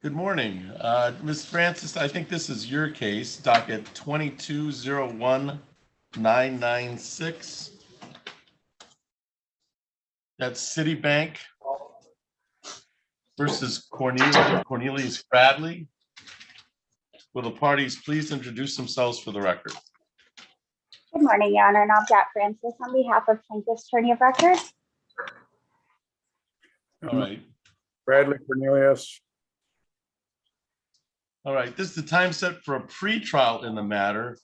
Good morning. Ms. Francis, I think this is your case, docket 2201996. That's Citibank versus Cornelius Bradley. Will the parties please introduce themselves for the record? Good morning, Your Honor. Navjot Francis on behalf of Plaintiff's Attorney of Record. All right. Bradley Cornelius. All right. This is the time set for a pre-trial in the matter.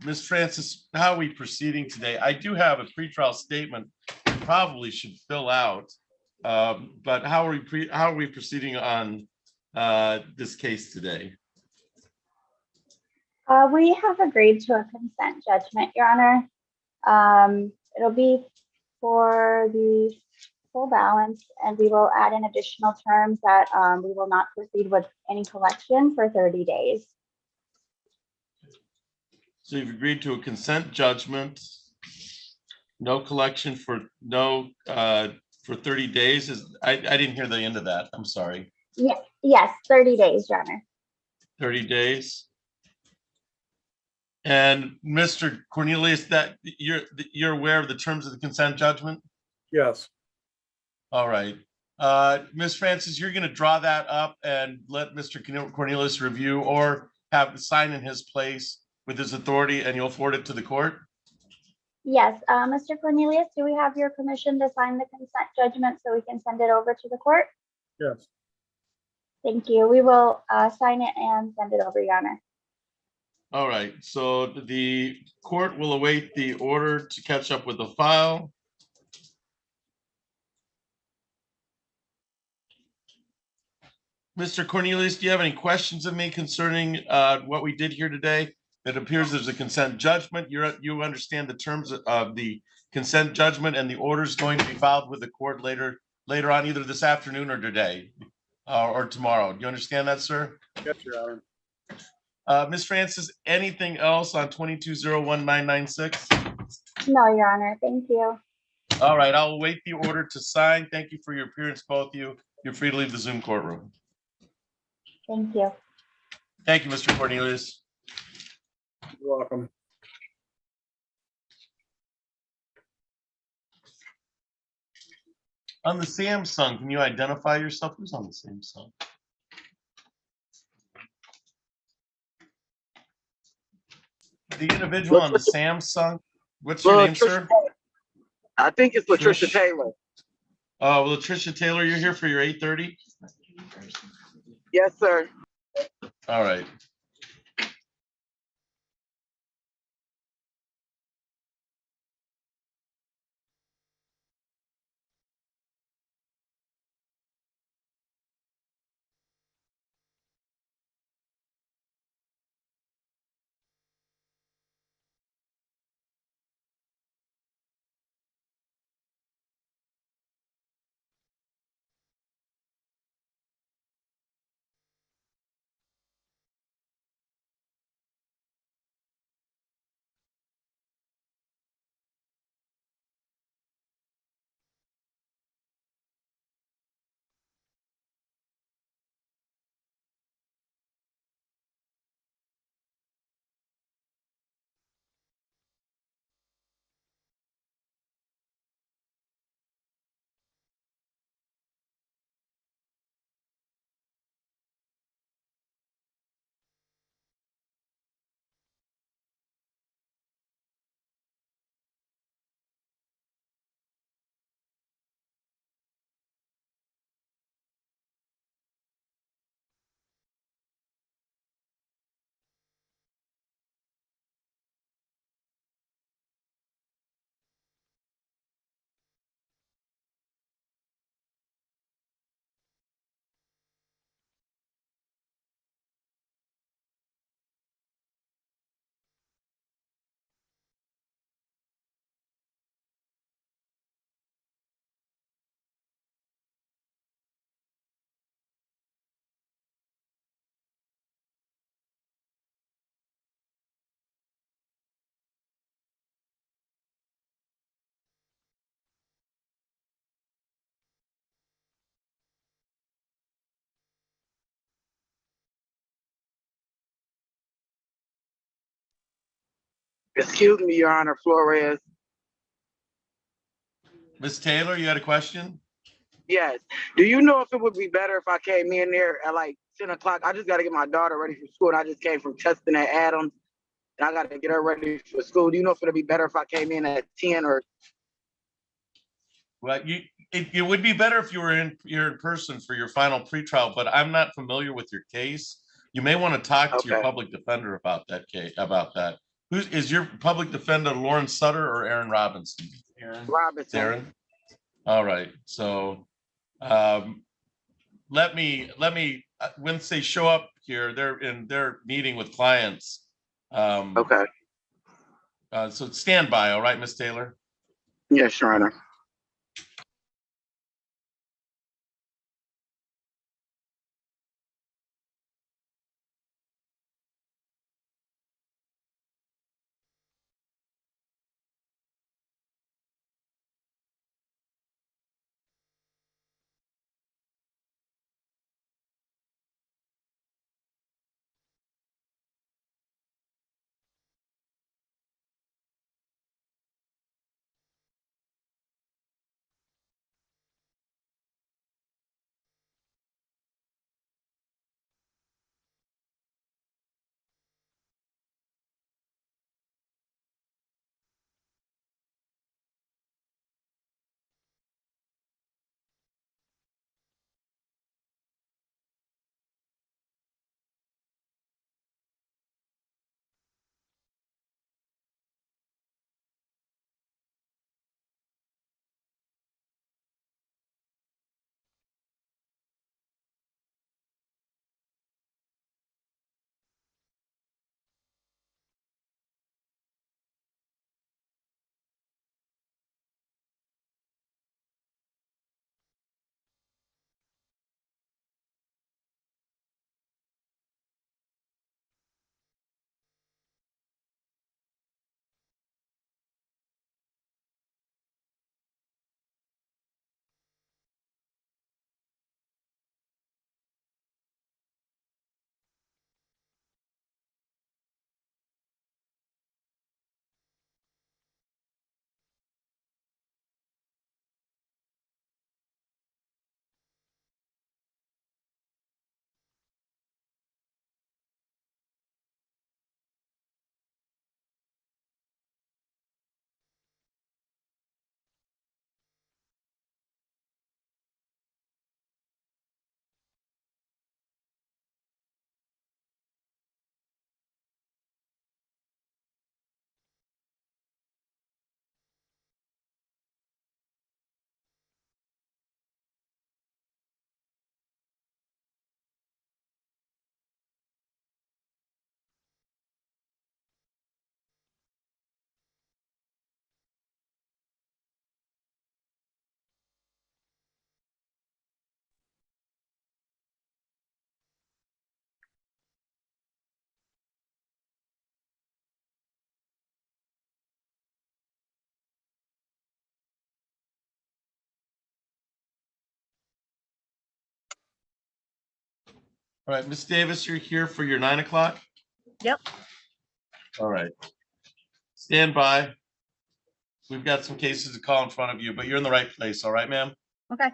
Ms. Francis, how are we proceeding today? I do have a pre-trial statement you probably should fill out, but how are we proceeding on this case today? We have agreed to a consent judgment, Your Honor. It'll be for the full balance, and we will add in additional terms that we will not proceed with any collection for 30 days. So you've agreed to a consent judgment, no collection for 30 days. I didn't hear the end of that. I'm sorry. Yeah, yes, 30 days, Your Honor. 30 days. And Mr. Cornelius, that you're aware of the terms of the consent judgment? Yes. All right. Ms. Francis, you're going to draw that up and let Mr. Cornelius review or have sign in his place with his authority, and you'll forward it to the court? Yes, Mr. Cornelius, do we have your permission to sign the consent judgment so we can send it over to the court? Yes. Thank you. We will sign it and send it over, Your Honor. All right. So the court will await the order to catch up with the file. Mr. Cornelius, do you have any questions of me concerning what we did here today? It appears there's a consent judgment. You understand the terms of the consent judgment, and the order is going to be filed with the court later on, either this afternoon or today or tomorrow. Do you understand that, sir? Yes, Your Honor. Ms. Francis, anything else on 2201996? No, Your Honor. Thank you. All right, I'll await the order to sign. Thank you for your appearance, both of you. You're free to leave the Zoom courtroom. Thank you. Thank you, Mr. Cornelius. You're welcome. On the Samsung, can you identify yourself? Who's on the Samsung? The individual on the Samsung. What's your name, sir? I think it's Latricia Trish? Taylor. Well, Latricia Taylor, you're here for your 8:30? Yes, sir. All right. Excuse me, Your Honor, Flores. Ms. Taylor, you had a question? Yes. Do you know if it would be better if I came in there at like 10 o'clock? I just got to get my daughter ready for school. And I just came from testing at Adams and I got to get her ready for school. Do you know if it would be better if I came in at 10 or? Well, it would be better if you're in person for your final pretrial, but I'm not familiar with your case. You may want to talk to your Okay. public defender about that case, about that. Who's is your public defender, Lauren Sutter or Aaron Robinson? It's Robinson. Aaron. All right. So let me once they show up here, they're in their meeting with clients. Okay. So stand by, all right, Miss Taylor? Yes, Your Honor. All right, Miss Davis, you're here for your 9 o'clock? Yep. All right. Stand by. We've got some cases to call in front of you, but you're in the right place. All right, ma'am? Okay.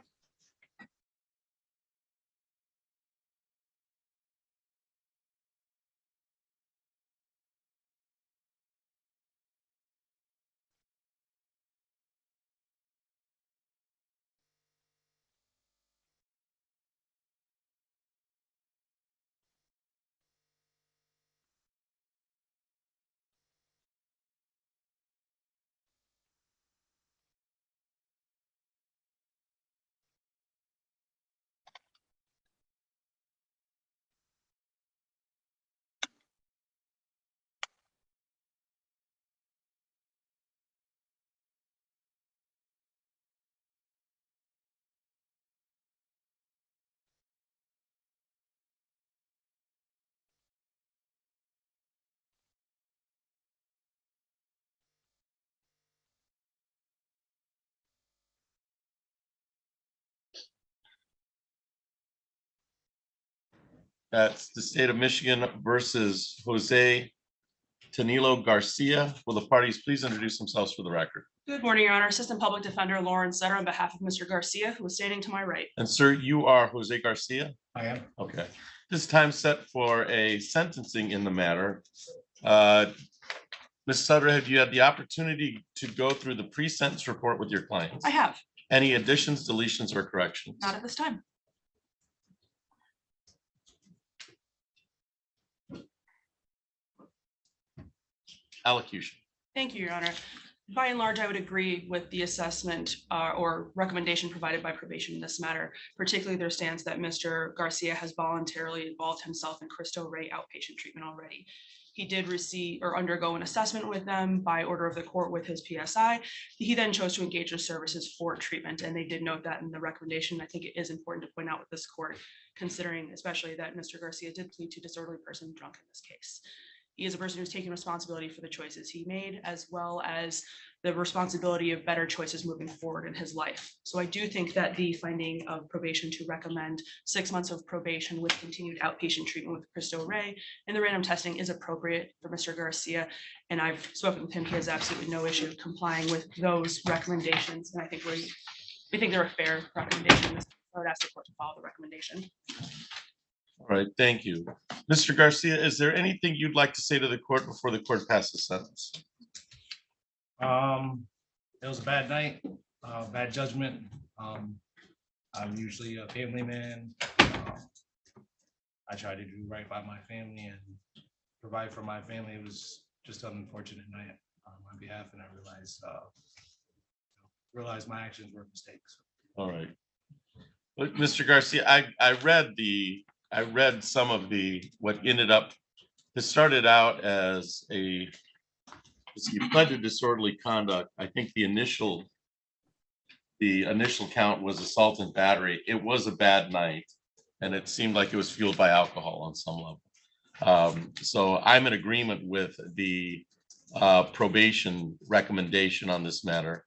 That's the state of Michigan versus Jose Danilo Garcia. Will the parties please introduce themselves for the record? Good morning, Your Honor. Assistant Public Defender Lauren Sutter on behalf of Mr. Garcia, who is standing to my right. And sir, you are Jose Garcia? I am. Okay. This time set for a sentencing in the matter. Ms. Sutter, have you had the opportunity to go through the pre-sentence report with your clients? I have, Any additions, deletions, or corrections? not at this time. Allocution. Thank you, Your Honor. By and large, I would agree with the assessment or recommendation provided by probation in this matter, particularly their stance that Mr. Garcia has voluntarily involved himself in Cristo Rey outpatient treatment already. He did receive or undergo an assessment with them by order of the court with his PSI. He then chose to engage with services for treatment, and they did note that in the recommendation. I think it is important to point out with this court, considering especially that Mr. Garcia did plead to disorderly person drunk in this case. He is a person who's taking responsibility for the choices he made, as well as the responsibility of better choices moving forward in his life. So I do think that the finding of probation to recommend 6 months of probation with continued outpatient treatment with Cristo Rey and the random testing is appropriate for Mr. Garcia. And I've spoken with him. He has absolutely no issue complying with those recommendations. And I think we think they're a fair recommendation. I would ask the court to follow the recommendation. All right, thank you. Mr. Garcia, is there anything you'd like to say to the court before the court passes sentence? It was a bad night, bad judgment. I'm usually a family man. I try to do right by my family and provide for my family. It was just an unfortunate night on my behalf, and I realized my actions were mistakes. All right. Look, Mr. Garcia, I read some of what ended up, it started out as you pled to disorderly conduct. I think the initial count was assault and battery. It was a bad night, and it seemed like it was fueled by alcohol on some level. So I'm in agreement with the probation recommendation on this matter.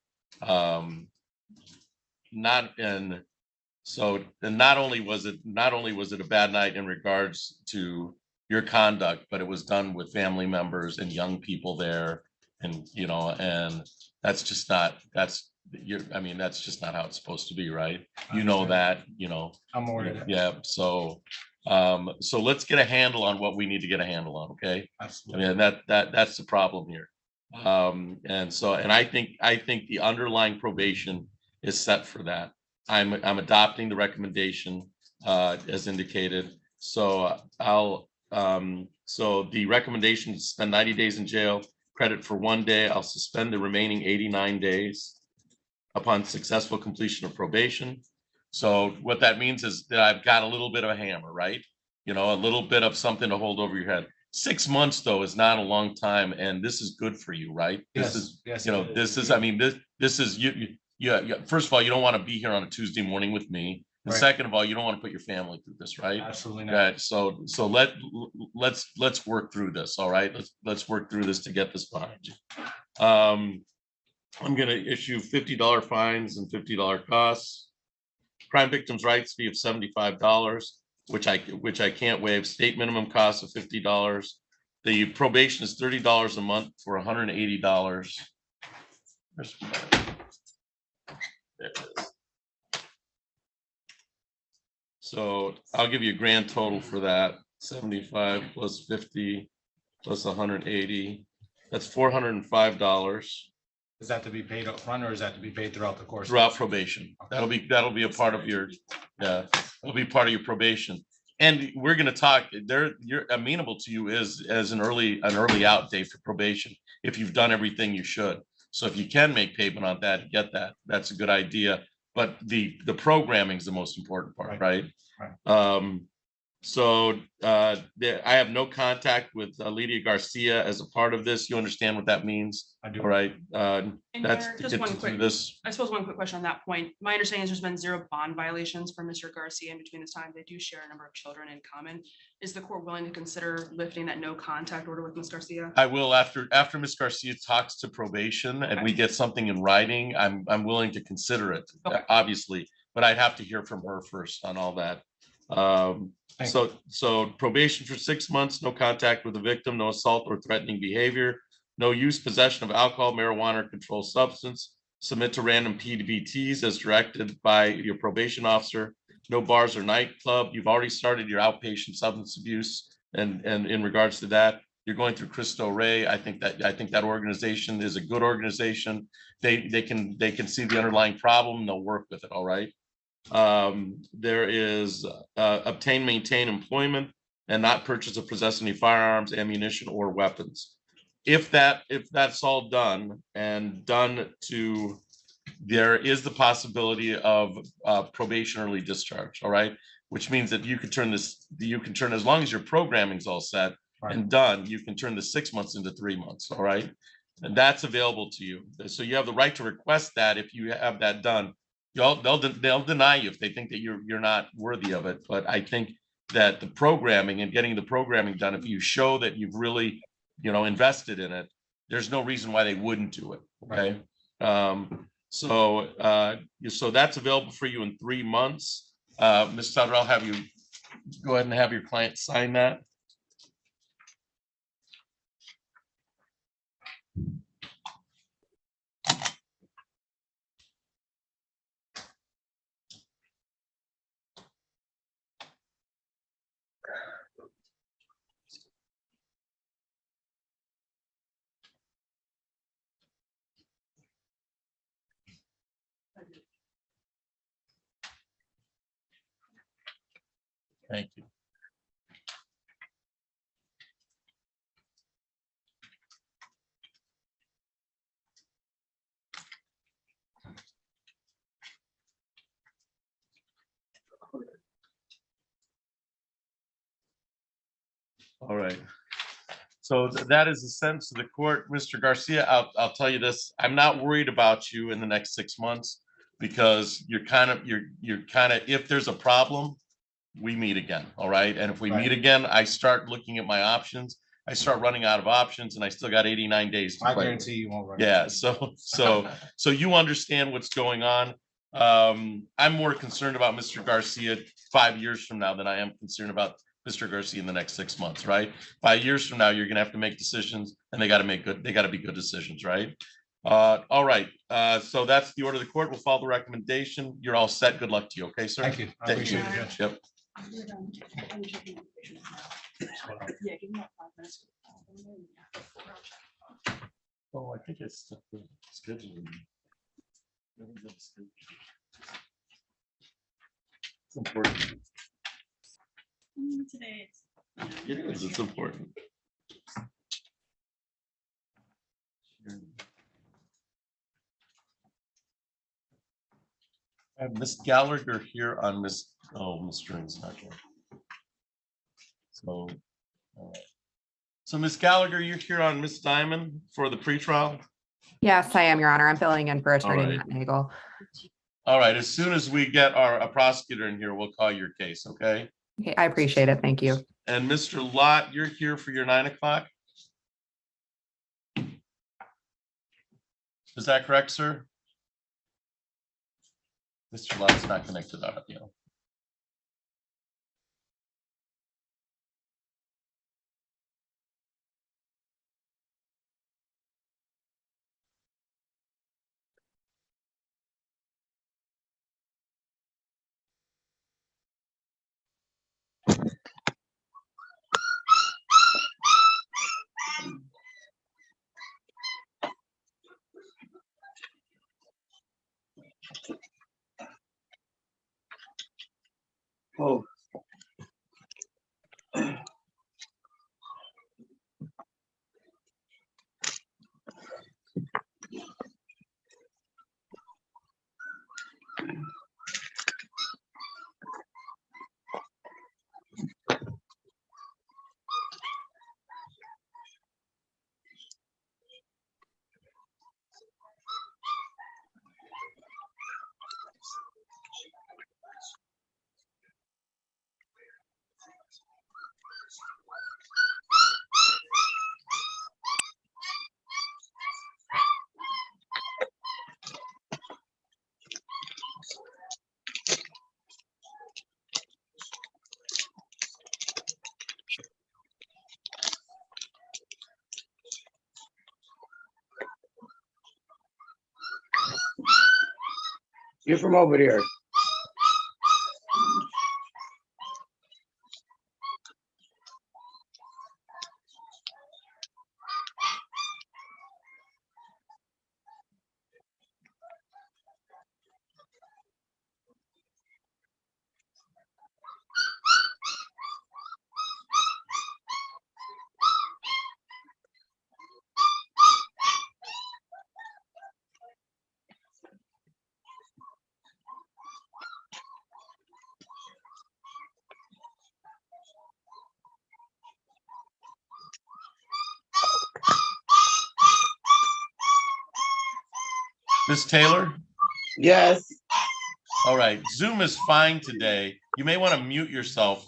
So not only was it a bad night in regards to your conduct, but it was done with family members and young people there, and that's just not that's just not how it's supposed to be, right? You know that, I'm aware of that. yeah. So let's get a handle on what we need to get a handle on, okay? Absolutely. I mean, that's the problem here. And I think the underlying probation is set for that. I'm adopting the recommendation as indicated. So so the recommendation is spend 90 days in jail, credit for 1 day. I'll suspend the remaining 89 days upon successful completion of probation. So what that means is that I've got a little bit of a hammer, right? A little bit of something to hold over your head. 6 months though is not a long time, and this is good for you, right? Yes, This is, yes, this is you. Yeah. First of all, you don't want to be here on a Tuesday morning with me. And Right. second of all, you don't want to put your family through this, right? Absolutely not. Right. So let's work through this. All right. Let's work through this to get this behind you. I'm going to issue $50 fines and $50 costs. Crime victims' rights fee of $75, which I can't waive. State minimum cost of $50. The probation is $30 a month for $180. There it is. So I'll give you a grand total for that. 75 plus 50 plus 180. That's $405 Is that to be paid up front, or is that to be paid throughout the course? throughout probation. That'll be a part of your, that'll be part of your probation. And we're gonna talk, you're amenable to you as an early out date for probation, if you've done everything you should. So if you can make payment on that, get that, that's a good idea. But the programming is the most important part, right? Right. So I have no contact with Lydia Garcia as a part of this. You understand what that means? I do. All right. And That's Mayor, to just get one through quick, this. I suppose one quick question on that point. My understanding is there's been 0 bond violations for Mr. Garcia in between this time. They do share a number of children in common. Is the court willing to consider lifting that no contact order with Ms. Garcia? I will after Ms. Garcia talks to probation and we get something in writing. I'm willing to consider it, Okay. obviously, but I'd have to hear from her first on all that. Thank So probation for 6 months, no contact with the victim, no assault or threatening behavior, no use, possession of alcohol, marijuana, or controlled substance, submit to random PBTs as directed by your probation officer, no bars or nightclub. You've already started your outpatient substance abuse. And in regards to that, you're going through Cristo Rey. I think that organization is a good organization. They can see the underlying problem and they'll work with it. All right. There is obtain, maintain employment and not purchase or possess any firearms, ammunition, or weapons. If that's all done and done to, there is the possibility of probation early discharge. All right, which means that you can turn as long as your programming's all set and done, you can turn the 6 months into 3 months. All right, and that's available to you. So you have the right to request that if you have that done. They'll deny you if they think that you're not worthy of it. But I think that the programming and getting the programming done, if you show that you've really, invested in it, there's no reason why they wouldn't do it. Okay. So that's available for you in 3 months. Ms. Sutter, I'll have you go ahead and have your client sign that. Thank you. All right. So that is the sense of the court. Mr. Garcia, I'll tell you this, I'm not worried about you in the next 6 months because you're kind of, if there's a problem, we meet again. All right. And if we meet again, I start looking at my options. I start running out of options and I still got 89 days to I play. guarantee you won't run. Yeah. So you understand what's going on. I'm more concerned about Mr. Garcia 5 years from now than I am concerned about Mr. Garcia in the next 6 months, right? 5 years from now, you're going to have to make decisions and they got to be good decisions, right? All right. So that's the order of the court. We'll follow the recommendation. You're all set. Good luck to you. Okay, sir? Thank you. I Thank you. appreciate it, Judge. Yep. Yeah, give me about 5 minutes. Oh, I think it's scheduling. It's important. Today It is. It's important. I have Miss Gallagher here on Miss. Oh, Miss String's not here. So, so Miss Gallagher, you're here on Miss Diamond for the pretrial. Yes, I am, Your Honor. I'm filling in for Attorney right. Matt Nagel. All right. As soon as we get a prosecutor in here, we'll call your case. Okay. Okay, I appreciate it. Thank you. And Mr. Lott, you're here for your 9 o'clock. Is that correct, sir? Mr. Lott's not connected on it, Oh. You're from over there. Ms. Taylor? Yes. All right, Zoom is fine today. You may want to mute yourself,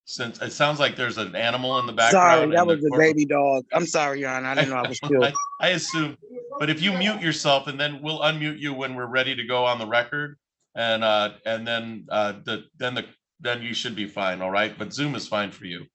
since it sounds like there's an animal in the Sorry, background. that and the was a court- baby dog. I'm sorry, Your Honor. I didn't know I was killed. I assume, but if you mute yourself and then we'll unmute you when we're ready to go on the record. And then you should be fine, all right? But Zoom is fine for you.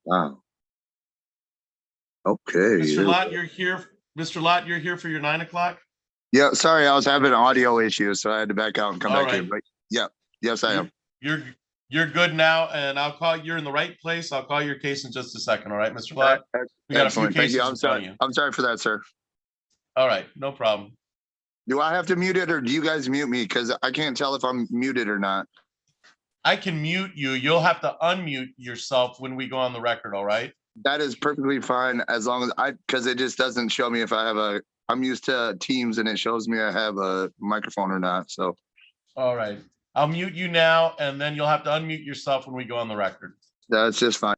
Wow. Okay. Mr. Lott, you're here. Mr. Lott, you're here for your 9 o'clock? Yeah, sorry, I was having audio issues, so I had to back out and come All back in. right. But yeah, yes, I am. You're good now, and you're in the right place. I'll call your case in just a second, all right, Mr. Lott? We got a few Excellent. Thank you. cases I'm in front of sorry. you. I'm sorry for that, sir. All right, no problem. Do I have to mute it or do you guys mute me? Because I can't tell if I'm muted or not. I can mute you. You'll have to unmute yourself when we go on the record, all right? That is perfectly fine as long as because it just doesn't show me if I have I'm used to Teams and it shows me I have a microphone or not. So All right. I'll mute you now, and then you'll have to unmute yourself when we go on the record. that's just fine.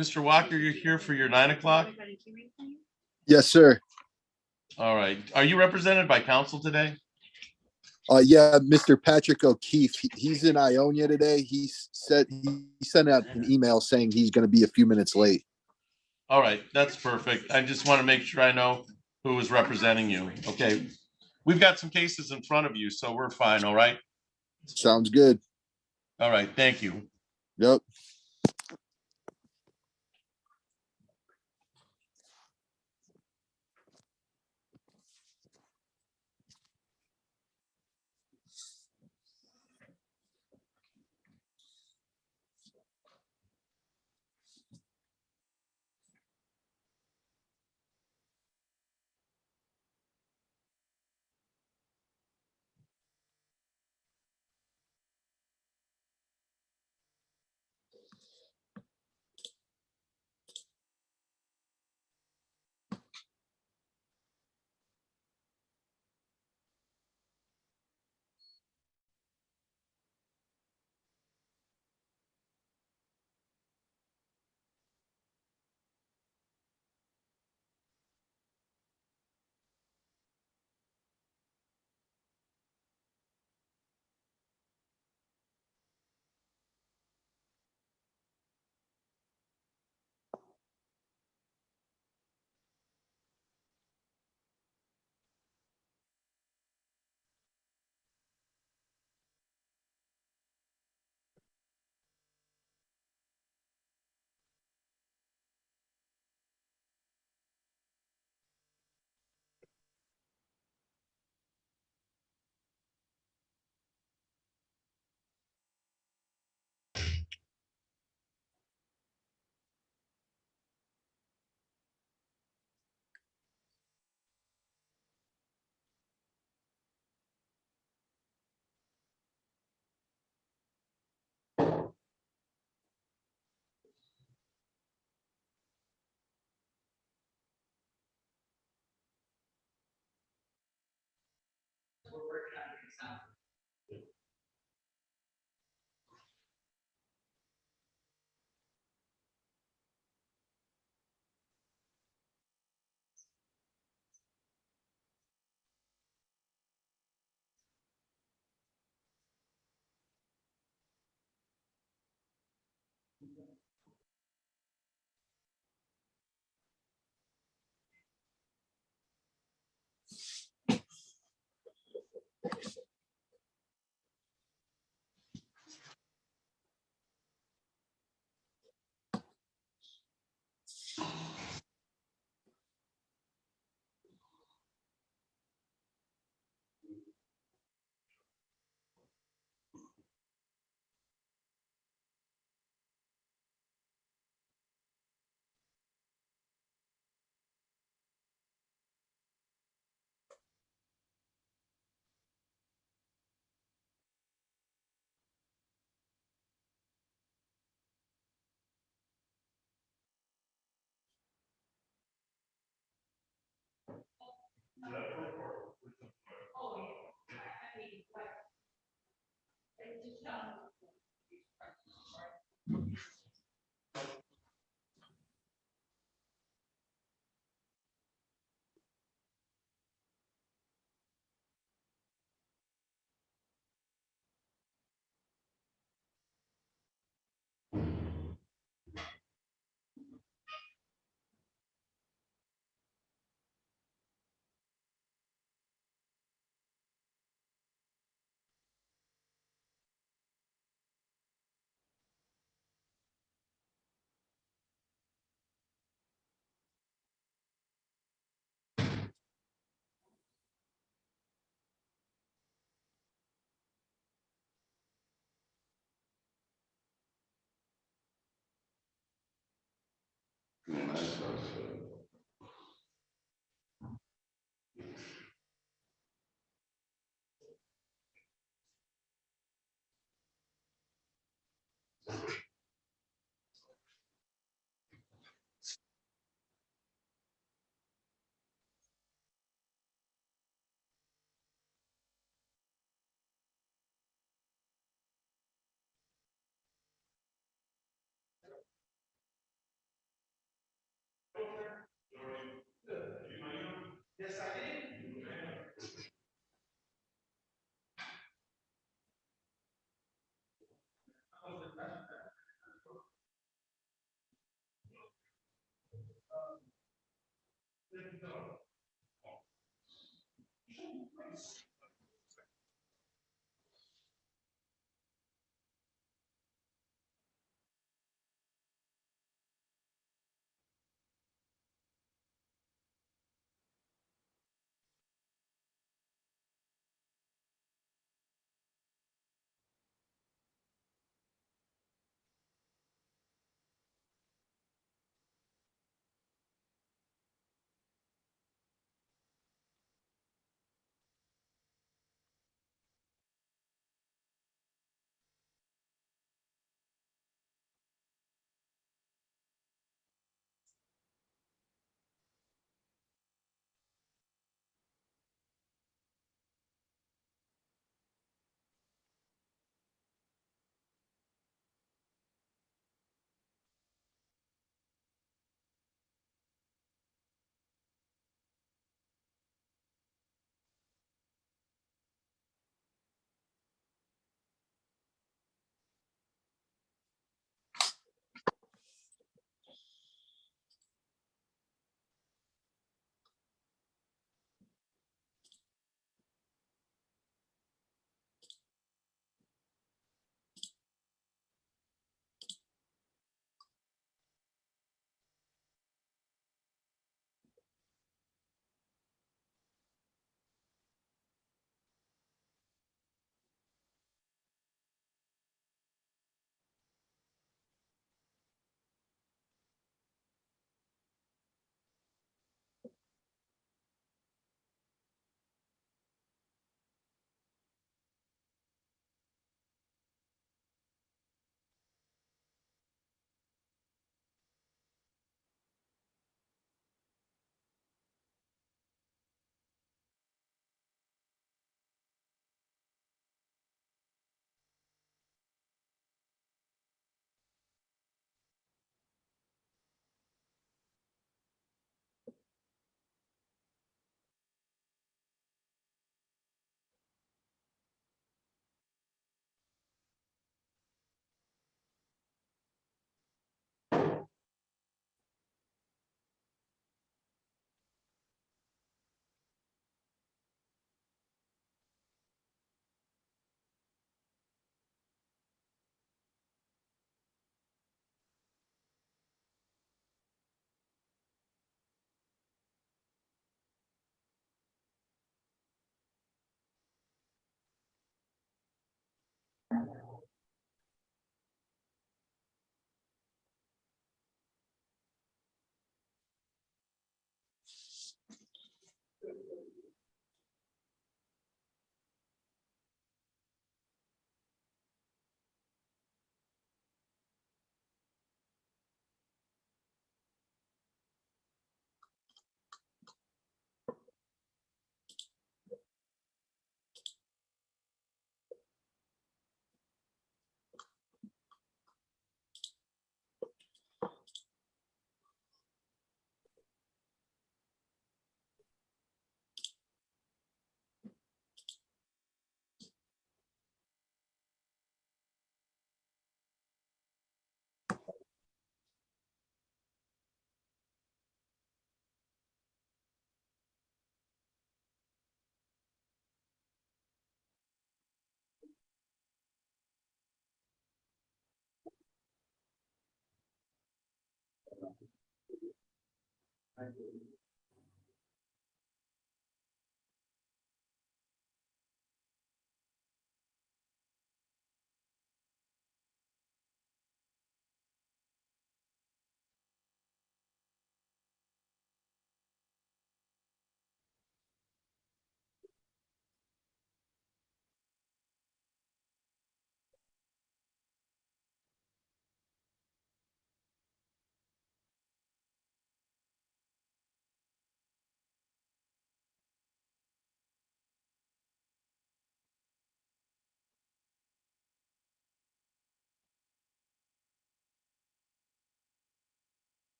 Mr. Walker, you're here for your 9 o'clock? Yes, sir. All right. Are you represented by counsel today? Yeah, Mr. Patrick O'Keefe, he's in Ionia today. He sent out an email saying he's going to be a few minutes late. All right, that's perfect. I just want to make sure I know who is representing you. Okay. We've got some cases in front of you, so we're fine, all right? Sounds good. All right, thank you. Yep.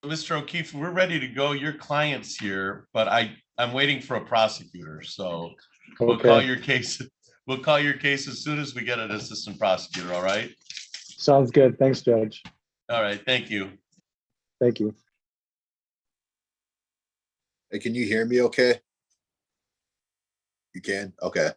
Mr. O'Keefe, we're ready to go. Your client's here, but I'm waiting for a prosecutor, so we'll call Okay, your case. We'll call your case as soon as we get an assistant prosecutor, all right? sounds good. Thanks, Judge. All right, thank you. Thank you. Hey, can you hear me okay? You can? Okay.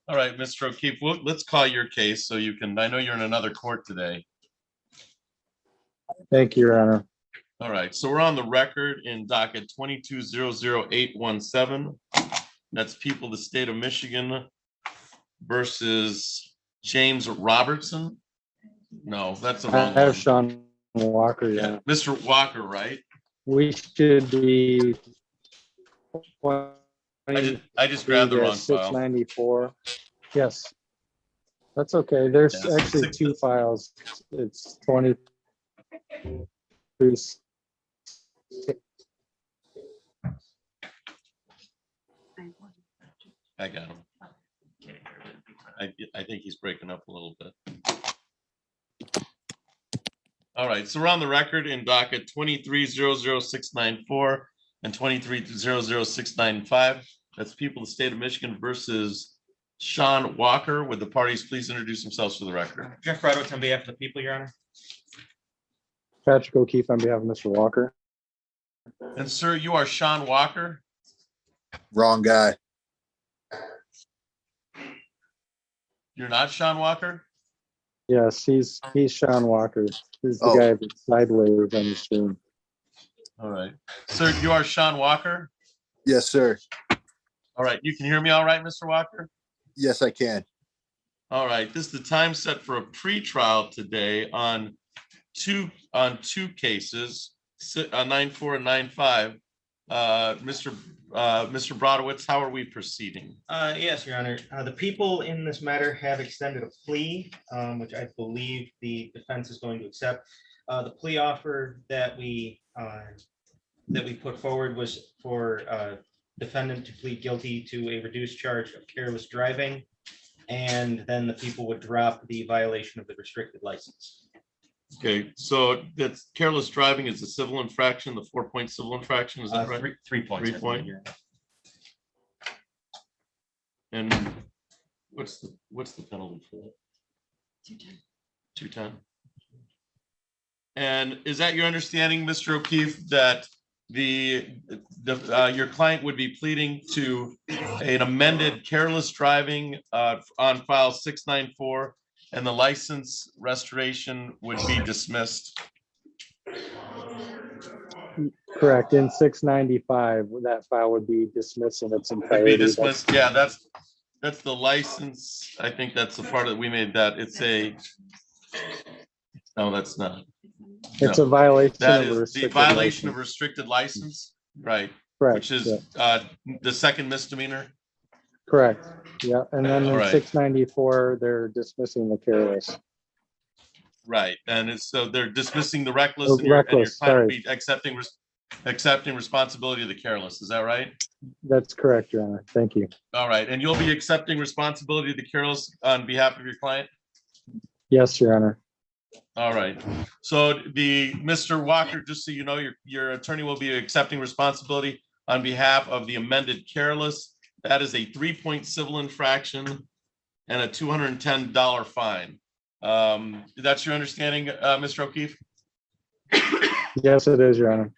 All right, Mr. O'Keefe, let's call your case so you can, I know you're in another court today. Thank you, Your Honor. All right, so we're on the record in docket 22-00817. That's people of the state of Michigan versus James Robertson. No, that's the I wrong have one. Sean Walker, Yeah, yeah. Mr. Walker, right? We should be I just grabbed the wrong file. 694. Yes. That's okay. There's Yes, actually 6 two files. It's 20. I got him. I think he's breaking up a little bit. All right, so we're on the record in docket 23-00694 and 23-00695. That's people of the state of Michigan versus Sean Walker. Would the parties please introduce themselves for the record? Jeff Brodowitz on behalf of the people, Your Honor. Patrick O'Keefe on behalf of Mr. Walker. And sir, you are Sean Walker? Wrong guy. You're not Sean Walker? Yes, he's Sean Walker. He's the Oh. guy that's sideways on the screen. All right. Sir, you are Sean Walker? Yes, sir. All right, you can hear me all right, Mr. Walker? Yes, I can. All right, this is the time set for a pretrial today on two cases, 9-4 and 9-5. Mr. Brodowitz, how are we proceeding? Yes, Your Honor. The people in this matter have extended a plea, which I believe the defense is going to accept. The plea offer that we put forward was for defendant to plead guilty to a reduced charge of careless driving, and then the people would drop the violation of the restricted license. Okay, so that's careless driving is a civil infraction, the 4-point civil infraction, is that right? 3 points. 3 point. And what's the penalty for that? 210. And is that your understanding, Mr. O'Keefe, that your client would be pleading to an amended careless driving on file 694, and the license restoration would be dismissed? Correct. In 695, that file would be dismissed in its Would be entirety. dismissed. Yeah, that's the license. I think that's the part that we made that. It's a, no, that's not. It's No. a violation That of a is the restricted violation of license. restricted license, right, Correct. which is Yeah. the second misdemeanor. Correct. Yeah. And then All in right. 694, they're dismissing the careless. Right, and it's, so they're dismissing the reckless Oh, and your reckless, client will sorry. be accepting responsibility of the careless. Is that right? That's correct, Your Honor. Thank you. All right, and you'll be accepting responsibility of the careless on behalf of your client? Yes, Your Honor. All right, so Mr. Walker, just so you know, your attorney will be accepting responsibility on behalf of the amended careless. That is a 3-point civil infraction and a $210 fine. That's your understanding, Mr. O'Keefe? Yes, it is, Your Honor.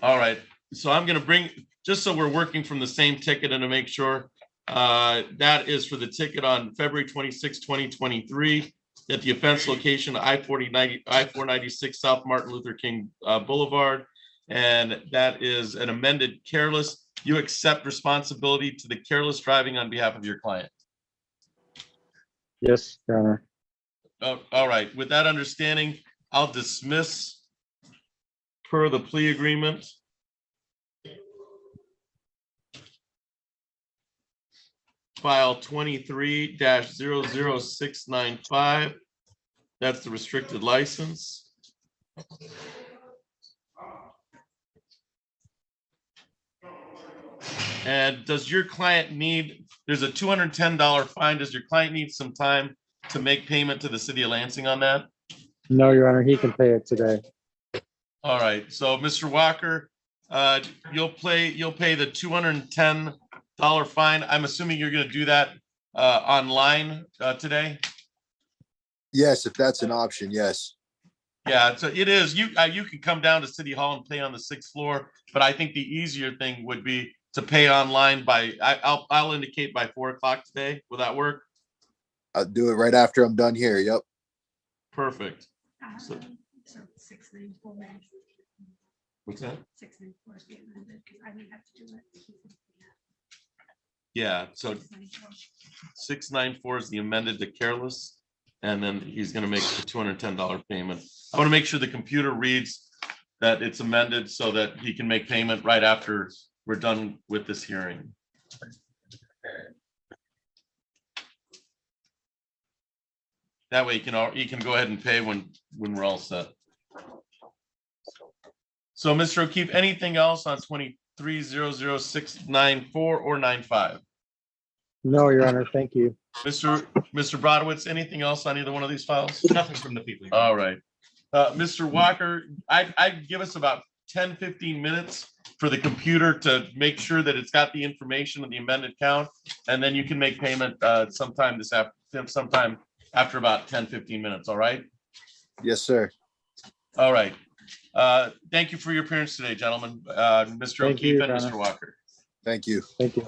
All right, so I'm gonna bring, just so we're working from the same ticket and to make sure, that is for the ticket on February 26, 2023, at the offense location, I-496 South Martin Luther King Boulevard. And that is an amended careless. You accept responsibility to the careless driving on behalf of your client. Yes, Your Honor. Oh, all right, with that understanding, I'll dismiss per the plea agreement. File 23-00695. That's the restricted license. And does your client need, there's a $210 fine. Does your client need some time to make payment to the city of Lansing on that? No, Your Honor, he can pay it today. All right, so Mr. Walker, you'll pay the $210 fine. I'm assuming you're gonna do that online today? Yes, if that's an option, yes. Yeah, so it is. You can come down to City Hall and pay on the 6th floor, but I think the easier thing would be to pay online by, I'll indicate by 4 o'clock today. Will that work? I'll do it right after I'm done here. Yep. Perfect. So- What's that? 694 is being amended because I didn't have to do it. Yeah, so 694 is the amended to careless, and then he's gonna make the $210 payment. I want to make sure the computer reads that it's amended so that he can make payment right after we're done with this hearing. That way he can go ahead and pay when we're all set. So Mr. O'Keefe, anything else on 23-00694 or 95? No, Your Honor, thank you. Mr. Brodowitz, anything else on either one of these files? Nothing from the people. All right. Mr. Walker, I'd give us about 10, 15 minutes for the computer to make sure that it's got the information of the amended count, and then you can make payment sometime after about 10, 15 minutes, all right? Yes, sir. All right. Thank you for your appearance today, gentlemen. Mr. Thank you, O'Keefe and Your Mr. Walker. Thank you. Thank you.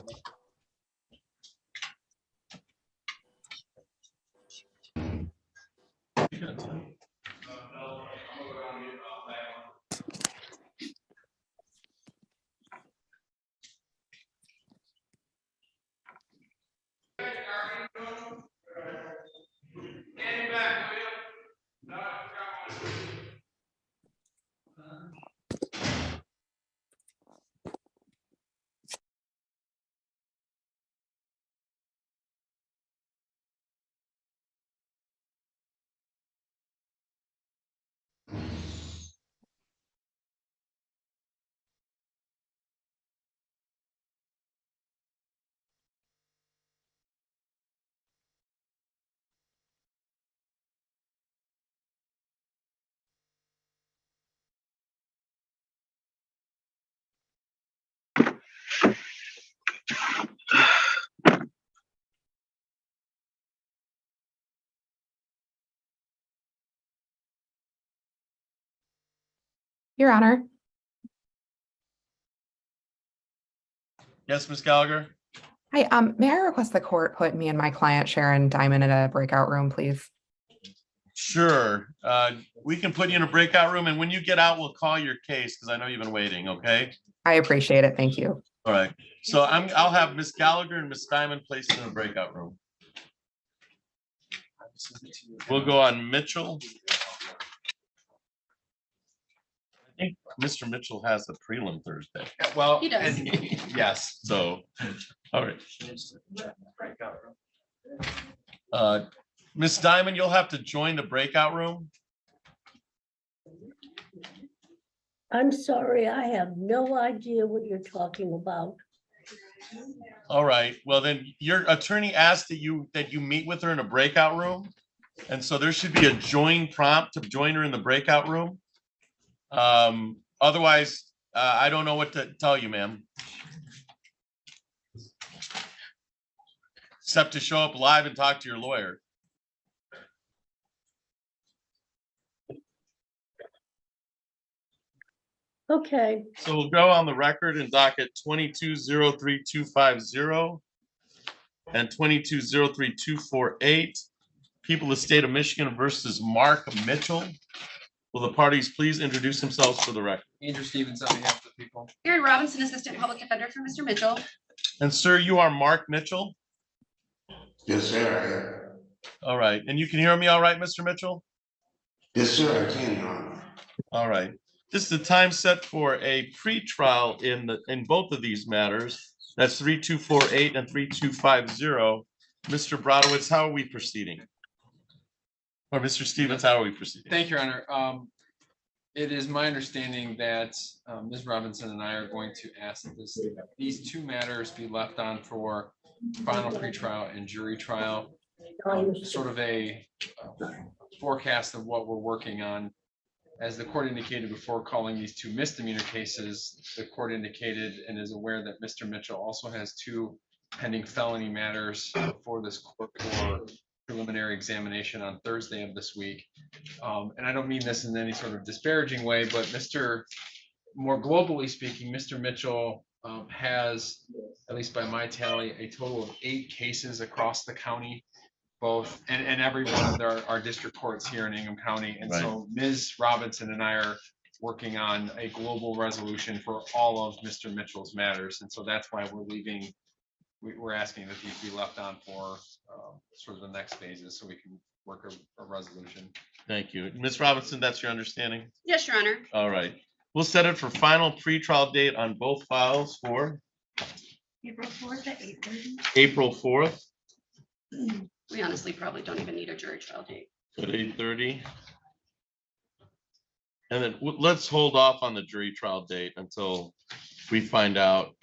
Your Honor. Yes, Ms. Gallagher? Hi, may I request the court put me and my client Sharon Diamond in a breakout room, please? Sure. We can put you in a breakout room, and when you get out, we'll call your case because I know you've been waiting, okay? I appreciate it. Thank you. All right. So I'll have Miss Gallagher and Miss Diamond placed in a breakout room. We'll go on Mitchell. I think Mr. Mitchell has the prelim Thursday. Well, He does. yes. So, all right. Miss Diamond, you'll have to join the breakout room. I'm sorry, I have no idea what you're talking about. All right. Well, then your attorney asked that you meet with her in a breakout room. And so there should be a join prompt to join her in the breakout room. Otherwise, I don't know what to tell you, ma'am. Except to show up live and talk to your lawyer. Okay, So we'll go on the record in docket 22-03250 and 22-03248. People of the state of Michigan versus Mark Mitchell. Will the parties please introduce themselves for the record? Andrew Stevens on behalf of the people. Aaron Robinson, Assistant Public Defender for Mr. Mitchell. And sir, you are Mark Mitchell? Yes, sir, All right. And you can hear me all right, Mr. Mitchell? Yes, sir, I can, Your Honor. All right. This is the time set for a pre-trial in both of these matters. That's 3248 and 3250. Mr. Brodowitz, how are we proceeding? Or Mr. Stevens, how are we proceeding? Thank you, Your Honor. It is my understanding that Ms. Robinson and I are going to ask that these two matters be left on for final pretrial and jury trial. Sort of a forecast of what we're working on. As the court indicated before calling these two misdemeanor cases, the court indicated and is aware that Mr. Mitchell also has two pending felony matters before this court for preliminary examination on Thursday of this week. And I don't mean this in any sort of disparaging way, but more globally speaking, Mr. Mitchell has, at least by my tally, a total of 8 cases across the county, both and every one of our district courts here in Ingham County. And so Ms. Robinson and I are working on a global resolution for all of Mr. Mitchell's matters. And so that's why we're asking that these be left on for sort of the next phases so we can work a resolution. Thank you. Ms. Robinson, that's your understanding? Yes, Your Honor. All right. We'll set it for final pretrial date on both files for April 4th at 8:30. April 4th We honestly probably don't even need a jury trial date. at 8:30. And then let's hold off on the jury trial date until we find out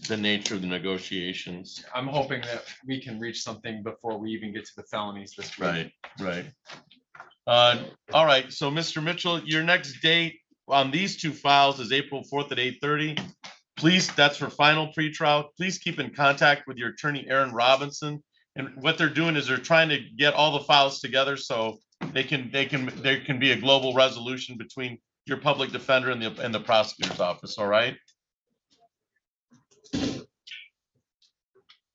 the nature of the negotiations. I'm hoping that we can reach something before we even get to the felonies this week. Right. All right. So Mr. Mitchell, your next date on these two files is April 4th at 8:30. Please, that's for final pretrial. Please keep in contact with your attorney, Aaron Robinson. And what they're doing is they're trying to get all the files together so there can be a global resolution between your public defender and the prosecutor's office. All right.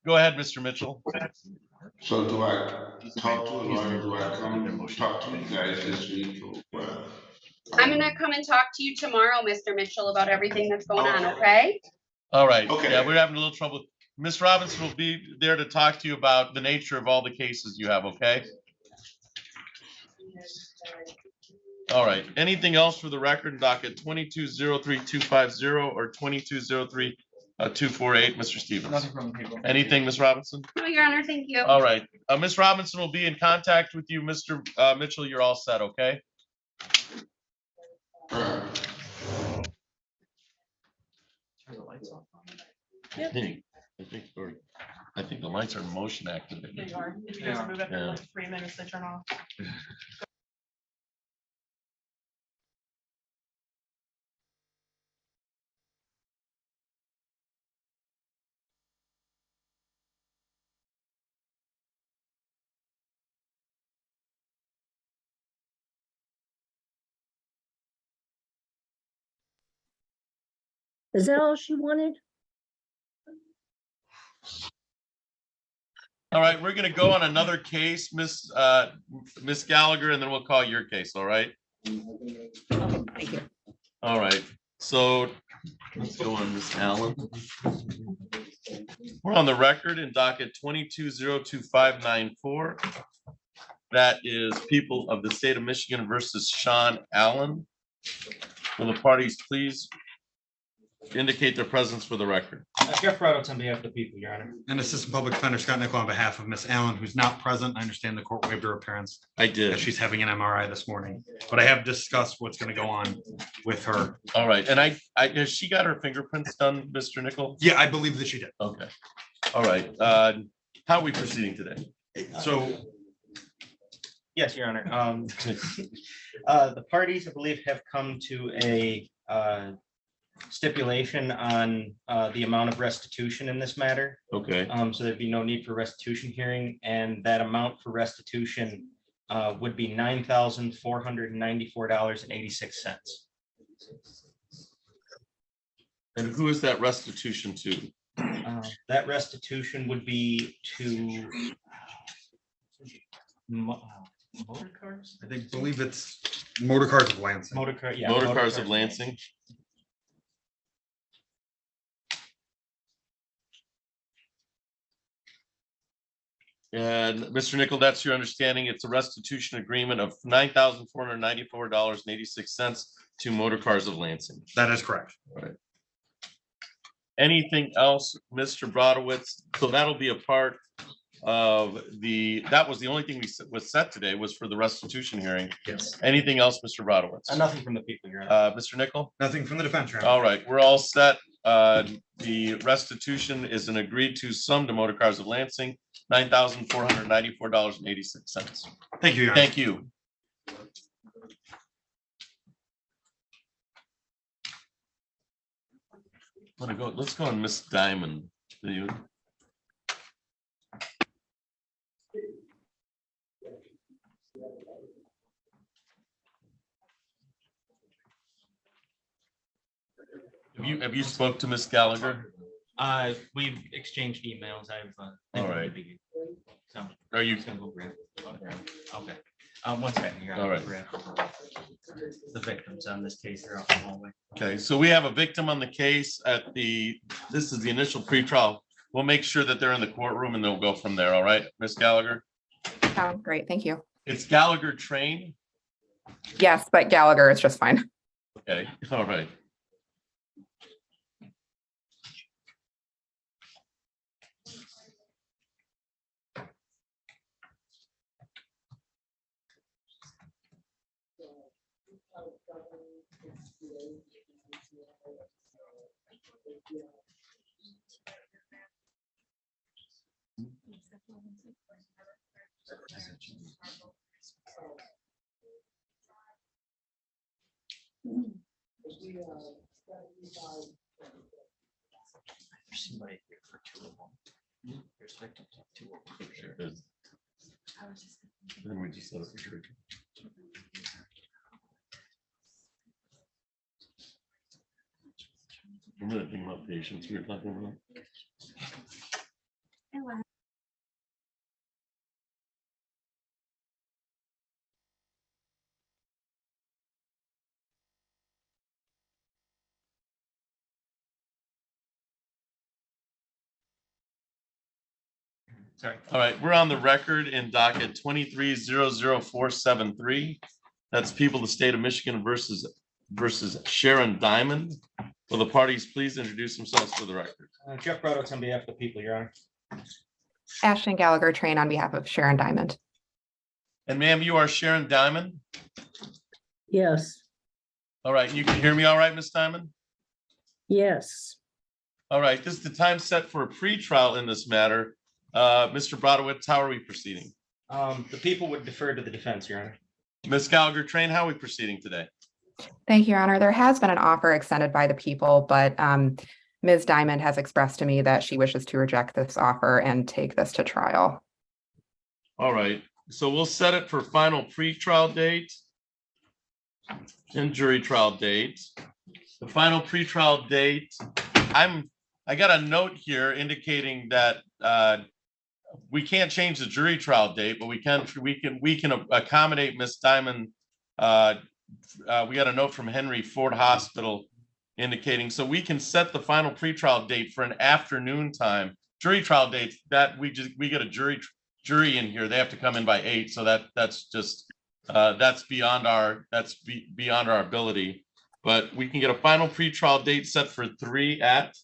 Go ahead, Mr. Mitchell. So do I talk to a lawyer? Do I come talk to you guys this week? I'm gonna come and talk to you tomorrow, Mr. Mitchell, about everything that's going on, okay? All right. Okay. Yeah, we're having a little trouble. Ms. Robinson will be there to talk to you about the nature of all the cases you have, okay? All right. Anything else for the record in docket 22-03250 or 22-03248, Mr. Stevens? Nothing from the people. Anything, Ms. Robinson? No, Your Honor, thank you. All right. Ms. Robinson will be in contact with you. Mr. Mitchell, you're all set, okay? Turn the lights off. I think the lights are motion activated. They are. If you guys remove it for like 3 minutes, they turn off. Is that all she wanted? All right, we're gonna go on another case, Miss Gallagher, and then we'll call your case, all right? Thank you. All right, so let's go on, Miss Allen. We're on the record in docket 22-02594. That is people of the state of Michigan versus Sean Allen. Will the parties please indicate their presence for the record? Jeff Reynolds on behalf of the people, Your Honor. And Assistant Public Defender Scott Nickel on behalf of Miss Allen, who's not present. I understand the court waived her appearance. I did. She's having an MRI this morning, but I have discussed what's going to go on with her. All right, and has she got her fingerprints done, Mr. Nickel? Yeah, I believe that she did. Okay. All right. How are we proceeding today? So, Yes, Your Honor. The parties, I believe, have come to a stipulation on the amount of restitution in this matter. Okay. So there'd be no need for restitution hearing, and that amount for restitution would be $9,494.86. And who is that restitution to? That restitution would be to motor cars. I believe it's Motor Cars of Lansing. Motor car, yeah. Motor Cars of Lansing. And Mr. Nickel, that's your understanding. It's a restitution agreement of $9,494.86 to Motor Cars of Lansing. That is correct. All right. Anything else, Mr. Brodowitz? So that'll be a part of that was the only thing was set today was for the restitution hearing. Yes. Anything else, Mr. Brodowitz? Nothing from the people, Your Honor. Mr. Nickel? Nothing from the defense, Your Honor. All right, we're all set. The restitution is an agreed to sum to Motor Cars of Lansing, $9,494.86. Thank you, Your Honor. Thank you. Let's go on Miss Diamond. Have you spoke to Miss Gallagher? We've exchanged emails. I've All right. So Are you? just gonna go grab. Okay. One second here. All right. The victims on this case are out in the hallway. Okay, so we have a victim on the case this is the initial pretrial. We'll make sure that they're in the courtroom and they'll go from there. All right, Miss Gallagher? Sounds great. Thank you. It's Gallagher Train. Yes, but Gallagher is just fine. Okay, all right. There's somebody here for two of them. There's victims of two of them. Then we just set up a jury. Remember that thing about patience we were talking about? Sorry. All right, we're on the record in docket 23-00473. That's people of the state of Michigan versus Sharon Diamond. Will the parties please introduce themselves for the record? Jeff Brodowitz on behalf of the people, Your Honor. Ashton Gallagher Train on behalf of Sharon Diamond. And ma'am, you are Sharon Diamond? Yes, All right, you can hear me all right, Miss Diamond? yes. All right, this is the time set for a pretrial in this matter. Mr. Brodowitz, how are we proceeding? The people would defer to the defense, Your Honor. Ms. Gallagher Train, how are we proceeding today? Thank you, Your Honor. There has been an offer extended by the people, but Ms. Diamond has expressed to me that she wishes to reject this offer and take this to trial. All right, so we'll set it for final pretrial date and jury trial date. The final pretrial date, I got a note here indicating that we can't change the jury trial date, but we can accommodate Miss Diamond. We got a note from Henry Ford Hospital indicating, so we can set the final pretrial date for an afternoon time. Jury trial dates that we get a jury in here. They have to come in by 8. So that's beyond our ability. But we can get a final pretrial date set for 3 at.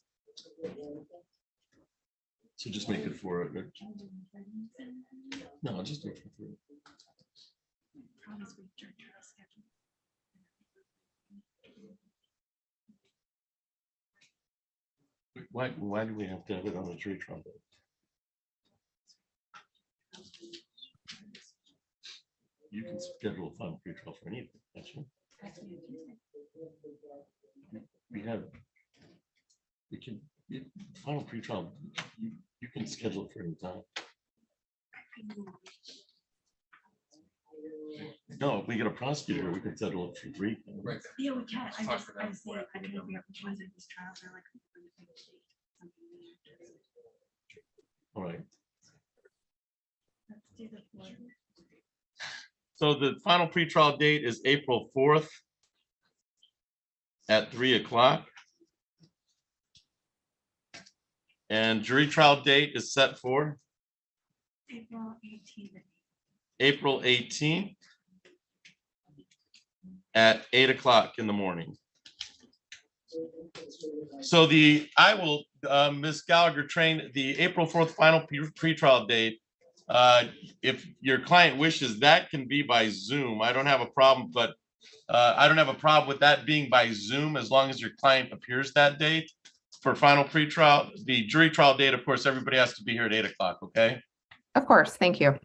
So just make it 4. No, just do it for 3. Why do we have to have it on a jury trial date? You can schedule a final pretrial for anything. Final pretrial. You can schedule it for any time. No, if we get a prosecutor, we can settle it for 3. Right. Yeah, we can. I was saying, I don't know which ones of these trials are like. All right. Let's do the 4th. So the final pretrial date is April 4th at 3 o'clock. And jury trial date is set for April 18th. April 18th at 8 o'clock in the morning. So Ms. Gallagher train the April 4th final pretrial date. If your client wishes, that can be by Zoom. I don't have a problem, but I don't have a problem with that being by Zoom as long as your client appears that date for final pretrial. The jury trial date, of course, everybody has to be here at 8 o'clock. Okay. Of course. Thank you.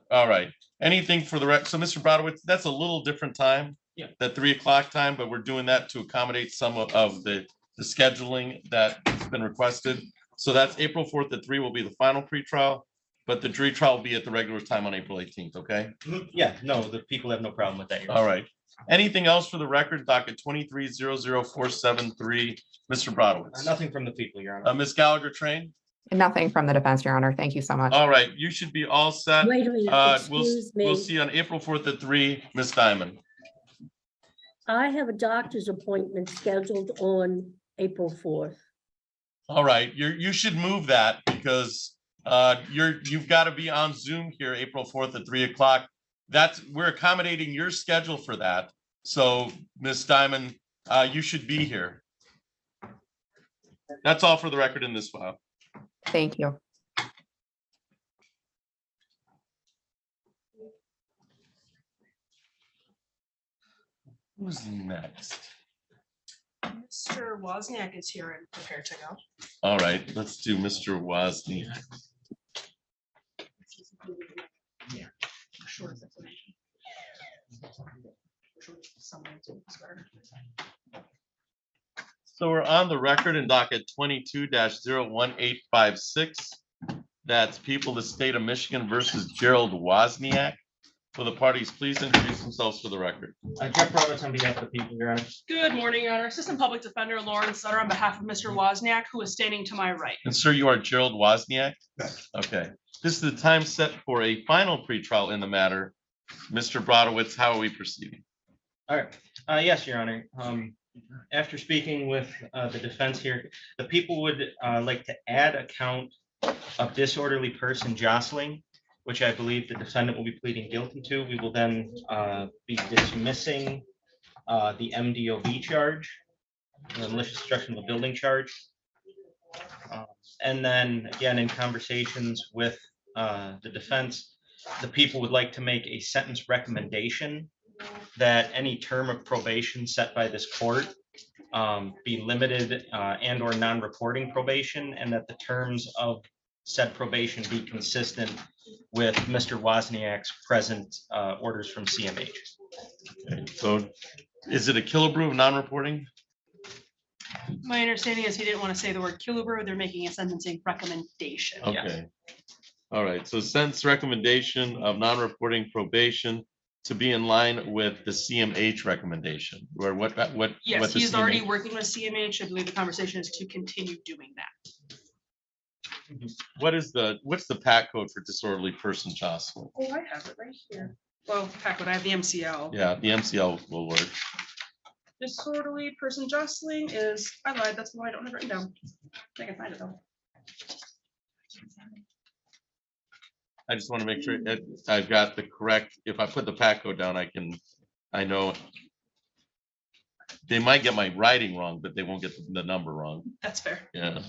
All right. Anything for the rest? So, Mr. Brodowitz, that's a little different time. Yeah. That 3 o'clock time, but we're doing that to accommodate some of the scheduling that's been requested. So that's April 4th at 3 will be the final pretrial, but the jury trial will be at the regular time on April 18th. Okay. Yeah, no, the people have no problem with that. All right. Anything else for the record? Docket 23-00473, Mr. Brodowitz. Nothing from the people, Your Honor. Ms. Gallagher train. Nothing from the defense, Your Honor. Thank you so much. All right. You should be all set. Wait a minute, excuse me. We'll see you on April 4th at 3, Ms. Diamond. I have a doctor's appointment scheduled on April 4th. All right, you should move that because you've got to be on Zoom here April 4th at 3 o'clock. We're accommodating your schedule for that. So, Ms. Diamond, you should be here. That's all for the record in this file. Thank you. Who's next? Mr. Wozniak is here and prepared to go. All right, let's do Mr. Wozniak. Yeah. Short explanation. So we're on the record in docket 22-01856. That's People of the State of Michigan versus Gerald Wozniak. Will the parties please introduce themselves for the record? Jeff Roberts on behalf of the people, Your Honor. Good morning, Your Honor. Assistant Public Defender Lauren Sutter on behalf of Mr. Wozniak, who is standing to my right. And sir, you are Gerald Wozniak? Okay. This is the time set for a final pretrial in the matter. Mr. Brodowitz, how are we proceeding? All right. Yes, Your Honor. After speaking with the defense here, the people would like to add a count of disorderly person jostling, which I believe the defendant will be pleading guilty to. We will then be dismissing the MDOB charge, the malicious destruction of a building charge. And then again, in conversations with the defense, the people would like to make a sentence recommendation that any term of probation set by this court be limited and or non-reporting probation, and that the terms of said probation be consistent with Mr. Wozniak's present orders from CMH. Okay, so is it a kilobrew of non-reporting? My understanding is he didn't want to say the word kilobrew. They're making a sentencing recommendation. Okay. All right, so sentence recommendation of non-reporting probation to be in line with the CMH recommendation, or what Yes, the he's already CMH working with CMH. I believe the conversation is to continue doing that. what's the PAC code for disorderly person jostling? Oh, I have it right here. Well, heck, but I have the MCL. Yeah, the MCL will work. Disorderly person jostling is, I lied, that's the one I don't have written down. I can find it though. I just want to make sure that I've got the correct, if I put the PAC code down, I know. They might get my writing wrong, but they won't get the number wrong. That's fair. Yeah.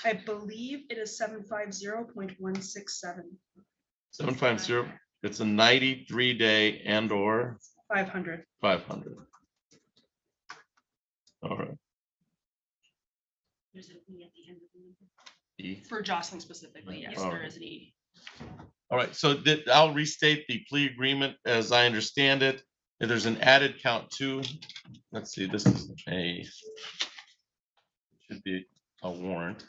I believe it is 750.167. 750, it's a 93-day and or 500. 500. All right. There's an E at the end of the number. E. For jostling specifically, yes, All there right. is an E. All right, so I'll restate the plea agreement as I understand it. If there's an added count 2, let's see, this is should be a warrant.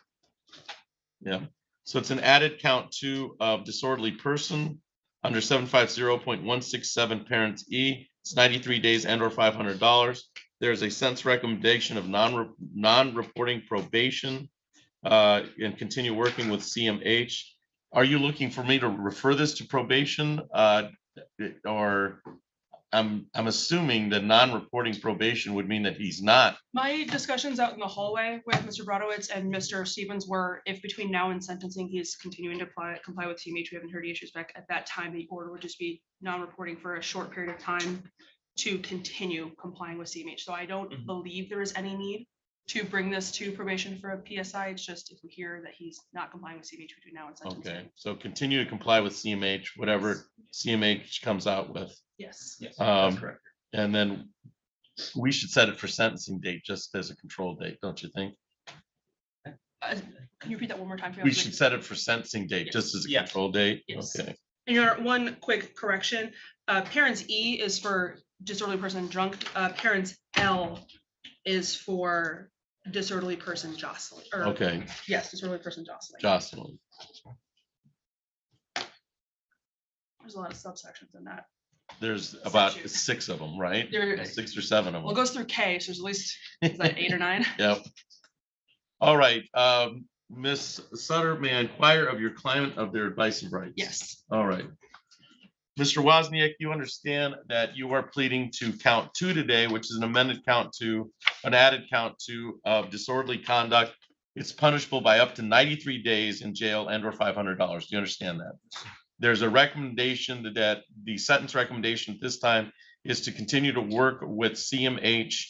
Yeah, so it's an added count 2 of disorderly person under 750.167 parents E. It's 93 days and or $500. There's a sentence recommendation of non-reporting probation and continue working with CMH. Are you looking for me to refer this to probation or I'm assuming that non-reporting probation would mean that he's not. My discussions out in the hallway with Mr. Brodowitz and Mr. Stevens were if between now and sentencing, he's continuing to comply with CMH, we haven't heard any issues back at that time, the order would just be non-reporting for a short period of time to continue complying with CMH. So I don't believe there is any need to bring this to probation for a PSI. It's just if we hear that he's not complying with CMH between now and sentencing. Okay, so continue to comply with CMH, whatever CMH comes out with. Yes. Yes, that's correct. And then we should set it for sentencing date just as a control date, don't you think? Can you repeat that one more time? We should set it for sentencing date just as a control date. Yes. Okay. And your one quick correction, parents E is for disorderly person drunk, parents L is for disorderly person jostling. Or, Okay. Yes, disorderly person jostling. Jocelyn. There's a lot of subsections in that. There's about Statute. 6 of them, right? There- 6 or 7 of Well, it them. goes through K, so there's at least is that 8 or 9. Yep. All right, Ms. Sutter, may I inquire of your client of their advice and rights? Yes. All right. Mr. Wozniak, you understand that you are pleading to count 2 today, which is an amended count 2, an added count 2 of disorderly conduct. It's punishable by up to 93 days in jail and or $500. Do you understand that? There's a recommendation that the sentence recommendation at this time is to continue to work with CMH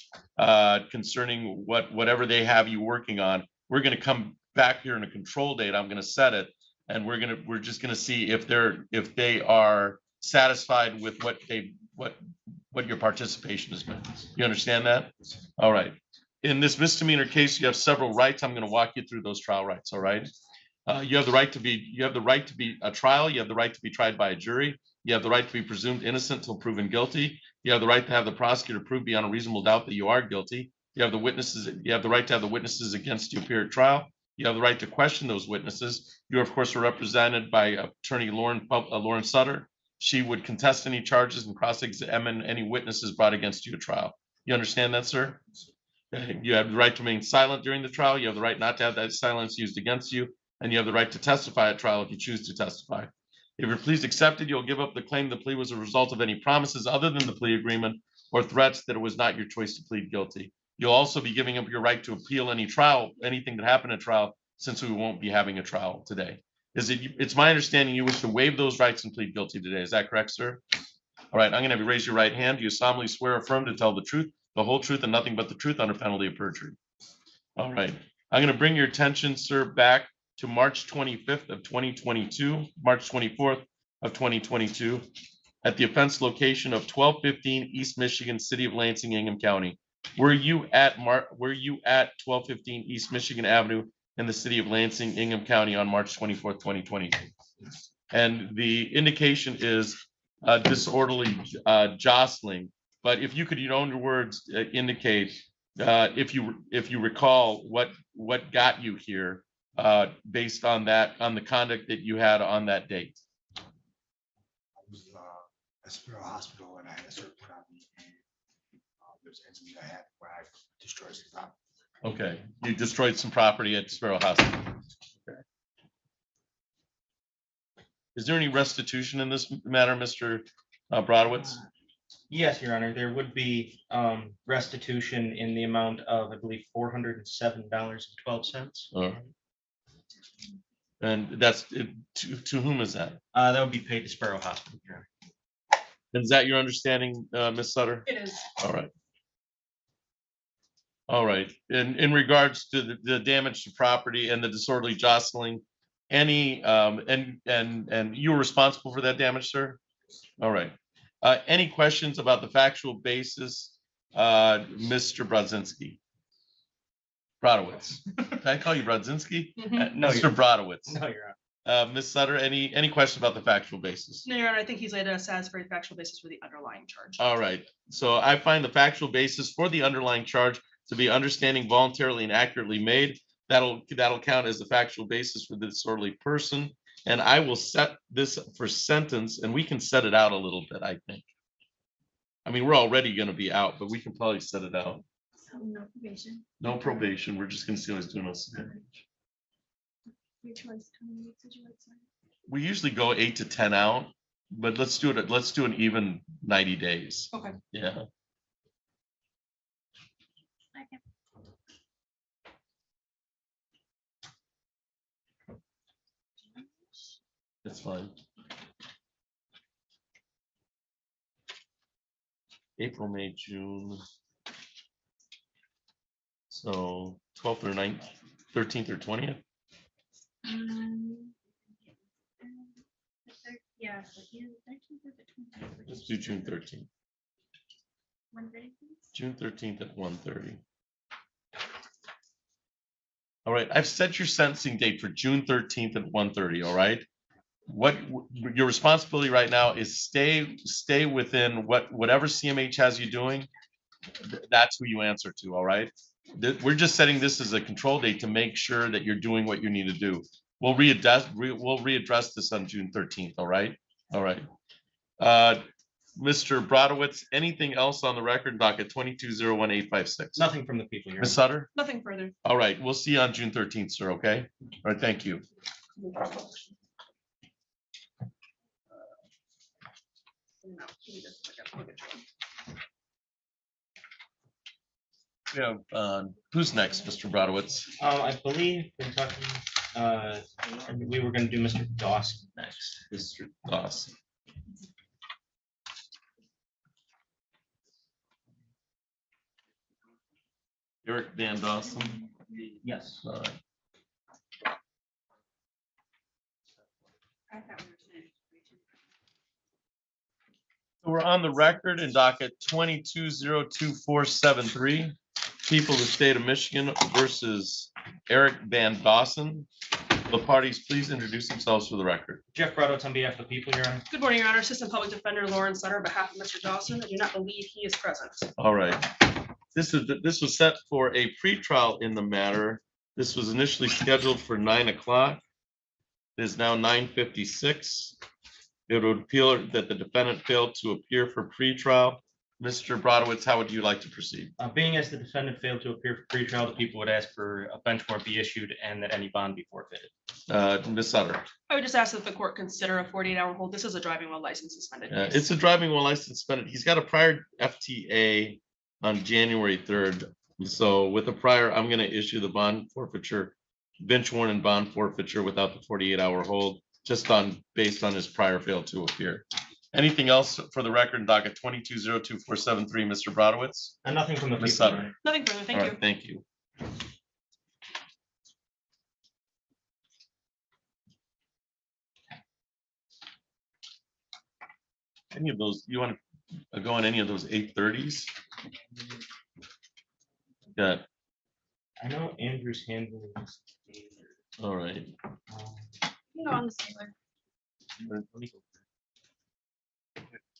concerning whatever they have you working on. We're going to come back here in a control date. I'm going to set it, and we're just going to see if they are satisfied with what your participation has been. You understand that? All right. In this misdemeanor case, you have several rights. I'm going to walk you through those trial rights. All right. You have the right to be a trial. You have the right to be tried by a jury. You have the right to be presumed innocent until proven guilty. You have the right to have the prosecutor prove beyond a reasonable doubt that you are guilty. You have the witnesses. You have the right to have the witnesses against you appear at trial. You have the right to question those witnesses. You, of course, are represented by Attorney Lauren Sutter. She would contest any charges and cross-examine any witnesses brought against you at trial. You understand that, sir? You have the right to remain silent during the trial. You have the right not to have that silence used against you. And you have the right to testify at trial if you choose to testify. If your plea is accepted, you'll give up the claim the plea was a result of any promises other than the plea agreement or threats that it was not your choice to plead guilty. You'll also be giving up your right to appeal any trial, anything that happened at trial, since we won't be having a trial today. It's my understanding you wish to waive those rights and plead guilty today. Is that correct, sir? All right, I'm going to have you raise your right hand. Do you solemnly swear or affirm to tell the truth, the whole truth, and nothing but the truth under penalty of perjury? All right, I'm going to bring your attention, sir, back to March 25th of 2022, March 24th of 2022, at the offense location of 1215 East Michigan, City of Lansing, Ingham County. Were you at 1215 East Michigan Avenue in the City of Lansing, Ingham County on March 24th, 2022? And the indication is disorderly jostling. But if you could, in your own words, indicate if you recall what got you here. Based on the conduct that you had on that date. I was at Spiro Hospital and I had a certain property. There's an incident I had where I destroyed some property. Okay, you destroyed some property at Spiro Hospital. Okay. Is there any restitution in this matter, Mr. Brodowitz? Yes, Your Honor, there would be restitution in the amount of, I believe, $407.12. And that's to whom is that? That would be paid to Sparrow Hospital, Your Honor. Is that your understanding, Ms. Sutter? It is. All right. All right. In regards to the damage to property and the disorderly jostling, any and you were responsible for that damage, sir? All right. Any questions about the factual basis, Mr. Brodowitz? Can I call you Brodzinski? No, Mr. Brodowitz. No, Your Honor. Ms. Sutter, any question about the factual basis? No, Your Honor, I think he's laid a satisfactory factual basis for the underlying charge. All right. So I find the factual basis for the underlying charge to be understanding voluntarily and accurately made. That'll count as the factual basis for the disorderly person. And I will set this for sentence, and we can set it out a little bit, I think. I mean, we're already going to be out, but we can probably set it out. So no probation. No probation. We're just going to see what's doing us. Your choice. How many weeks would you like, sir? We usually go 8 to 10 out, but let's do it. Let's do an even 90 days. Okay. Yeah. Second. That's fine. April, May, June. So 12th or 9th, 13th or 20th. Yeah, so either the 13th or the 20th. Let's do June 13th. 1:30, please. June 13th at 1:30. All right, I've set your sentencing date for June 13th at 1:30. All right. What your responsibility right now is stay within whatever CMH has you doing. That's who you answer to. All right. We're just setting this as a control date to make sure that you're doing what you need to do. We'll readdress this on June 13th. All right. All right. Mr. Brodowitz, anything else on the record docket 22-01856? Nothing from the people here. Ms. Sutter? Nothing further. All right. We'll see you on June 13th, sir. Okay. All right. Thank you. No, he just took a picture. We have, who's next, Mr. Brodowitz? I believe we're talking, we were gonna do Mr. Dawson next. Mr. Dawson. Eric Van Dawson. Yes. All right. So we're on the record in docket 22-02473. People of the state of Michigan versus Eric Van Dawson. The parties, please introduce themselves for the record. Jeff Brodowitz on behalf of the people, Your Honor. Good morning, Your Honor. Assistant Public Defender Lauren Sutter, on behalf of Mr. Dawson. I do not believe he is present. All right. This was set for a pretrial in the matter. This was initially scheduled for 9 o'clock. It is now 9:56. It would appear that the defendant failed to appear for pretrial. Mr. Brodowitz, how would you like to proceed? Being as the defendant failed to appear for pretrial, the people would ask for a bench warrant be issued and that any bond be forfeited. Ms. Sutter. I would just ask that the court consider a 48-hour hold. This is a driving while license suspended case. It's a driving while license suspended. He's got a prior FTA on January 3rd. So with a prior, I'm going to issue the bond forfeiture, bench warrant and bond forfeiture without the 48-hour hold, just based on his prior fail to appear. Anything else for the record in docket 22-02473, Mr. Brodowitz? And nothing from the Ms. people. Sutter. Nothing further. Thank All you. right, thank you. Any of those, you want to go on any of those 8:30s? Yeah, I know Andrew's handling this. all right. You know, on the sailor.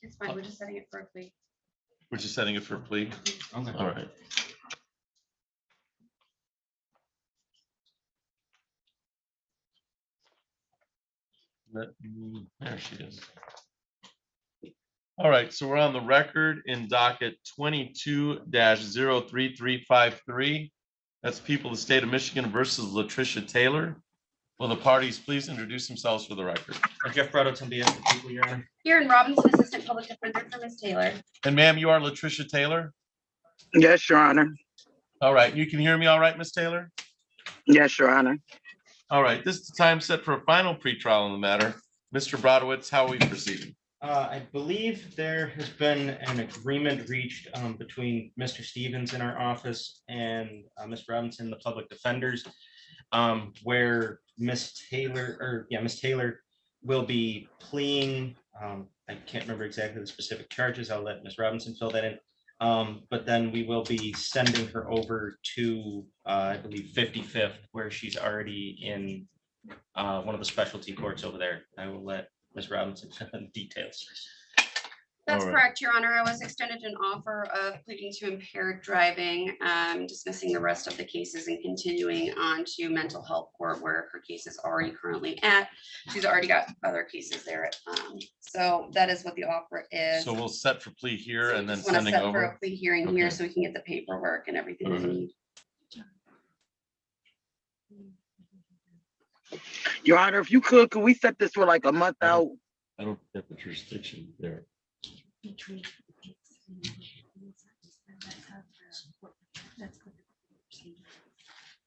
It's fine. We're just setting it for a plea. We're just setting it for a plea? Okay. All right. There she is. All right, so we're on the record in docket 22-03353. That's people of the state of Michigan versus Latricia Taylor. Will the parties please introduce themselves for the record? Jeff Brodowitz on behalf of the people, Your Honor. Here in Robinson, Assistant Public Defender for Ms. Taylor. And ma'am, you are Latricia Taylor? Yes, Your Honor. All right, you can hear me all right, Miss Taylor? Yes, Your Honor. All right, this is the time set for a final pretrial in the matter. Mr. Brodowitz, how are we proceeding? I believe there has been an agreement reached between Mr. Stevens in our office and Ms. Robinson, the public defenders, where Ms. Taylor will be pleading. I can't remember exactly the specific charges. I'll let Ms. Robinson fill that in. But then we will be sending her over to, I believe, 55th, where she's already in one of the specialty courts over there. I will let Ms. Robinson fill in the details. That's All right. correct, Your Honor. I was extended an offer of pleading to impaired driving, dismissing the rest of the cases and continuing on to mental health court where her case is already currently at. She's already got other cases there. So that is what the offer is. So we'll set for plea here and then Just wanna sending set for over. a plea hearing here Okay. so we can get the paperwork and everything we All right. need. Your Honor, if you could we set this for like a month out? I don't get the jurisdiction there.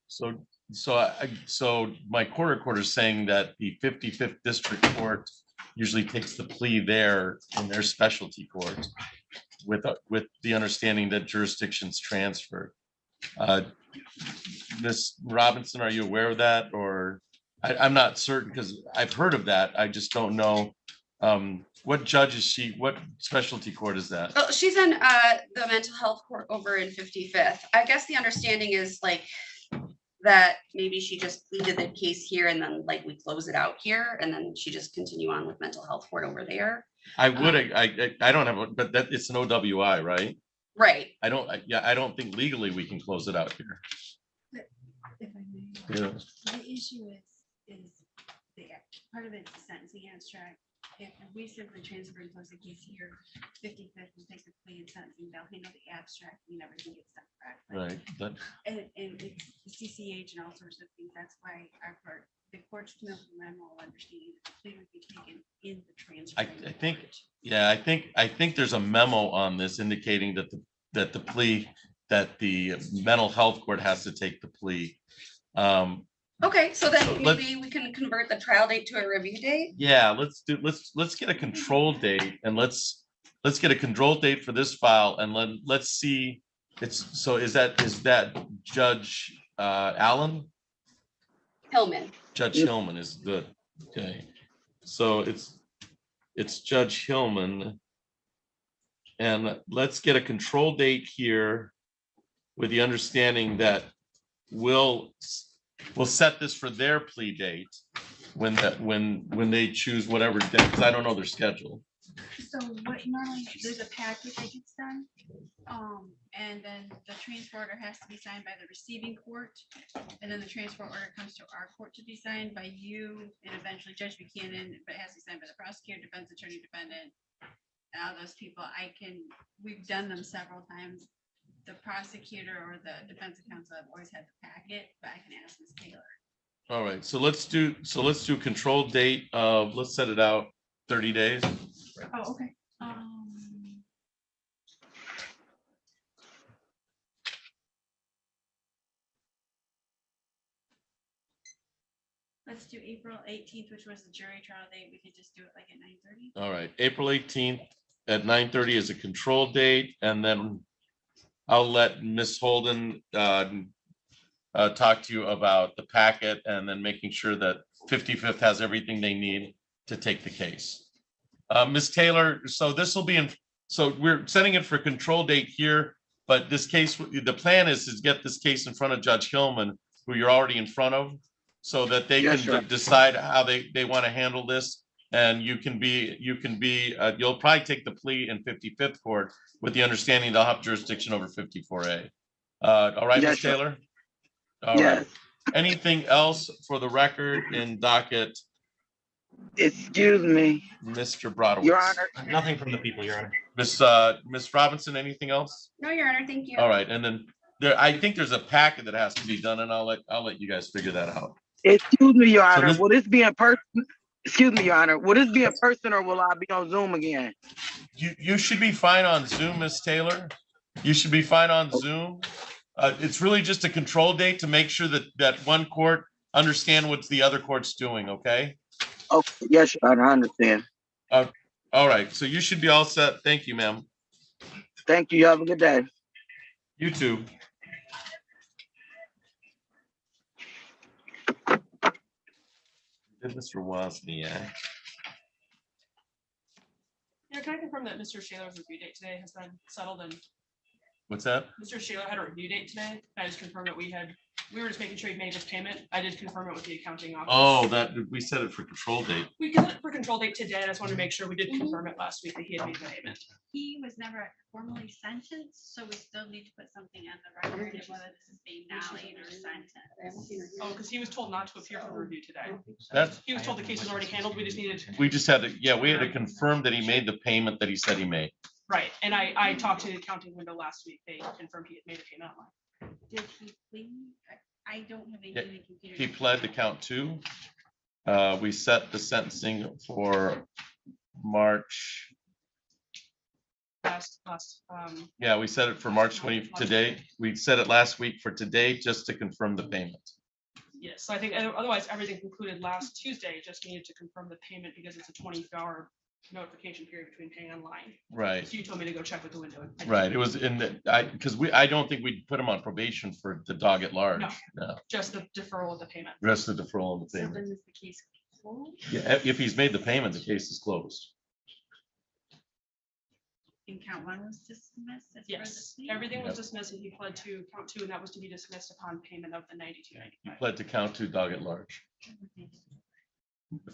So my court recorder is saying that the 55th District Court usually takes the plea there in their specialty court with the understanding that jurisdiction's transferred. Ms. Robinson, are you aware of that? Or I'm not certain because I've heard of that. I just don't know. What judge is she? What specialty court is that? Oh, she's in the mental health court over in 55th. I guess the understanding is like that maybe she just pleaded the case here and then like we close it out here and then she just continue on with mental health court over there. I would, I don't have, but that it's an OWI, right? Right. I don't think legally we can close it out here. If I may. Yeah. The issue is the part of it's the sentencing abstract. If we simply transfer and close the case here, 55th will take the plea and sentencing, they'll handle the abstract and everything gets done correctly. Right. But And it's the CCH and all sorts of things. That's why the court's memo understanding that the plea would be taken in the transfer. I think, yeah, I think there's a memo on this indicating that the plea, that the mental health court has to take the plea. Okay, so then So maybe we can convert the trial date to a review date. Yeah, let's get a control date and let's get a control date for this file and let's see. Is that Judge Allen? Hillman. Judge Hillman is good. Okay. So it's Judge Hillman. And let's get a control date here with the understanding that we'll set this for their plea date when they choose whatever date, because I don't know their schedule. So what normally, there's a packet that gets done. And then the transfer order has to be signed by the receiving court. And then the transfer order comes to our court to be signed by you and eventually Judge Buchanan, but it has to be signed by the prosecutor, defense attorney, defendant. And all those people, we've done them several times. The prosecutor or the defense counsel have always had the packet, but I can ask Ms. Taylor. All right, so let's do control date of, let's set it out 30 days. Oh, okay. Let's do April 18th, which was the jury trial date. We could just do it like at 9:30. All right, April 18th at 9:30 is a control date, and then I'll let Ms. Holden talk to you about the packet and then making sure that 55th has everything they need to take the case. Ms. Taylor, so this will be so we're setting it for control date here, but this case, the plan is to get this case in front of Judge Hillman, who you're already in front of, so that they can decide how they want to handle this. And you'll probably take the plea in 55th court with the understanding they'll have jurisdiction over 54A. All right, Ms. Taylor? All right. Anything else for the record in docket? Excuse me. Mr. Brodowitz. Your Honor. Nothing from the people, Your Honor. Ms. Robinson, anything else? No, Your Honor, thank you. All right, and then I think there's a packet that has to be done, and I'll let you guys figure that out. Excuse me, Your So Honor, this- will this be in person? Excuse me, Your Honor, will this be in person or will I be on Zoom again? You should be fine on Zoom, Miss Taylor. You should be fine on Zoom. It's really just a control date to make sure that one court understand what the other court's doing, okay? Okay, yes, Your Honor, I understand. All right, so you should be all set. Thank you, ma'am. Thank you. You have a good day. You too. Did Mr. Wozniak? Yeah, can I confirm that Mr. Shaler's review date today has been settled and What's that? Mr. Shaler had a review date today? I just confirmed that we were just making sure he made his payment. I did confirm it with the accounting office. Oh, that we set it for control date. We got it for control date today. I just wanted to make sure we did confirm it last week that he had made the payment. He was never formally sentenced, so we still need to put something on the record of whether this is being nollied or sentenced. Oh, because he was told not to appear for review today. That's, He was told the case was already handled. We just needed. we just had to, yeah, we had to confirm that he made the payment that he said he made. Right, and I talked to the accounting window last week. They confirmed he had made a payment online. Did he plead? I don't have Yeah, anything in the computer. He pled to count 2. We set the sentencing for March. Last, Yeah, we set it for March 20 today. We set it last week for today, just to confirm the payment. yes, so I think otherwise everything concluded last Tuesday, just needed to confirm the payment because it's a 24-hour notification period between paying online. Right. So you told me to go check with the window. I did. Right, it was in the, I don't think we'd put him on probation for the dog at large. No. No, Just the deferral of the payment. rest of the deferral of the So payment. then is the case closed? Yeah, if he's made the payment, the case is closed. And count 1 was dismissed? as per the Yes, plea? everything was Yep. dismissed and he pled to count 2, and that was to be dismissed upon payment of the He 92.95. pled to count 2 dog at large.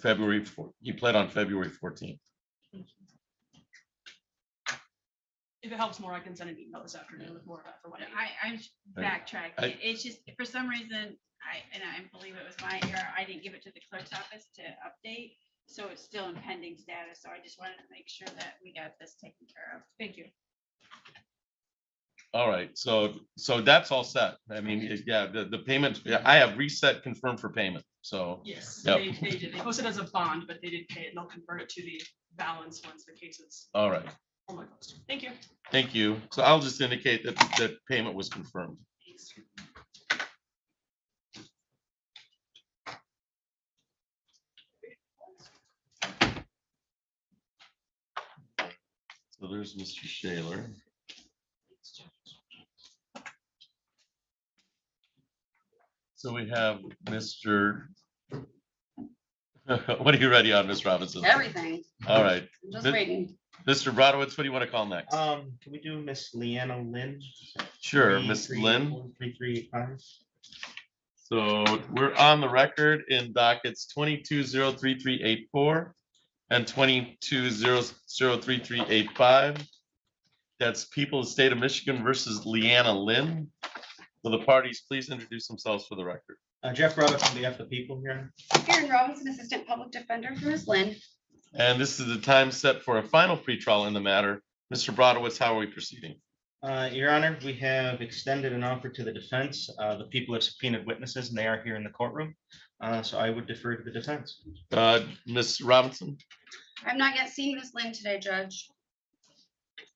February 4th, he pled on February 14th. If it helps more, I can send an email this afternoon with more of that for Wendy. I'm backtracking. I- It's just, for some reason, I believe it was my error, I didn't give it to the clerk's office to update. So it's still in pending status. So I just wanted to make sure that we got this taken care of. Thank you. All right, so that's all set. I mean, yeah, the payment, yeah, I have reset confirmed for payment, so. Yes, Yep. they did. They posted as a bond, but they did pay it and they'll convert it to the balance once the case is All right, formally closed. Thank you. thank you. So I'll just indicate that payment was confirmed. So there's Mr. Shaler. So we have Mr. What are you ready on, Ms. Robinson? Everything. All right. I'm just Mi- waiting. Mr. Brodowitz, what do you want to call next? Can we do Miss Leanna Lynn? Sure, Miss Lynn. 3385. So we're on the record in dockets 22-03384 and 22-03385. That's People of the State of Michigan versus Leanna Lynn. Will the parties please introduce themselves for the record? Jeff Roberts on behalf of the people here. Karen Robinson, Assistant Public Defender for Ms. Lynn. And this is the time set for a final pretrial in the matter. Mr. Brodowitz, how are we proceeding? Your Honor, we have extended an offer to the defense. The people have subpoenaed witnesses and they are here in the courtroom. So I would defer to the defense. Ms. Robinson? I've not yet seen Ms. Lynn today, Judge.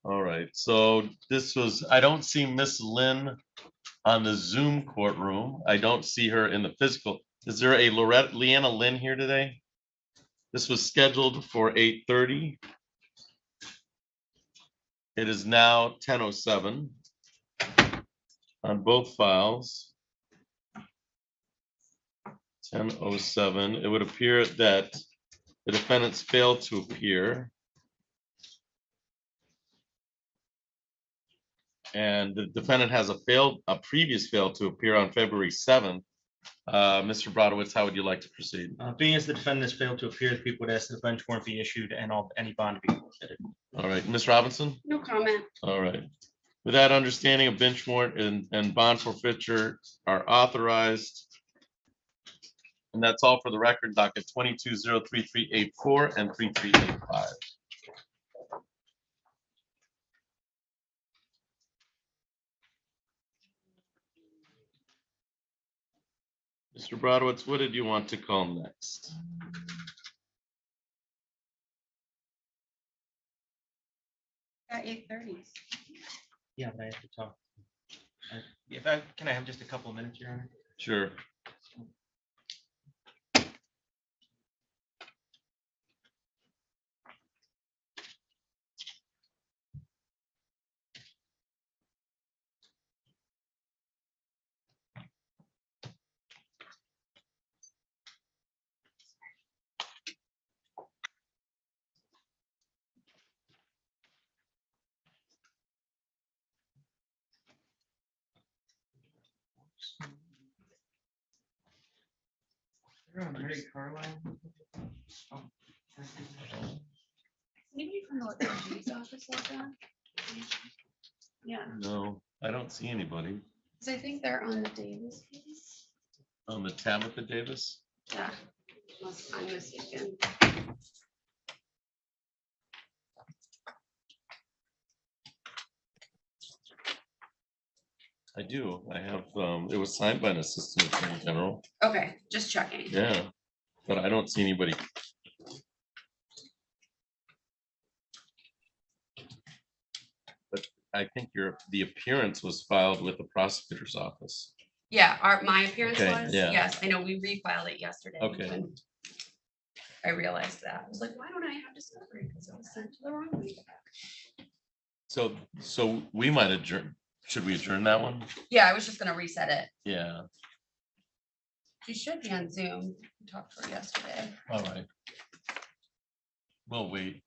All right, so this was, I don't see Miss Lynn on the Zoom courtroom. I don't see her in the physical. Is there a Leanna Lynn here today? This was scheduled for 8:30. It is now 10:07 on both files. 10:07. It would appear that the defendants failed to appear. And the defendant has a previous fail to appear on February 7th. Mr. Brodowitz, how would you like to proceed? Being as the defendant has failed to appear, the people would ask that the bench warrant be issued and any bond be forfeited. All right, Ms. Robinson? No comment. All right. With that understanding, of bench warrant and bond forfeiture are authorized. And that's all for the record, docket 22-03384 and 3385. Mr. Brodowitz, what did you want to call next? At 8:30. Yeah, but I have to talk. Can I have just a couple of minutes, Your Honor? Sure. Maybe from the attorney's office like that. Yeah, No, I don't see anybody because I think they're on the Davis case. on the Tabitha Davis. Yeah, unless I'm mistaken. I do. I have, it was signed by an assistant attorney general. Okay, just checking. Yeah, but I don't see anybody. But I think the appearance was filed with the prosecutor's office. Yeah, my appearance Okay, was, yeah. yes, I know we refiled it yesterday. Okay. when I realized that. I was like, why don't I have discovery? Because it was sent to the wrong week. So we might adjourn. Should we adjourn that one? Yeah, I was just gonna reset it. Yeah, She should be on Zoom. We talked to her yesterday. all right. We'll wait.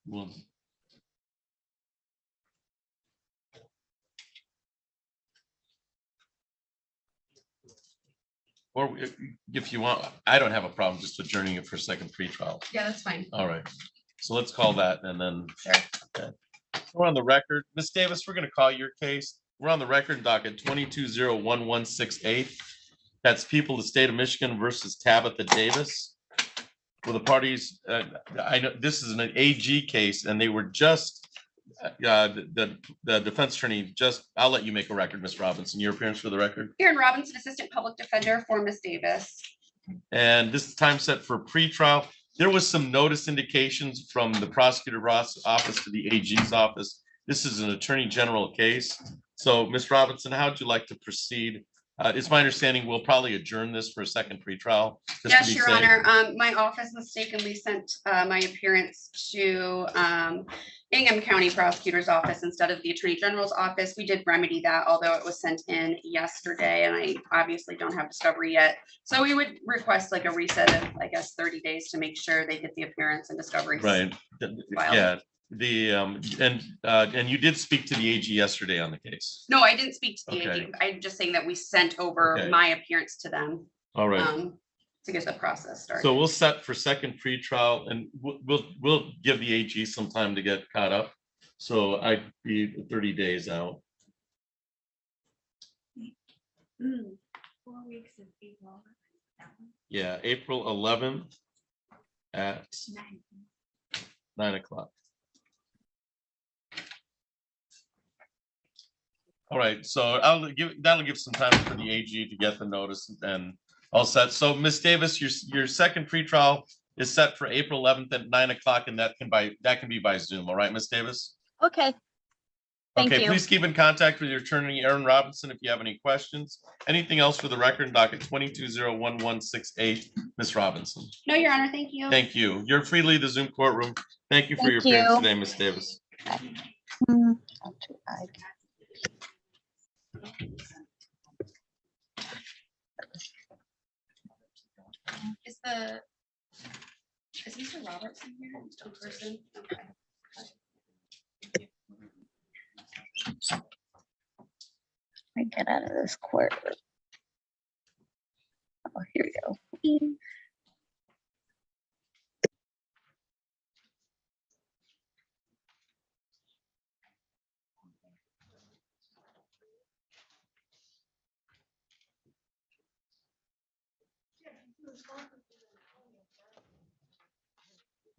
Or if you want, I don't have a problem just adjourning it for second pretrial. Yeah, that's fine. All right. So let's call that and then. Sure. Okay. We're on the record. Ms. Davis, we're gonna call your case. We're on the record docket 22-01168. That's People of the State of Michigan versus Tabitha Davis. Well, the parties, I know this is an AG case and they were just, the defense attorney I'll let you make a record, Ms. Robinson, your appearance for the record. Aaron Robinson, Assistant Public Defender for Ms. Davis. And this is time set for pretrial. There was some notice indications from the prosecutor's office to the AG's office. This is an attorney general case. So, Ms. Robinson, how'd you like to proceed? It's my understanding we'll probably adjourn this for a second pretrial. Yes, Your Honor. My office mistakenly sent my appearance to Ingham County Prosecutor's Office instead of the Attorney General's office. We did remedy that, although it was sent in yesterday, and I obviously don't have discovery yet. So we would request like a reset of, I guess, 30 days to make sure they get the appearance and discovery. Right. Yeah. And you did speak to the AG yesterday on the case. No, I didn't speak to the Okay. AG. I'm just saying that we sent over Okay. my appearance to them. All right. To get the process started. So we'll set for second pretrial and we'll give the AG some time to get caught up. So I'd be 30 days out. 4 weeks of April. Yeah, April 11th at 9 o'clock. All right, so that'll give some time for the AG to get the notice and all set. So Ms. Davis, your second pretrial is set for April 11th at 9 o'clock, and that can be by Zoom. All right, Ms. Davis? Okay. Thank Okay, you. please keep in contact with your attorney, Aaron Robinson, if you have any questions. Anything else for the record, docket 22-01168, Ms. Robinson? No, Your Honor, thank you. Thank you. You're free to leave the Zoom courtroom. Thank you for your Thank appearance you. today, Ms. Davis. Is Mr. Robertson here in person? Okay. I get out of this court. Oh, here we go.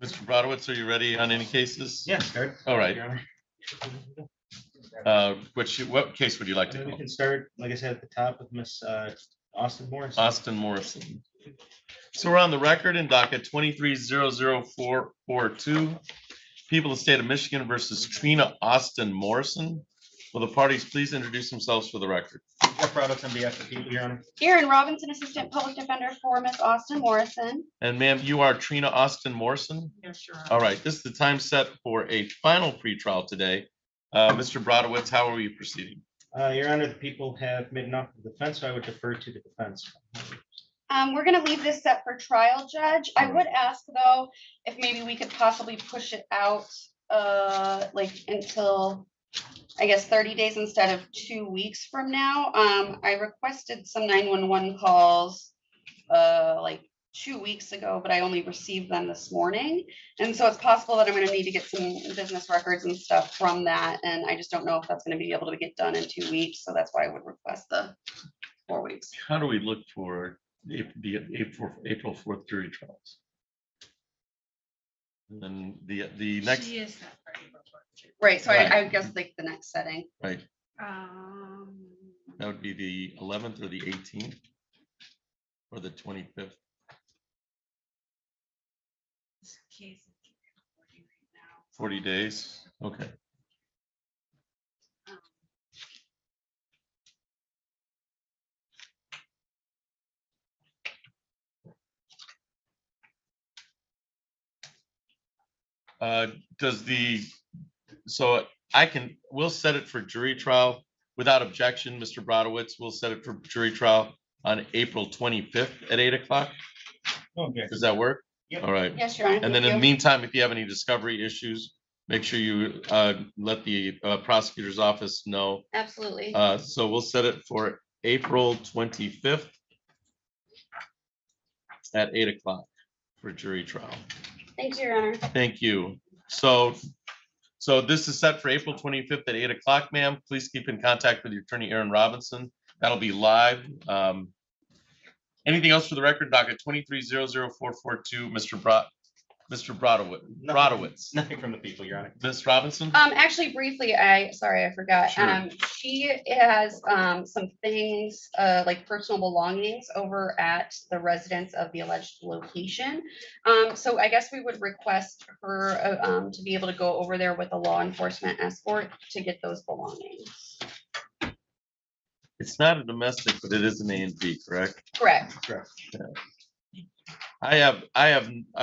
Mr. Brodowitz, are you ready on any cases? Yeah, start. All right. Your Honor. What case would you like to We call? can start, like I said, at the top with Miss Austin Morris. Austin Morrison. So we're on the record in docket 23-00442. People of the state of Michigan versus Trina Austin Morrison. Will the parties please introduce themselves for the record? Jeff Braddock on behalf of the people, Your Honor. Erin Robinson, Assistant Public Defender for Miss Austin Morrison. And ma'am, you are Trina Austin Morrison? Yes, sure. All right, this is the time set for a final pretrial today. Mr. Brodowitz, how are we proceeding? Your Honor, the people have made an offer of defense, so I would defer to the defense. We're gonna leave this set for trial, Judge. I would ask though, if maybe we could possibly push it out, like until, I guess, 30 days instead of 2 weeks from now. I requested some 911 calls, like 2 weeks ago, but I only received them this morning. And so it's possible that I'm gonna need to get some business records and stuff from that. And I just don't know if that's gonna be able to get done in 2 weeks. So that's why I would request the 4 weeks. How do we look for the April 4th jury trials? And then the next, She is not ready for work. Right, so Right. I guess like the next setting. right, Um, that would be the 11th or the 18th or the 25th. this case is 40 right now. 40 days, okay. Does the, so we'll set it for jury trial without objection, Mr. Brodowitz, we'll set it for jury trial on April 25th at 8 o'clock. Okay. Does that work? Yep. All right. Yes, Your Honor. And then in thank the you. meantime, if you have any discovery issues, make sure you let the prosecutor's office know. Absolutely. So we'll set it for April 25th at 8 o'clock for jury trial. Thank you, Your Honor. Thank you. So this is set for April 25th at 8 o'clock, ma'am. Please keep in contact with your attorney, Erin Robinson. That'll be live. Anything else for the record? Docket 23-00442, Mr. Brodowitz. Nothing from the people, Your Honor. Ms. Robinson? Actually, briefly, I forgot. Sure. She has some things like personal belongings over at the residence of the alleged location. So I guess we would request her to be able to go over there with a law enforcement escort to get those belongings. It's not a domestic, but it is an A and B, correct? Correct. Correct.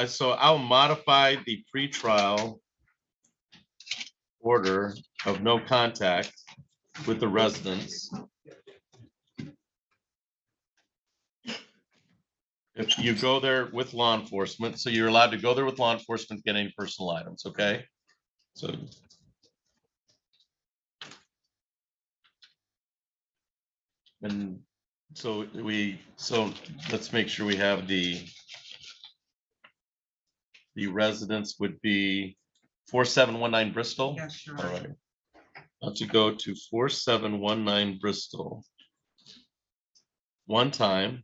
So I'll modify the pretrial order of no contact with the residents. If you go there with law enforcement, so you're allowed to go there with law enforcement, get any personal items, okay? So. And so let's make sure we have the residence would be 4719 Bristol. Yes, sure. All right. Let's go to 4719 Bristol. One time.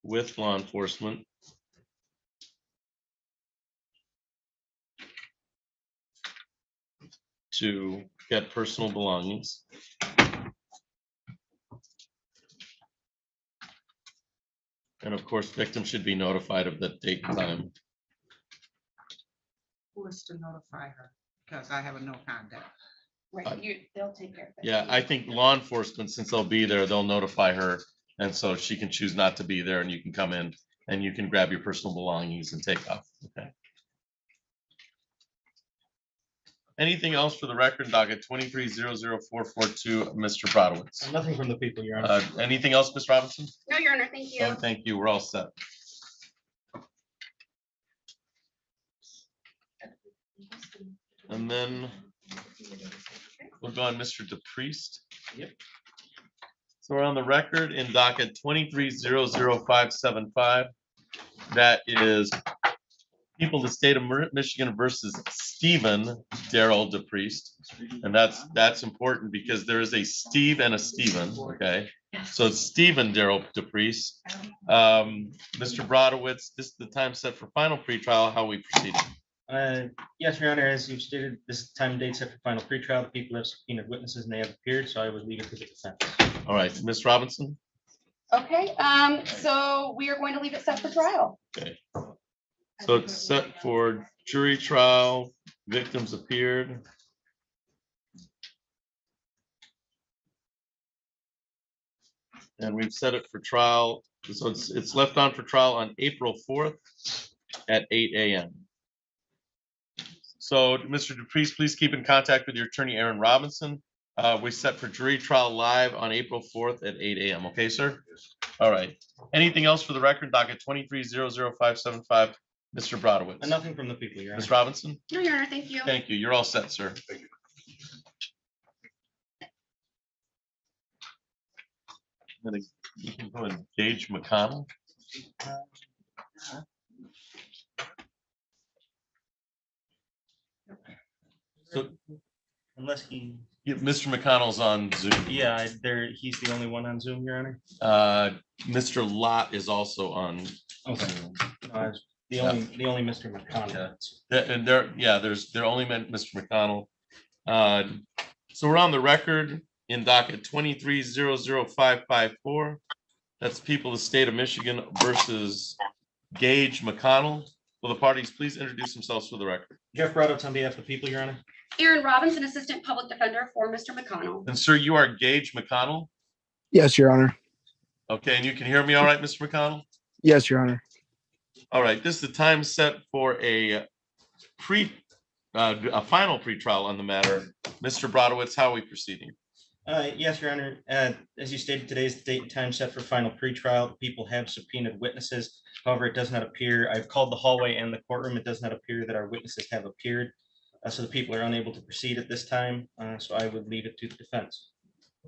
With law enforcement. To get personal belongings. And of course, victims should be notified of the date and time. Who is to notify her? Because I have a no contact. Right, they'll take care of it. Yeah, I think law enforcement, since they'll be there, they'll notify her. And so she can choose not to be there and you can come in and you can grab your personal belongings and take off. Okay. Anything else for the record? Docket 23-00442, Mr. Brodowitz. Nothing from the people, Your Honor. Anything else, Ms. Robinson? No, Your Honor, thank you. Oh, thank you. We're all set. And then we'll go on Mr. DePriest. Yep. So we're on the record in docket 23-00575. That is people of the state of Michigan versus Stephen Darrell DePriest. And that's important because there is a Steve and a Stephen, okay? So it's Stephen Darrell DePriest. Mr. Brodowitz, this is the time set for final pretrial. How are we proceeding? Yes, Your Honor, as you've stated, this time and date set for final pretrial. The people have subpoenaed witnesses and they have appeared, so I would leave it to the defense. All right, Ms. Robinson? Okay, so we are going to leave it set for trial. Okay. So it's set for jury trial, victims appeared. And we've set it for trial, so it's left on for trial on April 4th at 8 a.m. So, Mr. DePriest, please keep in contact with your attorney, Aaron Robinson. We set for jury trial live on April 4th at 8 a.m. Okay, sir? All right. Anything else for the record? Docket 2300575, Mr. Brodowitz. And nothing from the people, Your Honor. Ms. Robinson? No, Your Honor, thank you. Thank you. You're all set, sir. Thank you. You can go and Gage McConnell. So, Unless he, Mr. McConnell's on Zoom. yeah, he's the only one on Zoom, Your Honor. Mr. Lott is also on. Okay. Zoom. The only Mr. McConnell. And they're only meant Mr. McConnell. So we're on the record in docket 2300554. That's people of the state of Michigan versus Gage McConnell. Will the parties please introduce themselves for the record? Jeff Brodowitz on behalf of the people, Your Honor. Aaron Robinson, Assistant Public Defender for Mr. McConnell. And sir, you are Gage McConnell? Yes, Your Honor. Okay, and you can hear me all right, Mr. McConnell? Yes, Your Honor. All right, this is the time set for a final pretrial on the matter. Mr. Brodowitz, how are we proceeding? Yes, Your Honor. As you stated, today's the date and time set for final pretrial. The people have subpoenaed witnesses. However, it does not appear, I've called the hallway and the courtroom. It does not appear that our witnesses have appeared. So the people are unable to proceed at this time. So I would leave it to the defense.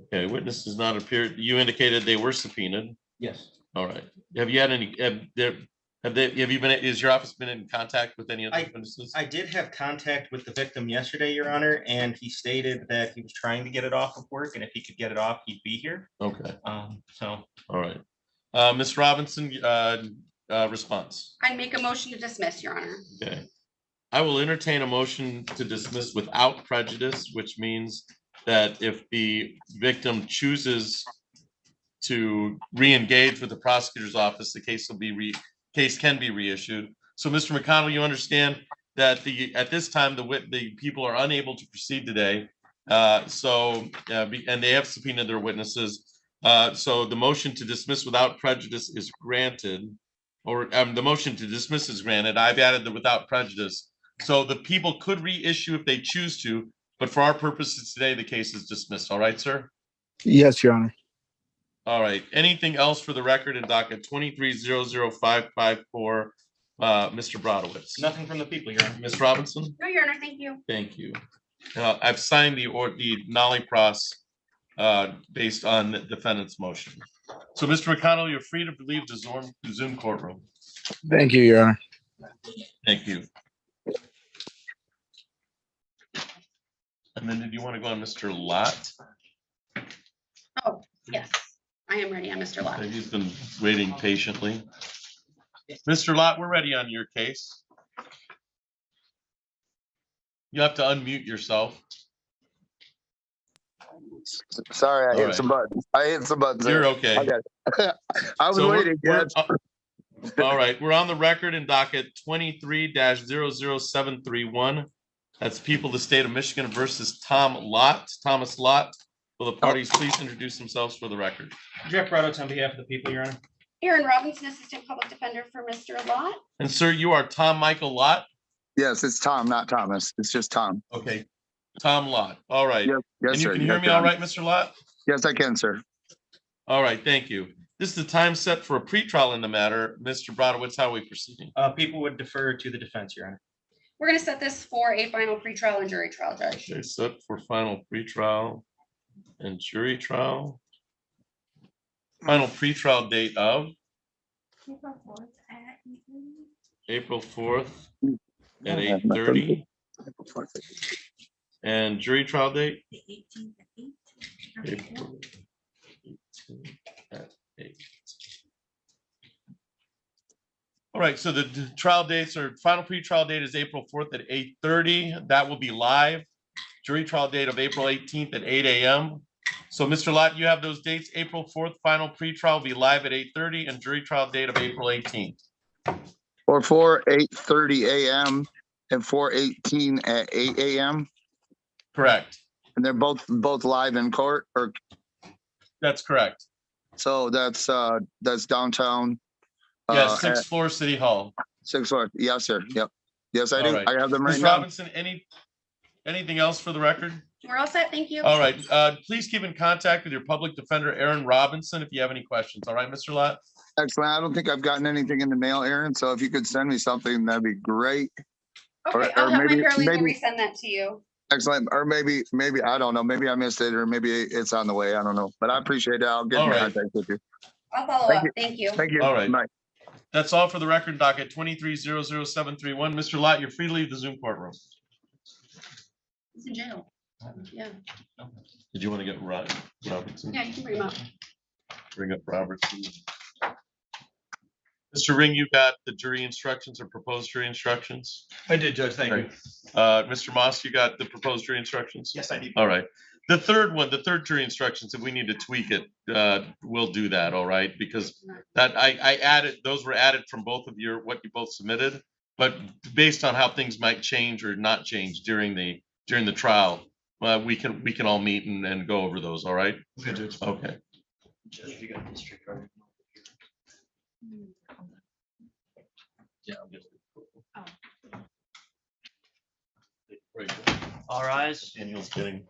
Okay, witness does not appear. You indicated they were subpoenaed. Yes. All right. Have you had any, is your office been in contact with any of the witnesses? I did have contact with the victim yesterday, Your Honor, and he stated that he was trying to get it off of work, and if he could get it off, he'd be here. Okay. So. All right. Ms. Robinson, response. I make a motion to dismiss, Your Honor. Okay. I will entertain a motion to dismiss without prejudice, which means that if the victim chooses to re-engage with the prosecutor's office, the case can be reissued. So, Mr. McConnell, you understand that at this time the people are unable to proceed today. And they have subpoenaed their witnesses. So the motion to dismiss without prejudice is granted, or the motion to dismiss is granted. I've added the without prejudice. So the people could reissue if they choose to, but for our purposes today, the case is dismissed. All right, sir? Yes, Your Honor. All right. Anything else for the record in docket 2300554, Mr. Brodowitz? Nothing from the people, Your Honor. Ms. Robinson? No, Your Honor, thank you. Thank you. I've signed the nollie pros based on the defendant's motion. So, Mr. McConnell, you're free to leave the Zoom courtroom. Thank you, Your Honor. Thank you. And then did you want to go on Mr. Lott? Oh, yes, I am ready on Mr. Lott. He's been waiting patiently. Mr. Lott, we're ready on your case. You have to unmute yourself. Sorry, I hit some buttons. You're okay. I got it. I was waiting. All right, we're on the record in docket 23-00731. That's people of the state of Michigan versus Thomas Lott. Will the parties please introduce themselves for the record? Jeff Brodowitz on behalf of the people, Your Honor. Aaron Robinson, Assistant Public Defender for Mr. Lott. And sir, you are Tom Michael Lott? Yes, it's Tom, not Thomas. It's just Tom. Okay, Tom Lott. All right. Yes, and you sir. can hear me all right, Mr. Lott? Yes, I can, sir. All right, thank you. This is the time set for a pretrial in the matter. Mr. Brodowitz, how are we proceeding? People would defer to the defense, Your Honor. We're going to set this for a final pretrial and jury trial, Judge. Okay, set for final pretrial and jury trial. Final pretrial date of April 4th at 8:30. And jury trial date? April 18th at 8. All right, so the trial dates are final pretrial date is April 4th at 8:30. That will be live. Jury trial date of April 18th at 8 a.m. So Mr. Lott, you have those dates. April 4th, final pretrial will be live at 8:30 and jury trial date of April 18th. Or 8:30 a.m. and 4:18 at 8 a.m. Correct. And they're both live in court, or That's correct. so that's downtown. Yes, At 6th floor City Hall. 6th floor. Yes, sir. Yep. Yes, I All do. right. I have them right Ms. now. Robinson, anything else for the record? We're all set, thank you. All right, please keep in contact with your public defender, Aaron Robinson, if you have any questions. All right, Mr. Lott? Excellent. I don't think I've gotten anything in the mail, Aaron. So if you could send me something, that'd be great. Okay, I'll have my paralegal resend that to you. Excellent. Or maybe I don't know. Maybe I missed it, or maybe it's on the way. I don't know. But I appreciate it. I'll get in contact with you. I'll follow up. Thank you. Thank you. All right. Bye. That's all for the record, docket 2300731. Mr. Lott, you're free to leave the Zoom courtroom. He's in jail. Yeah, Did you want to get Robertson? yeah, you can bring him up. Bring up Robertson. Mr. Ring, you got the jury instructions or proposed jury instructions? I did, Judge. Thank you. Mr. Moss, you got the proposed jury instructions? Yes, I did. All right. The third jury instructions, if we need to tweak it, we'll do that, all right? Because that I added, those were added from both of what you both submitted, but based on how things might change or not change during the trial, we can all meet and go over those, all right? Okay, Judge. Okay. Judge, you got district court. Yeah. I'm just- All rise. Daniel's getting.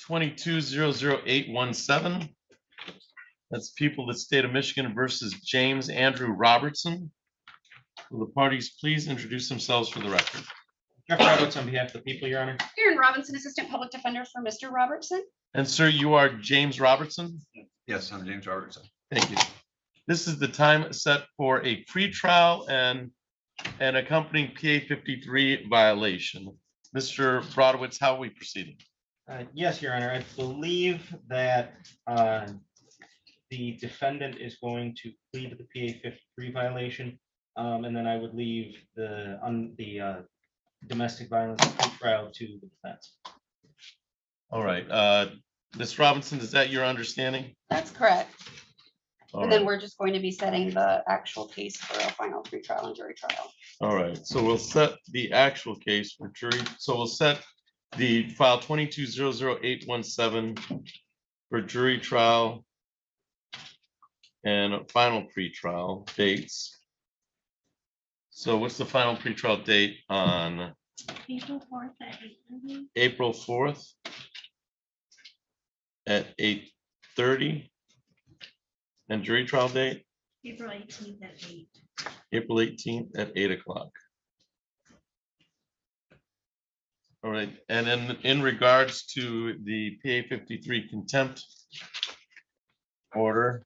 22-00817. That's people of the state of Michigan versus James Andrew Robertson. Will the parties please introduce themselves for the record? Jeff Roberts on behalf of the people, Your Honor. Aaron Robinson, Assistant Public Defender for Mr. Robertson. And sir, you are James Robertson? Yes, I'm James Robertson. Thank you. This is the time set for a pretrial and an accompanying PA 53 violation. Mr. Brodowitz, how are we proceeding? Yes, Your Honor, I believe that the defendant is going to plead to the PA 53 violation. And then I would leave the domestic violence trial to the defense. All right, Ms. Robinson, is that your understanding? That's correct. All And then right. we're just going to be setting the actual case for a final pretrial and jury trial. All right, so we'll set the actual case for jury. So we'll set the file 22-00817 for jury trial and a final pretrial dates. So what's the final pretrial date on April 4th at 8:30. April 4th at 8:30? And jury trial date? April 18th at 8. April 18th at 8 o'clock. All right, and then in regards to the PA 53 contempt order,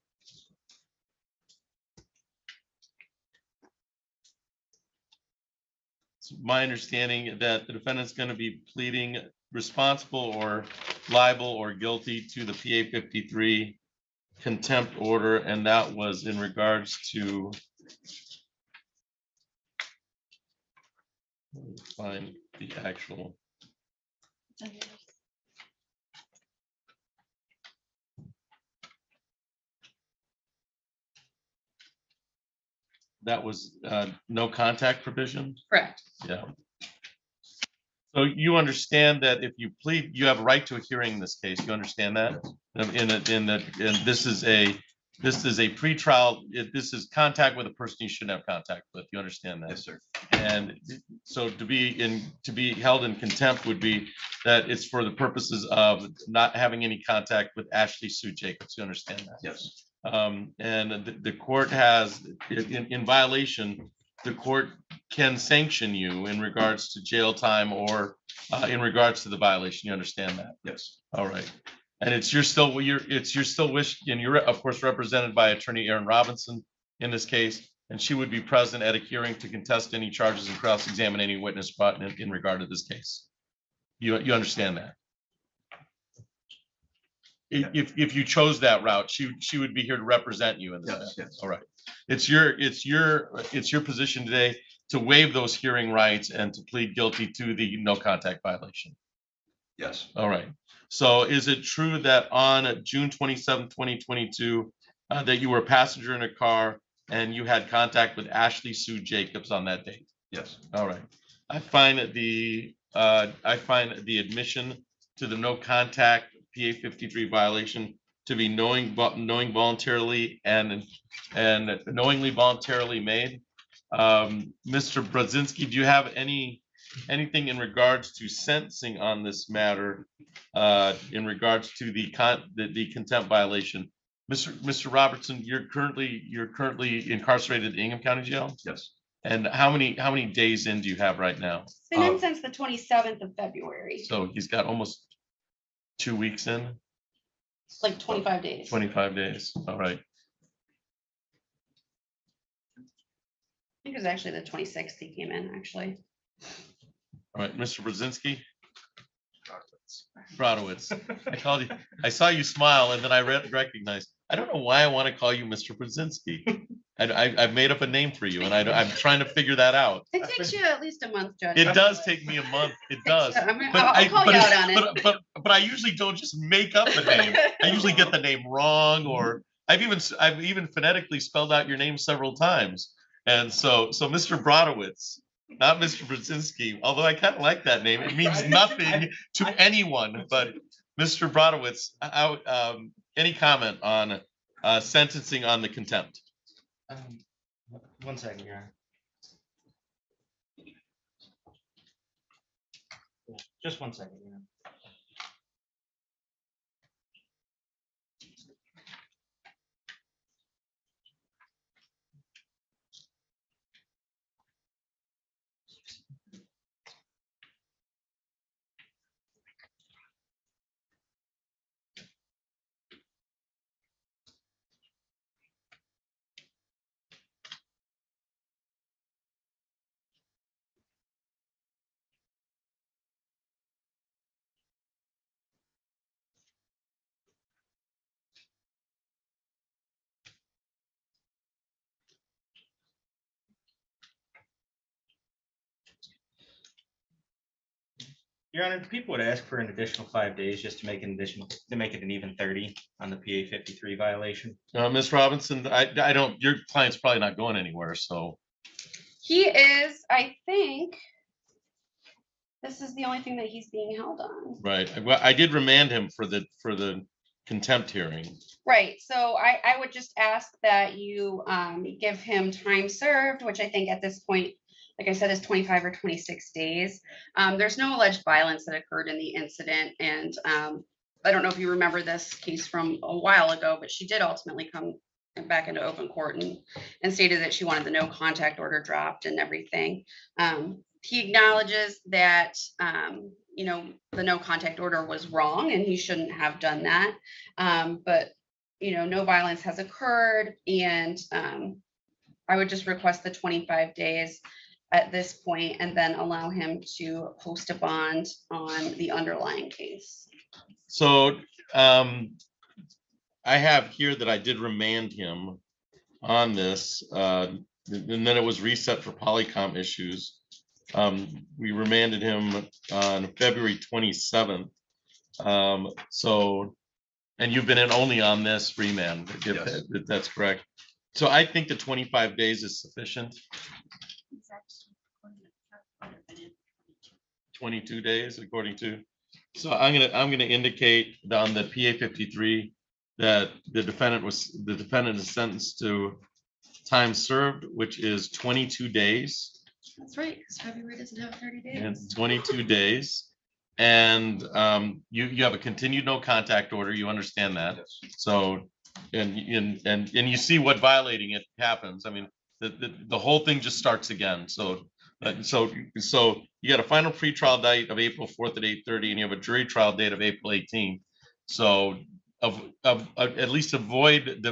it's my understanding that the defendant's going to be pleading responsible or liable or guilty to the PA 53 contempt order, and that was in regards to, let me find the actual. That was no contact provision? Correct. Yeah. So you understand that if you plead, you have a right to a hearing in this case. You understand that? And this is a pretrial, this is contact with a person you shouldn't have contact with. You understand that? Yes, sir. And so to be held in contempt would be that it's for the purposes of not having any contact with Ashley Sue Jacobs. You understand that? Yes. And the court has, in violation, the court can sanction you in regards to jail time or in regards to the violation. You understand that? Yes. All right. And it's your still wish, and you're of course represented by Attorney Aaron Robinson in this case, and she would be present at a hearing to contest any charges and cross-examine any witness brought in regard to this case. You understand that? If you chose that route, she would be here to represent you in this. Yes, yes. All right. It's your position today to waive those hearing rights and to plead guilty to the no contact violation. Yes. All right. So is it true that on June 27, 2022, that you were a passenger in a car and you had contact with Ashley Sue Jacobs on that date? Yes. All right. I find the admission to the no contact PA 53 violation to be knowing voluntarily and knowingly voluntarily made. Mr. Brzezinski, do you have anything in regards to sentencing on this matter in regards to the contempt violation? Mr. Robertson, you're currently incarcerated in Ingham County Jail? Yes. And how many days in do you have right now? It's been in since the 27th of February, So he's got almost 2 weeks in, like 25 days. 25 days. All right. I think it was actually the 26th he came in, actually. All right, Mr. Brzezinski. Brodowitz. I called you. I saw you smile, and then I recognized. I don't know why I want to call you Mr. Brzezinski. I've made up a name for you, and I'm trying to figure that out. It takes you at least a month, Judge. It does take me a month. It does. I mean, I'll call you out on it. But I usually don't just make up a name. I usually get the name wrong, or I've even phonetically spelled out your name several times. And so Mr. Brodowitz, not Mr. Brzezinski, although I kind of like that name. It means nothing to anyone, but Mr. Brodowitz, any comment on sentencing on the contempt? 1 second, Your Honor. Just 1 second, Your Honor. Your Honor, people would ask for an additional 5 days just to make it an even 30 on the PA 53 violation. Ms. Robinson, I don't, your client's probably not going anywhere, so. He is, I think. This is the only thing that he's being held on. Right. Well, I did remand him for the contempt hearing. Right, so I would just ask that you give him time served, which I think at this point, like I said, is 25 or 26 days. There's no alleged violence that occurred in the incident, and I don't know if you remember this case from a while ago, but she did ultimately come back into open court and stated that she wanted the no contact order dropped and everything. He acknowledges that the no contact order was wrong and he shouldn't have done that. But no violence has occurred, and I would just request the 25 days at this point and then allow him to post a bond on the underlying case. So I have here that I did remand him on this, and then it was reset for Polycom issues. We remanded him on February 27th. So, and you've been in only on this remand, if that's correct. So I think the 25 days is sufficient. 22 days, according to. So I'm gonna indicate on the PA 53 that the defendant is sentenced to time served, which is 22 days. That's right, because February doesn't have 30 days. And 22 days. And you have a continued no contact order. You understand that. So, and you see what violating it happens. I mean, the whole thing just starts again. So you got a final pretrial date of April 4th at 8:30, and you have a jury trial date of April 18th. So at least avoid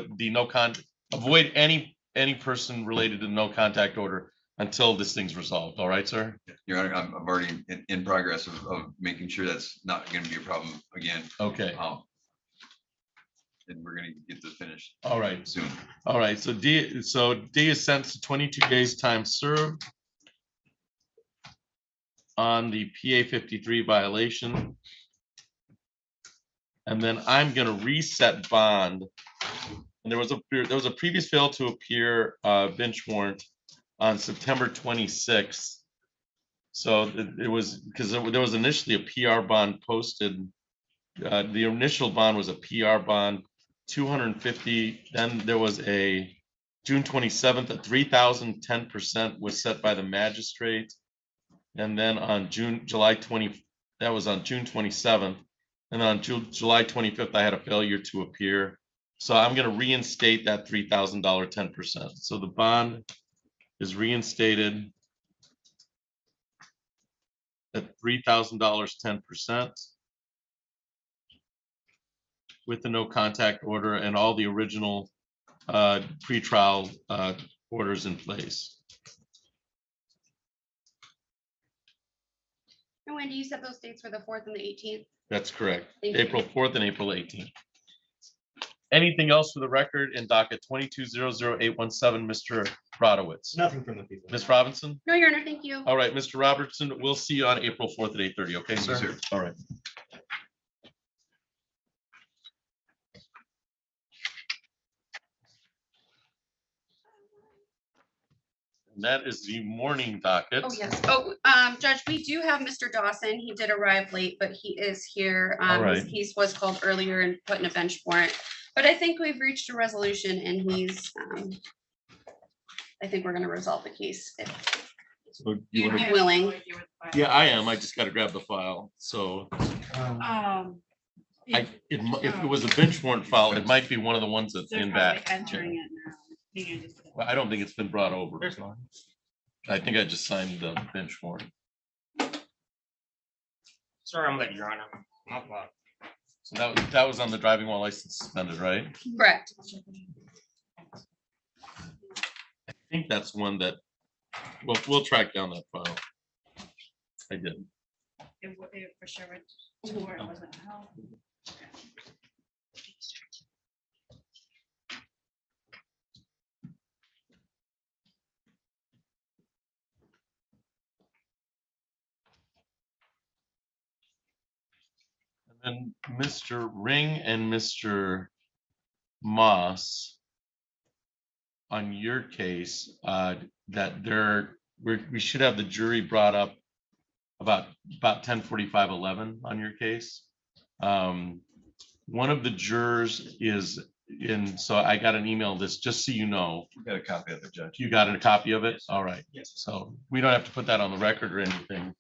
avoid any person related to no contact order until this thing's resolved. All right, sir? Your Honor, I'm already in progress of making sure that's not going to be a problem again. Okay. And we're going to get this finished. All right. Soon. All right. So D is sentenced to 22 days time served on the PA 53 violation. And then I'm going to reset bond. And there was a previous fail to appear bench warrant on September 26th. So it was because there was initially a PR bond posted. The initial bond was a PR bond, 250. Then there was a June 27th, a 3,010% was set by the magistrate. And then on July 20, that was on June 27th. And on July 25th, I had a failure to appear. So I'm going to reinstate that $3,000 10%. So the bond is reinstated at $3,000 10% with the no contact order and all the original pretrial orders in place. And when do you set those dates for the 4th and the 18th? That's correct. Thank you. April 4th and April 18th. Anything else for the record in docket 2200817, Mr. Brodowitz? Nothing from the people. Ms. Robinson? No, Your Honor, thank you. All right, Mr. Robertson, we'll see you on April 4th at 8:30, okay, Thank you, sir? sir. All right. And that is the morning docket. Oh, yes. Oh, Judge, we do have Mr. Dawson. He did arrive late, but he is here. All right. His case was called earlier and put in a bench warrant. But I think we've reached a resolution and he's, I think we're going to resolve the case if So you wanna- you're willing. Yeah, I am. I just gotta grab the file. So if it was a bench warrant file, it might be one of the ones that's in back. Entering it now. Well, I don't think it's been brought over. I think I just signed the bench warrant. Sorry, I'm late, Your Honor. My fault. So that was on the driving while license suspended, right? Correct. I think that's one that, well, we'll track down that file. I did. It for sure, it wasn't held. And Mr. Ring and Mr. Moss, on your case, that we should have the jury brought up about 10:45, 11 on your case. One of the jurors is in, so I got an email this, just so you know. We got a copy of it, Judge. You got a copy of it? All right. Yes. So we don't have to put that on the record or anything.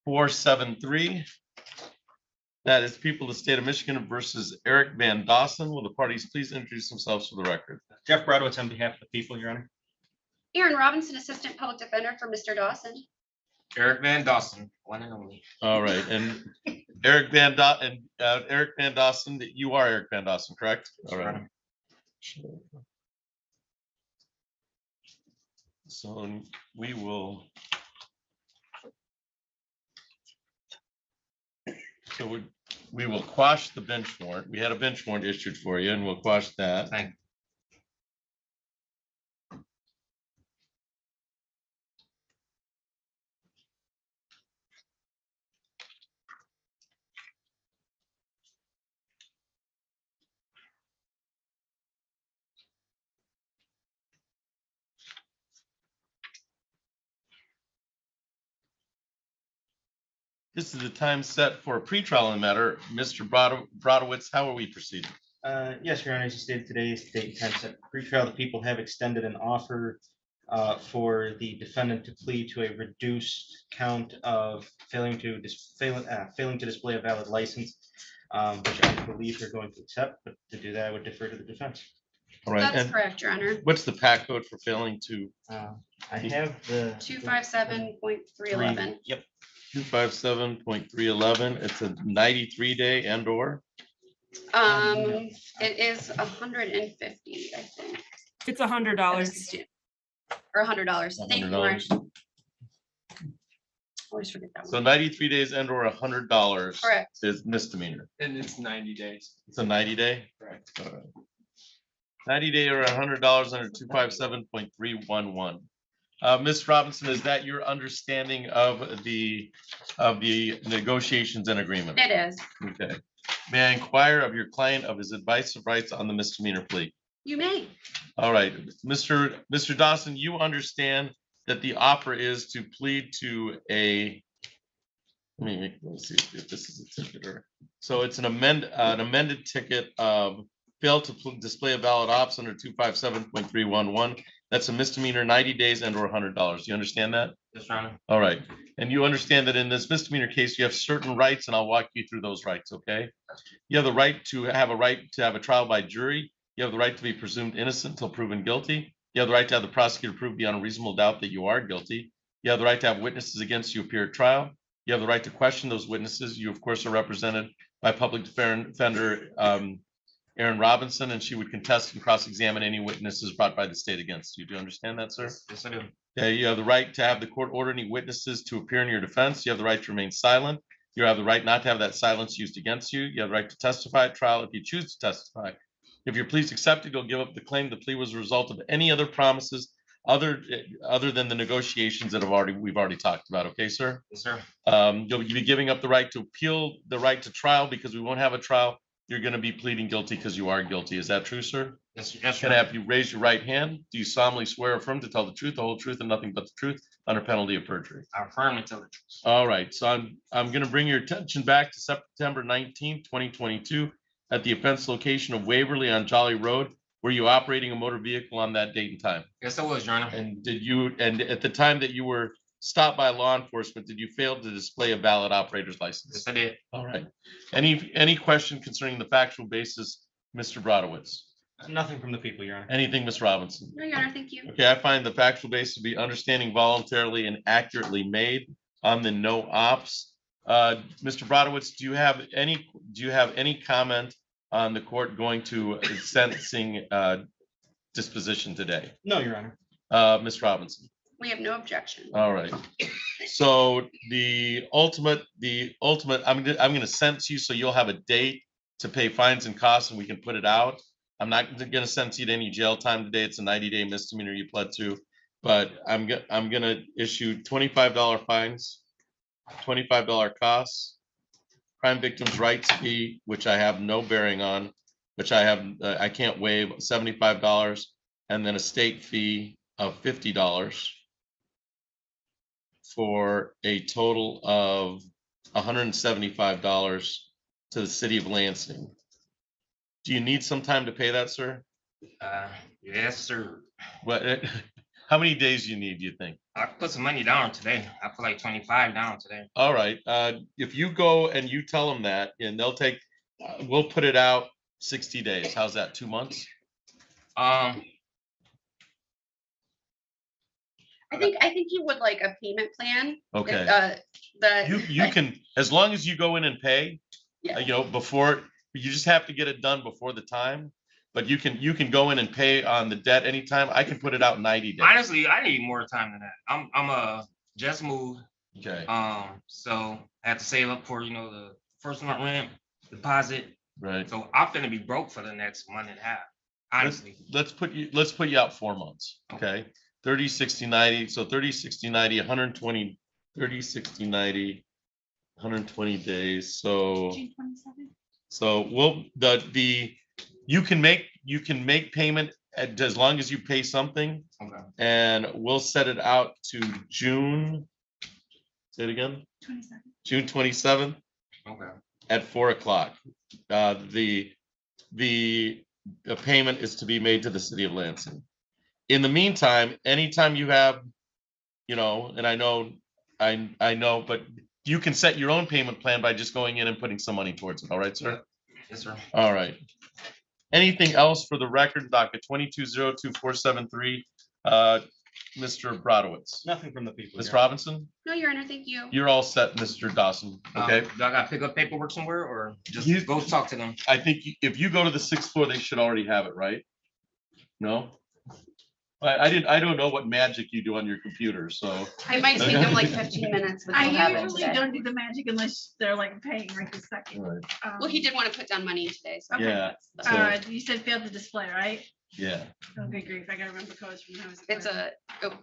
473. That is people of the state of Michigan versus Eric Van Dawson. Will the parties please introduce themselves for the record? Jeff Brodowitz on behalf of the people, Your Honor. Aaron Robinson, Assistant Public Defender for Mr. Dawson. Eric Van Dawson, one and only. All right, and Eric Van Dawson, you are Eric Van Dawson, correct? All right. So we will. So we will quash the bench warrant. We had a bench warrant issued for you, and we'll quash that. Thank you. This is the time set for a pretrial in the matter. Mr. Brodowitz, how are we proceeding? Yes, Your Honor, as you stated today, is date and time set for pretrial. The people have extended an offer for the defendant to plead to a reduced count of failing to display a valid license, which I believe they're going to accept, but to do that, I would defer to the defense. All right. That's and correct, Your Honor. What's the PAC code for failing to? I have the 257.311. Yep. 257.311. It's a 93-day and or. It is 150, I think. It's $100. Or $100. Thank you, Lauren. $100. Always forget that So one. 93 days and or $100. Correct. Is misdemeanor. And it's 90 days. It's a 90-day. Correct. 90-day or $100 under 257.311. Ms. Robinson, is that your understanding of the negotiations and agreement? It is. Okay. May I inquire of your client of his advice of rights on the misdemeanor plea? You may. All right, Mr. Dawson, you understand that the offer is to plead to a. Let's see if this is a ticket or. So it's an amended ticket of fail to display a valid ops under 257.311. That's a misdemeanor, 90 days and or $100. You understand that? Yes, Your Honor. All right. And you understand that in this misdemeanor case, you have certain rights, and I'll walk you through those rights, okay? You have the right to have a trial by jury. You have the right to be presumed innocent until proven guilty. You have the right to have the prosecutor prove beyond a reasonable doubt that you are guilty. You have the right to have witnesses against you appear at trial. You have the right to question those witnesses. You, of course, are represented by public defender Aaron Robinson, and she would contest and cross-examine any witnesses brought by the state against you. Do you understand that, sir? Yes, I do. Okay, you have the right to have the court order any witnesses to appear in your defense. You have the right to remain silent. You have the right not to have that silence used against you. You have the right to testify at trial if you choose to testify. If your plea is accepted, you'll give up the claim the plea was a result of any other promises other than the negotiations that we've already talked about. Okay, sir? Yes, sir. You'll be giving up the right to appeal the right to trial because we won't have a trial. You're going to be pleading guilty because you are guilty. Is that true, sir? Yes, Can I have you raise your right hand? Do you solemnly swear or affirm to tell the truth, the whole truth, and nothing but the truth under penalty of perjury? I affirm to tell the truth. All right, so I'm going to bring your attention back to September 19th, 2022 at the offense location of Waverly on Jolly Road. Were you operating a motor vehicle on that date and time? Yes, I was, Your Honor. And at the time that you were stopped by law enforcement, did you fail to display a valid operator's license? Yes, I did. All right. Any question concerning the factual basis, Mr. Brodowitz? Nothing from the people, Your Honor. Anything, Ms. Robinson? No, Your Honor, thank you. Okay, I find the factual basis to be understanding voluntarily and accurately made on the no ops. Mr. Brodowitz, do you have any comment on the court going to a sentencing disposition today? No, Your Honor. Ms. Robinson? We have no objection. All right. So the ultimate, I'm going to sentence you so you'll have a date to pay fines and costs and we can put it out. I'm not going to sentence you to any jail time today. It's a 90-day misdemeanor you pled to, but I'm going to issue $25 fines, $25 costs, crime victims' rights fee, which I have no bearing on, which I can't waive, $75, and then a state fee of $50 for a total of $175 to the city of Lansing. Do you need some time to pay that, sir? Yes, sir. What? How many days you need, do you think? I put some money down today. I put like 25 down today. All right, if you go and you tell them that, and they'll take, we'll put it out 60 days. How's that, 2 months? I think he would like a payment plan. Okay. The. You can, as long as you go in and pay, Yeah. you know, before, you just have to get it done before the time. But you can go in and pay on the debt anytime. I can put it out 90 days. Honestly, I need more time than that. I'm just moved. Okay. So I have to save up for, you know, the first month rent, deposit. Right. So I'm gonna be broke for the next month and a half. Honestly. Let's put you out 4 months. Okay. 30, 60, 90. So 30, 60, 90, 120, 30, 60, 90, 120 days. So June 27th. So we'll, you can make payment as long as you pay something. Okay. And we'll set it out to June. Say it again, 27th. June 27th Okay. at 4 o'clock. The payment is to be made to the city of Lansing. In the meantime, anytime you have, you know, and I know, but you can set your own payment plan by just going in and putting some money towards it. All right, sir? Yes, sir. All right. Anything else for the record, docket 22-02473, Mr. Brodowitz? Nothing from the people. Ms. Your Honor. Robinson? No, Your Honor, thank you. You're all set, Mr. Dawson, okay? Do I gotta pick up paperwork somewhere or just go talk to them? I think if you go to the 6th floor, they should already have it, right? No? I don't know what magic you do on your computer, so. It might take them like 15 minutes. But I they'll have it usually today. don't do the magic unless they're like paying right this second. Right. Well, he did want to put down money today, so. Okay. Yeah, You said failed to display, right? yeah. Oh, good grief, I gotta remember codes from when I was. It's a, oh.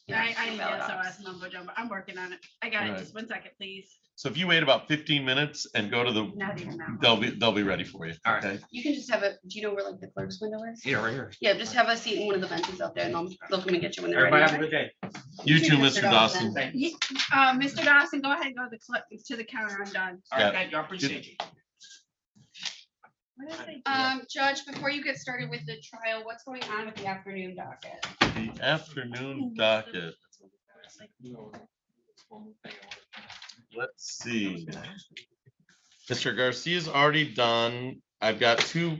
I need ballot the box. SOS number, Joe, but I'm working on it. I got it, Right. just 1 second, please. So if you wait about 15 minutes and go to Not even the, that. they'll be ready for you, All right. okay? You can just have a, do you know where like the clerk's window is? Yeah, right here. Yeah, just have a seat in one of the benches out there and they'll come and get you when they're Everybody have a ready. good day. You You too, too, Mr. Mr. Dawson. Dawson. Mr. Dawson, go ahead, and go to the counter, I'm done. All Yeah. right, thank you. I appreciate you. What did I say? Judge, before you get started with the trial, what's going on with the afternoon docket? The afternoon docket. Let's see. Mr. Garcia's already done. I've got 2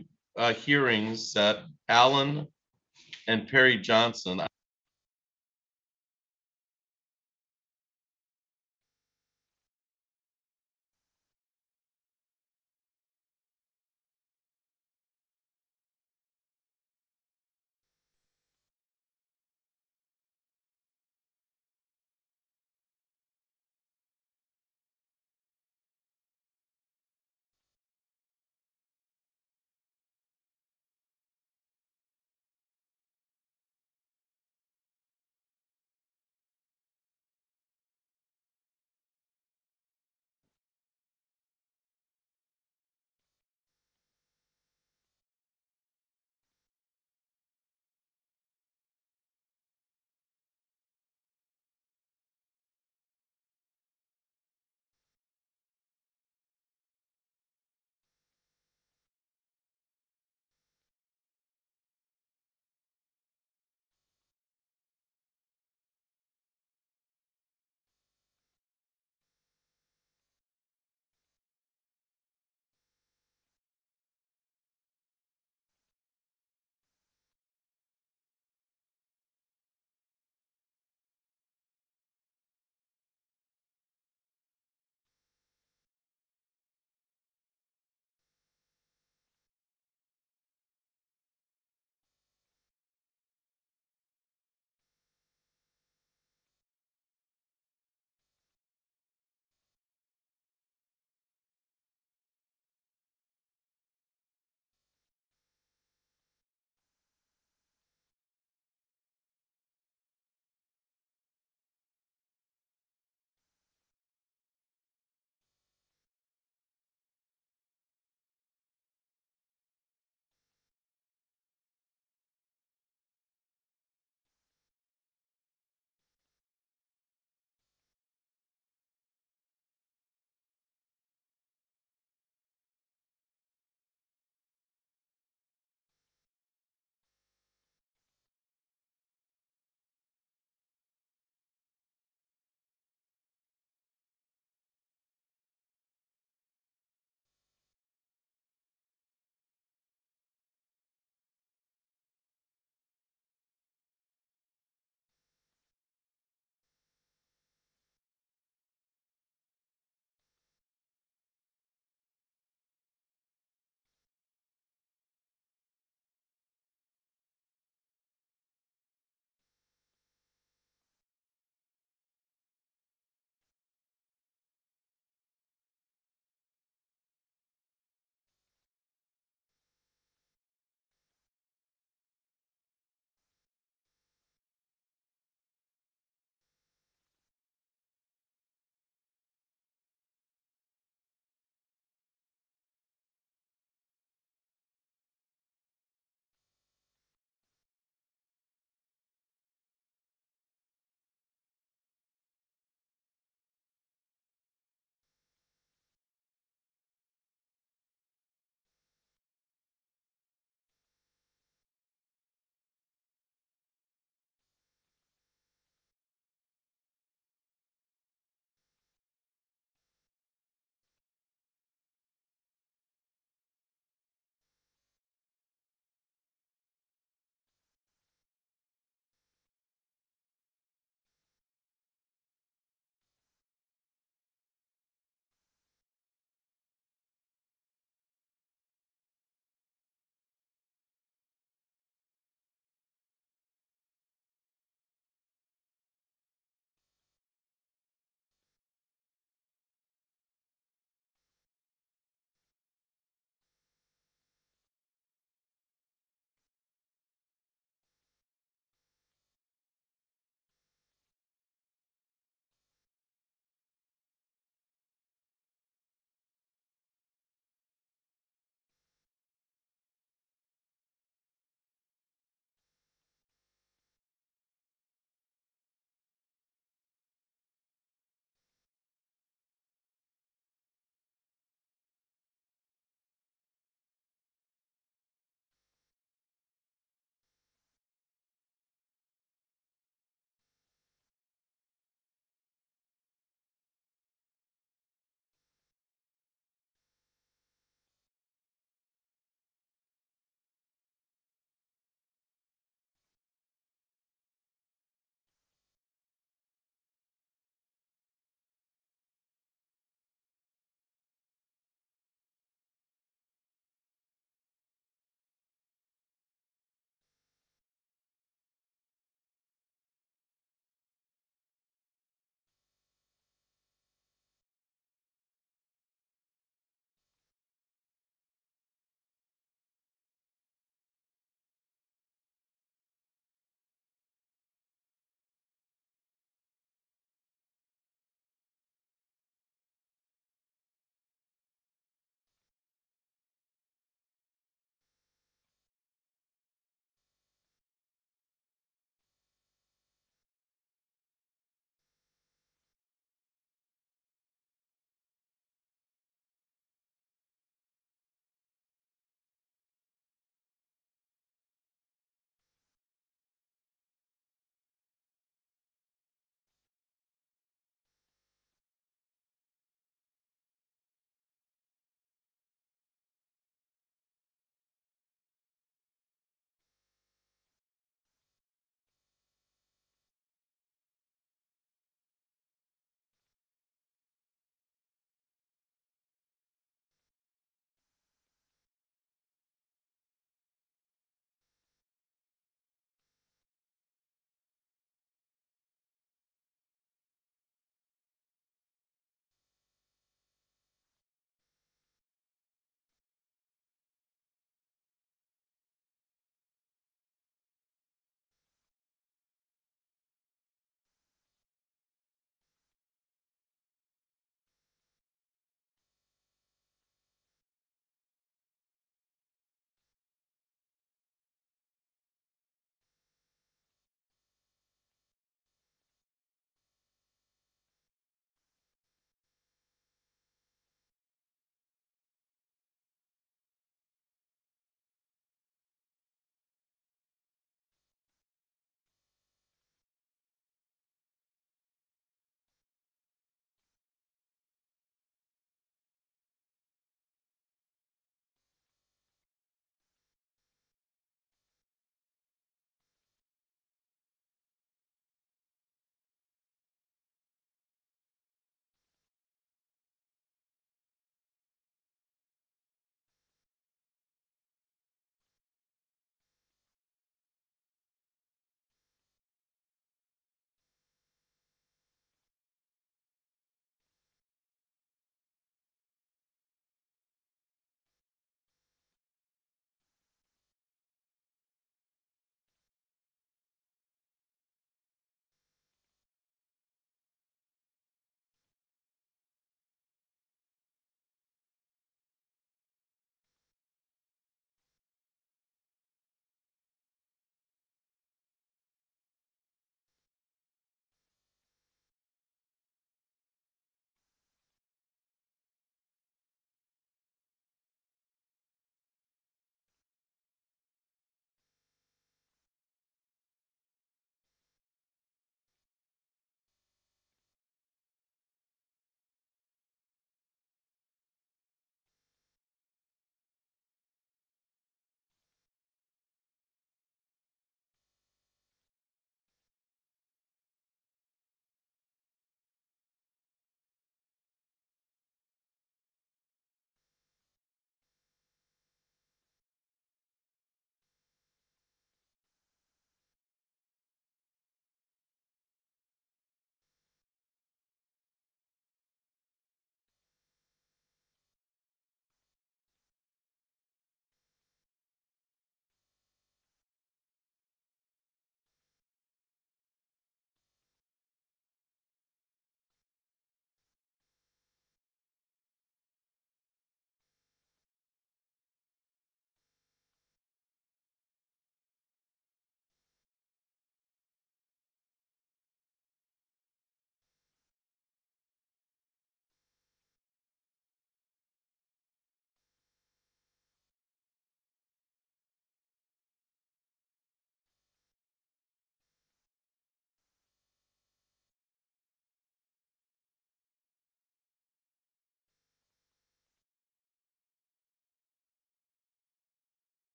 hearings set, Allen and Perry Johnson.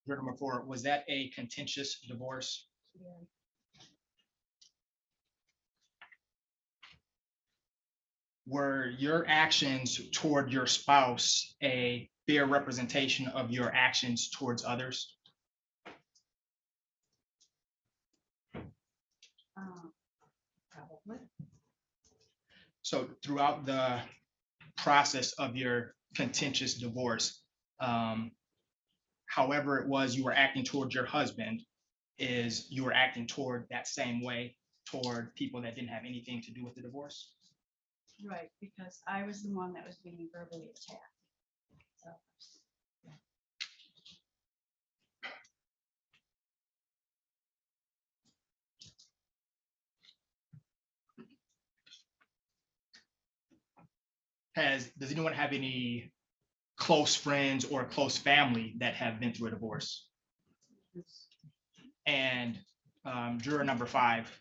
Juror number 4, was that a contentious divorce? Were your actions toward your spouse a fair representation of your actions towards others? Probably. So throughout the process of your contentious divorce, however it was you were acting toward your husband, is you were acting toward that same way toward people that didn't have anything to do with the divorce? Right, because I was the one that was being verbally attacked. So, Does anyone have any close friends or close family that have been through a divorce? And juror number 5,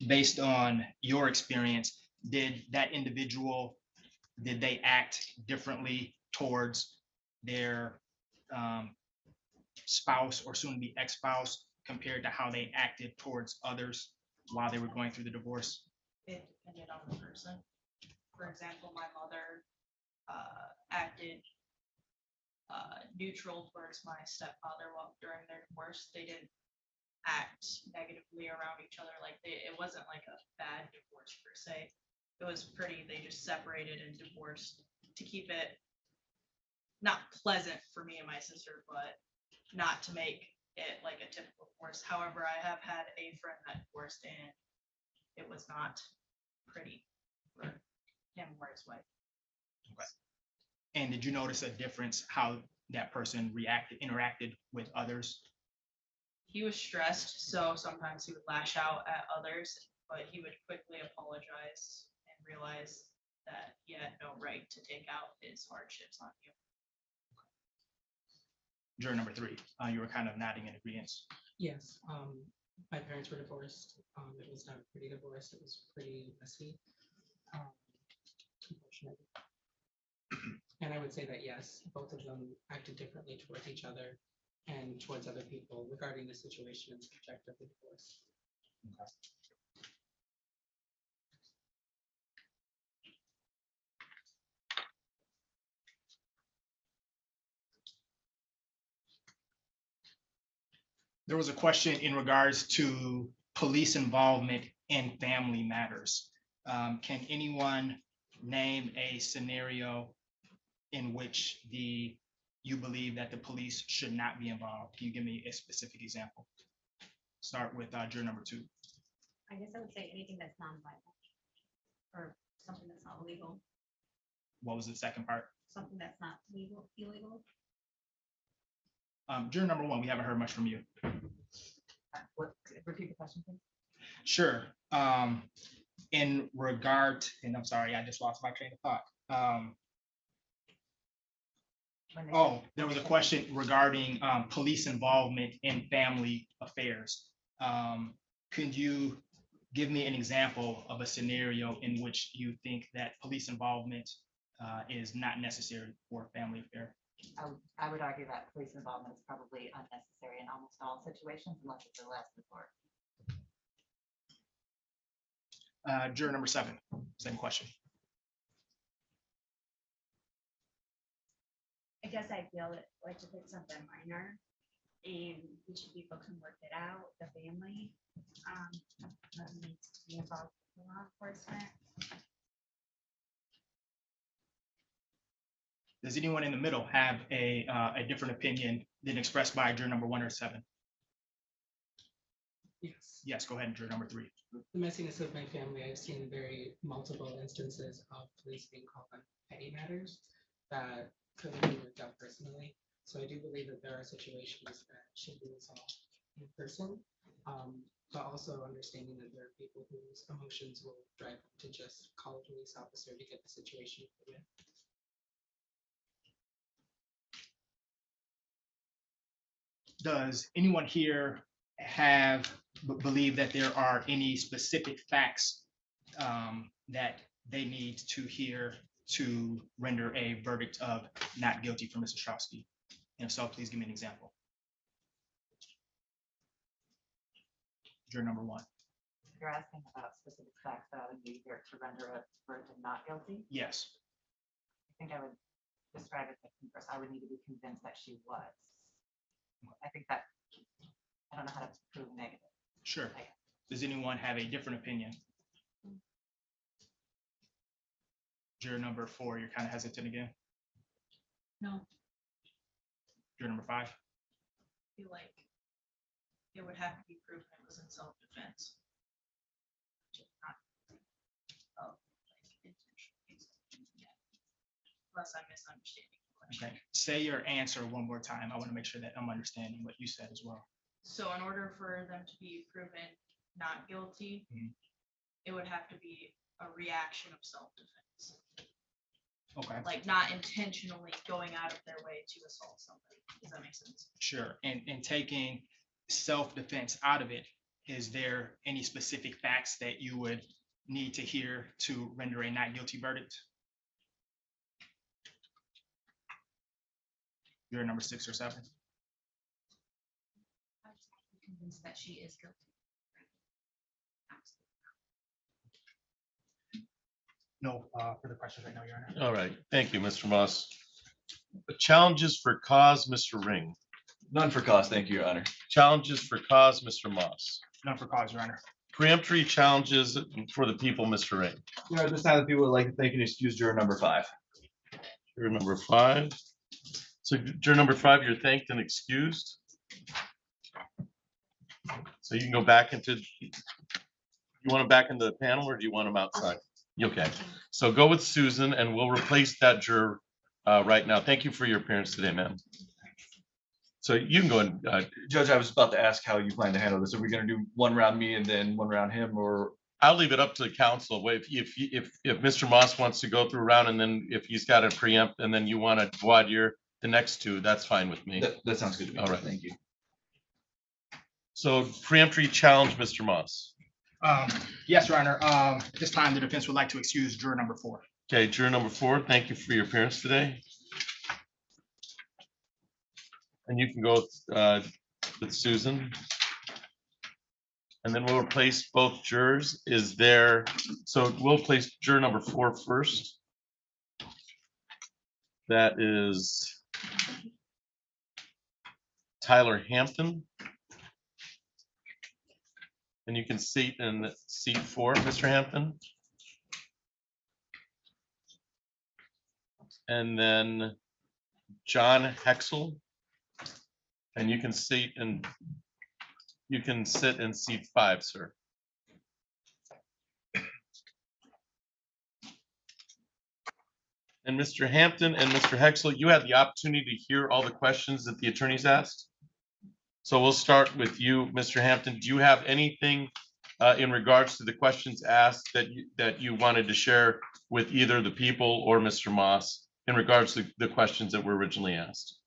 based on your experience, did that individual, did they act differently towards their spouse or soon to be ex-spouse compared to how they acted towards others while they were going through the divorce? It depended on the person. For example, my mother acted neutral towards my stepfather while during their divorce. They didn't act negatively around each other. Like it wasn't like a bad divorce per se. It was pretty, they just separated and divorced to keep it not pleasant for me and my sister, but not to make it like a typical divorce. However, I have had a friend that divorced and it was not pretty for him or his wife. Okay. And did you notice a difference how that person interacted with others? He was stressed, so sometimes he would lash out at others, but he would quickly apologize and realize that he had no right to take out his hardships on you. Juror number 3, you were kind of nodding in agreement. Yes, my parents were divorced. It was not a pretty divorce. It was pretty messy, unfortunately. And I would say that yes, both of them acted differently towards each other and towards other people regarding the situation and subject of the divorce. Okay. There was a question in regards to police involvement in family matters. Can anyone name a scenario in which you believe that the police should not be involved? Can you give me a specific example? Start with juror number 2. I guess I would say anything that's non-violent or something that's not illegal, What was the second part? something that's not illegal. Juror number 1, we haven't heard much from you. Repeat the question, please. Sure. In regard, and I'm sorry, I just lost my train of thought. There was a question regarding police involvement in family affairs. Could you give me an example of a scenario in which you think that police involvement is not necessary for a family affair? I would argue that police involvement is probably unnecessary in almost all situations unless it's a last resort. Juror number 7, same question. I guess I feel that like if it's something minor and we should be able to work it out, the family needs to be involved with law enforcement. Does anyone in the middle have a different opinion than expressed by juror number 1 or 7? Yes. Yes, go ahead, juror number 3. The messiness of my family, I've seen very multiple instances of police being called on petty matters that couldn't be worked out personally. So I do believe that there are situations that should be resolved in person, but also understanding that there are people whose emotions will drive them to just call a police officer to get the situation over with. Does anyone here believe that there are any specific facts that they need to hear to render a verdict of not guilty for Mr. Strowski And if so, please give me an example. Juror number 1. You're asking about specific facts that I would need here to render a verdict of not guilty. Yes. I think I would describe it as first. I would need to be convinced that she was. I think that I don't know how to prove negative. Sure. Does anyone have a different opinion? Juror number 4, you're kind of hesitant again. No, Juror number 5. I feel like it would have to be proven it was in self-defense. Unless I'm misunderstanding the question. Okay. Say your answer one more time. I want to make sure that I'm understanding what you said as well. So in order for them to be proven not guilty, it would have to be a reaction of self-defense. Okay. Like not intentionally going out of their way to assault somebody. Does that make sense? Sure. And taking self-defense out of it, is there any specific facts that you would need to hear to render a not guilty verdict? You're number 6 or 7. I'm convinced that she is guilty. No further questions right now, Your Honor. All right, thank you, Mr. Moss. Challenges for cause, Mr. Ring. None for cause, thank you, Your Honor. Challenges for cause, Mr. Moss. None for cause, Your Honor. Preemptory challenges for the people, Mr. Ring. Your Honor, this time the people would like to thank and excuse juror number 5. Juror number 5. So juror number 5, you're thanked and excused. So you can go back into, you want them back into the panel or do you want them outside? Okay, so go with Susan and we'll replace that juror right now. Thank you for your appearance today, ma'am. So you can go and Judge, I was about to ask how you plan to handle this. Are we going to do one round me and then one round him, or? I'll leave it up to the council. If Mr. Moss wants to go through a round and then if he's got a preempt and then you want to voir dire the next 2, that's fine with me. That sounds good to me. All right. Thank you. So preemptory challenge, Mr. Moss. Yes, Your Honor. This time the defense would like to excuse juror number 4. Okay, juror number 4, thank you for your appearance today. And you can go with Susan. And then we'll replace both jurors. So we'll place juror number 4 first. That is Tyler Hampton. And you can seat in seat 4, Mr. Hampton. And then John Hexel. And you can sit in seat 5, sir. And Mr. Hampton and Mr. Hexel, you had the opportunity to hear all the questions that the attorneys asked. So we'll start with you, Mr. Hampton. Do you have anything in regards to the questions asked that you wanted to share with either the people or Mr. Moss in regards to the questions that were originally asked?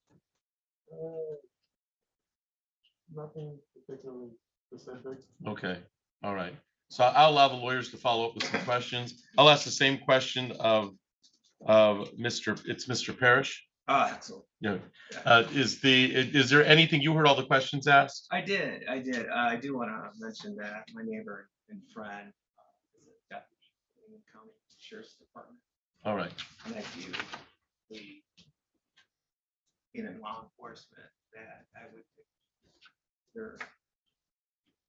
Nothing particularly specific. Okay, all right. So I'll allow the lawyers to follow up with some questions. I'll ask the same question of Mr. Parrish. Axel. Yeah. Is there anything, you heard all the questions asked? I did. I do want to mention that my neighbor and friend is a deputy in the county sheriff's department. All right. And I do believe in law enforcement that I would take their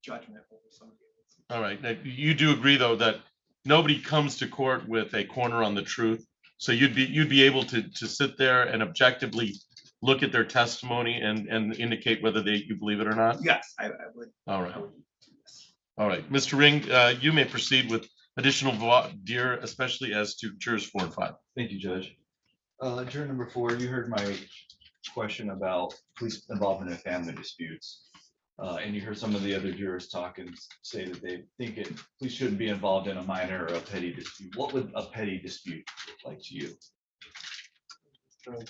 judgment over somebody else. All right. Now, you do agree, though, that nobody comes to court with a corner on the truth. So you'd be able to sit there and objectively look at their testimony and indicate whether you believe it or not? Yes, I would. All right. All right. Mr. Ring, you may proceed with additional voir dire, especially as to jurors 4 and 5. Thank you, Judge. Juror number 4, you heard my question about police involvement in family disputes. And you heard some of the other jurors talk and say that they think police shouldn't be involved in a minor or a petty dispute. What would a petty dispute look like to you? Okay.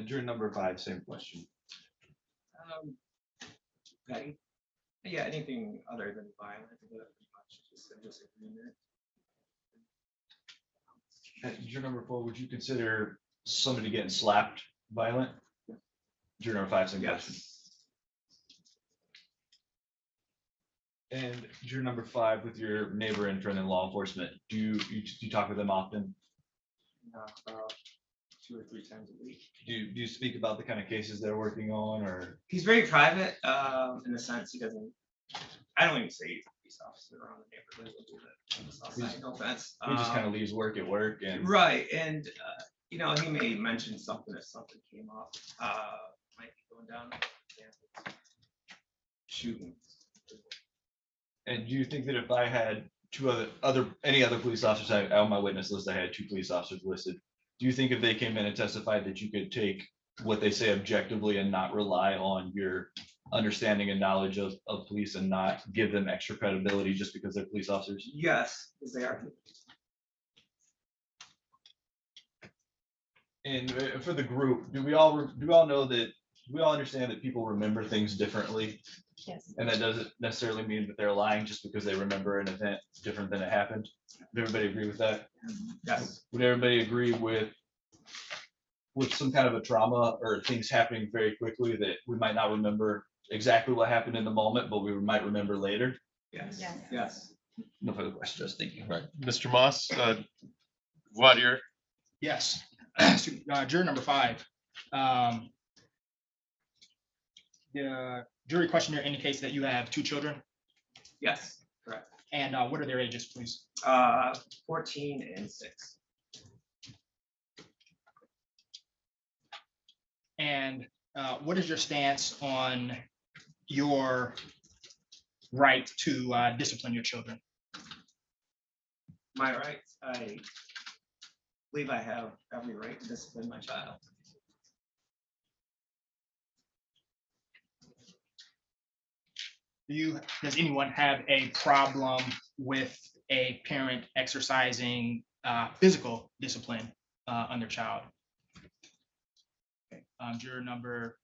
Juror number 5, same question. Petty? Yeah, anything other than violent, pretty much just a disagreement. Juror number 4, would you consider somebody getting slapped violent? Juror number 5, same question. And juror number 5, with your neighbor and friend in law enforcement, do you talk with them often? About 2 or 3 times a week. Do you speak about the kind of cases they're working on, or? He's very private, in the sense he doesn't, I don't even say he's a police officer around the neighborhood. We'll do that on the south side, no offense. He just kind of leaves work at work and. Right, and, you know, he may mention something if something came up, might be going down. Shooting. And do you think that if I had any other police officers, on my witness list, I had 2 police officers listed. Do you think if they came in and testified that you could take what they say objectively and not rely on your understanding and knowledge of police and not give them extra credibility just because they're police officers? Yes, because they are. And for the group, do we all understand that people remember things differently? Yes. And that doesn't necessarily mean that they're lying just because they remember an event different than it happened. Does everybody agree with that? Yes. Would everybody agree with some kind of a trauma or things happening very quickly that we might not remember exactly what happened in the moment, but we might remember later? Yes. Yes. Yes. No further questions. Thank you. Right. Mr. Moss, what your? Yes. Juror number 5. The jury questionnaire indicates that you have 2 children. Yes, correct. And what are their ages, please? 14 and 6. And what is your stance on your right to discipline your children? My rights, I believe I have every right to discipline my child. Does anyone have a problem with a parent exercising physical discipline on their child? Okay. Juror number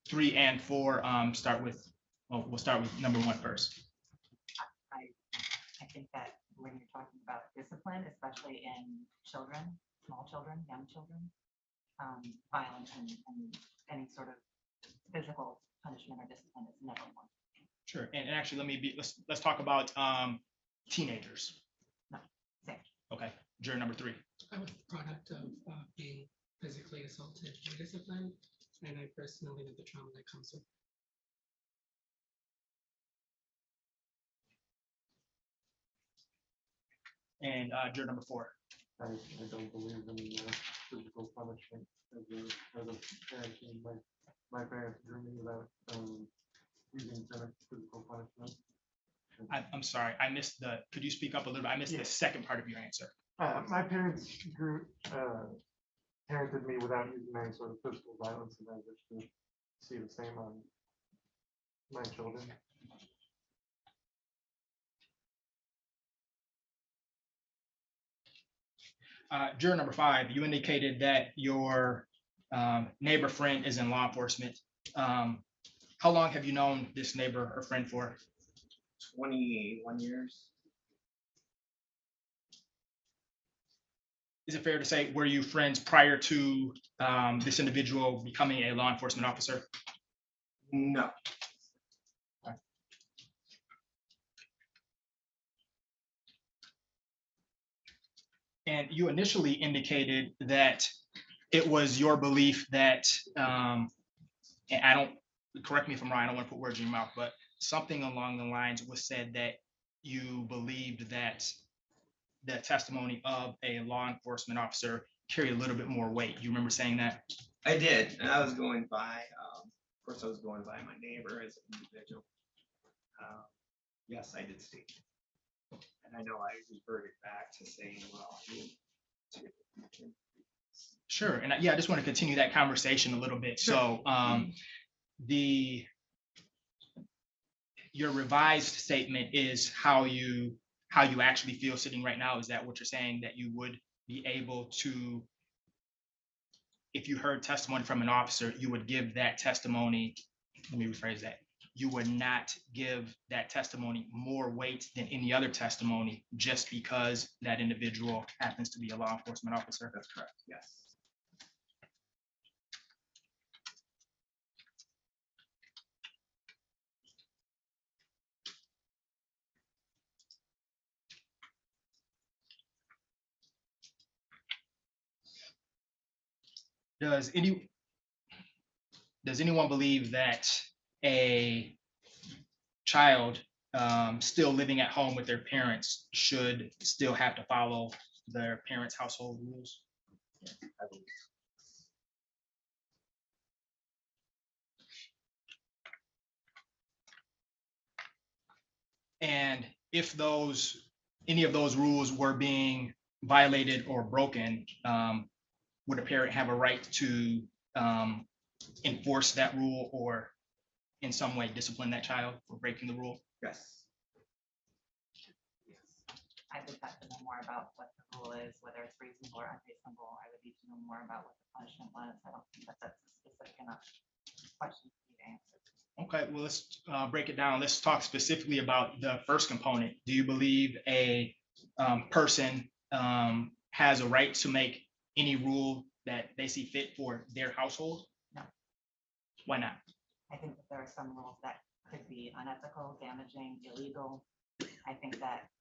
3 and 4, we'll start with number 1 first. I think that when you're talking about discipline, especially in children, small children, young children, violence and any sort of physical punishment or discipline is never one. Sure, and actually, let's talk about teenagers. No, same. Okay, juror number 3. I'm a product of being physically assaulted or disciplined, and I personally know the trauma that comes with. And juror number 4. I don't believe in physical punishment as a parent. My parents drew me without using physical punishment. I'm sorry, could you speak up a little bit? I missed the second part of your answer. My parents parented me without using any sort of physical violence, and I wish to see the same on my children. Juror number 5, you indicated that your neighbor friend is in law enforcement. How long have you known this neighbor or friend for? 21 years. Is it fair to say, were you friends prior to this individual becoming a law enforcement officer? No. And you initially indicated that it was your belief that, and correct me if I'm wrong, I don't want to put words in your mouth, but something along the lines was said that you believed that the testimony of a law enforcement officer carried a little bit more weight. You remember saying that? I did, and I was going by, of course, I was going by my neighbor as an individual. Yes, I did state. And I know I reverted back to saying, well, Sure, and I just want to continue that conversation a little bit. So your revised statement is how you actually feel sitting right now. Is that what you're saying, that you would be able to, if you heard testimony from an officer, you would give that testimony, let me rephrase that, you would not give that testimony more weight than any other testimony just because that individual happens to be a law enforcement officer? That's correct, yes. Does anyone believe that a child still living at home with their parents should still have to follow their parents' household rules? And if any of those rules were being violated or broken, would a parent have a right to enforce that rule or in some way discipline that child for breaking the rule? Yes. I would have to know more about what the rule is, whether it's reasonable or unreasonable. I would need to know more about what the punishment was. I don't think that that's a specific enough question for me to answer. Okay, well, let's break it down. Let's talk specifically about the first component. Do you believe a person has a right to make any rule that they see fit for their household? No. Why not? I think that there are some rules that could be unethical, damaging, illegal. I think that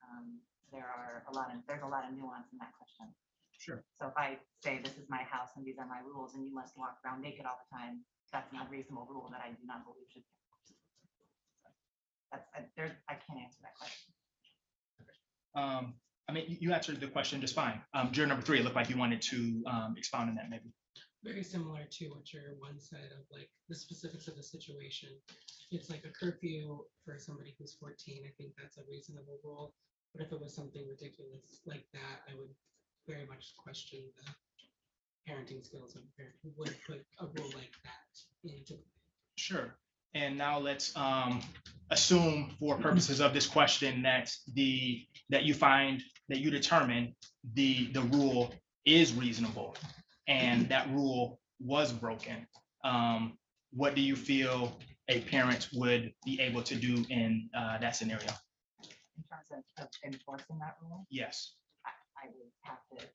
there's a lot of nuance in that question. Sure. So if I say this is my house and these are my rules and you must walk around naked all the time, that's an unreasonable rule that I do not believe should be enforced. I can't answer that question. I mean, you answered the question just fine. Juror number 3, it looked like you wanted to expound on that maybe. Very similar to what juror 1 said of like the specifics of the situation. It's like a curfew for somebody who's 14. I think that's a reasonable rule. But if it was something ridiculous like that, I would very much question the parenting skills of a parent who would put a rule like that into play. Sure. And now let's assume for purposes of this question that you determine the rule is reasonable and that rule was broken. What do you feel a parent would be able to do in that scenario? In terms of enforcing that rule, Yes. I would have to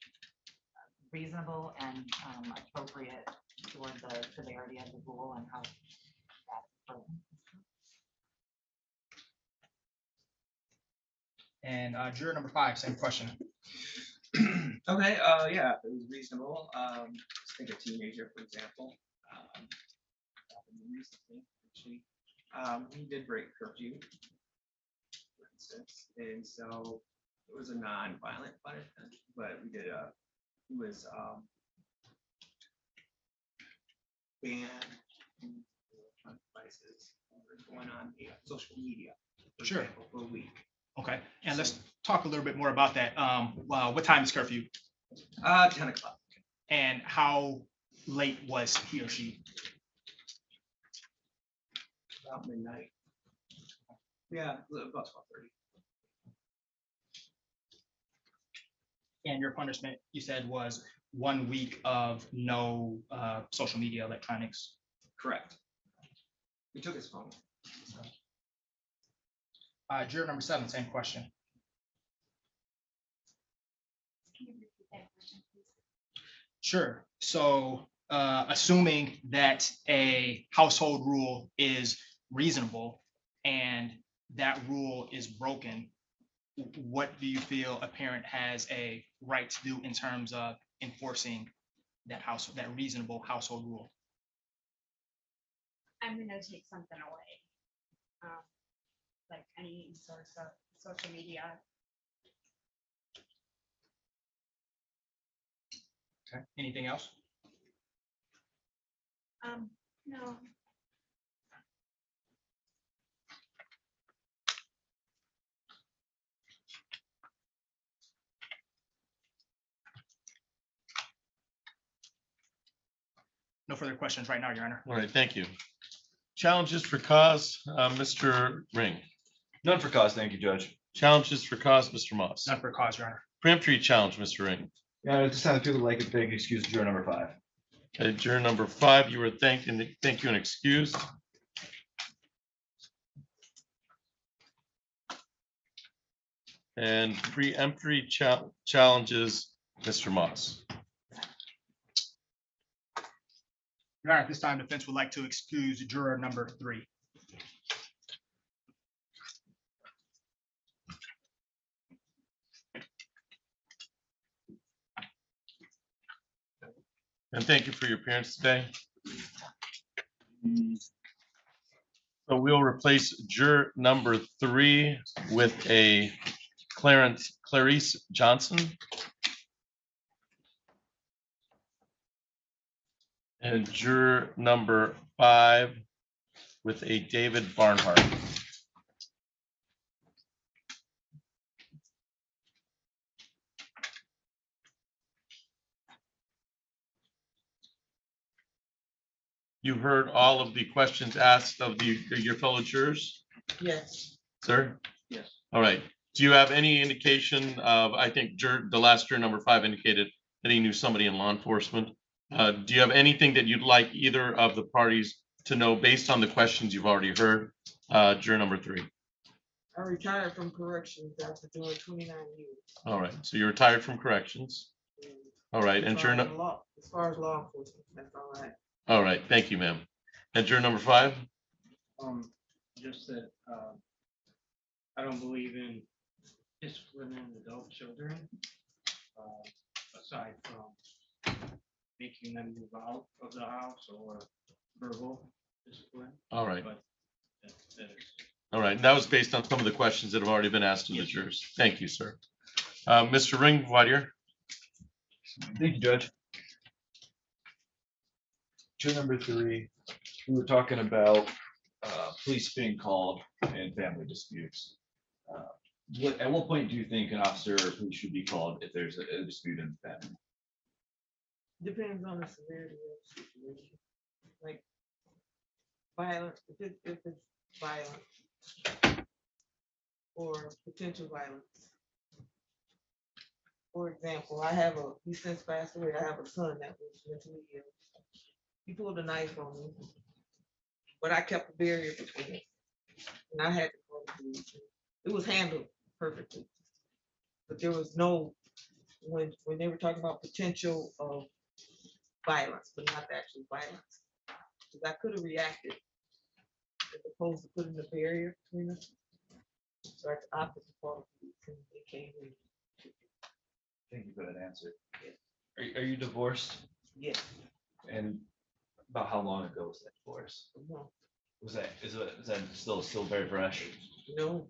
reasonable and appropriate toward the severity of the rule and how that's broken. And juror number 5, same question. Okay, yeah, it was reasonable. Just think a teenager, for example. Happened recently, actually. He did break curfew, for instance, and so it was a non-violent punishment, but he was banned from electronic devices going on social media, for Sure. example, for a week. Okay, and let's talk a little bit more about that. What time is curfew? 10 o'clock. And how late was he or she? About midnight. Yeah, about 12:30. And your punishment, you said, was 1 week of no social media electronics. Correct. He took his phone. Juror number 7, same question. Can you repeat that question, please? Sure. So assuming that a household rule is reasonable and that rule is broken, what do you feel a parent has a right to do in terms of enforcing that reasonable household rule? I'm gonna take something away. Like any source of social media. Okay. Anything else? No. No further questions right now, Your Honor. All right, thank you. Challenges for cause, Mr. Ring. None for cause, thank you, Judge. Challenges for cause, Mr. Moss. None for cause, Your Honor. Preemptory challenge, Mr. Ring. Yeah, at this time, people would like to thank excuse juror number 5. Okay, juror number 5, you were thanked and thank you and excused. And preemptory challenges, Mr. Moss. Your Honor, at this time, defense would like to excuse juror number 3. And thank you for your appearance today. So we'll replace juror number 3 with a Clarice Johnson. And juror number 5 with a David Barnhart. You've heard all of the questions asked of your fellow jurors, Yes. sir? Yes. All right. Do you have any indication of, I think the last juror number 5 indicated that he knew somebody in law enforcement. Do you have anything that you'd like either of the parties to know based on the questions you've already heard? Juror number 3. I retired from corrections after doing 29 years. All right. So you're retired from corrections. All right. And juror, As far as law enforcement, that's all right. all right. Thank you, ma'am. And juror number 5. Just that, I don't believe in disciplining adult children, aside from making them move out of the house or verbal discipline. All right. But that is. All right. That was based on some of the questions that have already been asked of the jurors. Thank you, sir. Mr. Ringwadier. Thank you, Judge. Juror number 3, we were talking about police being called in family disputes. At what point do you think an officer or police should be called if there's a dispute in the family? Depends on the severity of the situation. Like violence, if it's violence or potential violence. For example, he since passed away. I have a son that was mentally ill. He pulled a knife on me, but I kept a barrier between us. And I had to call the police. It was handled perfectly. But there was no, when they were talking about potential of violence, but not the actual violence. Because I could have reacted as opposed to putting a barrier between us. So at the opposite part, they came in. Thank you for that answer. Are you divorced? Yes. And about how long ago was that divorce? No. Is that still very fresh? No.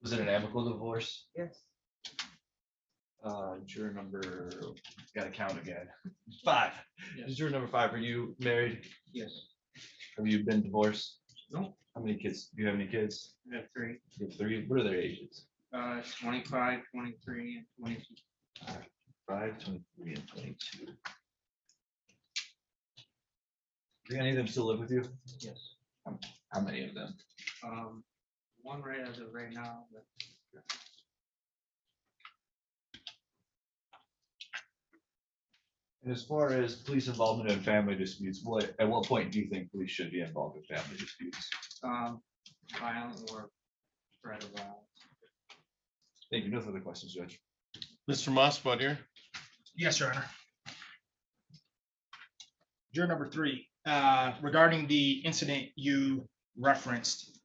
Was it an amicable divorce? Yes. Juror number, gotta count again. 5. Yes. Juror number 5, are you married? Yes. Have you been divorced? No. How many kids? Do you have any kids? I have 3. You have 3. What are their ages? 25, 23, and 22. 5, 23, and 22. Do any of them still live with you? Yes. How many of them? One right as of right now, but And as far as police involvement in family disputes, at what point do you think police should be involved in family disputes? violent or threat of violence. Thank you. No further questions, Judge. Mr. Mossbud. Yes, Your Honor. Juror number 3, regarding the incident you referenced,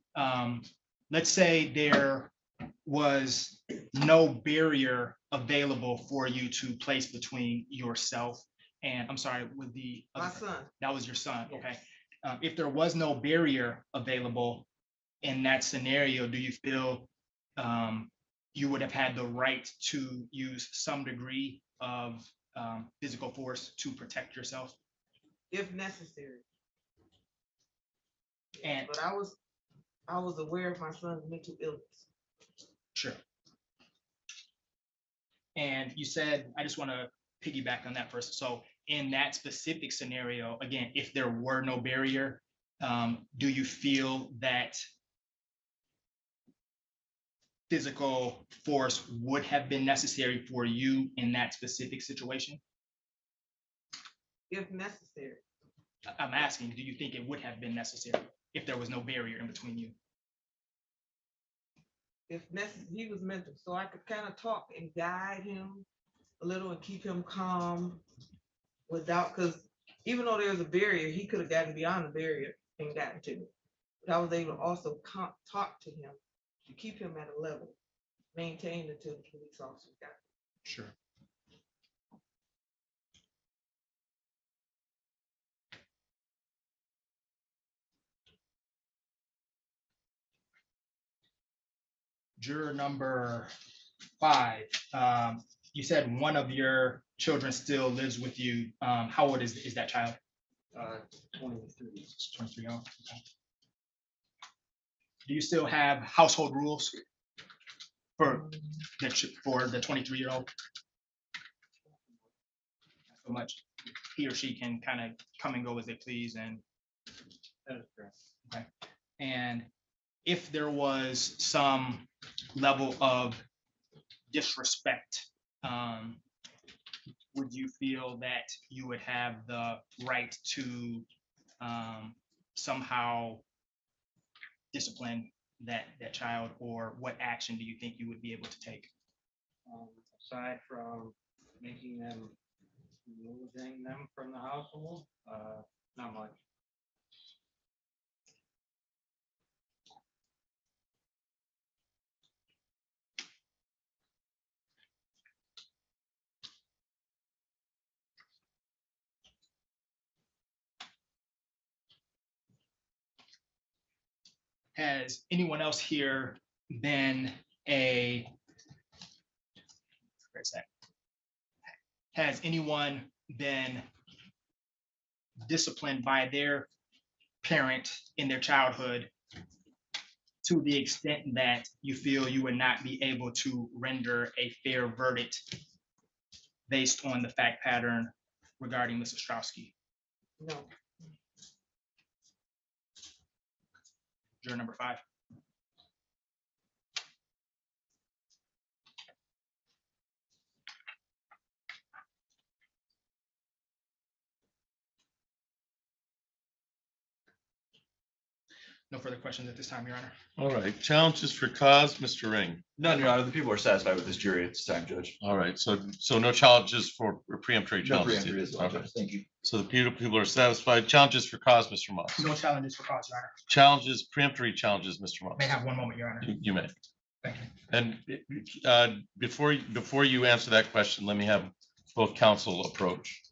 let's say there was no barrier available for you to place between yourself and, I'm sorry, with the My son. That was your son, okay. If there was no barrier available in that scenario, do you feel you would have had the right to use some degree of physical force to protect yourself? If necessary. And but I was aware of my son's mental illness. sure. And you said, I just want to piggyback on that first. So in that specific scenario, again, if there were no barrier, do you feel that physical force would have been necessary for you in that specific situation? If necessary. I'm asking, do you think it would have been necessary if there was no barrier in between you? If necessary, he was mental, so I could kind of talk and guide him a little and keep him calm without, because even though there's a barrier, he could have gotten beyond the barrier and gotten to me. But I was able to also talk to him to keep him at a level, maintained until the police officer got him. Sure. juror number 5, you said one of your children still lives with you. How old is that child? 23. 23. Oh, okay. Do you still have household rules for the 23-year-old? So much he or she can kind of come and go as they please, and That is correct. okay. And if there was some level of disrespect, would you feel that you would have the right to somehow discipline that child, or what action do you think you would be able to take? Aside from making them, removing them from the household, not much. Has anyone else here been where's that? Has anyone been disciplined by their parent in their childhood to the extent that you feel you would not be able to render a fair verdict based on the fact pattern regarding Mrs. Straussky? No. Juror number 5. No further questions at this time, Your Honor. All right, challenges for cause, Mr. Ring. None, Your Honor. The people are satisfied with this jury at this time, Judge. All right, so no challenges for preemptory No challenges. preemptory as well, Okay. Judge. Thank you. So the people are satisfied. Challenges for cause, Mr. Moss. No challenges for cause, Your Honor. Challenges, preemptory challenges, Mr. Moss. May I have one moment, Your Honor. You may. Thank you. And before you answer that question, let me have both counsel approach.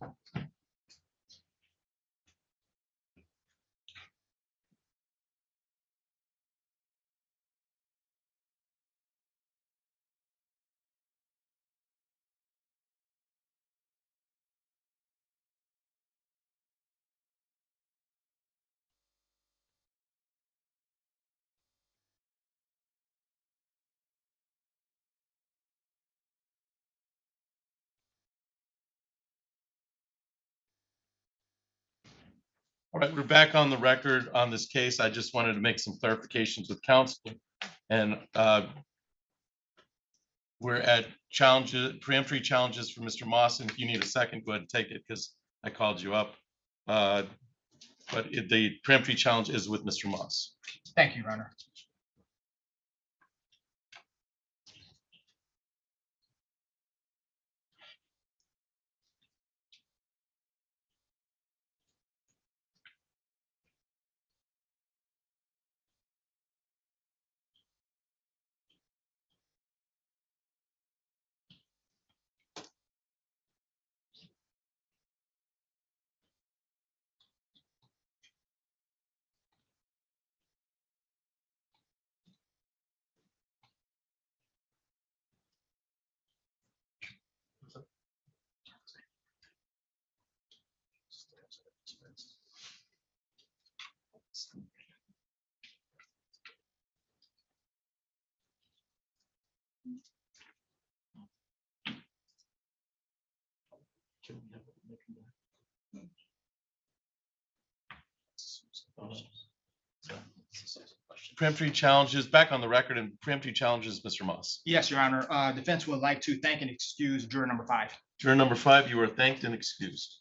All right, we're back on the record on this case. I just wanted to make some clarifications with counsel. And we're at challenges, preemptory challenges for Mr. Moss. And if you need a second, go ahead and take it because I called you up. But the preemptory challenge is with Mr. Moss. Thank you, Your Honor. Preemptory challenges, back on the record, and preemptory challenges, Mr. Moss. Yes, Your Honor. Defense would like to thank and excuse juror number 5. Juror number 5, you are thanked and excused.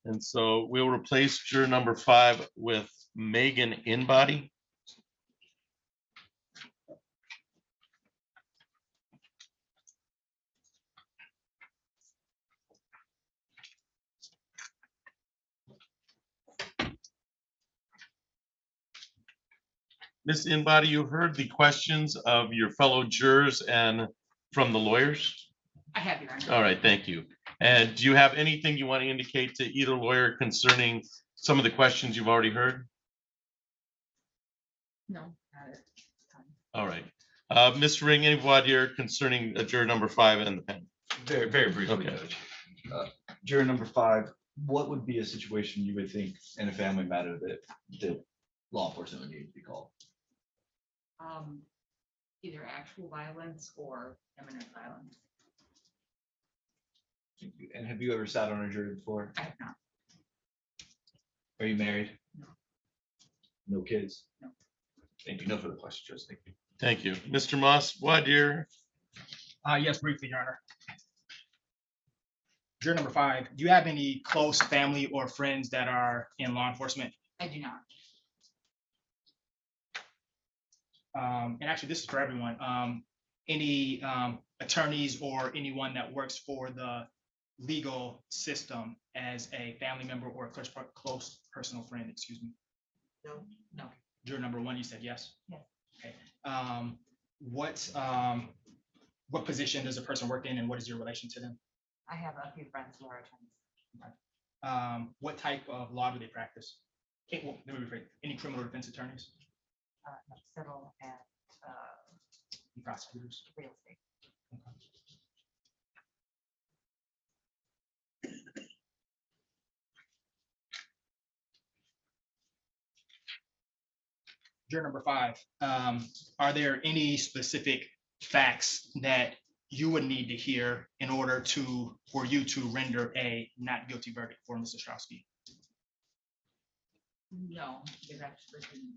And so we'll replace juror number 5 with Megan Inbody. Ms. Inbody, you heard the questions of your fellow jurors and from the lawyers? I have, Your Honor. All right, thank you. And do you have anything you want to indicate to either lawyer concerning some of the questions you've already heard? No, not it. All right. Mr. Ring, any voir dire concerning juror number 5 and the pen? Very briefly, Okay. Judge. Juror number 5, what would be a situation you would think in a family matter that law enforcement would need to be called? Either actual violence or imminent violence. Thank you. And have you ever sat on a jury before? I have not. Are you married? No. No kids? No. Thank you. No further questions, Judge. Thank you. Thank you. Mr. Moss, voir dire? Yes, briefly, Your Honor. Juror number 5, do you have any close family or friends that are in law enforcement? I do not. And actually, this is for everyone. Any attorneys or anyone that works for the legal system as a family member or a close personal friend, excuse me. No. No. Juror number 1, you said yes? Yes. Okay. What position does a person work in and what is your relation to them? I have a few friends who are attorneys. What type of law do they practice? Okay, well, let me rephrase. Any criminal defense attorneys? Civil and prosecutors? real estate. Juror number 5, are there any specific facts that you would need to hear in order for you to render a not guilty verdict for Mr. Straussky? No, they've actually been.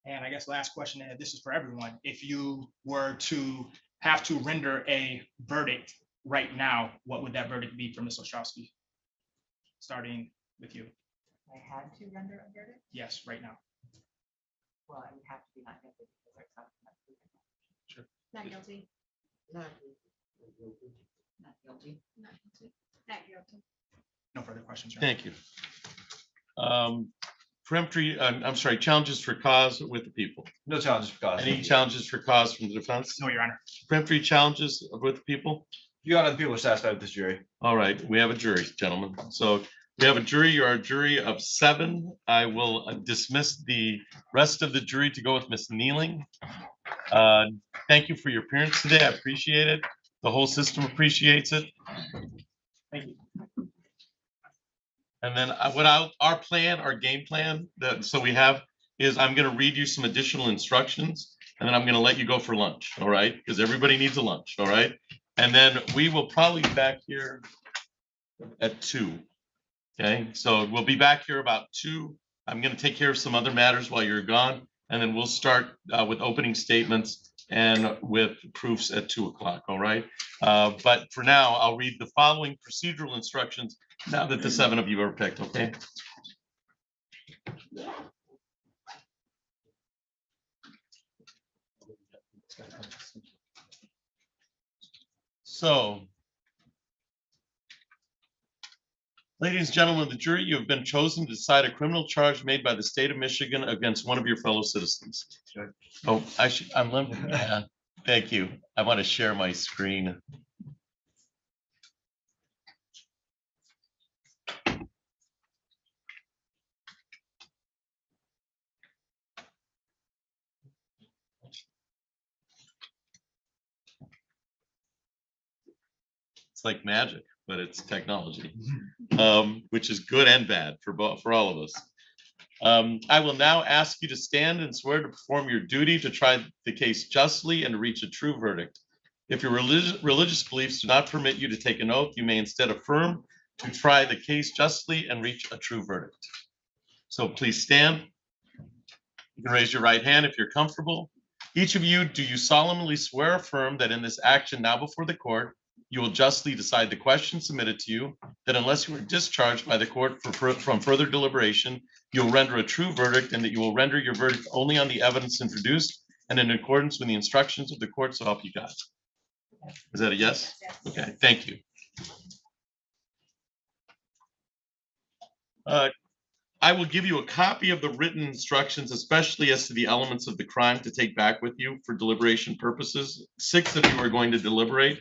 And I guess last question, and this is for everyone. If you were to have to render a verdict right now, what would that verdict be for Mr. Ostrowski? Starting with you. I had to render a verdict? Yes, right now. Well, it would have to be not guilty because there's something that's proven. Sure. Not guilty. Not Not guilty. Not guilty. Not guilty. No further questions. Your Honor. Thank you. Peremptory, I'm sorry, challenges for cause with the people. No challenges for cause. Any challenges for cause from the defense? No, Your Honor. Peremptory challenges with the people? Your Honor, the people are satisfied with this jury. All right, we have a jury, gentlemen. So we have a jury. You are a jury of 7. I will dismiss the rest of the jury to go with Ms. Kneeling. Thank you for your appearance today. I appreciate it. The whole system appreciates it. Thank you. And then our plan, our game plan so we have is I'm going to read you some additional instructions and then I'm going to let you go for lunch. All right. Because everybody needs a lunch. All right. And then we will probably be back here at 2. Okay. So we'll be back here about 2. I'm going to take care of some other matters while you're gone. And then we'll start with opening statements and with proofs at 2 o'clock. All right. But for now, I'll read the following procedural instructions now that the 7 of you are picked. Okay. So, ladies and gentlemen of the jury, you have been chosen to decide a criminal charge made by the state of Michigan against one of your fellow citizens. Oh, yeah, thank you. I want to share my screen. It's like magic, but it's technology, which is good and bad for all of us. I will now ask you to stand and swear to perform your duty to try the case justly and to reach a true verdict. If your religious beliefs do not permit you to take an oath, you may instead affirm to try the case justly and reach a true verdict. So please stand. You can raise your right hand if you're comfortable. Each of you, do you solemnly swear or affirm that in this action now before the court, you will justly decide the questions submitted to you, that unless you are discharged by the court from further deliberation, you will render a true verdict, and that you will render your verdict only on the evidence introduced and in accordance with the instructions of the court, so help you God? Is that a yes? Okay, thank you. I will give you a copy of the written instructions, especially as to the elements of the crime, to take back with you for deliberation purposes. 6 of you are going to deliberate.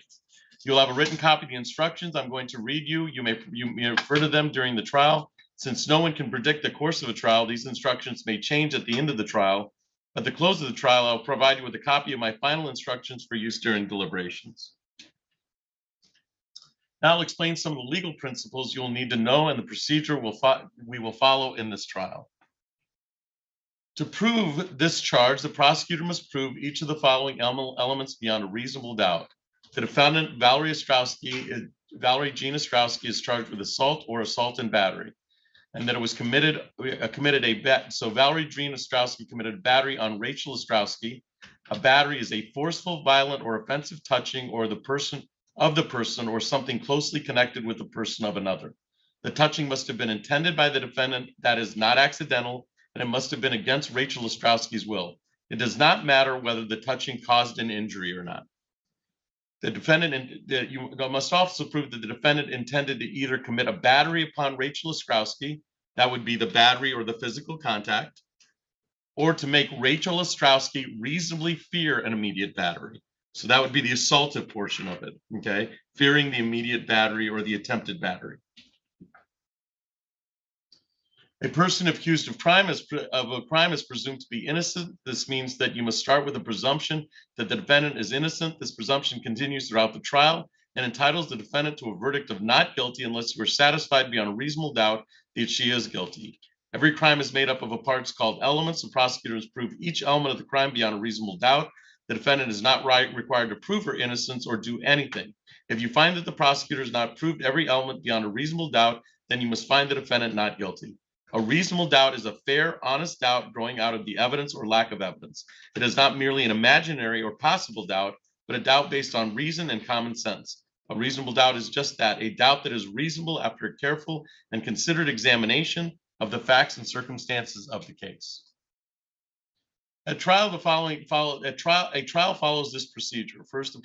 You'll have a written copy of the instructions. I'm going to read you. You may refer to them during the trial. Since no one can predict the course of a trial, these instructions may change at the end of the trial. At the close of the trial, I'll provide you with a copy of my final instructions for use during deliberations. Now I'll explain some of the legal principles you'll need to know and the procedure we will follow in this trial. To prove this charge, the prosecutor must prove each of the following elements beyond a reasonable doubt. The defendant, Valerie Gina Ostrowski, is charged with assault or assault and battery, and that it was committed a bet. So Valerie Gina Ostrowski committed battery on Rachel Ostrowski. A battery is a forceful, violent, or offensive touching or the person or something closely connected with the person of another. The touching must have been intended by the defendant, that is not accidental, and it must have been against Rachel Ostrowski's will. It does not matter whether the touching caused an injury or not. The defendant, you must also prove that the defendant intended to either commit a battery upon Rachel Ostrowski, that would be the battery or the physical contact, or to make Rachel Ostrowski reasonably fear an immediate battery. So that would be the assaultive portion of it, okay? Fearing the immediate battery or the attempted battery. A person accused of a crime is presumed to be innocent. This means that you must start with a presumption that the defendant is innocent. This presumption continues throughout the trial and entitles the defendant to a verdict of not guilty unless you are satisfied beyond a reasonable doubt that she is guilty. Every crime is made up of parts called elements. The prosecutors prove each element of the crime beyond a reasonable doubt. The defendant is not required to prove her innocence or do anything. If you find that the prosecutor has not proved every element beyond a reasonable doubt, then you must find the defendant not guilty. A reasonable doubt is a fair, honest doubt growing out of the evidence or lack of evidence. It is not merely an imaginary or possible doubt, but a doubt based on reason and common sense. A reasonable doubt is just that, a doubt that is reasonable after a careful and considered examination of the facts and circumstances of the case. A trial follows this procedure. First, the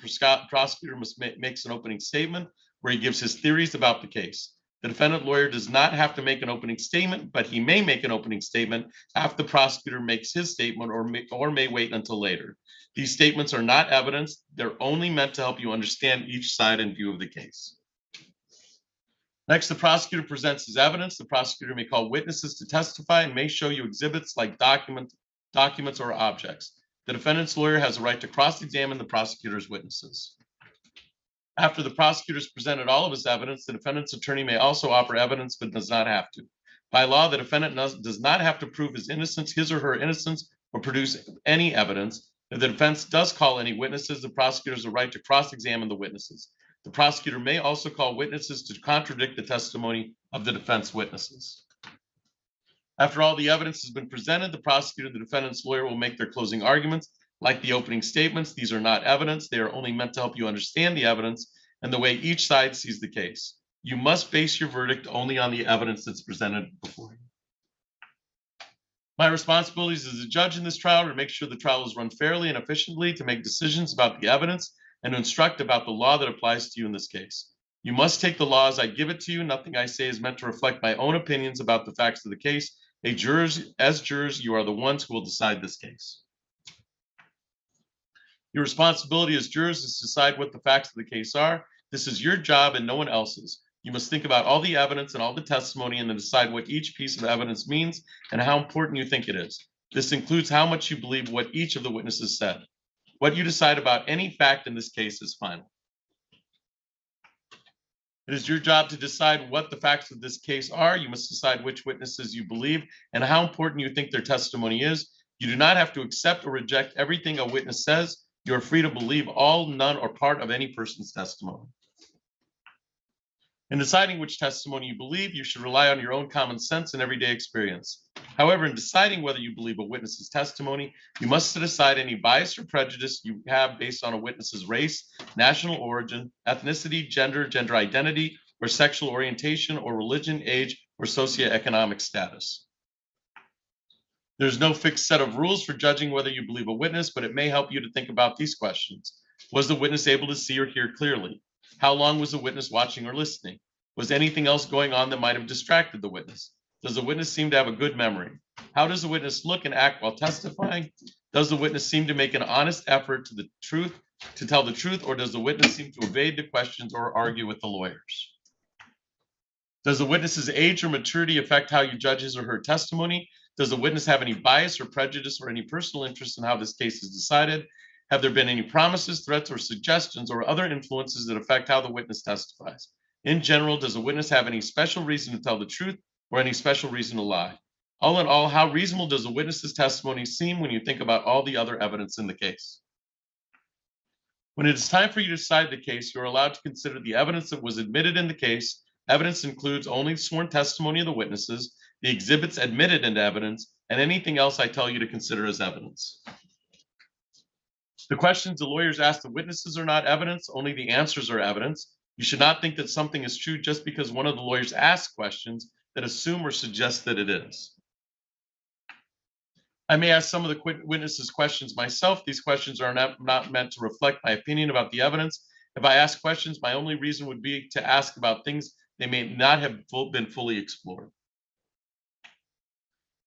prosecutor makes an opening statement where he gives his theories about the case. The defendant lawyer does not have to make an opening statement, but he may make an opening statement after the prosecutor makes his statement or may wait until later. These statements are not evidence. They're only meant to help you understand each side and view of the case. Next, the prosecutor presents his evidence. The prosecutor may call witnesses to testify and may show you exhibits like documents or objects. The defendant's lawyer has a right to cross-examine the prosecutor's witnesses. After the prosecutor has presented all of his evidence, the defendant's attorney may also offer evidence, but does not have to. By law, the defendant does not have to prove his innocence, his or her innocence, or produce any evidence. If the defense does call any witnesses, the prosecutor has a right to cross-examine the witnesses. The prosecutor may also call witnesses to contradict the testimony of the defense witnesses. After all the evidence has been presented, the prosecutor and the defendant's lawyer will make their closing arguments. Like the opening statements, these are not evidence. They are only meant to help you understand the evidence and the way each side sees the case. You must base your verdict only on the evidence that's presented before you. My responsibilities as a judge in this trial are to make sure the trial is run fairly and efficiently, to make decisions about the evidence, and to instruct about the law that applies to you in this case. You must take the law as I give it to you. Nothing I say is meant to reflect my own opinions about the facts of the case. As jurors, you are the ones who will decide this case. Your responsibility as jurors is to decide what the facts of the case are. This is your job and no one else's. You must think about all the evidence and all the testimony and then decide what each piece of evidence means and how important you think it is. This includes how much you believe what each of the witnesses said. What you decide about any fact in this case is final. It is your job to decide what the facts of this case are. You must decide which witnesses you believe and how important you think their testimony is. You do not have to accept or reject everything a witness says. You are free to believe all, none, or part of any person's testimony. In deciding which testimony you believe, you should rely on your own common sense and everyday experience. However, in deciding whether you believe a witness's testimony, you must set aside any bias or prejudice you have based on a witness's race, national origin, ethnicity, gender identity, or sexual orientation, or religion, age, or socioeconomic status. There's no fixed set of rules for judging whether you believe a witness, but it may help you to think about these questions. Was the witness able to see or hear clearly? How long was the witness watching or listening? Was anything else going on that might have distracted the witness? Does the witness seem to have a good memory? How does the witness look and act while testifying? Does the witness seem to make an honest effort to tell the truth, or does the witness seem to evade the questions or argue with the lawyers? Does the witness's age or maturity affect how you judge his or her testimony? Does the witness have any bias or prejudice or any personal interest in how this case is decided? Have there been any promises, threats, or suggestions or other influences that affect how the witness testifies? In general, does the witness have any special reason to tell the truth or any special reason to lie? All in all, how reasonable does the witness's testimony seem when you think about all the other evidence in the case? When it is time for you to decide the case, you are allowed to consider the evidence that was admitted in the case. Evidence includes only sworn testimony of the witnesses, the exhibits admitted into evidence, and anything else I tell you to consider as evidence. The questions the lawyers ask the witnesses are not evidence, only the answers are evidence. You should not think that something is true just because one of the lawyers asks questions that assume or suggest that it is. I may ask some of the witnesses questions myself. These questions are not meant to reflect my opinion about the evidence. If I ask questions, my only reason would be to ask about things they may not have been fully explored.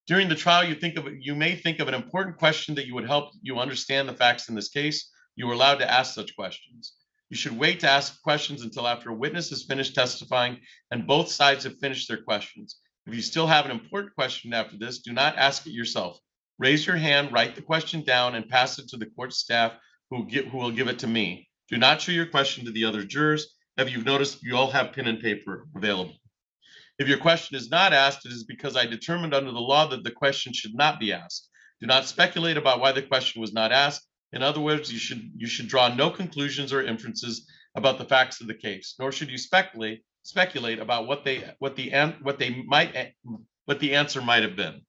During the trial, you may think of an important question that would help you understand the facts in this case. You are allowed to ask such questions. You should wait to ask questions until after a witness has finished testifying and both sides have finished their questions. If you still have an important question after this, do not ask it yourself. Raise your hand, write the question down, and pass it to the court staff who will give it to me. Do not show your question to the other jurors. Have you noticed you all have pen and paper available? If your question is not asked, it is because I determined under the law that the question should not be asked. Do not speculate about why the question was not asked. In other words, you should draw no conclusions or inferences about the facts of the case, nor should you speculate about what the answer might have been.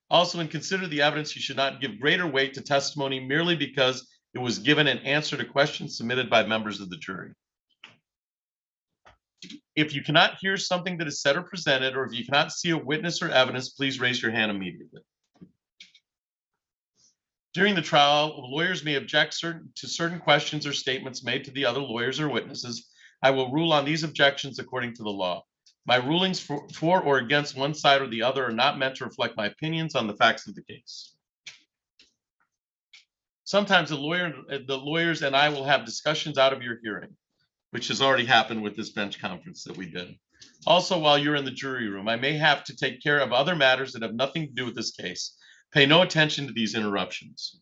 Also, when consider the evidence, you should not give greater weight to testimony merely because it was given an answer to questions submitted by members of the jury. If you cannot hear something that is said or presented, or if you cannot see a witness or evidence, please raise your hand immediately. During the trial, lawyers may object to certain questions or statements made to the other lawyers or witnesses. I will rule on these objections according to the law. My rulings for or against one side or the other are not meant to reflect my opinions on the facts of the case. Sometimes the lawyers and I will have discussions out of your hearing, which has already happened with this bench conference that we did. Also, while you're in the jury room, I may have to take care of other matters that have nothing to do with this case. Pay no attention to these interruptions.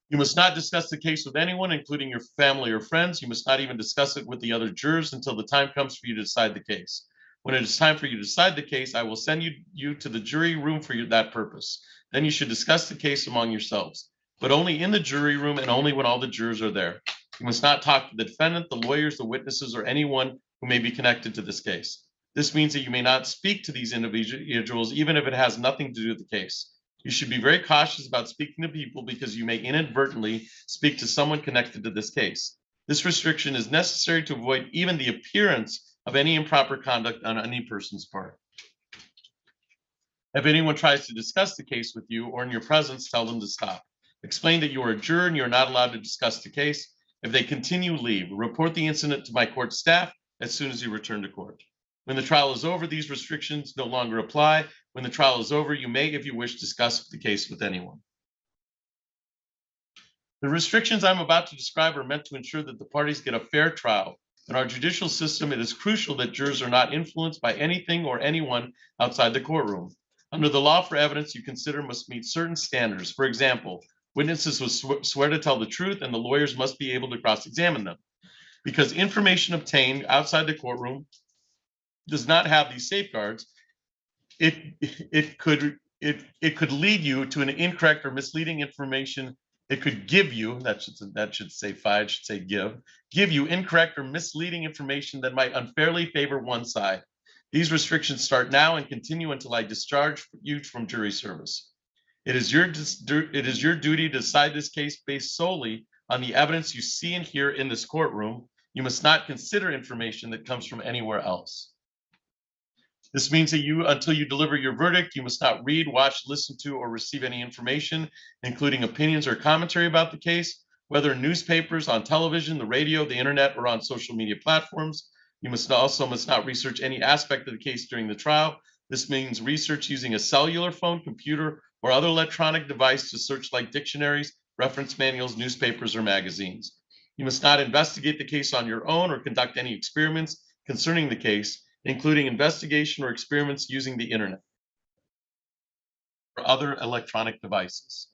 You must not discuss the case with anyone, including your family or friends. You must not even discuss it with the other jurors until the time comes for you to decide the case. When it is time for you to decide the case, I will send you to the jury room for that purpose. Then you should discuss the case among yourselves, but only in the jury room and only when all the jurors are there. You must not talk to the defendant, the lawyers, the witnesses, or anyone who may be connected to this case. This means that you may not speak to these individuals, even if it has nothing to do with the case. You should be very cautious about speaking to people because you may inadvertently speak to someone connected to this case. This restriction is necessary to avoid even the appearance of any improper conduct on any person's part. If anyone tries to discuss the case with you or in your presence, tell them to stop. Explain that you are a juror and you are not allowed to discuss the case. If they continue, leave. Report the incident to my court staff as soon as you return to court. When the trial is over, these restrictions no longer apply. When the trial is over, you may, if you wish, discuss the case with anyone. The restrictions I'm about to describe are meant to ensure that the parties get a fair trial. In our judicial system, it is crucial that jurors are not influenced by anything or anyone outside the courtroom. Under the law for evidence you consider must meet certain standards. For example, witnesses will swear to tell the truth and the lawyers must be able to cross-examine them. Because information obtained outside the courtroom does not have these safeguards, it could lead you to an incorrect or misleading information. It could give you, that should say FI, should say give you incorrect or misleading information that might unfairly favor one side. These restrictions start now and continue until I discharge you from jury service. It is your duty to decide this case based solely on the evidence you see and hear in this courtroom. You must not consider information that comes from anywhere else. This means that until you deliver your verdict, you must not read, watch, listen to, or receive any information, including opinions or commentary about the case, whether in newspapers, on television, the radio, the internet, or on social media platforms. You must not research any aspect of the case during the trial. This means research using a cellular phone, computer, or other electronic device to search like dictionaries, reference manuals, newspapers, or magazines. You must not investigate the case on your own or conduct any experiments concerning the case, including investigation or experiments using the internet or other electronic devices.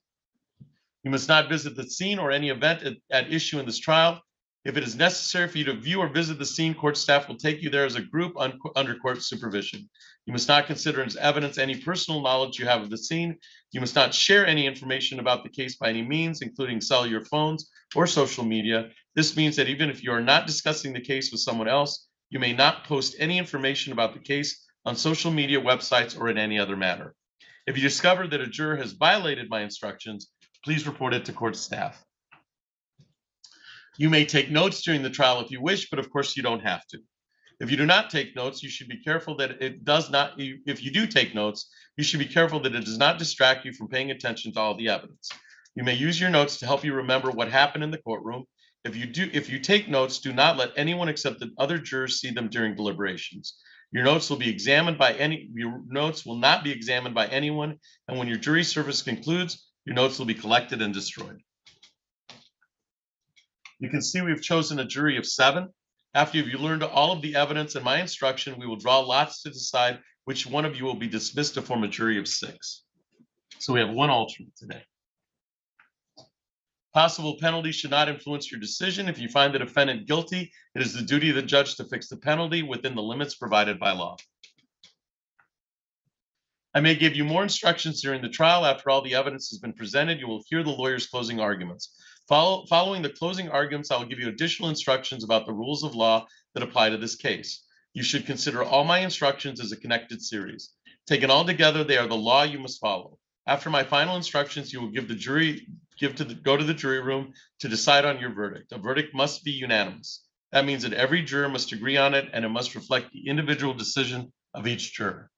You must not visit the scene or any event at issue in this trial. If it is necessary for you to view or visit the scene, court staff will take you there as a group under court supervision. You must not consider as evidence any personal knowledge you have of the scene. You must not share any information about the case by any means, including cellular phones or social media. This means that even if you are not discussing the case with someone else, you may not post any information about the case on social media, websites, or in any other manner. If you discover that a juror has violated my instructions, please report it to court staff. You may take notes during the trial if you wish, but of course you don't have to. If you do not take notes, you should be careful that it does not, if you do take notes, you should be careful that it does not distract you from paying attention to all the evidence. You may use your notes to help you remember what happened in the courtroom. If you take notes, do not let anyone except the other jurors see them during deliberations. Your notes will not be examined by anyone, and when your jury service concludes, your notes will be collected and destroyed. You can see we've chosen a jury of 7. After you've learned all of the evidence and my instruction, we will draw lots to decide which one of you will be dismissed to form a jury of 6. So we have 1 alternate today. Possible penalties should not influence your decision. If you find the defendant guilty, it is the duty of the judge to fix the penalty within the limits provided by law. I may give you more instructions during the trial. After all the evidence has been presented, you will hear the lawyer's closing arguments. Following the closing arguments, I will give you additional instructions about the rules of law that apply to this case. You should consider all my instructions as a connected series. Taken all together, they are the law you must follow. After my final instructions, you will go to the jury room to decide on your verdict. A verdict must be unanimous. That means that every juror must agree on it, and it must reflect the individual decision of each juror.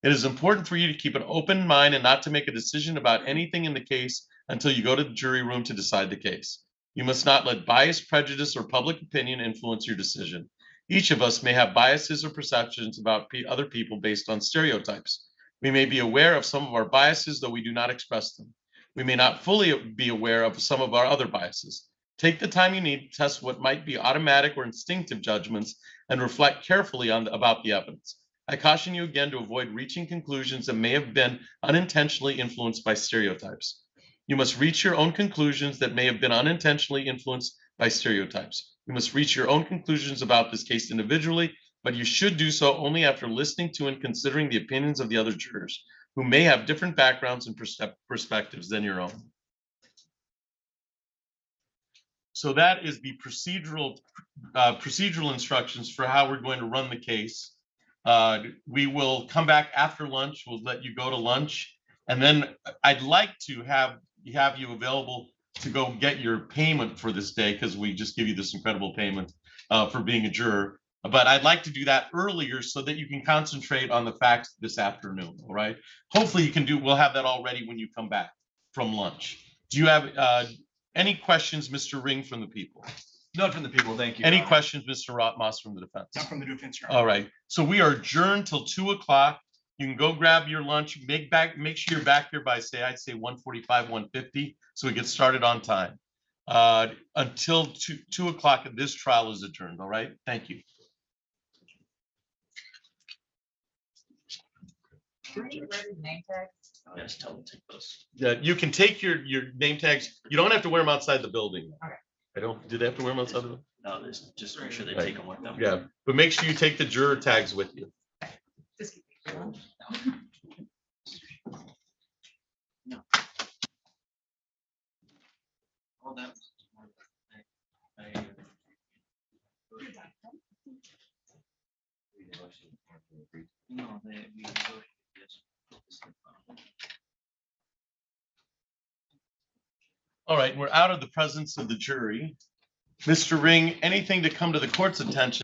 It is important for you to keep an open mind and not to make a decision about anything in the case until you go to the jury room to decide the case. You must not let bias, prejudice, or public opinion influence your decision. Each of us may have biases or perceptions about other people based on stereotypes. We may be aware of some of our biases, though we do not express them. We may not fully be aware of some of our other biases. Take the time you need to test what might be automatic or instinctive judgments and reflect carefully about the evidence. I caution you again to avoid reaching conclusions that may have been unintentionally influenced by stereotypes. You must reach your own conclusions that may have been unintentionally influenced by stereotypes. You must reach your own conclusions about this case individually, but you should do so only after listening to and considering the opinions of the other jurors, who may have different backgrounds and perspectives than your own. So that is the procedural instructions for how we're going to run the case. We will come back after lunch. We'll let you go to lunch. And then I'd like to have you available to go get your payment for this day, because we just give you this incredible payment for being a juror. But I'd like to do that earlier so that you can concentrate on the facts this afternoon. All right. Hopefully we'll have that all ready when you come back from lunch. Do you have any questions, Mr. Ring, from the people? None from the people, thank you. Any questions, Mr. Moss, from the defense? Not from the defense. All right. So we are adjourned till 2 o'clock. You can go grab your lunch. Make sure you're back here by I'd say 1:45, 1:50, so we get started on time. Until 2 o'clock, this trial is adjourned. All right. Thank you. Yes, tell them to take those. Yeah, you can take your name tags. You don't have to wear them outside the building. Okay. Do they have to wear them outside the building? No, just make sure they Right. take them with them. Yeah, but make sure you take the juror tags with you. No. All that. No, we negotiated this. All right, we're out of the presence of the jury. Mr. Ring, anything to come to the court's attention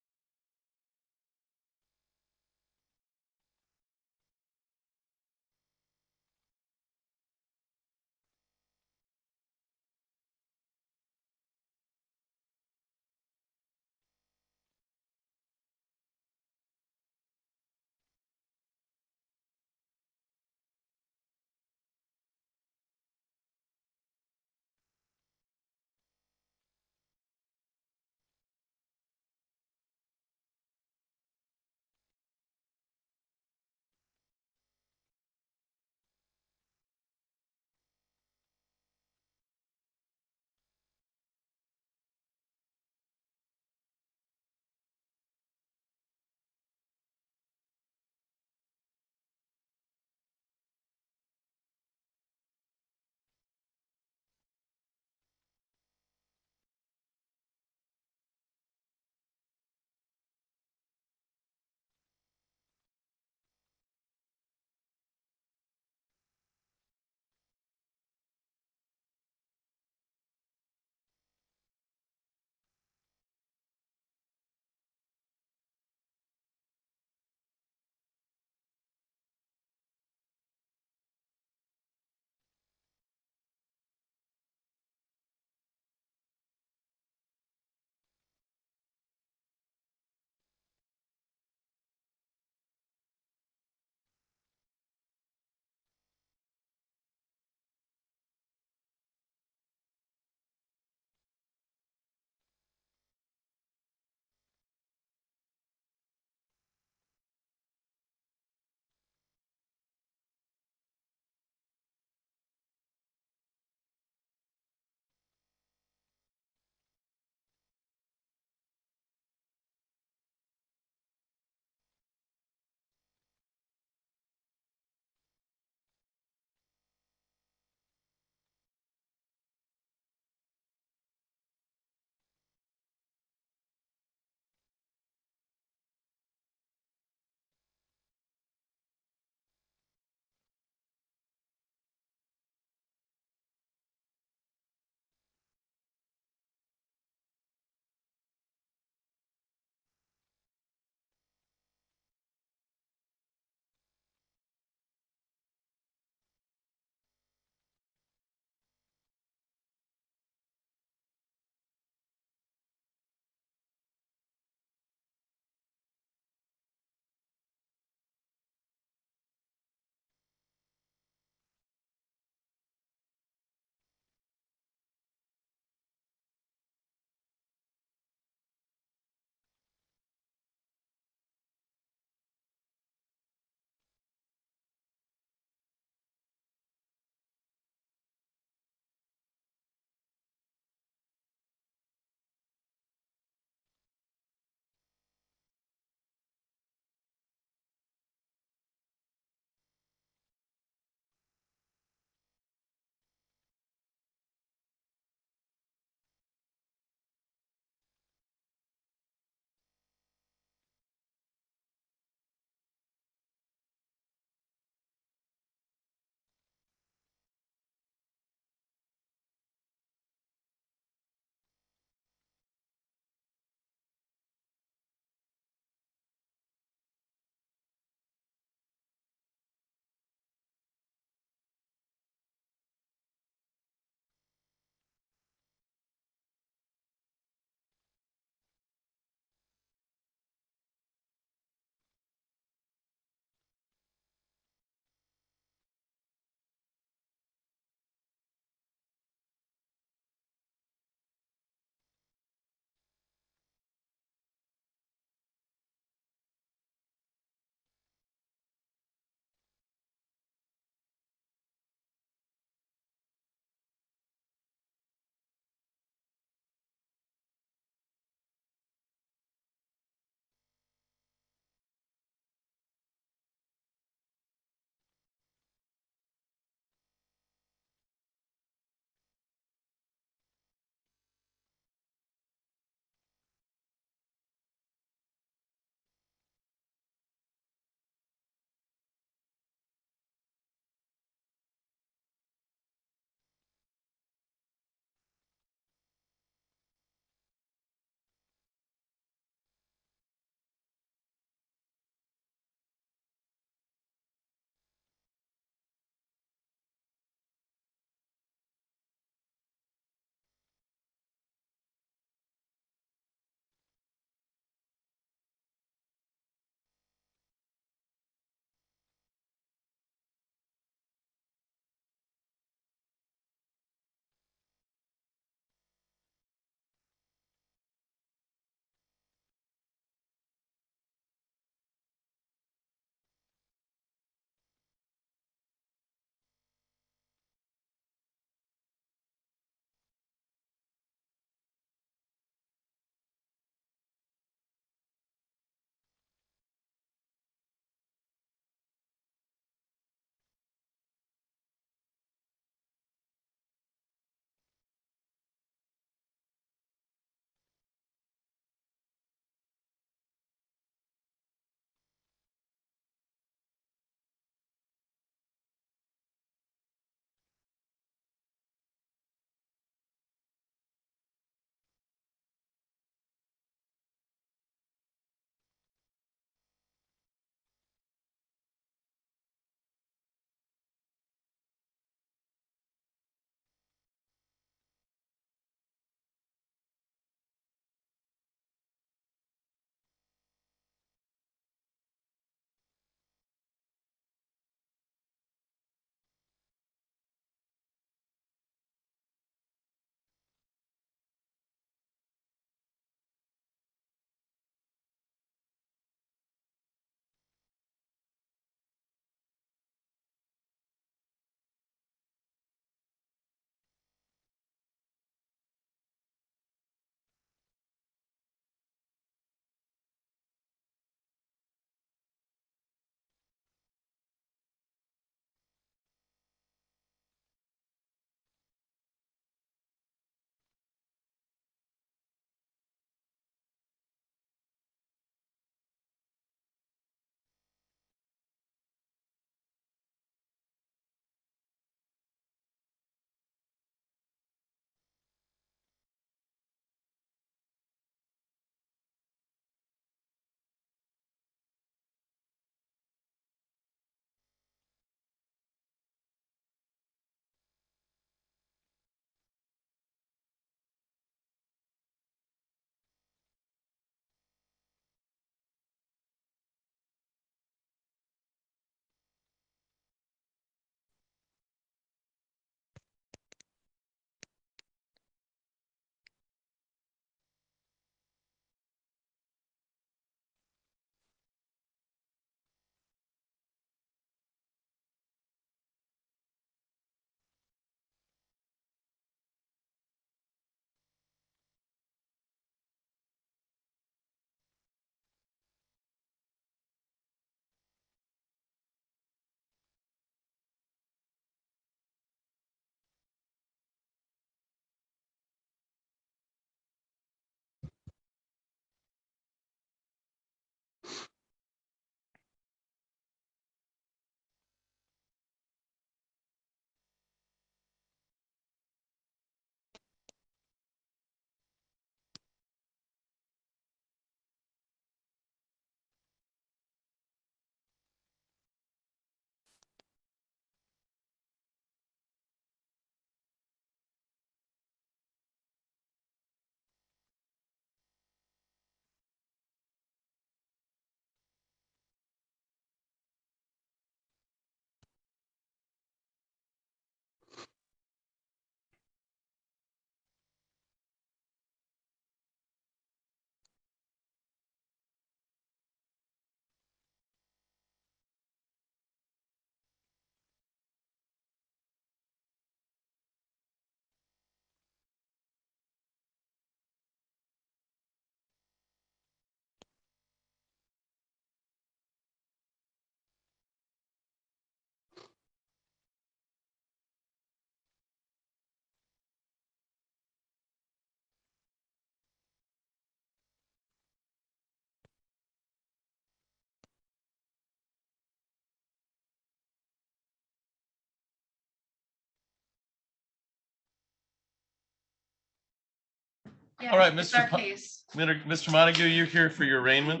All right, It's Mr. our case. Mr. Montague, you're here for your arraignment.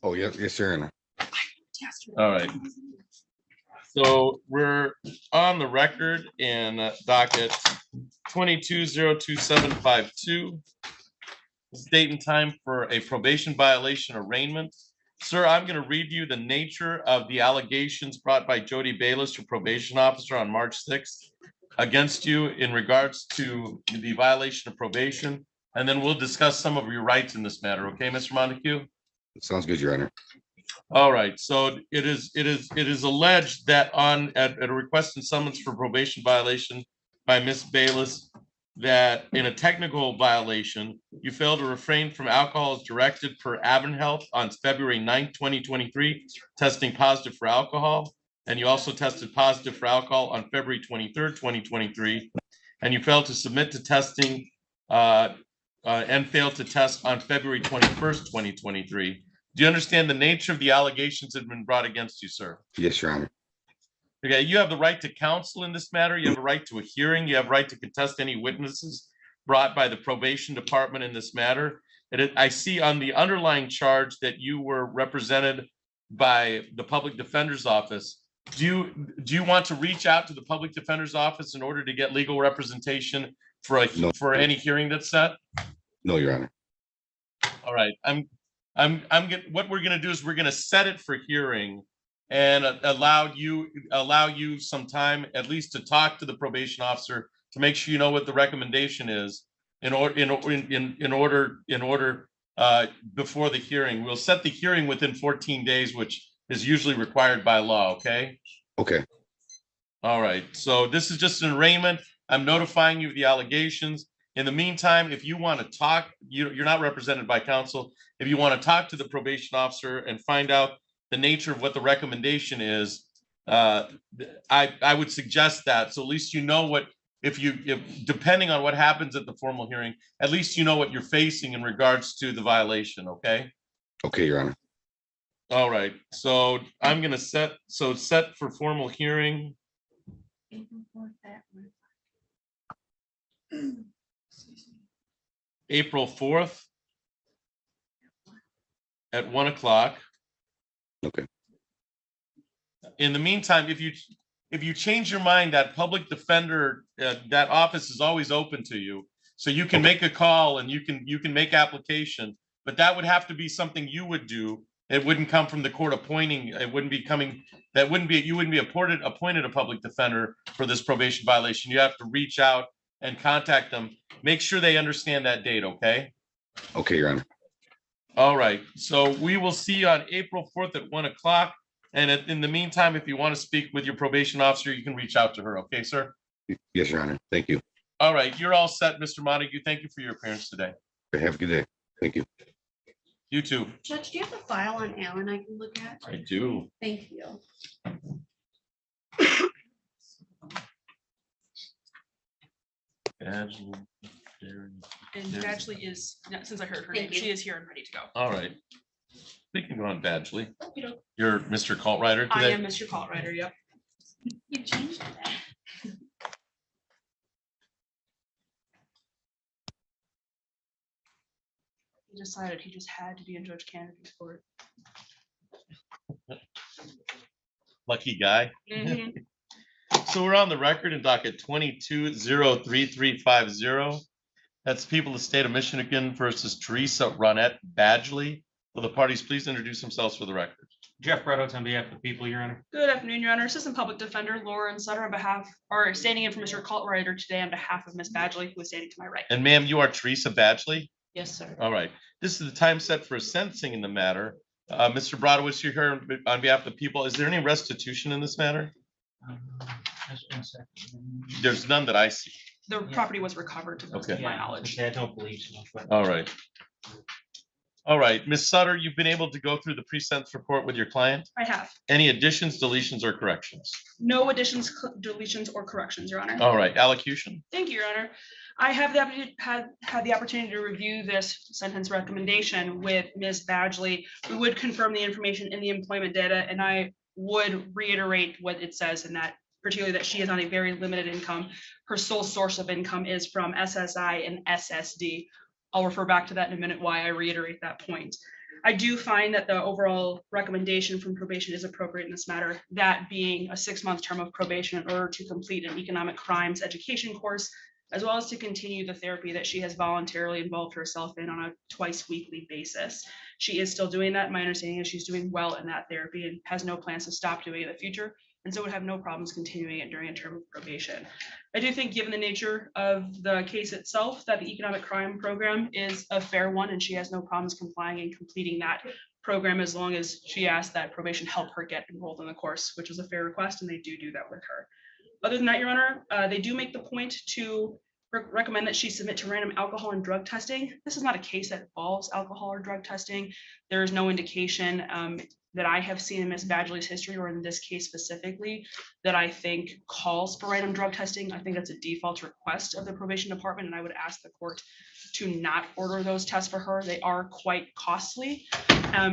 Oh, yes, yes, sir. Your Honor. All right. So we're on the record in docket 22-02752. This is date and time for a probation violation arraignment. Sir, I'm going to read you the nature of the allegations brought by Jody Bayless, your probation officer, on March 6th against you in regards to the violation of probation, and then we'll discuss some of your rights in this matter. Okay, Mr. Montague? Sounds good, Your Honor. All right, so it is alleged that at a request and summons for probation violation by Ms. Bayless, that in a technical violation, you failed to refrain from alcohol as directed per Avon Health on February 9th, 2023, testing positive for alcohol. And you also tested positive for alcohol on February 23rd, 2023. And you failed to submit to testing and failed to test on February 21st, 2023. Do you understand the nature of the allegations that have been brought against you, sir? Yes, Your Honor. Okay, you have the right to counsel in this matter. You have a right to a hearing. You have a right to contest any witnesses brought by the probation department in this matter. I see on the underlying charge that you were represented by the public defender's office. Do you want to reach out to the public defender's office in order to get legal representation for for any hearing that's set? No, Your Honor. All right, what we're gonna do is we're gonna set it for hearing and allow you some time at least to talk to the probation officer to make sure you know what the recommendation is in order before the hearing. We'll set the hearing within 14 days, which is usually required by law. Okay. Okay. All right. So this is just an arraignment. I'm notifying you of the allegations. In the meantime, if you want to talk, you're not represented by counsel. If you want to talk to the probation officer and find out the nature of what the recommendation is, I would suggest that. So at least you know what, if depending on what happens at the formal hearing, at least you know what you're facing in regards to the violation. Okay. Okay, Your Honor. All right. So I'm going to set for formal hearing. April 4th at 1 o'clock. Okay. In the meantime, if you change your mind, that public defender, that office is always open to you. So you can make a call and you can make application, but that would have to be something you would do. It wouldn't come from the court appointing. It wouldn't be coming. You wouldn't be appointed a public defender for this probation violation. You have to reach out and contact them. Make sure they understand that date. Okay. Okay, Your Honor. All right. So we will see you on April 4th at 1 o'clock. And in the meantime, if you want to speak with your probation officer, you can reach out to her. Okay, sir? Yes, Your Honor. Thank you. All right. You're all set, Mr. Montague. Thank you for your appearance today. Have a good day. Thank you. You too. Judge, do you have the file on Alan I can look at? I do. Thank you. And Badgley is, since I heard her name, Thank you. she is here and ready to go. All right. We can go on Badgley. Okey-doke. You're Mr. Cultrider I today? am Mr. Cultrider, yep. You changed that. He decided he just had to be in Judge Kennedy's court. Lucky guy. Mhm. So we're on the record in docket 22-03350. That's people of the state of Michigan versus Teresa Ronette Badgley. Will the parties please introduce themselves for the record? Jeff Bredos on behalf of the people, Your Honor. Good afternoon, Your Honor. Assistant Public Defender Lauren Sutter on behalf, or standing in for Mr. Cultrider today on behalf of Ms. Badgley, who is standing to my right. And ma'am, you are Teresa Badgley? Yes, sir. All right. This is the time set for sentencing in the matter. Mr. Brodowitz, you're here on behalf of the people. Is there any restitution in this matter? Just 1 second. There's none that I see. The property was recovered to the best of Okay. my knowledge. I don't believe so. but- All right. All right, Ms. Sutter, you've been able to go through the pre-sentence report with your client? I have. Any additions, deletions, or corrections? No additions, deletions, or corrections, Your Honor. All right, allocution. Thank you, Your Honor. I have had the opportunity to review this sentence recommendation with Ms. Badgley. We would confirm the information in the employment data, and I would reiterate what it says in that, particularly that she is on a very limited income. Her sole source of income is from SSI and SSD. I'll refer back to that in a minute, why I reiterate that point. I do find that the overall recommendation from probation is appropriate in this matter, that being a 6-month term of probation in order to complete an economic crimes education course, as well as to continue the therapy that she has voluntarily involved herself in on a twice weekly basis. She is still doing that. My understanding is she's doing well in that therapy and has no plans to stop doing it in the future, and so would have no problems continuing it during a term of probation. I do think, given the nature of the case itself, that the economic crime program is a fair one, and she has no problems complying and completing that program as long as she asks that probation help her get enrolled in the course, which is a fair request, and they do that with her. Other than that, Your Honor, they do make the point to recommend that she submit to random alcohol and drug testing. This is not a case that involves alcohol or drug testing. There is no indication that I have seen in Ms. Badgley's history, or in this case specifically, that I think calls for random drug testing. I think that's a default request of the probation department, and I would ask the court to not order those tests for her. They are quite costly.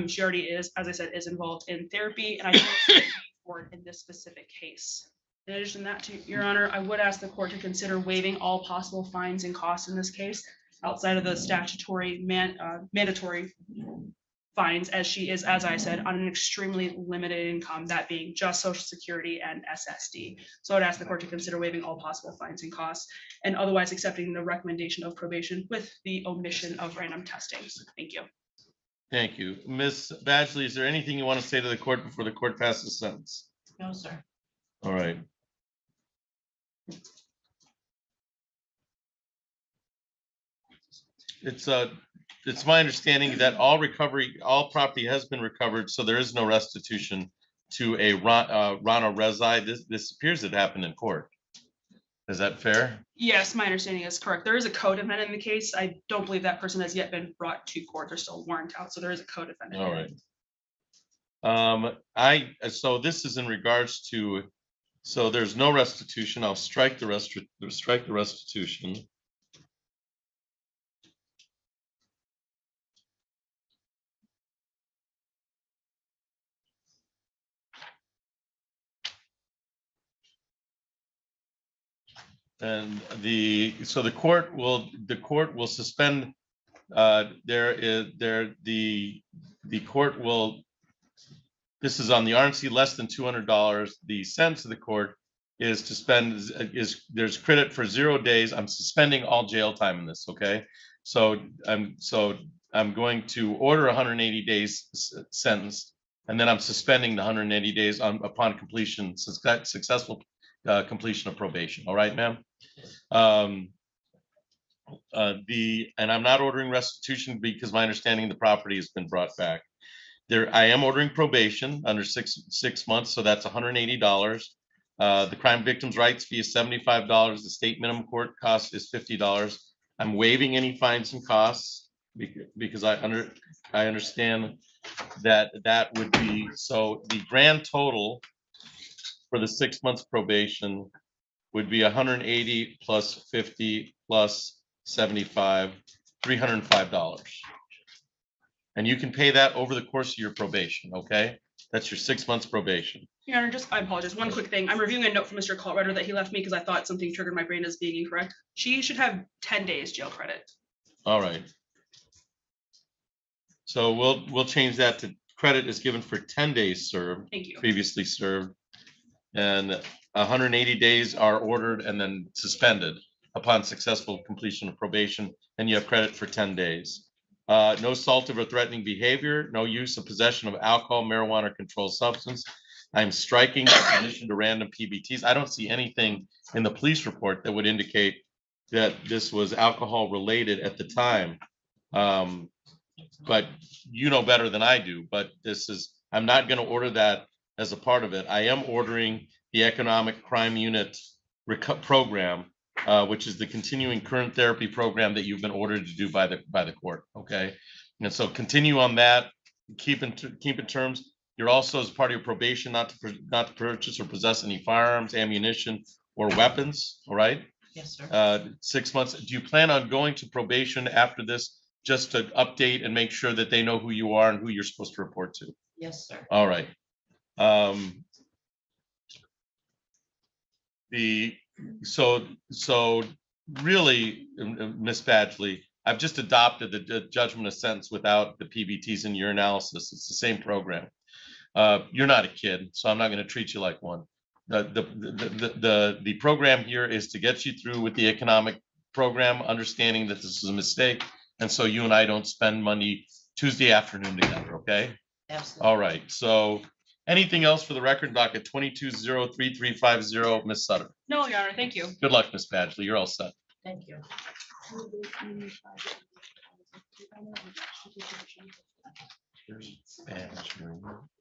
She already is, as I said, is involved in therapy, and I don't see a need for it in this specific case. In addition to that, Your Honor, I would ask the court to consider waiving all possible fines and costs in this case outside of the statutory mandatory fines, as she is, as I said, on an extremely limited income, that being just Social Security and SSD. So I'd ask the court to consider waiving all possible fines and costs and otherwise accepting the recommendation of probation with the omission of random testing. Thank you. Thank you. Ms. Badgley, is there anything you want to say to the court before the court passes sentence? No, sir. All right. It's my understanding that all property has been recovered, so there is no restitution to a Rana Rezi. This appears it happened in court. Is that fair? Yes, my understanding is correct. There is a co-defendant in the case. I don't believe that person has yet been brought to court. There's still a warrant out, so there is a co-defendant. All right. So this is in regards to, so there's no restitution. I'll strike the restitution. And the court will suspend, the court will, this is on the RNC less than $200. The sentence of the court is to spend, there's credit for 0 days. I'm suspending all jail time in this, okay? So I'm going to order 180 days sentence, and then I'm suspending the 180 days upon completion, successful completion of probation. All right, ma'am? And I'm not ordering restitution because my understanding the property has been brought back. I am ordering probation under six months, so that's $180. The crime victims' rights fee is $75. The state minimum court cost is $50. I'm waiving any fines and costs because I understand that would be, so the grand total for the 6 months probation would be 180 plus 50 plus 75, $305. And you can pay that over the course of your probation, okay? That's your 6 months probation. Your Honor, I apologize. One quick thing. I'm reviewing a note from Mr. Coltwriter that he left me because I thought something triggered my brain as being incorrect. She should have 10 days jail credit. All right. So we'll change that to credit is given for 10 days served. Thank you. Previously served. And 180 days are ordered and then suspended upon successful completion of probation, and you have credit for 10 days. No assaultive or threatening behavior, no use of possession of alcohol, marijuana, or controlled substance. I'm striking in addition to random PBTs. I don't see anything in the police report that would indicate that this was alcohol related at the time. But you know better than I do, but I'm not going to order that as a part of it. I am ordering the economic crime unit program, which is the continuing current therapy program that you've been ordered to do by the court. Okay. And so continue on that, keep in terms. You're also, as part of your probation, not to purchase or possess any firearms, ammunition, or weapons. All right. Yes, sir. 6 months. Do you plan on going to probation after this just to update and make sure that they know who you are and who you're supposed to report to? Yes, sir. All right. So really, Ms. Badgley, I've just adopted the judgment of sentence without the PBTs in your analysis. It's the same program. You're not a kid, so I'm not going to treat you like one. The program here is to get you through with the economic program, understanding that this is a mistake. And so you and I don't spend money Tuesday afternoon together, okay? Absolutely. All right, so anything else for the record, docket 22-03350, Ms. Sutter? No, Your Honor, thank you. Good luck, Ms. Badgley, you're all set. Thank you. I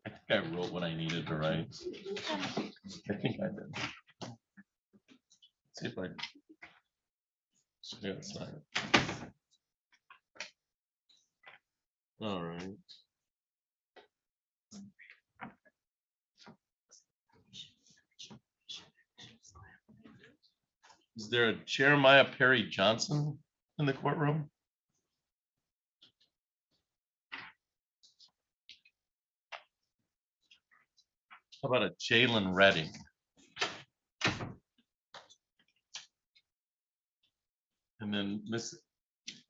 think I wrote what I needed to write. I think I did. See if I. Yeah, it's not. All right. Is there a Jeremiah Perry Johnson in the courtroom? How about a Jalen Redding? And then Miss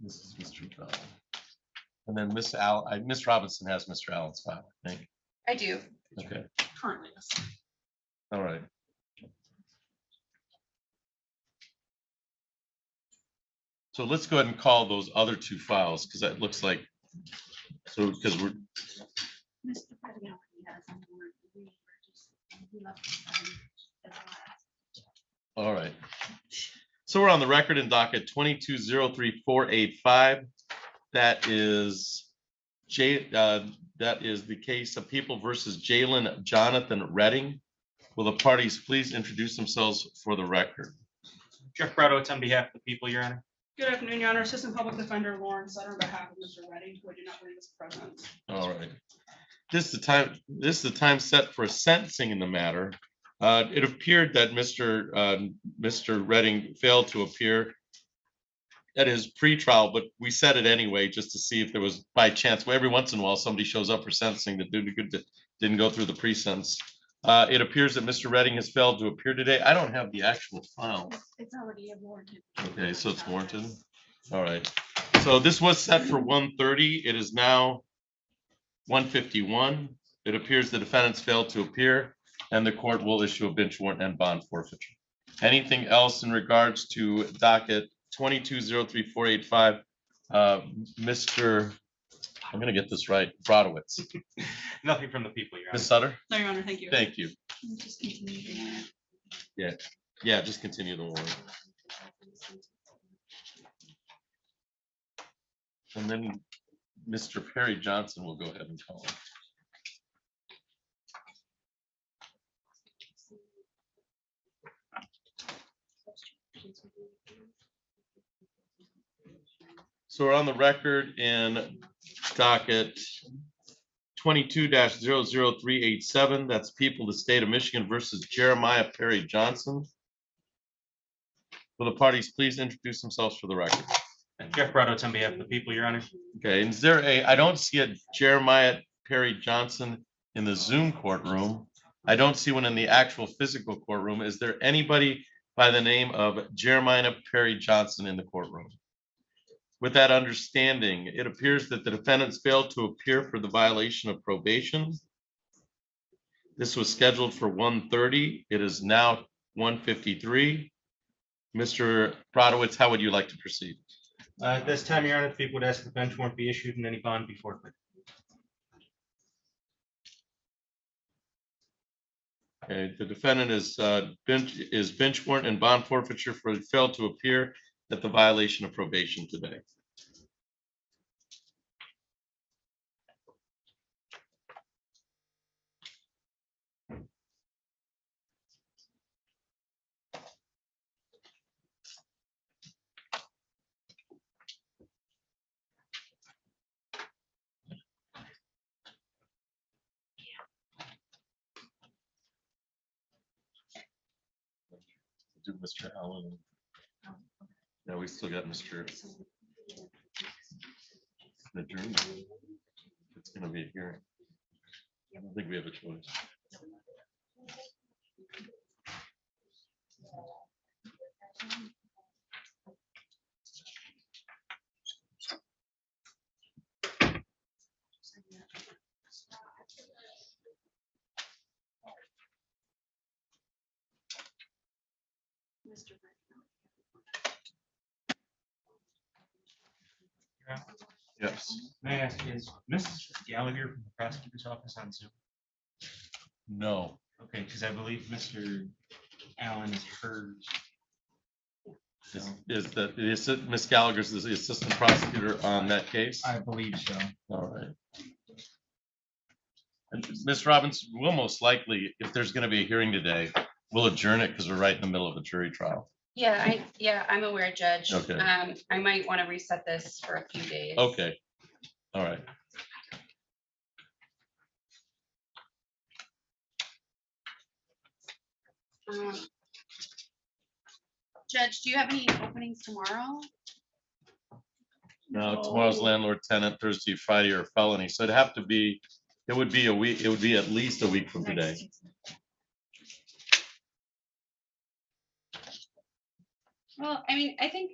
is Mr. Bell. And then Miss Robinson has Mr. Allen's file, I think. I do. Okay, Currently, yes. all right. So let's go ahead and call those other two files, because that looks like, so, because we're, all right. So we're on the record in docket 22-03485. That is that is the case of People versus Jalen Jonathan Redding. Will the parties please introduce themselves for the record? Jeff Brodowitz on behalf of the people, Your Honor. Good afternoon, Your Honor. Assistant Public Defender Lauren Sutter on behalf of Mr. Redding, who I do not believe is present. All right. This is the time set for sentencing in the matter. It appeared that Mr. Redding failed to appear at his pretrial, but we said it anyway just to see if there was, by chance, well, every once in a while somebody shows up for sentencing that didn't go through the pre-sentence. It appears that Mr. Redding has failed to appear today. I don't have the actual file. It's already warranted. Okay, so it's warranted. All right. So this was set for 1:30. It is now 1:51. It appears the defendants failed to appear, and the court will issue a bench warrant and bond forfeiture. Anything else in regards to docket 22-03485? Mr. I'm going to get this right, Brodowitz. Nothing from the people, Your Honor. Ms. Sutter? No, Your Honor, thank you. Thank you. Just continue the warrant. Yeah, just continue the warrant. And then Mr. Perry Johnson will go ahead and call. So we're on the record in docket 22-00387. That's People, the State of Michigan versus Jeremiah Perry Johnson. Will the parties please introduce themselves for the record? Jeff Brodowitz on behalf of the people, Your Honor. Okay, and is there I don't see a Jeremiah Perry Johnson in the Zoom courtroom. I don't see one in the actual physical courtroom. Is there anybody by the name of Jeremiah Perry Johnson in the courtroom? With that understanding, it appears that the defendants failed to appear for the violation of probation. This was scheduled for 1:30. It is now 1:53. Mr. Brodowitz, how would you like to proceed? At this time, Your Honor, the people would ask the bench warrant be issued and any bond be forfeited. Okay, the defendant is bench warrant and bond forfeiture for failed to appear at the violation of probation today. Do Mr. Allen. Yeah, we still got Mr. Adjourned. It's gonna be a hearing. I don't think we have a choice. Yes. May I ask, is Mrs. Gallagher from the prosecutor's office on Zoom? No. Okay, because I believe Mr. Allen is heard. Is that, is it Ms. Gallagher's the assistant prosecutor on that case? I believe so. All right. And Ms. Robbins, we'll most likely, if there's going to be a hearing today, we'll adjourn it because we're right in the middle of a jury trial. Yeah, I'm aware, Judge. Okay. I might want to reset this for a few days. Okay. All right. Judge, do you have any openings tomorrow? No, tomorrow's landlord tenant, Thursday, Friday, or felony. So it'd have to be, it would be a week, it would be at least a week from today. Well, I mean, I think.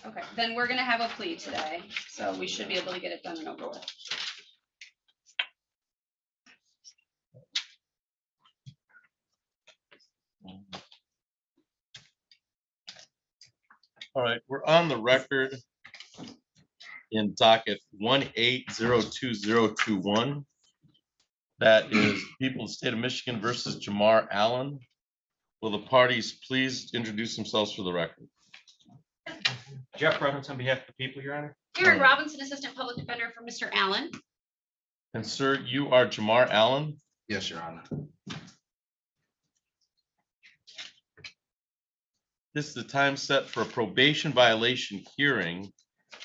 Okay, then we're gonna have a plea today, so we should be able to get it done and over with. All right, we're on the record in docket 1802021. That is people of the state of Michigan versus Jamar Allen. Will the parties please introduce themselves for the record? Jeff Reynolds on behalf of the people, Your Honor. Aaron Robinson, Assistant Public Defender for Mr. Allen. And sir, you are Jamar Allen? Yes, Your Honor. This is the time set for a probation violation hearing.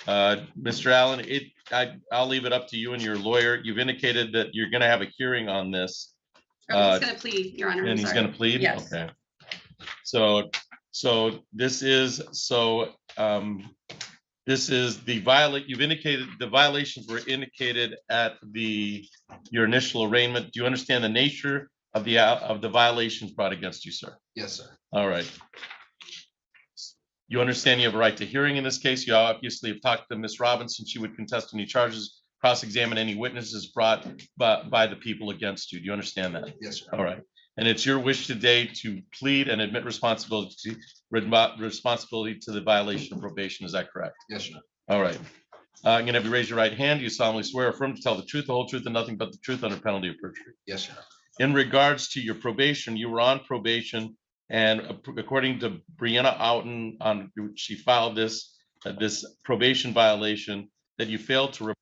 Mr. Allen, I'll leave it up to you and your lawyer. You've indicated that you're going to have a hearing on this. He's gonna plead, Your Honor. And he's going to plead? Yes. Okay. So this is, this is the you've indicated the violations were indicated at your initial arraignment. Do you understand the nature of the violations brought against you, sir? Yes, sir. All right. You understand you have a right to hearing in this case. You obviously have talked to Ms. Robinson. She would contest any charges, cross-examine any witnesses brought by the people against you. Do you understand that? Yes, sir. All right. And it's your wish today to plead and admit responsibility to the violation of probation. Is that correct? Yes, sir. All right. I'm going to have you raise your right hand. You solemnly swear or affirm to tell the truth, the whole truth, and nothing but the truth under penalty of perjury. Yes, sir. In regards to your probation, you were on probation, and according to Brianna Outen, she filed this probation violation that you failed to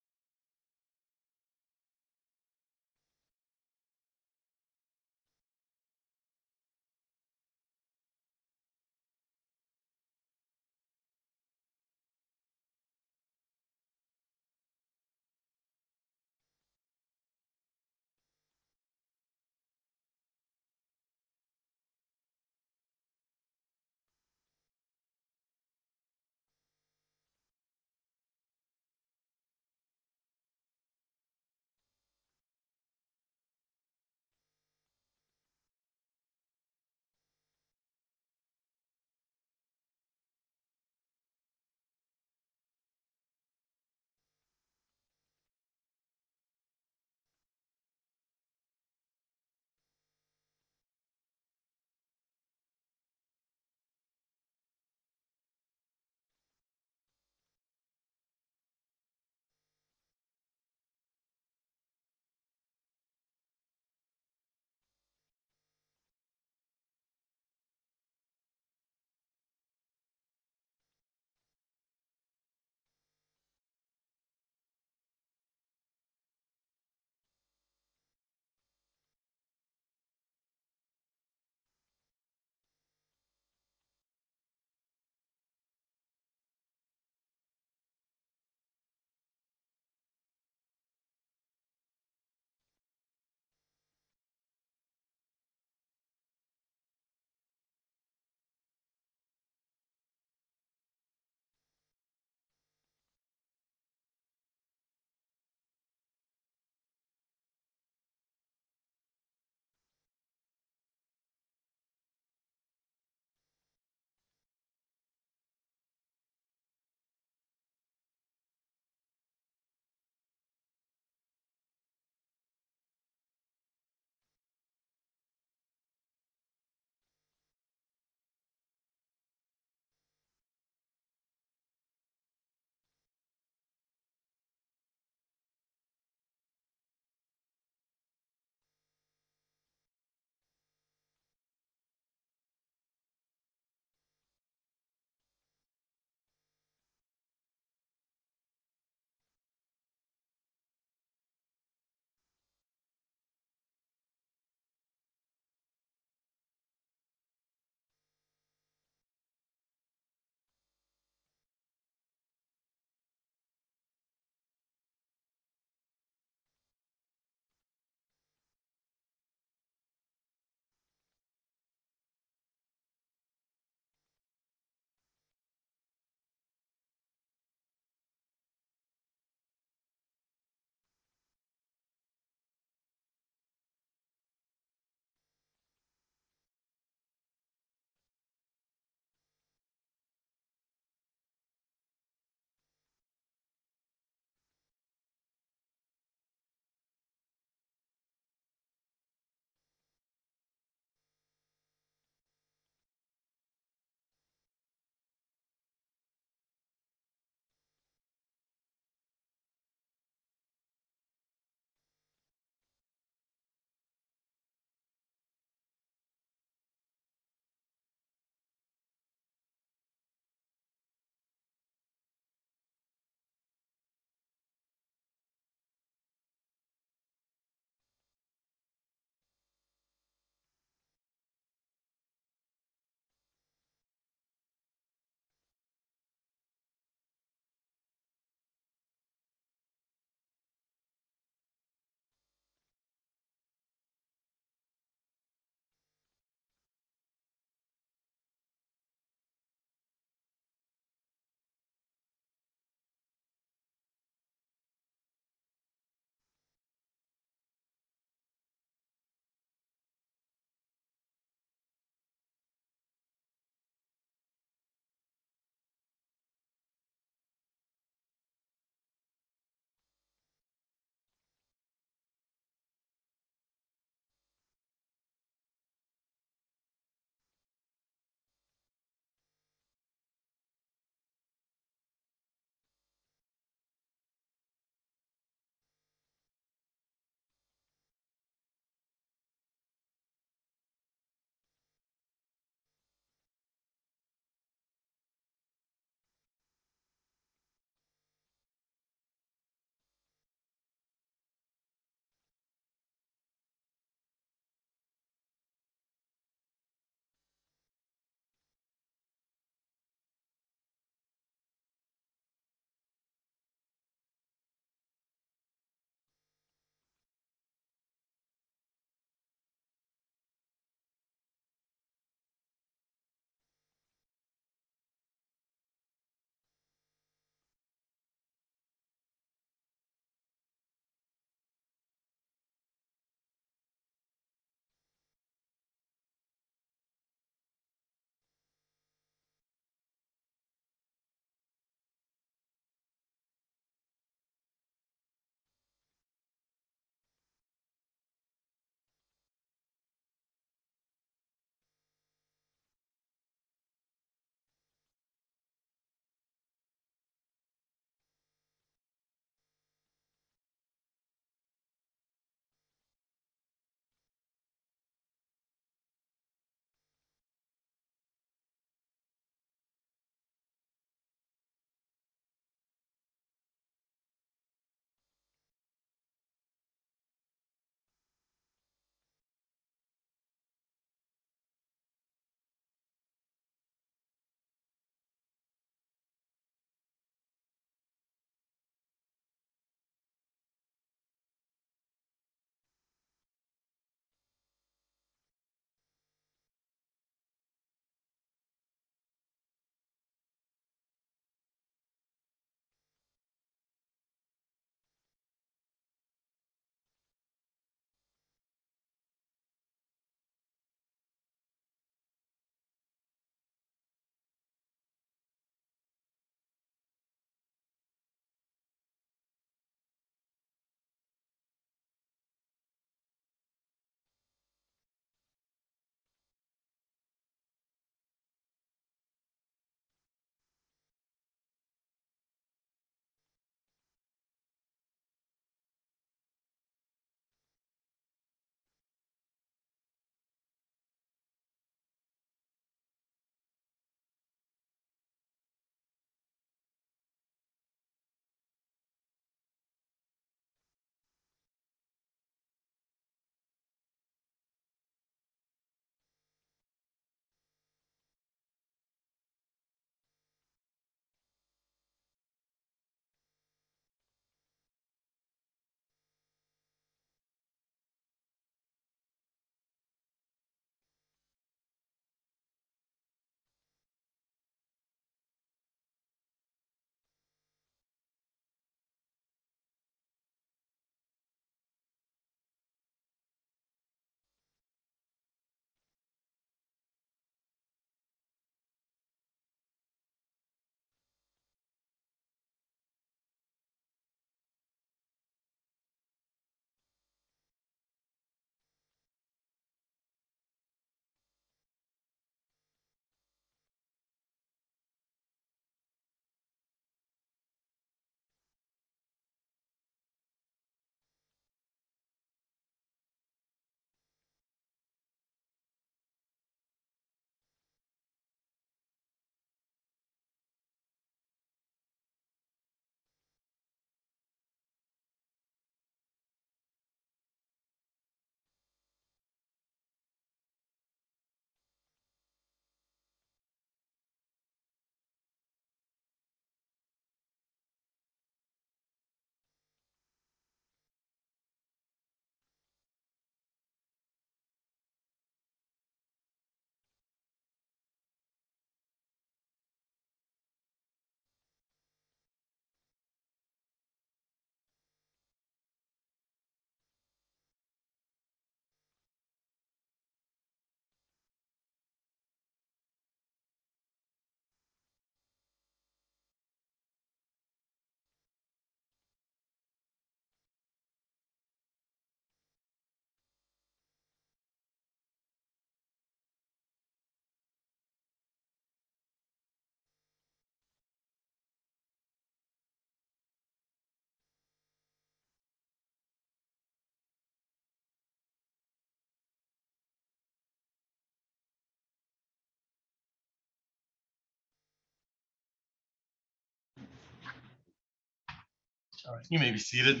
All right, you may be seated.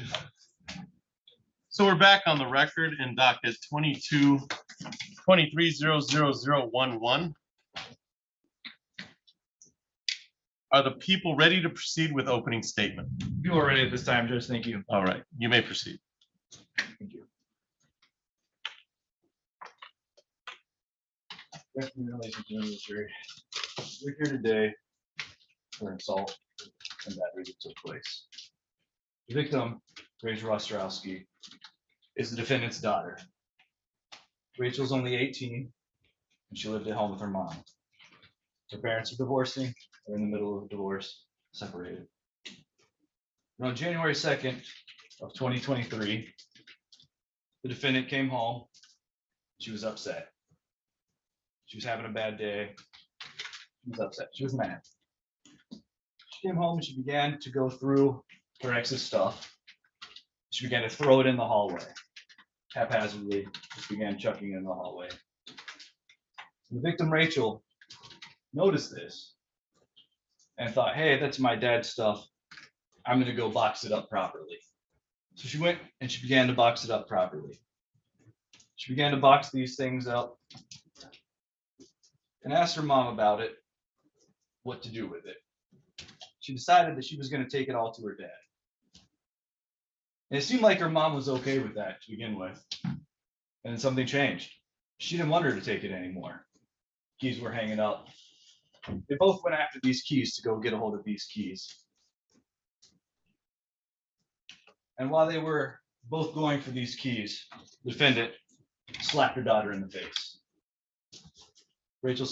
So we're back on the record in docket 23000011. Are the people ready to proceed with opening statement? You are ready at this time, Judge. Thank you. All right, you may proceed. Thank you. Good afternoon, ladies and gentlemen of the jury. We're here today for assault and battery that took place. The victim, Rachel Ostrowski, is the defendant's daughter. Rachel's only 18 and she lived at home with her mom. Her parents are divorcing, they're in the middle of a divorce, separated. And on January 2nd of 2023, the defendant came home. She was upset. She was having a bad day. She was upset. She was mad. She came home and she began to go through her ex's stuff. She began to throw it in the hallway, haphazardly, just began chucking it in the hallway. The victim, Rachel, noticed this and thought, hey, that's my dad's stuff. I'm going to go box it up properly. So she went and she began to box it up properly. She began to box these things up and asked her mom about it, what to do with it. She decided that she was going to take it all to her dad. And it seemed like her mom was okay with that to begin with. And then something changed. She didn't want her to take it anymore. Keys were hanging up. They both went after these keys to go get a hold of these keys. And while they were both going for these keys, the defendant slapped her daughter in the face. Rachel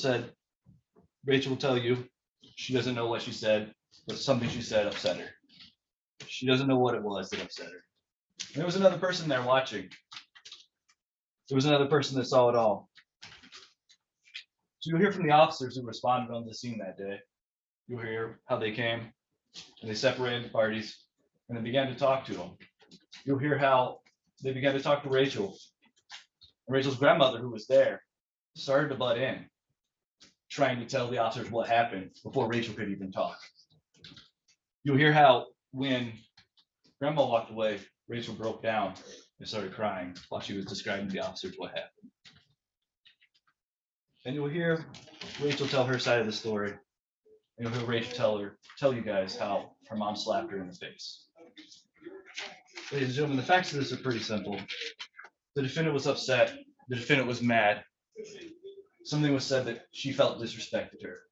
will tell you she doesn't know what she said, but something she said upset her. She doesn't know what it was that upset her. And there was another person there watching. There was another person that saw it all. So you'll hear from the officers who responded on the scene that day. You'll hear how they came and they separated the parties and they began to talk to them. You'll hear how they began to talk to Rachel. And Rachel's grandmother, who was there, started to butt in, trying to tell the officers what happened before Rachel could even talk. You'll hear how when Grandma walked away, Rachel broke down and started crying while she was describing to the officers what happened. And you'll hear Rachel tell her side of the story. And you'll hear Rachel tell you guys how her mom slapped her in the face. Ladies and gentlemen, the facts of this are pretty simple. The defendant was upset. The defendant was mad. Something was said that she felt disrespected her,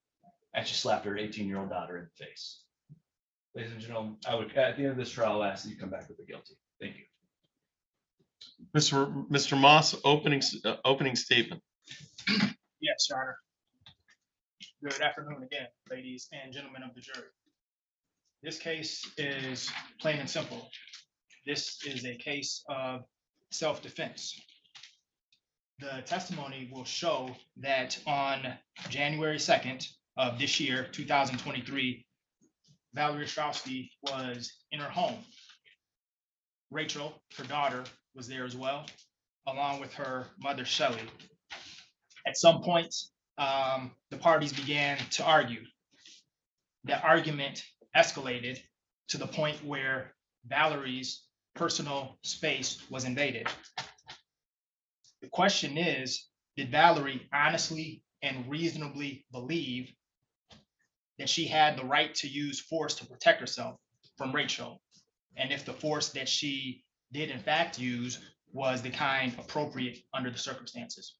and she slapped her 18-year-old daughter in the face. Ladies and gentlemen, I would, at the end of this trial, ask that you come back with a guilty. Thank you. Mr. Moss, opening statement. Yes, Your Honor. Good afternoon again, ladies and gentlemen of the jury. This case is plain and simple. This is a case of self-defense. The testimony will show that on January 2nd of this year, 2023, Valerie Ostrowski was in her home. Rachel, her daughter, was there as well, along with her mother, Shelley. At some point, the parties began to argue. That argument escalated to the point where Valerie's personal space was invaded. The question is, did Valerie honestly and reasonably believe that she had the right to use force to protect herself from Rachel? And if the force that she did in fact use was the kind appropriate under the circumstances?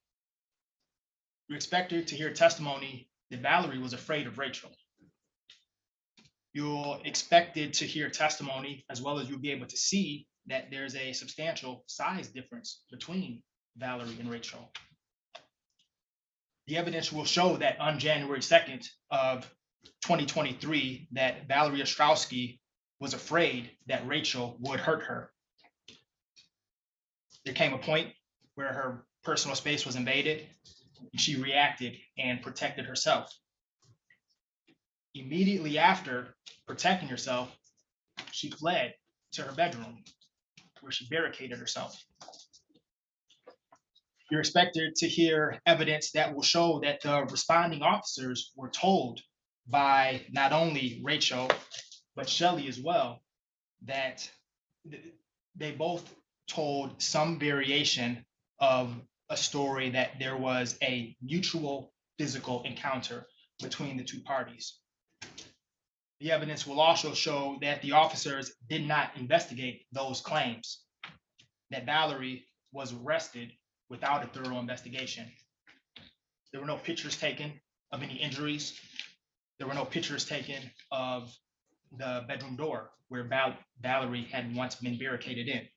You expected to hear testimony that Valerie was afraid of Rachel. You'll expected to hear testimony, as well as you'll be able to see that there's a substantial size difference between Valerie and Rachel. The evidence will show that on January 2nd of 2023, that Valerie Ostrowski was afraid that Rachel would hurt her. There came a point where her personal space was invaded, and she reacted and protected herself. Immediately after protecting herself, she fled to her bedroom, where she barricaded herself. You're expected to hear evidence that will show that the responding officers were told by not only Rachel, but Shelley as well, that they both told some variation of a story that there was a mutual physical encounter between the two parties. The evidence will also show that the officers did not investigate those claims, that Valerie was arrested without a thorough investigation. There were no pictures taken of any injuries. There were no pictures taken of the bedroom door where Valerie had once been barricaded in.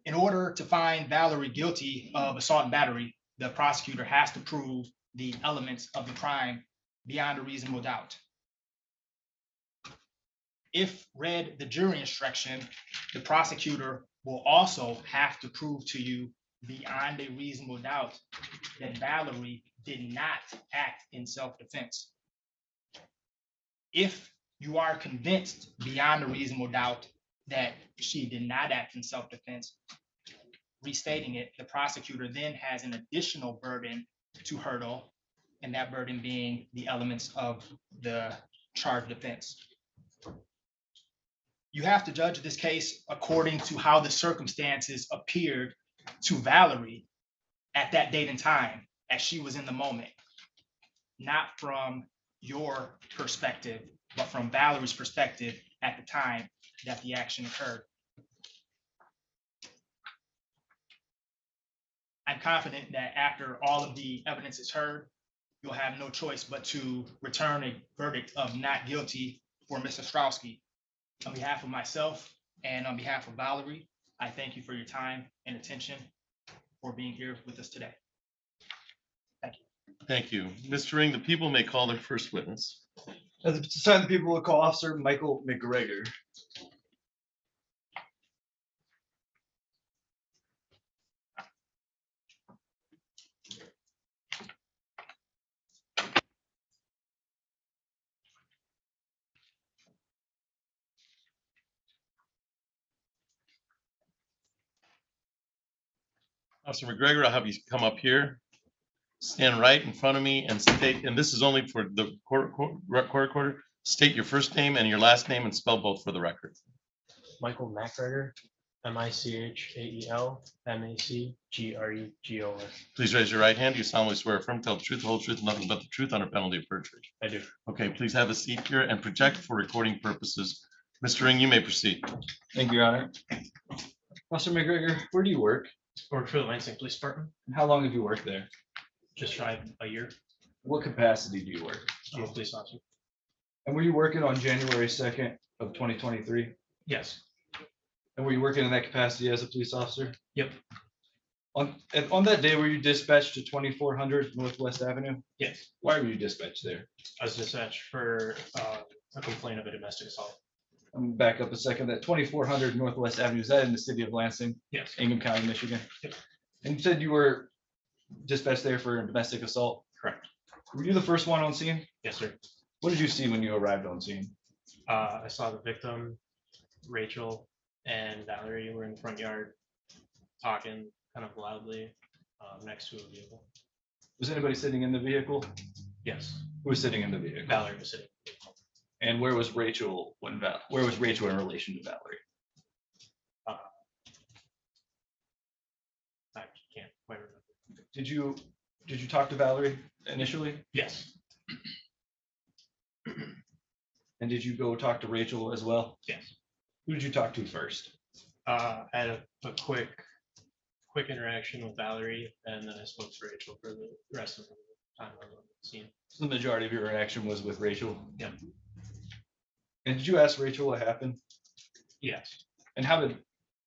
In order to find Valerie guilty of assault and battery, the prosecutor has to prove the elements of the crime beyond a reasonable doubt. If read the jury instruction, the prosecutor will also have to prove to you beyond a reasonable doubt that Valerie did not act in self-defense. If you are convinced beyond a reasonable doubt that she did not act in self-defense, restating it, the prosecutor then has an additional burden to hurdle, and that burden being the elements of the charged offense. You have to judge this case according to how the circumstances appeared to Valerie at that date and time, as she was in the moment, not from your perspective, but from Valerie's perspective at the time that the action occurred. I'm confident that after all of the evidence is heard, you'll have no choice but to return a verdict of not guilty for Mr. Strowski. On behalf of myself and on behalf of Valerie, I thank you for your time and attention for being here with us today. Thank you. Thank you. Mr. Ring, the people may call their first witness. At this time, the people will call Officer Michael McGregor. Officer McGregor, I'll have you come up here, stand right in front of me and state, and this is only for the court recorder, state your first name and your last name and spell both for the record. Michael MacGregor, MICHAEL, Please raise your right hand. You solemnly swear affirm, tell the truth, the whole truth, and nothing but the truth under penalty of perjury. I do. Okay, please have a seat here and project for recording purposes. Mr. Ring, you may proceed. Thank you, Your Honor. Officer McGregor, where do you work? Work for the Lansing Police Department. And how long have you worked there? Just shy of a year. What capacity do you work? I'm a police officer. And were you working on January 2nd of 2023? Yes. And were you working in that capacity as a police officer? Yep. On that day, were you dispatched to 2400 Northwest Avenue? Yes. Why were you dispatched there? I was dispatched for a complaint of a domestic assault. I'm gonna back up a second. That 2400 Northwest Avenue, is that in the city of Lansing? Yes. Ingham County, Michigan? Yep. And you said you were dispatched there for a domestic assault? Correct. Were you the first one on scene? Yes, sir. What did you see when you arrived on scene? I saw the victim, Rachel, and Valerie were in the front yard talking kind of loudly next to a vehicle. Was anybody sitting in the vehicle? Yes. Who was sitting in the vehicle? Valerie was sitting. And where was Rachel where was Rachel in relation to Valerie? I can't quite remember. Did you talk to Valerie initially? Yes. And did you go talk to Rachel as well? Yes. Who did you talk to first? I had a quick interaction with Valerie, and then I spoke to Rachel for the rest of the time I was on the scene. So the majority of your interaction was with Rachel? Yeah. And did you ask Rachel what happened? Yes. And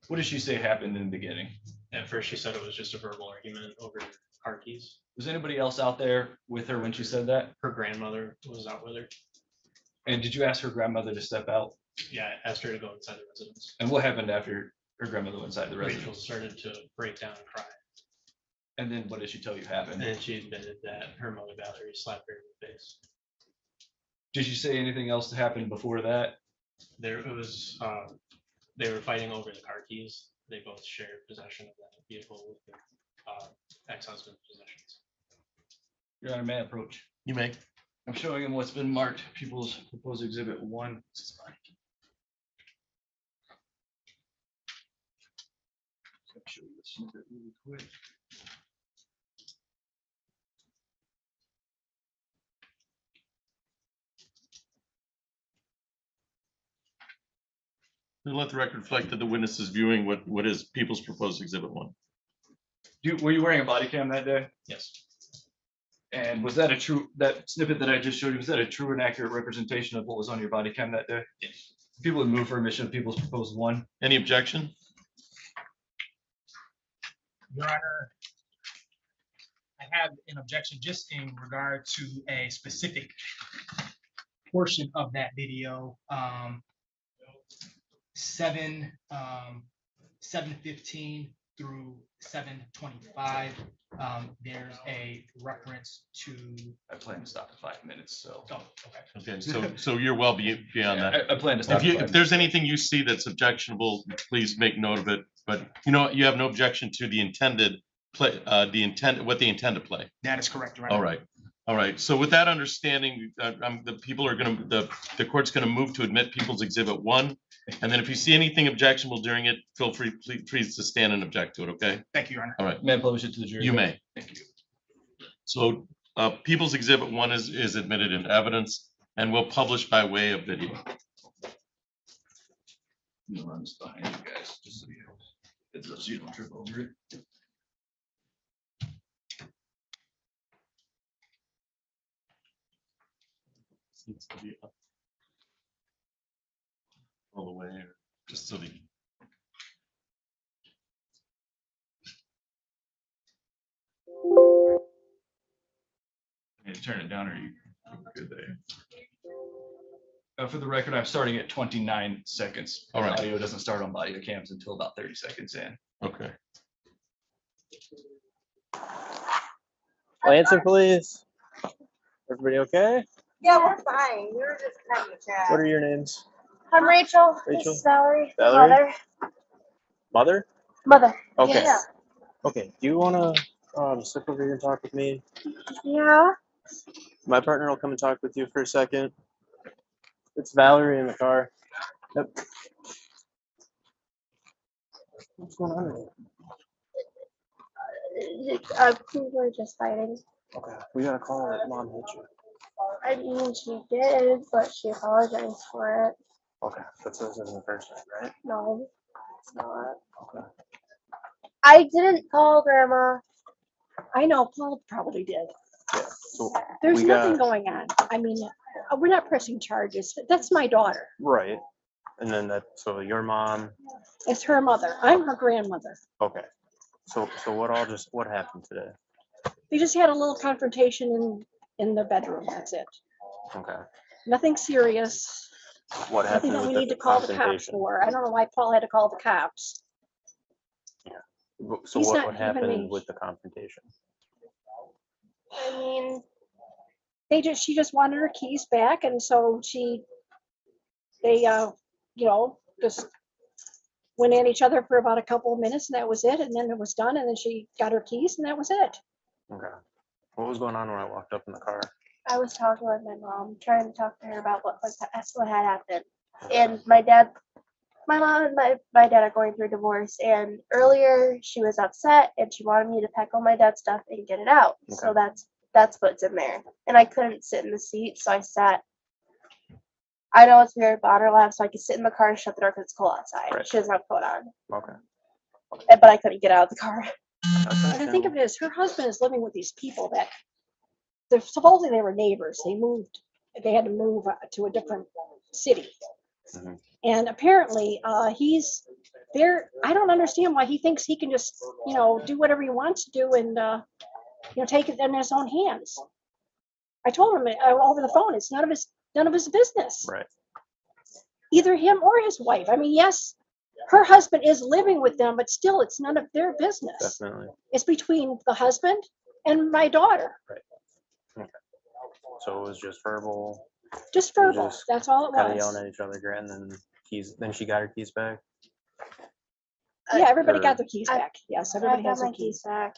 what did she say happened in the beginning? At first, she said it was just a verbal argument over car keys. Was anybody else out there with her when she said that? Her grandmother was out with her. And did you ask her grandmother to step out? Yeah, I asked her to go inside the residence. And what happened after her grandmother went inside the residence? Rachel started to break down and cry. And then what did she tell you happened? And she admitted that her mother Valerie slapped her in the face. Did she say anything else that happened before that? They were fighting over the car keys. They both shared possession of that vehicle with their ex-husband's possessions. Your Honor, may I approach? You may. I'm showing him what's been marked People's Proposed Exhibit 1. snippet really quick. We'll let the record reflect that the witness is viewing what is People's Proposed Exhibit 1. Were you wearing a body cam that day? Yes. And was that that snippet that I just showed you, was that a true and accurate representation of what was on your body cam that day? Yes. People would move for admission of People's Proposed 1. Any objection? Your Honor, I have an objection just in regard to a specific portion of that video. 7:15 through 7:25. There's a reference to. I plan to stop in 5 minutes, so. Oh, okay. Okay, so you're well beyond that. I plan to stop. If there's anything you see that's objectionable, please make note of it. But you know, you have no objection to the intended play, what they intend to play. That is correct, Your Honor. All right. All right. So with that understanding, the court's gonna move to admit People's Exhibit 1. And then if you see anything objectionable during it, feel free, please to stand and object to it, okay? Thank you, Your Honor. All right. May I publish it to the jury? You may. Thank you. So People's Exhibit 1 is admitted into evidence and will publish by way of video. I'm gonna run this behind you guys, just so you don't trip over it. Needs to be up all the way, or just so the. Need to turn it down, or you good there? For the record, I'm starting at 29 seconds. All right. Audio doesn't start on body cams until about 30 seconds in. Okay. Answer, please. Everybody okay? Yeah, we're fine. We were just having a chat. What are your names? I'm Rachel. This Rachel? is Valerie. Valerie? Mother? Mother. Okay. Yeah. Okay. Do you want to step over here and talk with me? Yeah. My partner will come and talk with you for a second. It's Valerie in the car. Yep. What's going on? We were just fighting. Okay. We got to call her. Mom hit you. I mean, she did, but she apologized for it. Okay. This isn't the first time, right? No, it's not. Okay. I didn't call Grandma. I know Paul probably did. Yeah. So There's we nothing got, going on. I mean, we're not pressing charges. That's my daughter. right. And then so your mom. It's her mother. I'm her grandmother. Okay. So what happened today? We just had a little confrontation in the bedroom. That's it. Okay. Nothing serious. What Nothing happened that with we the need to call the cops confrontation? for. I don't know why Paul had to call the cops. So He's what not would even happen me. with the confrontation? I mean, She just wanted her keys back, and so they just went at each other for about a couple of minutes, and that was it. And then it was done, and then she got her keys, and that was it. Okay. What was going on when I walked up in the car? I was talking with my mom, trying to talk to her about what had happened. And my mom and my dad are going through a divorce. And earlier she was upset and she wanted me to pack all my dad's stuff and get it out. Okay. So that's what's in there. And I couldn't sit in the seat, so I sat. I know it's weird, but on her lap, so I could sit in the car and shut the door because it's cold outside. Right. She doesn't have a coat on. Okay. But I couldn't get out of the car. And the thing of it is, her husband is living with these people that supposedly they were neighbors. They had to move to a different city. Mm-hmm. And apparently he's there. I don't understand why he thinks he can just, do whatever he wants to do and, take it in his own hands. I told him over the phone, it's none of his business. Right. Either him or his wife. I mean, yes, her husband is living with them, but still it's none of their business. Definitely. It's between the husband and my daughter. Right. Okay. So it was just verbal. Just verbal. That's all it Kind of was. yelling at each other, and then keys. Then she got her keys back. Yeah, everybody Or- got their keys back. Yes, everybody I got has their my keys back.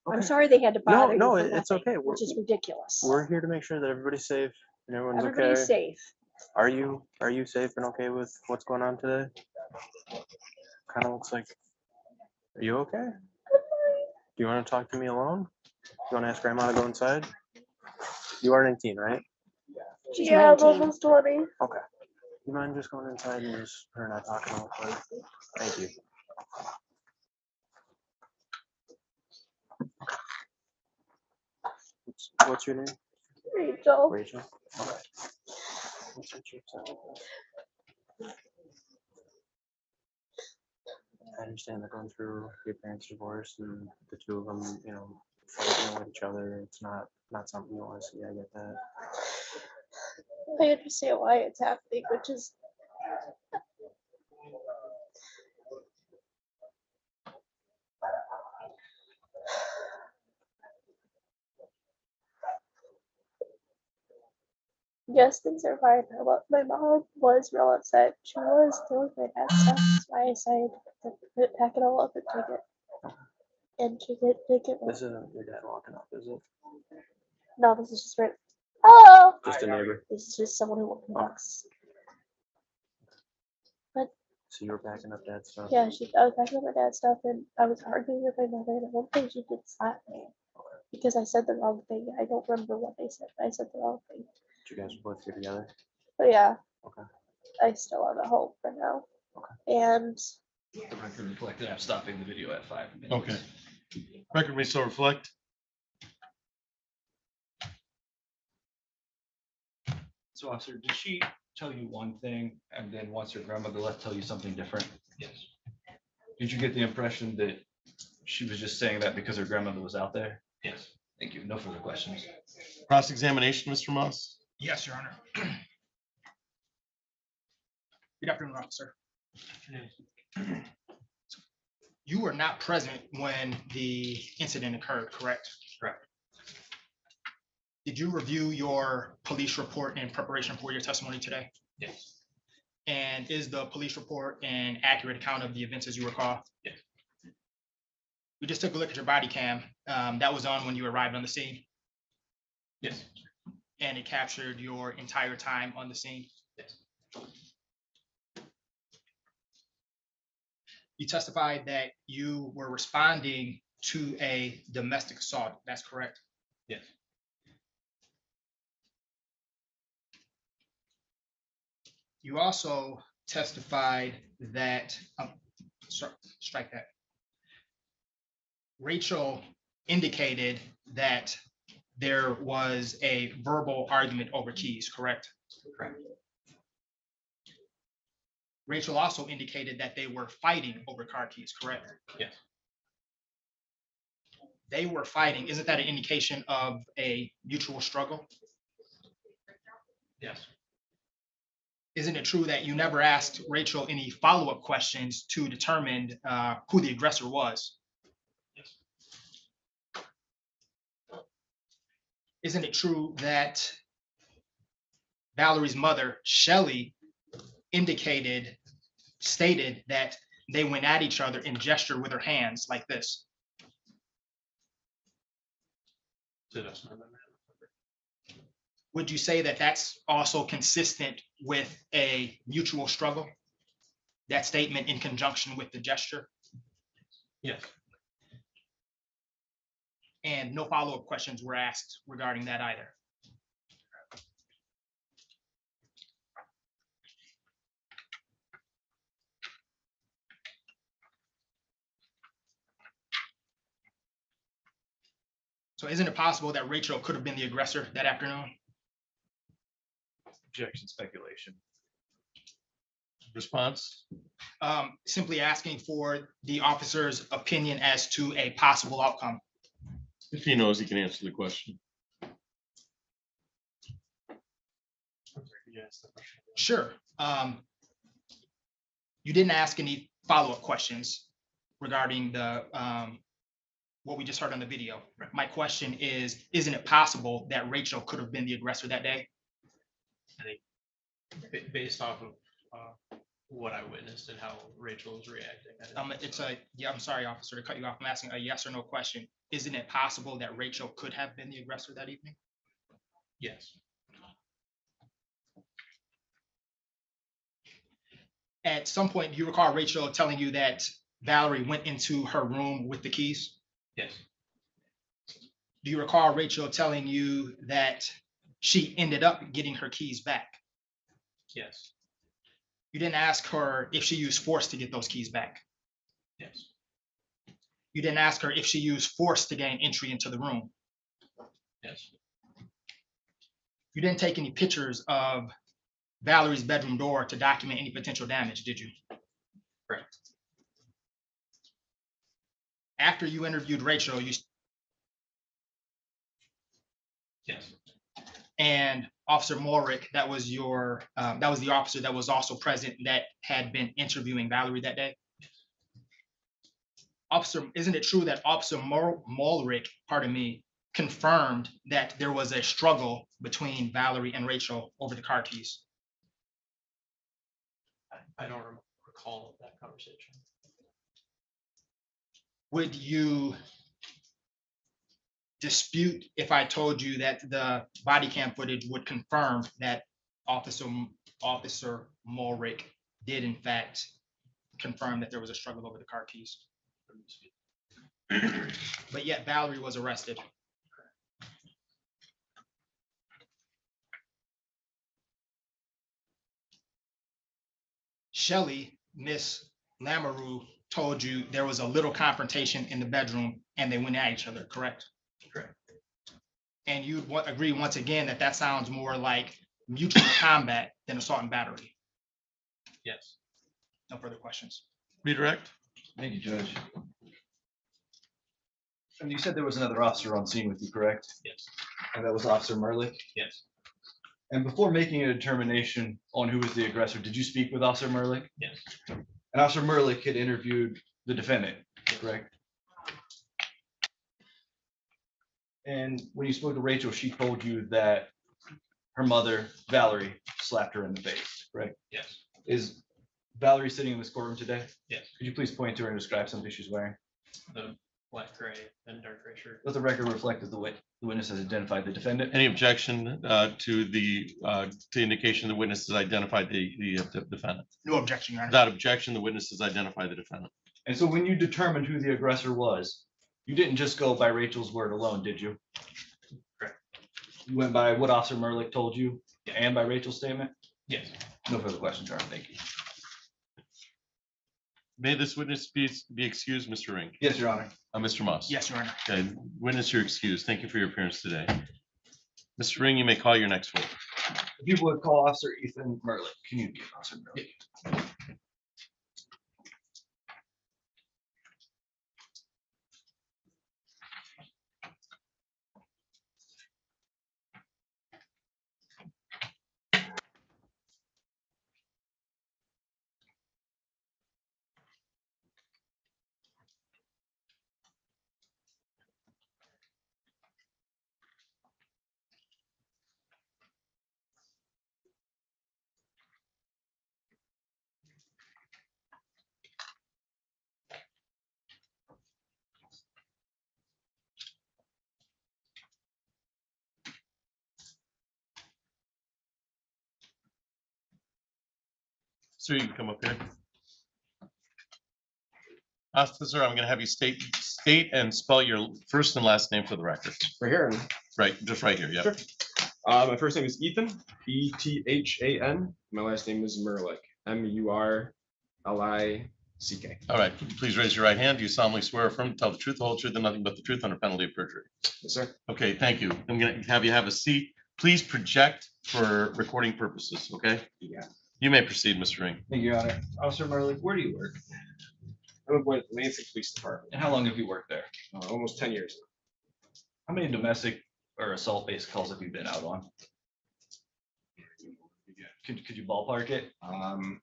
I'm sorry they had to bother you. No, for it's nothing, okay. Which is ridiculous. We're here to make sure that everybody's safe and everyone's Everybody's okay. safe. Are you safe and okay with what's going on today? Kind of looks like. Are you okay? Do you want to talk to me alone? You want to ask Grandma to go inside? You are 19, right? Yeah, I'm almost 20. Okay. You mind just going inside and just her not talking all the time? Thank you. What's your name? Rachel. Rachel. Okay. What's your upset with this? I understand that going through your parents' divorce and the two of them, fighting with each other. It's not something you want to see. I get that. I understand why it's happening, which is yes, things are fine. My mom was real upset. She was throwing my dad's stuff. That's why I decided to pack it all up and take it. And take it. This isn't your dad walking up, is it? No, this is just right. Hello. Just a neighbor. This is just someone who walks. But So you were packing up dad's stuff? yeah, I was packing up my dad's stuff, and I was arguing with my mother. And at one point, she did slap me because I said the wrong thing. I don't remember what they said. But I said the wrong thing. Did you guys both get together? But yeah, Okay. I still have a home for now. Okay. And The record reflected, I'm stopping the video at 5 minutes. Okay. Record may so reflect. So officer, did she tell you one thing and then once her grandmother left, tell you something different? Yes. Did you get the impression that she was just saying that because her grandmother was out there? Yes. Thank you. No further questions. Cross-examination, Mr. Moss. Yes, Your Honor. Good afternoon, officer. You were not present when the incident occurred, correct? Correct. Did you review your police report in preparation for your testimony today? Yes. And is the police report an accurate account of the events as you recall? Yes. We just took a look at your body cam. That was on when you arrived on the scene. Yes. And it captured your entire time on the scene. Yes. You testified that you were responding to a domestic assault. That's correct? Yes. You also testified that, strike that. Rachel indicated that there was a verbal argument over keys, correct? Correct. Rachel also indicated that they were fighting over car keys, correct? Yes. They were fighting. Isn't that an indication of a mutual struggle? Yes. Isn't it true that you never asked Rachel any follow-up questions to determine who the aggressor was? Yes. Isn't it true that Valerie's mother, Shelley, stated that they went at each other and gestured with her hands like this? To the best of my memory. Would you say that that's also consistent with a mutual struggle? That statement in conjunction with the gesture? Yes. And no follow-up questions were asked regarding that either? So isn't it possible that Rachel could have been the aggressor that afternoon? Objection, speculation. Response? Simply asking for the officer's opinion as to a possible outcome. If he knows, he can answer the question. Yes. Sure. You didn't ask any follow-up questions regarding the what we just heard on the video. My question is, isn't it possible that Rachel could have been the aggressor that day? I think based off of what I witnessed and how Rachel was reacting. I'm sorry, officer, to cut you off. I'm asking a yes or no question. Isn't it possible that Rachel could have been the aggressor that evening? Yes. at some point, do you recall Rachel telling you that Valerie went into her room with the keys? Yes. Do you recall Rachel telling you that she ended up getting her keys back? Yes. You didn't ask her if she used force to get those keys back. Yes. You didn't ask her if she used force to gain entry into the room. Yes. You didn't take any pictures of Valerie's bedroom door to document any potential damage, did you? Correct. After you interviewed Rachel, you Yes. and Officer Morrick, that was the officer that was also present that had been interviewing Valerie that day. Isn't it true that Officer Morrick, confirmed that there was a struggle between Valerie and Rachel over the car keys? I don't recall that conversation. Would you dispute if I told you that the body cam footage would confirm that Officer Morrick did in fact confirm that there was a struggle over the car keys? But yet Valerie was arrested. Shelley, Miss Lamoureux, told you there was a little confrontation in the bedroom and they went at each other, correct? Correct. And you'd agree once again that that sounds more like mutual combat than assault and battery. Yes. No further questions. Redirect. Thank you, Judge. And you said there was another officer on scene with you, correct? Yes. And that was Officer Merlick? Yes. And before making a determination on who was the aggressor, did you speak with Officer Merlick? Yes. And Officer Merlick had interviewed the defendant, correct? And when you spoke to Rachel, she told you that her mother, Valerie, slapped her in the face, correct? Yes. Is Valerie sitting in this courtroom today? Yes. Could you please point to her and describe something she's wearing? The black gray and dark gray shirt. Let the record reflect that the witness has identified the defendant. Any objection to indication the witness has identified the defendant? No objection, Your Honor. Without objection, the witness has identified the defendant. And so when you determined who the aggressor was, you didn't just go by Rachel's word alone, did you? Correct. You went by what Officer Merlick told you and by Rachel's statement? Yes. No further questions, Your Honor. Thank you. May this witness be excused, Mr. Ring? Yes, Your Honor. Mr. Moss? Yes, Your Honor. Okay, witness, you're excused. Thank you for your appearance today. Mr. Ring, you may call your next witness. If you would call Officer Ethan Merlick. Can you give Officer Merlick? So you can come up here. Officer, I'm going to have you state and spell your first and last name for the record. Right here. Right, just right here. Yeah. Sure. My first name is Ethan, Ethan. My last name is Merlick, Murlick. All right. Please raise your right hand. Do you solemnly swear or affirm to tell the truth, the whole truth, and nothing but the truth under penalty of perjury? Yes, sir. Okay. Thank you. I'm going to have you have a seat. Please project for recording purposes. Okay. Yeah. You may proceed, Mr. Ring. Thank you, Your Honor. Officer Merlick, where do you work? I'm with Lansing Police Department. And how long have you worked there? Almost 10 years. How many domestic or assault-based calls have you been out on? Could you ballpark it? I'll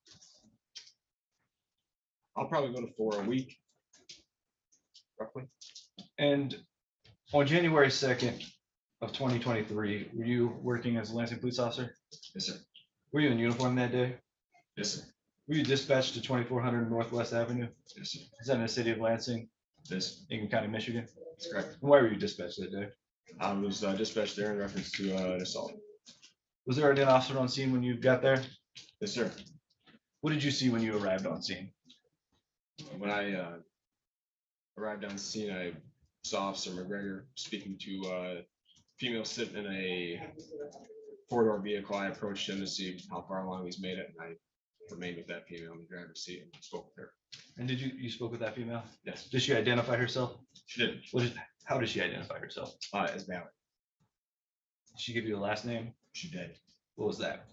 probably go to 4 a week, roughly. And on January 2nd of 2023, were you working as a Lansing police officer? Yes, sir. Were you in uniform that day? Yes, sir. Were you dispatched to 2400 Northwest Avenue? Yes, sir. Is that in the city of Lansing, Yes, Ingham County, Michigan? that's correct. Why were you dispatched that day? I was dispatched there in reference to an assault. Was there an officer on scene when you got there? Yes, sir. What did you see when you arrived on scene? When I arrived on scene, I saw Officer McGregor speaking to a female sitting in a four-door vehicle. I approached him to see how far along he's made it, and I remained with that female in the driver's seat and spoke with her. And you spoke with that female? Yes. Did she identify herself? She did. How did she identify herself? As Valerie. Did she give you a last name? She did. What was that?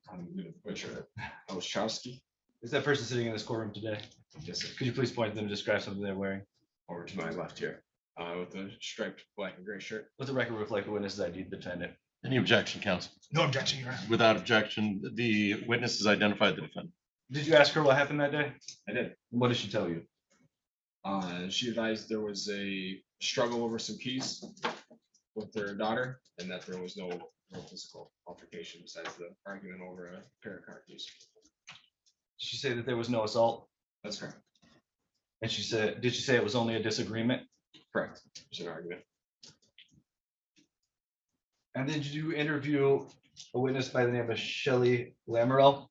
I'm gonna butcher it. Ostrowski. Is that person sitting in this courtroom today? Yes, sir. Could you please point to them and describe something they're wearing? Over to my left here, with a striped black and gray shirt. Let the record reflect the witness's ID the defendant. Any objection, counsel? No objection, Your Honor. Without objection, the witness has identified the defendant. Did you ask her what happened that day? I did. What did she tell you? She advised there was a struggle over some keys with their daughter, and that there was no physical altercation besides the argument over a pair of car keys. Did she say that there was no assault? That's correct. And did she say it was only a disagreement? Correct. It's an argument. And then did you interview a witness by the name of Shelley Lamarelle?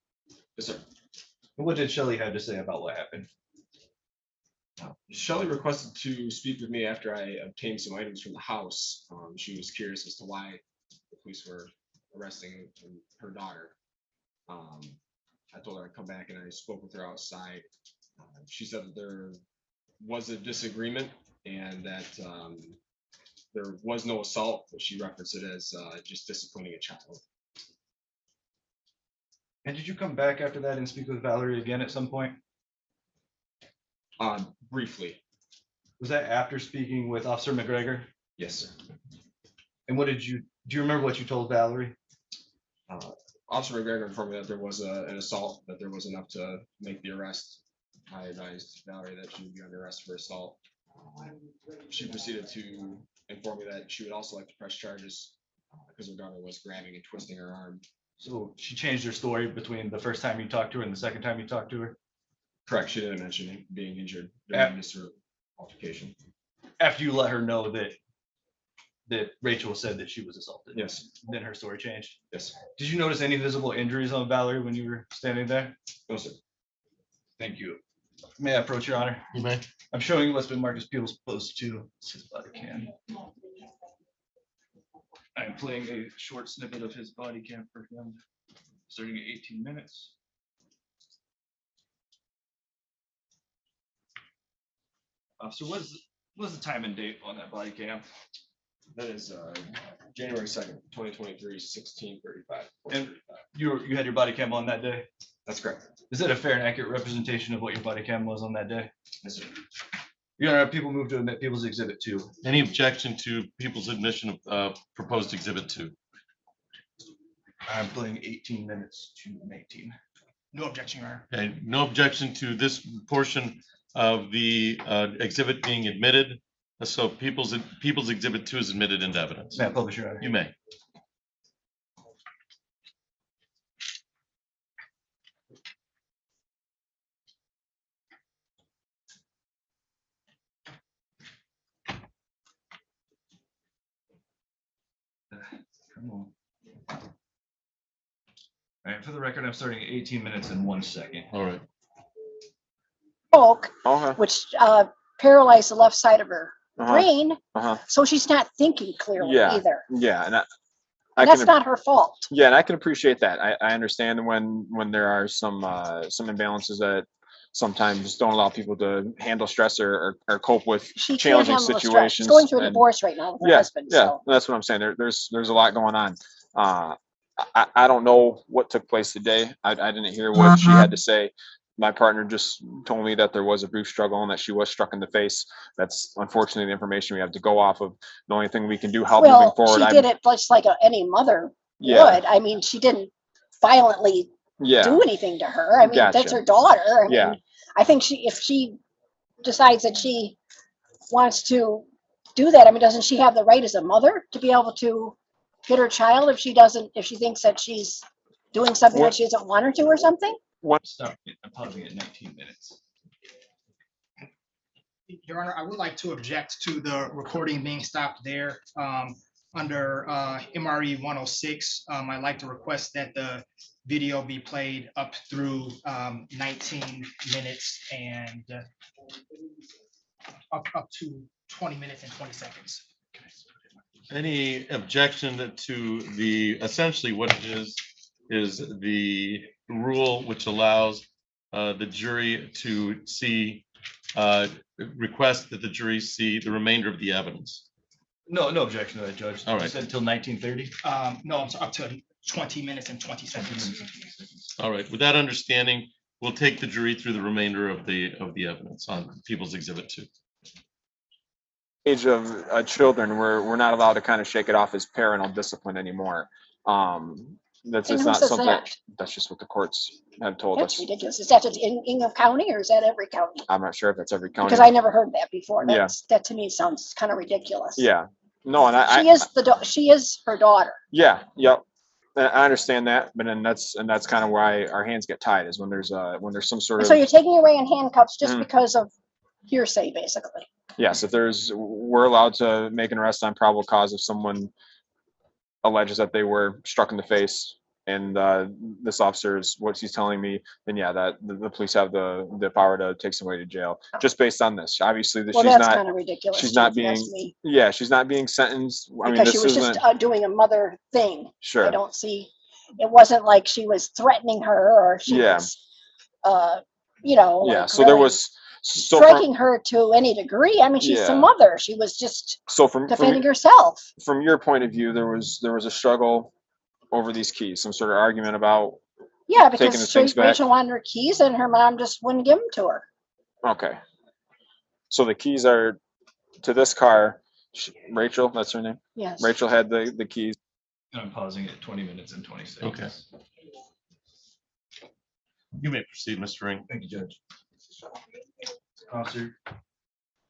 Yes, sir. And what did Shelley have to say about what happened? Shelley requested to speak with me after I obtained some items from the house. She was curious as to why the police were arresting her daughter. I told her I'd come back, and I spoke with her outside. She said that there was a disagreement and that there was no assault, but she referenced it as just disciplining a child. And did you come back after that and speak with Valerie again at some point? Briefly. Was that after speaking with Officer McGregor? Yes, sir. And do you remember what you told Valerie? Officer McGregor informed me that there was an assault, that there was enough to make the arrest. I advised Valerie that she would be under arrest for assault. She proceeded to inform me that she would also like to press charges because her daughter was grabbing and twisting her arm. So she changed her story between the first time you talked to her and the second time you talked to her? Correct. She didn't mention being injured during this altercation. After you let her know that Rachel said that she was assaulted? Yes. Then her story changed? Yes. Did you notice any visible injuries on Valerie when you were standing there? No, sir. Thank you. May I approach, Your Honor? You may. I'm showing you what's been marked as People's Post 2. His body cam. I'm playing a short snippet of his body cam for him, starting at 18 minutes. Officer, what's the time and date on that body cam? That is January 2nd, 2023, 16:35. And you had your body cam on that day? That's correct. Is that a fair and accurate representation of what your body cam was on that day? Yes, sir. Your Honor, people move to admit People's Exhibit 2. Any objection to people's admission of proposed exhibit 2? I'm playing 18 minutes to 18. No objection, Your Honor. Okay, no objection to this portion of the exhibit being admitted. So people's exhibit 2 is admitted into evidence. May I publish, Your Honor? You may. Come on. All right, for the record, I'm starting at 18 minutes and 1 second. All right. Stroke, Okay. which paralyzed the left side of her Uh-huh. brain, Uh-huh. so she's not thinking clearly Yeah. either. Yeah, and And that's not her fault. Yeah, and I can appreciate that. I understand when there are some imbalances that sometimes don't allow people to handle stress or cope with She can't challenging handle the stress. situations. She's going through a and- divorce right now with her yeah, husband. yeah, So that's what I'm saying. There's a lot going on. I don't know what took place today. I didn't hear what she had to say. My partner just told me that there was a brief struggle and that she was struck in the face. That's unfortunately the information we have to go off of. The only thing we can do help moving forward. she did it just like any mother Yeah. would. I mean, she didn't violently Yeah. do anything to her. I mean, that's Gotcha. her daughter. I mean, Yeah. I think if she decides that she wants to do that, I mean, doesn't she have the right as a mother to be able to hit her child if she thinks that she's doing something that she doesn't want her to or something? Stop. I'm pausing at 19 minutes. Your Honor, I would like to object to the recording being stopped there. Under MRE 106, I'd like to request that the video be played up through 19 minutes and up to 20 minutes and 20 seconds. Any objection to the, essentially what it is the rule which allows the jury to see, request that the jury see the remainder of the evidence? No, no objection to that, Judge. All You right. said until 1930? No, I'm sorry, up to 20 minutes and 20 seconds. All right, with that understanding, we'll take the jury through the remainder of the evidence on People's Exhibit 2. Age of children, we're not allowed to kind of shake it off as parental discipline anymore. That's And just who not says something. that? That's just what the courts have told That's us. ridiculous. Is that just in Ingham County or is that every county? I'm not sure if that's every county. Because I never heard that before. Yeah. That to me sounds kind of ridiculous. Yeah. No, and She is her daughter. Yeah. Yep. And I understand that, but then that's kind of why our hands get tied is when there's some sort of. So you're taking her away in handcuffs just Mhm. because of hearsay, basically. Yes, if we're allowed to make an arrest on probable cause if someone alleges that they were struck in the face and this officer is what he's telling me, then yeah, that the police have the power to take somebody to jail just based on this. Obviously, Well, she's that's not. kind of ridiculous. She's too, not if you ask being. me. Yeah, she's not being sentenced. I mean, Because this she was just isn't. doing a mother thing. Sure. I don't see. It wasn't like she was threatening her or she Yeah. was, like Yeah. So there really was. So striking her to any degree. I mean, she's the Yeah. mother. She was just from defending herself. From your point of view, there was a struggle over these keys, some sort of argument about Yeah, taking the because things back. Rachel wanted her keys and her mom just wouldn't give them to her. Okay. So the keys are to this car. Rachel, that's her name? Yes. Rachel had the keys. And I'm pausing at 20 minutes and 20 seconds. Okay. You may proceed, Mr. Ring. Thank you, Judge. Officer,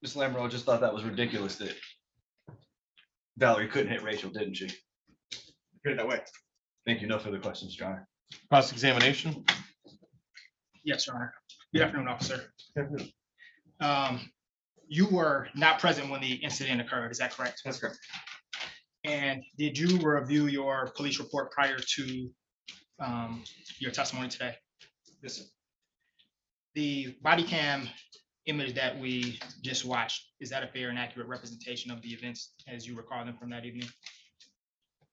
Ms. Lamro just thought that was ridiculous that Valerie couldn't hit Rachel, didn't she? Put it that way. Thank you. No further questions, Your Honor. Cross-examination. Yes, Your Honor. Good afternoon, officer. You were not present when the incident occurred, is that correct? That's correct. And did you review your police report prior to your testimony today? Yes, sir. The body cam image that we just watched, is that a fair and accurate representation of the events as you recall them from that evening?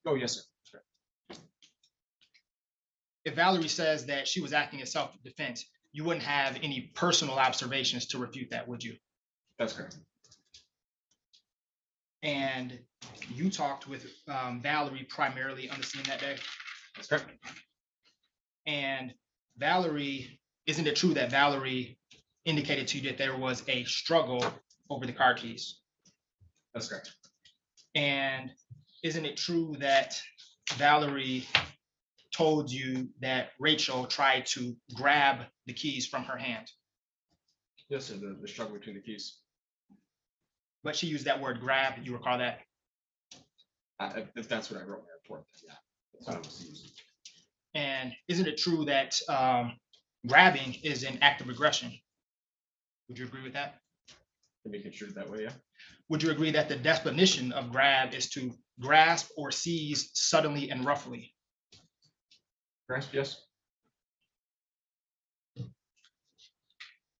Oh, yes, sir. That's correct. If Valerie says that she was acting in self-defense, you wouldn't have any personal observations to refute that, would you? That's correct. And you talked with Valerie primarily on the scene that day? That's correct. And Valerie, isn't it true that Valerie indicated to you that there was a struggle over the car keys? That's correct. And isn't it true that Valerie told you that Rachel tried to grab the keys from her hand? Yes, sir. The struggle between the keys. But she used that word grab, you recall that? If that's what I wrote in my report, then yeah. That's what I was using. And isn't it true that grabbing is an act of aggression? Would you agree with that? To make it true that way, yeah. Would you agree that the definition of grab is to grasp or seize suddenly and roughly? Grasp, yes.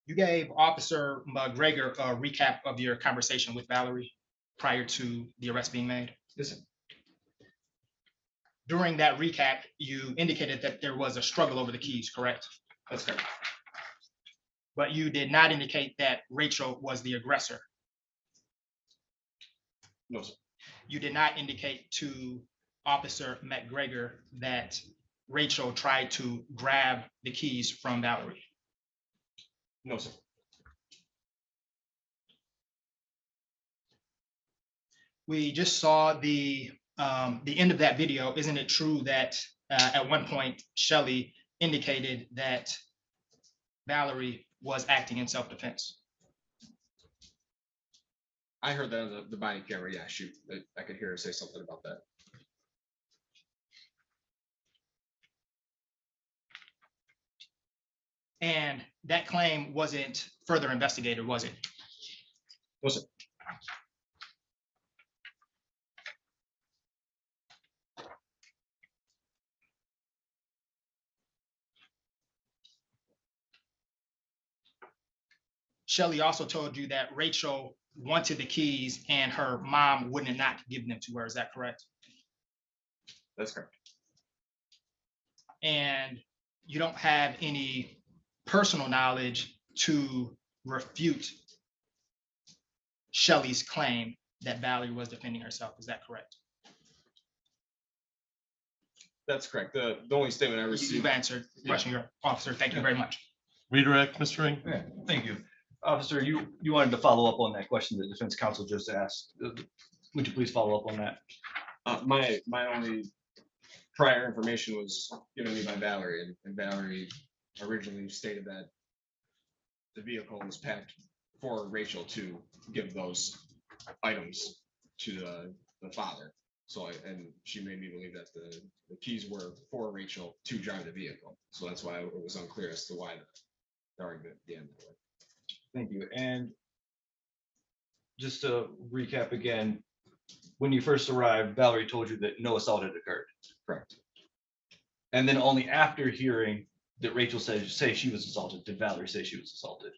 You gave Officer McGregor a recap of your conversation with Valerie prior to the arrest being made. Yes, sir. During that recap, you indicated that there was a struggle over the keys, correct? That's correct. But you did not indicate that Rachel was the aggressor. No, sir. You did not indicate to Officer McGregor that Rachel tried to grab the keys from Valerie. No, sir. We just saw the end of that video. Isn't it true that at one point Shelley indicated that Valerie was acting in self-defense? I heard that on the body camera. Yeah, shoot. I could hear her say something about that. And that claim wasn't further investigated, was it? No, sir. Shelley also told you that Rachel wanted the keys and her mom wouldn't not give them to her. Is that correct? That's correct. And you don't have any personal knowledge to refute Shelley's claim that Valerie was defending herself. Is that correct? That's correct. The only statement I You've received. answered the question, your officer. Thank you very much. Redirect, Mr. Ring. Yeah, thank you. Officer, you wanted to follow up on that question the defense counsel just asked. Would you please follow up on that? My only prior information was given me by Valerie, and Valerie originally stated that the vehicle was packed for Rachel to give those items to the father. So and she made me believe that the keys were for Rachel to drive the vehicle. So that's why it was unclear as to why the argument began that way. Thank you. And just to recap again, when you first arrived, Valerie told you that no assault had occurred. Correct. And then only after hearing that Rachel say she was assaulted, did Valerie say she was assaulted?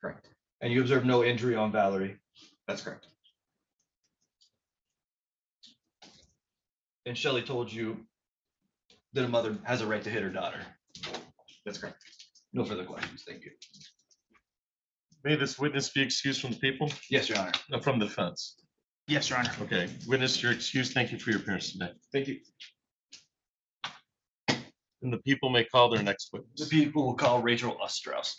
Correct. And you observed no injury on Valerie. That's correct. And Shelley told you that a mother has a right to hit her daughter. That's correct. No further questions. Thank you. May this witness be excused from the people? Yes, Your Honor. From the defense? Yes, Your Honor. Okay, witness, you're excused. Thank you for your appearance today. Thank you. And the people may call their next witness. The people will call Rachel Ostrowski.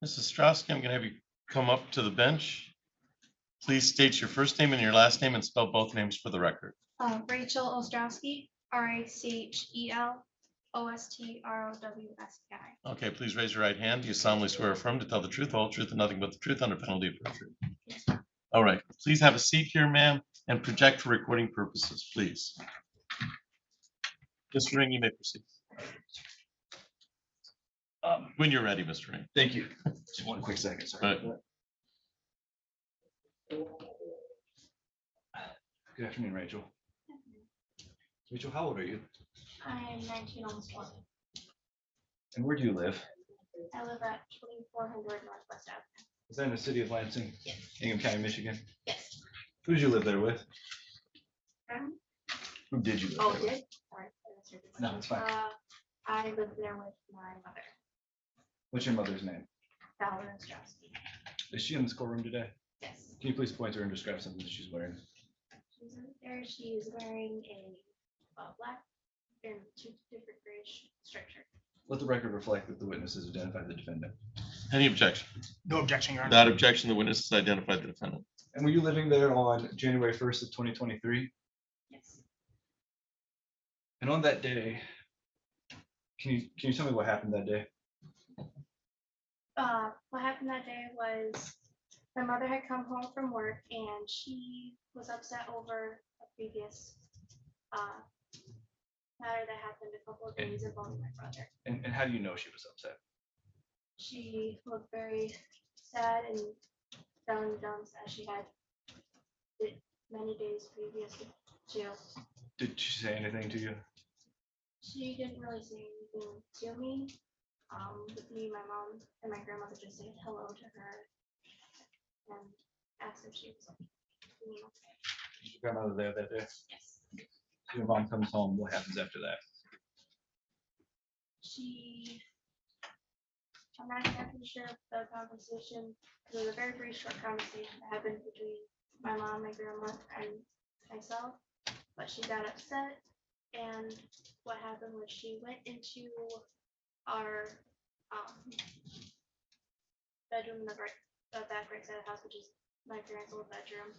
Mrs. Strauski, I'm going to have you come up to the bench. Please state your first name and your last name and spell both names for the record. Rachel Ostrowski, RACHEL OSTROWSKI. Okay, please raise your right hand. Do you solemnly swear or affirm to tell the truth, whole truth, and nothing but the truth under penalty of perjury? All right, please have a seat here, ma'am, and project for recording purposes, please. Mr. Ring, you may proceed. When you're ready, Mr. Ring. Thank you. Just one quick second, sorry. Good afternoon, Rachel. Rachel, how old are you? I'm 19, almost 20. And where do you live? I live at 2400 Northwest Avenue. Is that in the city of Lansing? Yes. Ingham County, Michigan? Yes. Who did you live there with? Who did you live Oh, there did? with? Sorry, I misheard your No, question. it's fine. I lived there with my mother, What's your mother's name? Valerie Ostrowski. Is she in this courtroom today? Yes. Can you please point to her and describe something that she's wearing? She's in there. She's wearing a black and two different gray striped shirt. Let the record reflect that the witness has identified the defendant. Any objection? No objection, Your Honor. Without objection, the witness has identified the defendant. And were you living there on January 1st of 2023? Yes. And on that day, can you tell me what happened that day? What happened that day was my mother had come home from work and she was upset over a previous matter that happened a couple of days involving my brother. And how do you know she was upset? She looked very sad and down in the dumps as she had did many days previous to jail. Did she say anything to you? She didn't really say anything to me. With me, my mom and my grandmother just said hello to her and asked if she was doing okay. Was your grandmother there that day? Yes. Your mom comes home, what happens after that? I'm not exactly sure of the conversation. It was a very, very short conversation that happened between my mom, my grandma, and myself. But she got upset, and what happened was she went into our bedroom in the back right side of the house, which is my parents' old bedroom,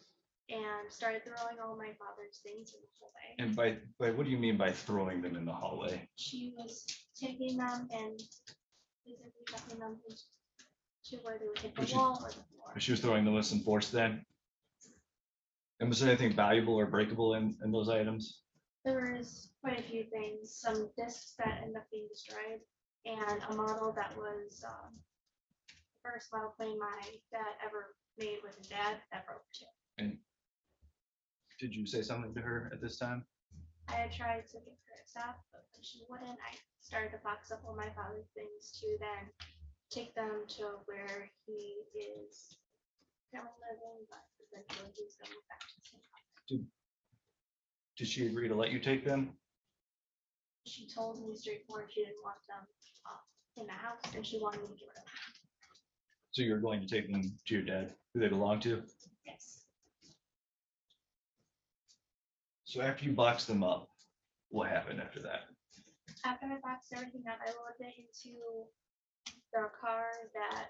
and started throwing all my father's things in the hallway. And by what do you mean by throwing them in the hallway? She was taking them and basically tucking them to where they would hit the wall or the floor. She was throwing them with some force then? And was there anything valuable or breakable in those items? There was quite a few things, some discs that ended up being destroyed, and a model that was the first model plane my dad ever made with his dad that broke too. And did you say something to her at this time? I had tried to get her to stop, but when she wouldn't, I started to box up all my father's things to then take them to where he is currently living, but eventually he's going to move back to the same house. Did she agree to let you take them? She told me straightforward she didn't want them in the house and she wanted me to get rid of them. So you're going to take them to your dad, who they belong to? Yes. So after you boxed them up, what happened after that? After I boxed everything up, I loaded it into the car that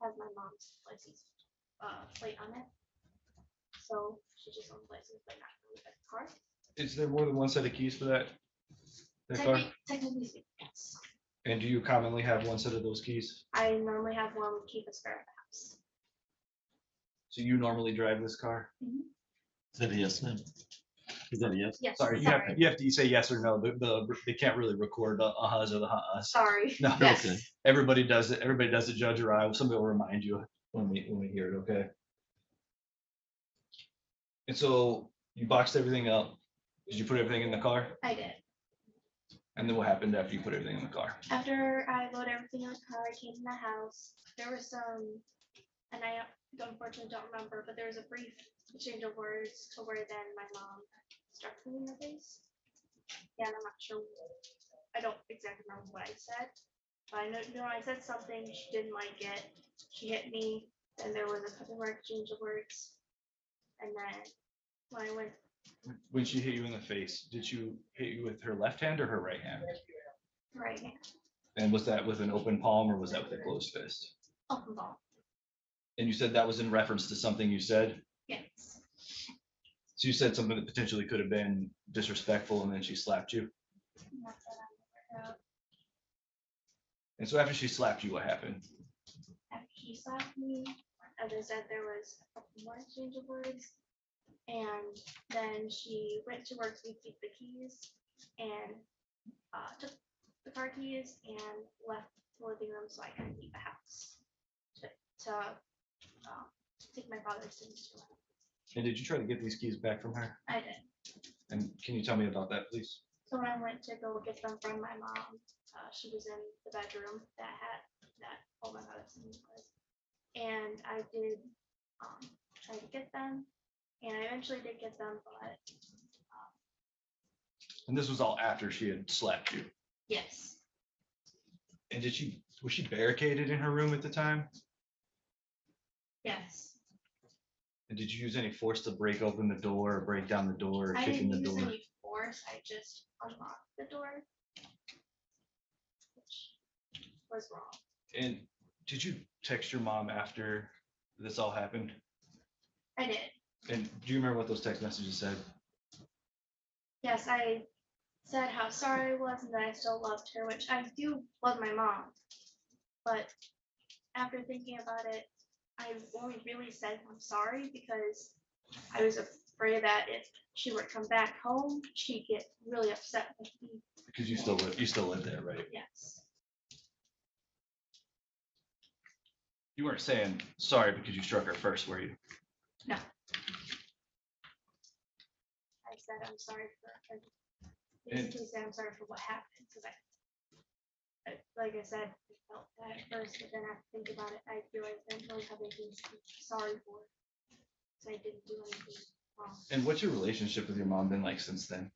has my mom's license plate on it. So she just owns license, but not really the car. Is there more than one set of keys for that car? Technically speaking, yes. And do you commonly have one set of those keys? I normally have one key for spare at the house. So you normally drive this car? Is that a yes, ma'am? Is that a yes? Yes. Sorry, you have to say yes or no. They can't really record the ahas or the ha-ahs. Sorry. No, Yes. okay. Everybody does it. Everybody does it, Judge or I. Somebody will remind you when we hear it, okay? And so you boxed everything up. Did you put everything in the car? I did. And then what happened after you put everything in the car? After I loaded everything in the car, I came in the house. There was some, and I unfortunately don't remember, but there was a brief exchange of words to where then my mom struck me in the face. And I'm not sure, I don't exactly remember what I said, but I know I said something, she didn't like it. She hit me, and there was a couple more exchange of words. And then when I went, When she hit you in the face, did she hit you with her left hand or her right hand? right hand, And was that with an open palm or was that with a closed fist? open ball. And you said that was in reference to something you said? Yes. So you said something that potentially could have been disrespectful and then she slapped you? Not that I'm aware of. And so after she slapped you, what happened? After she slapped me, as I said, there was a couple more exchange of words. And then she went to work to keep the keys and took the car keys and left the living room so I could leave the house to take my father's things to him. And did you try to get these keys back from her? I did. And can you tell me about that, please? So when I went to go get them from my mom, she was in the bedroom that all my father's things was. And I did try to get them, and I eventually did get them, but And this was all after she had slapped you. yes, And was she barricaded in her room at the time? yes. And did you use any force to break open the door or break down the door or I kick in didn't the use door? any force, I just unlocked the door, which was wrong. And did you text your mom after this all happened? I did. And do you remember what those text messages said? Yes, I said how sorry I was and that I still loved her, which I do love my mom. But after thinking about it, I only really said I'm sorry because I was afraid that if she were to come back home, she'd get really upset with me. Because you still live there, right? Yes. You weren't saying sorry because you struck her first, were you? No. I said I'm sorry for basically said I'm sorry for what happened because like I said, I felt that at first, but then after think about it, I realized I don't really have anything to be sorry for. So I didn't do anything And what's your relationship with your mom been like since then?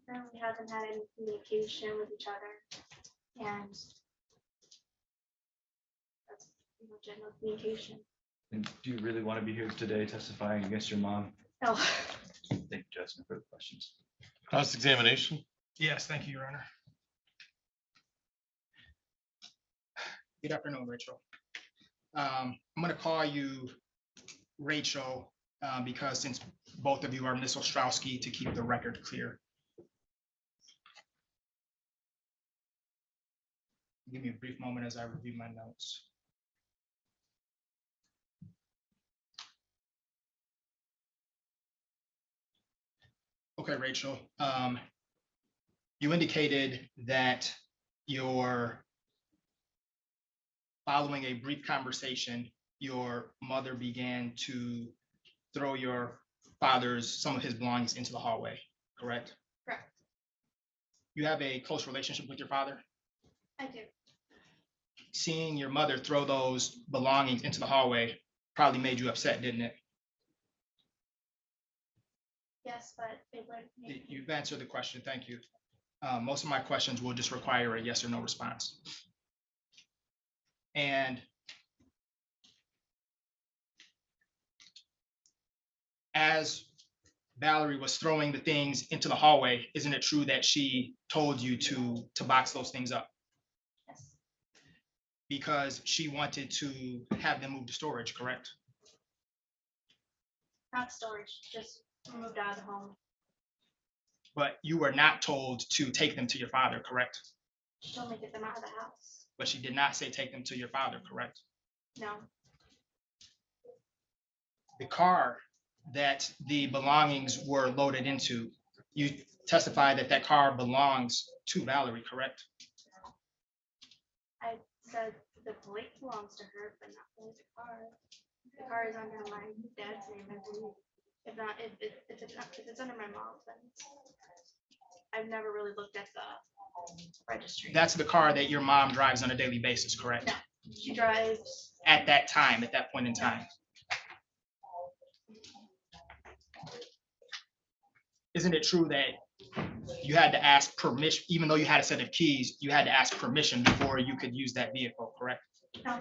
Then we haven't had any communication with each other, and that's pretty much it, no communication. And do you really want to be here today testifying against your mom? No. Thank you, Judge. No further questions. Cross-examination. Yes, thank you, Your Honor. Good afternoon, Rachel. I'm going to call you Rachel because since both of you are Ms. Ostrowski, to keep the record clear. Give me a brief moment as I review my notes. Okay, Rachel. You indicated that you're following a brief conversation, your mother began to throw your some of his belongings into the hallway, correct? Correct. You have a close relationship with your father? I do. Seeing your mother throw those belongings into the hallway probably made you upset, didn't it? Yes, but it would make You've answered the question, thank you. Most of my questions will just require a yes or no response. And as Valerie was throwing the things into the hallway, isn't it true that she told you to box those things up? Yes. Because she wanted to have them moved to storage, correct? Not storage, just moved out of the home. But you were not told to take them to your father, correct? She told me to get them out of the house. But she did not say take them to your father, correct? No. The car that the belongings were loaded into, you testified that that car belongs to Valerie, correct? I said the plate belongs to her, but not really the car. The car is under my dad's name, I believe. If not, if it's under my mom's, then I've never really looked at the registry. That's the car that your mom drives on a daily basis, correct? No, she drives. At that time, at that point in time. Isn't it true that you had to ask permission, even though you had a set of keys, you had to ask permission before you could use that vehicle, correct? No.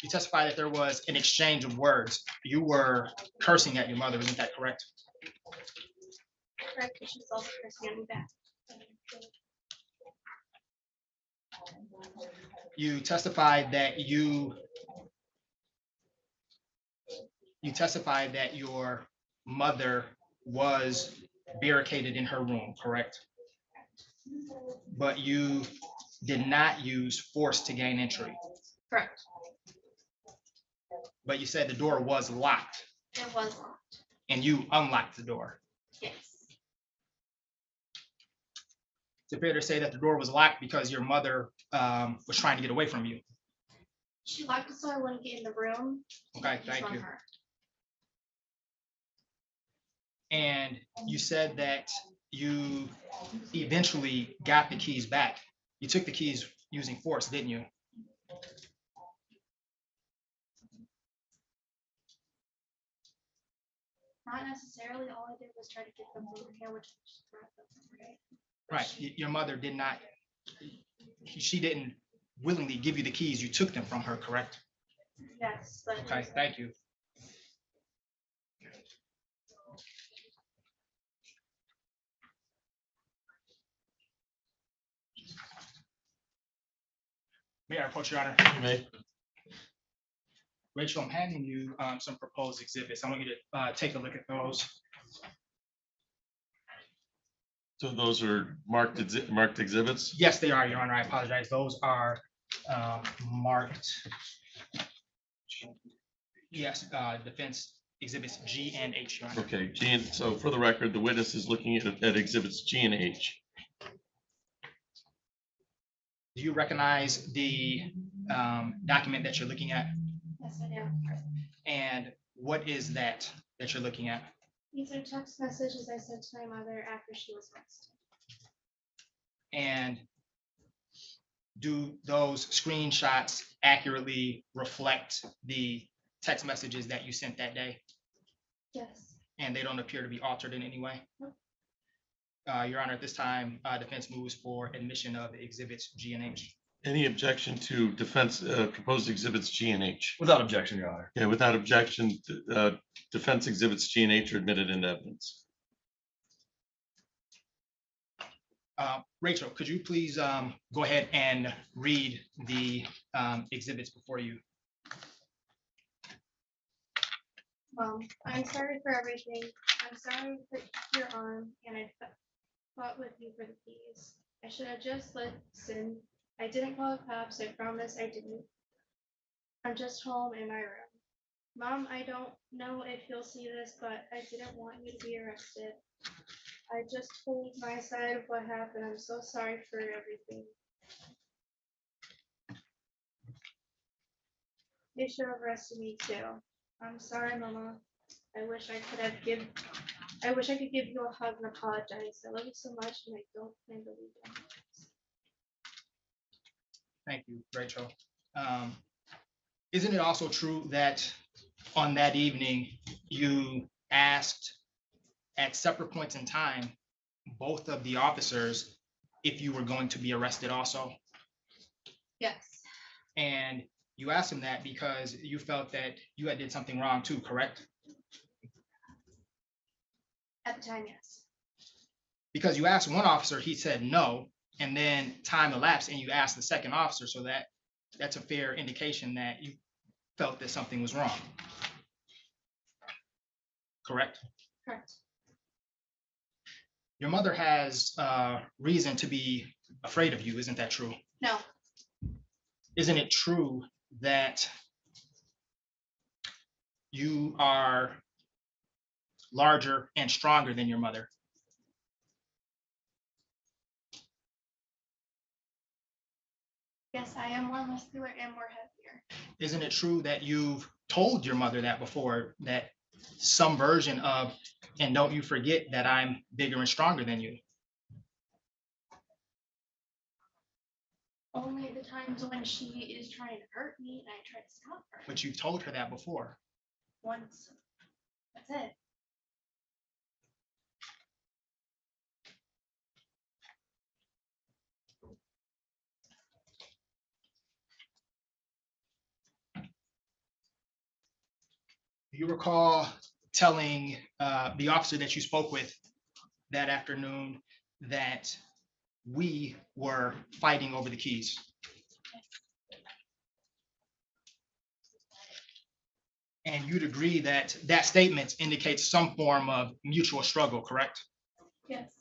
You testified that there was an exchange of words. You were cursing at your mother, isn't that correct? Correct, but she's also cursing at me back. You testified that your mother was barricaded in her room, correct? But you did not use force to gain entry. Correct. But you said the door was locked. It was locked. And you unlocked the door. Yes. Is it fair to say that the door was locked because your mother was trying to get away from you? She locked it so I wouldn't get in the room. Okay, thank you. And you said that you eventually got the keys back. You took the keys using force, didn't you? Not necessarily. All I did was try to get them over here, which is Right. Your mother did not, she didn't willingly give you the keys. You took them from her, correct? Yes, but. Okay, thank you. May I approach, Your Honor? You may. Rachel, I'm handing you some proposed exhibits. I want you to take a look at those. So those are marked exhibits? Yes, they are, Your Honor. I apologize. Those are marked. Yes, defense exhibits G and H, Your Honor. Okay, G and, so for the record, the witness is looking at exhibits G and H. Do you recognize the document that you're looking at? Yes, I do. And what is that you're looking at? These are text messages I sent to my mother after she was arrested. And do those screenshots accurately reflect the text messages that you sent that day? Yes. And they don't appear to be altered in any way? Nope. Your Honor, at this time, defense moves for admission of exhibits G and H. Any objection to defense, proposed exhibits G and H? Without objection, Your Honor. Yeah, without objection, defense exhibits G and H are admitted into evidence. Rachel, could you please go ahead and read the exhibits before you? I'm sorry for everything. I'm sorry for your arm, and I fought with you for the keys. I should have just listened. I didn't call the cops. I promise I didn't. I'm just home in my room. Mom, I don't know if you'll see this, but I didn't want you to be arrested. I just told my side of what happened. I'm so sorry for everything. They should have arrested me too. I'm sorry, Mama. I wish I could give you a hug and apologize. I love you so much, and I don't plan to leave you. Thank you, Rachel. Isn't it also true that on that evening, you asked at separate points in time, both of the officers, if you were going to be arrested also? Yes. And you asked him that because you felt that you had did something wrong too, correct? At the time, yes. Because you asked one officer, he said no, and then time elapsed and you asked the second officer, so that's a fair indication that you felt that something was wrong. Correct? Correct. Your mother has reason to be afraid of you, isn't that true? No. Isn't it true that you are larger and stronger than your mother? Yes, I am more muscular and more heavier. Isn't it true that you've told your mother that before, that some version of, and don't you forget that I'm bigger and stronger than you? Only the times when she is trying to hurt me and I try to stop her. But you've told her that before. Once. That's it. Do you recall telling the officer that you spoke with that afternoon that we were fighting over the keys? And you'd agree that that statement indicates some form of mutual struggle, correct? Yes.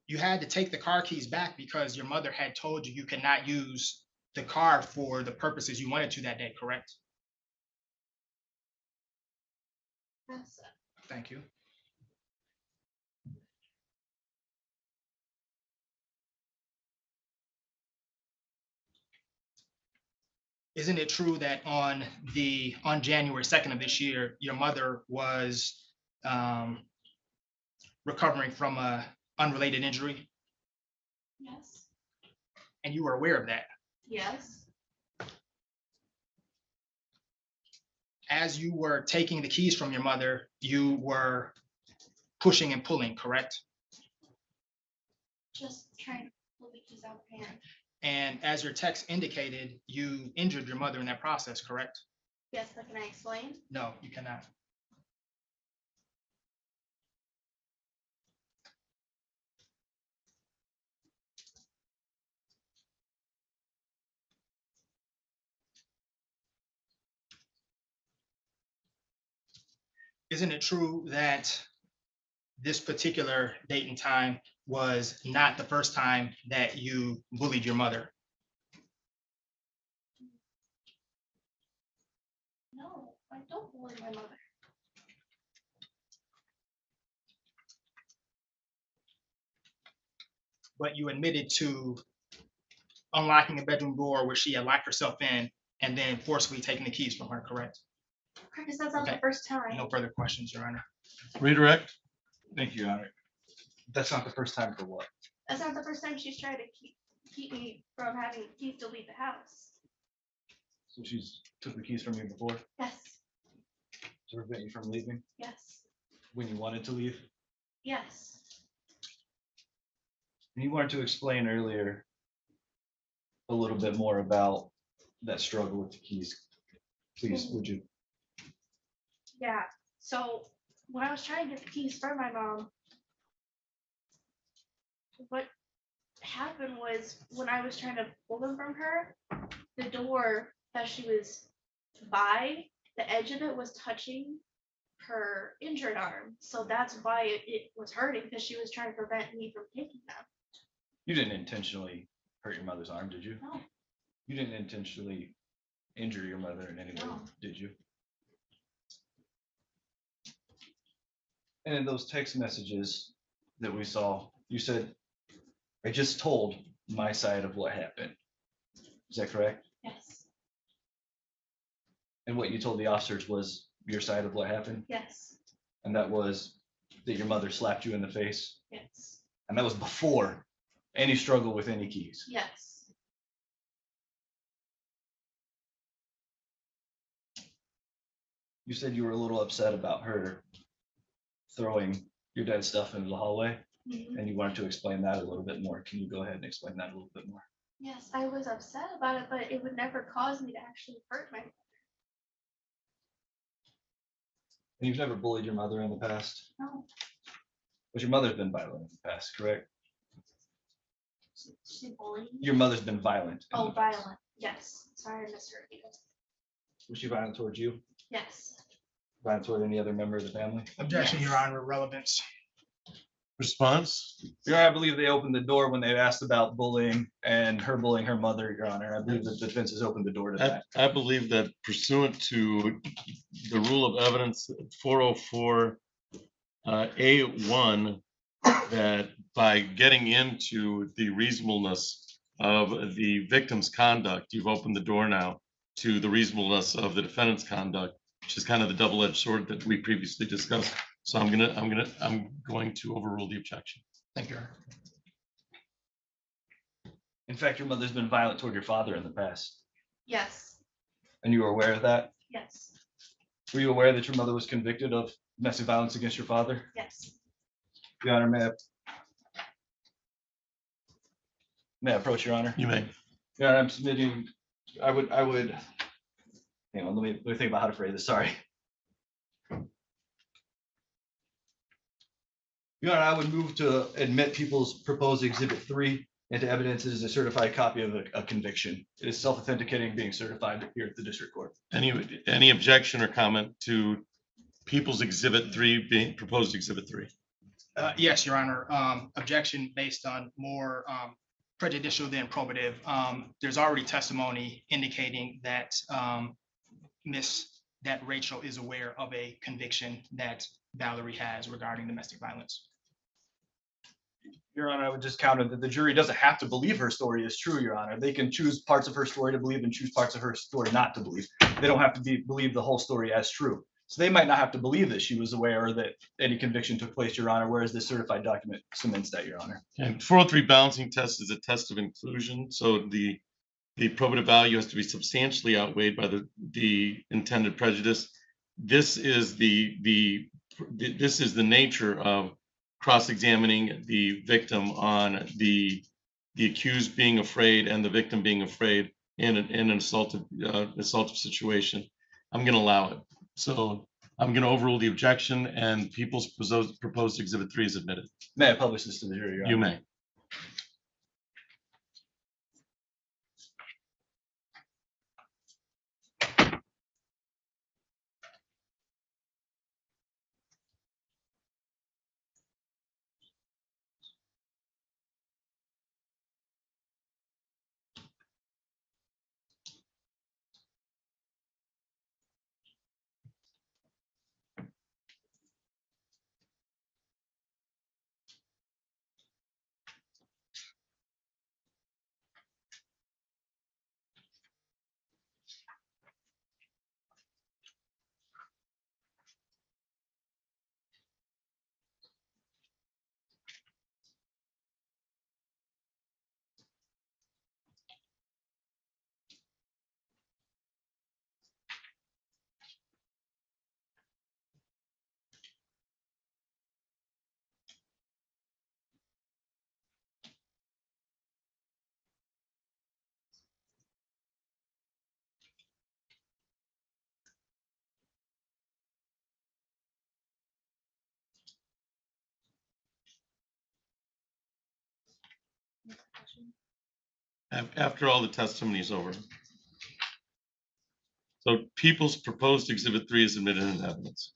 You had to take the car keys back because your mother had told you you could not use the car for the purposes you wanted to that day, correct? Yes. Thank you. Isn't it true that on January 2nd of this year, your mother was recovering from a unrelated injury? Yes. And you were aware of that? Yes. As you were taking the keys from your mother, you were pushing and pulling, correct? Just trying to pull the keys out of her hand. And as your text indicated, you injured your mother in that process, correct? Yes, but can I explain? No, you cannot. Isn't it true that this particular date and time was not the first time that you bullied your mother? No, I don't bully my mother. But you admitted to unlocking a bedroom door where she had locked herself in and then forcibly taking the keys from her, correct? Because that's not the Okay. first time. No further questions, Your Honor. Redirect. Thank you, Your Honor. That's not the first time for what? That's not the first time she's tried to keep me from having keys to leave the house. So she's took the keys from you before Yes, to prevent you from leaving yes, when you wanted to leave? yes. And you wanted to explain earlier a little bit more about that struggle with the keys. Please, would you? Yeah. So when I was trying to get the keys for my mom, what happened was when I was trying to pull them from her, the door that she was by, the edge of it was touching her injured arm. So that's why it was hurting, because she was trying to prevent me from taking them. You didn't intentionally hurt your mother's arm, did you? No. You didn't intentionally injure your mother in any way, No. did you? And in those text messages that we saw, you said, I just told my side of what happened. Is that correct? Yes, And what you told the officers was your side of what happened? yes, And that was that your mother slapped you in the face? yes, And that was before any struggle with any keys? yes. You said you were a little upset about her throwing your dad's stuff into the hallway, Mhm. and you wanted to explain that a little bit more. Can you go ahead and explain that a little bit more? Yes, I was upset about it, but it would never cause me to actually hurt my. And you've never bullied your mother in the past? No, But your mother's been violent in the past, correct? she bullied me. Your mother's been violent. in Oh, the past. violent. Yes. Sorry, I misheard you. Was she violent towards you? Yes. Violent toward any other member of the family? Objection, Your Honor, relevance. Response? Your Honor, I believe they opened the door when they asked about bullying and her bullying her mother, Your Honor. I believe that the defense has opened the door to that. I believe that pursuant to the rule of evidence 404 A1, that by getting into the reasonableness of the victim's conduct, you've opened the door now to the reasonableness of the defendant's conduct, which is kind of the double-edged sword that we previously discussed. So I'm going to overrule the objection. Thank you, Your Honor. In fact, your mother's been violent toward your father in the past, Yes. and you were aware of that? Yes. Were you aware that your mother was convicted of domestic violence against your father? Yes. Your Honor, may I approach, Your Honor? You may. Your Honor, I'm submitting, I would, hang on, let me think about how to phrase this, sorry. Your Honor, I would move to admit people's proposed exhibit 3 into evidence as a certified copy of a conviction. It is self-authenticating, being certified here at the district court. Any objection or comment to People's Exhibit 3 being proposed Exhibit 3? Yes, Your Honor. Objection based on more prejudicial than probative. There's already testimony indicating that that Rachel is aware of a conviction that Valerie has regarding domestic violence. Your Honor, I would just counter that the jury doesn't have to believe her story is true, Your Honor. They can choose parts of her story to believe and choose parts of her story not to believe. They don't have to believe the whole story as true. So they might not have to believe that she was aware or that any conviction took place, Your Honor, whereas this certified document cements that, Your Honor. And 403 balancing test is a test of inclusion. So the probative value has to be substantially outweighed by the intended prejudice. This is the nature of cross-examining the victim on the accused being afraid and the victim being afraid in an assaultive situation. I'm going to allow it. So I'm going to overrule the objection, and People's proposed Exhibit 3 is admitted. May I publish this to the jury, Your Honor? You may. After all the testimony is over. So people's proposed exhibit 3 is admitted into evidence.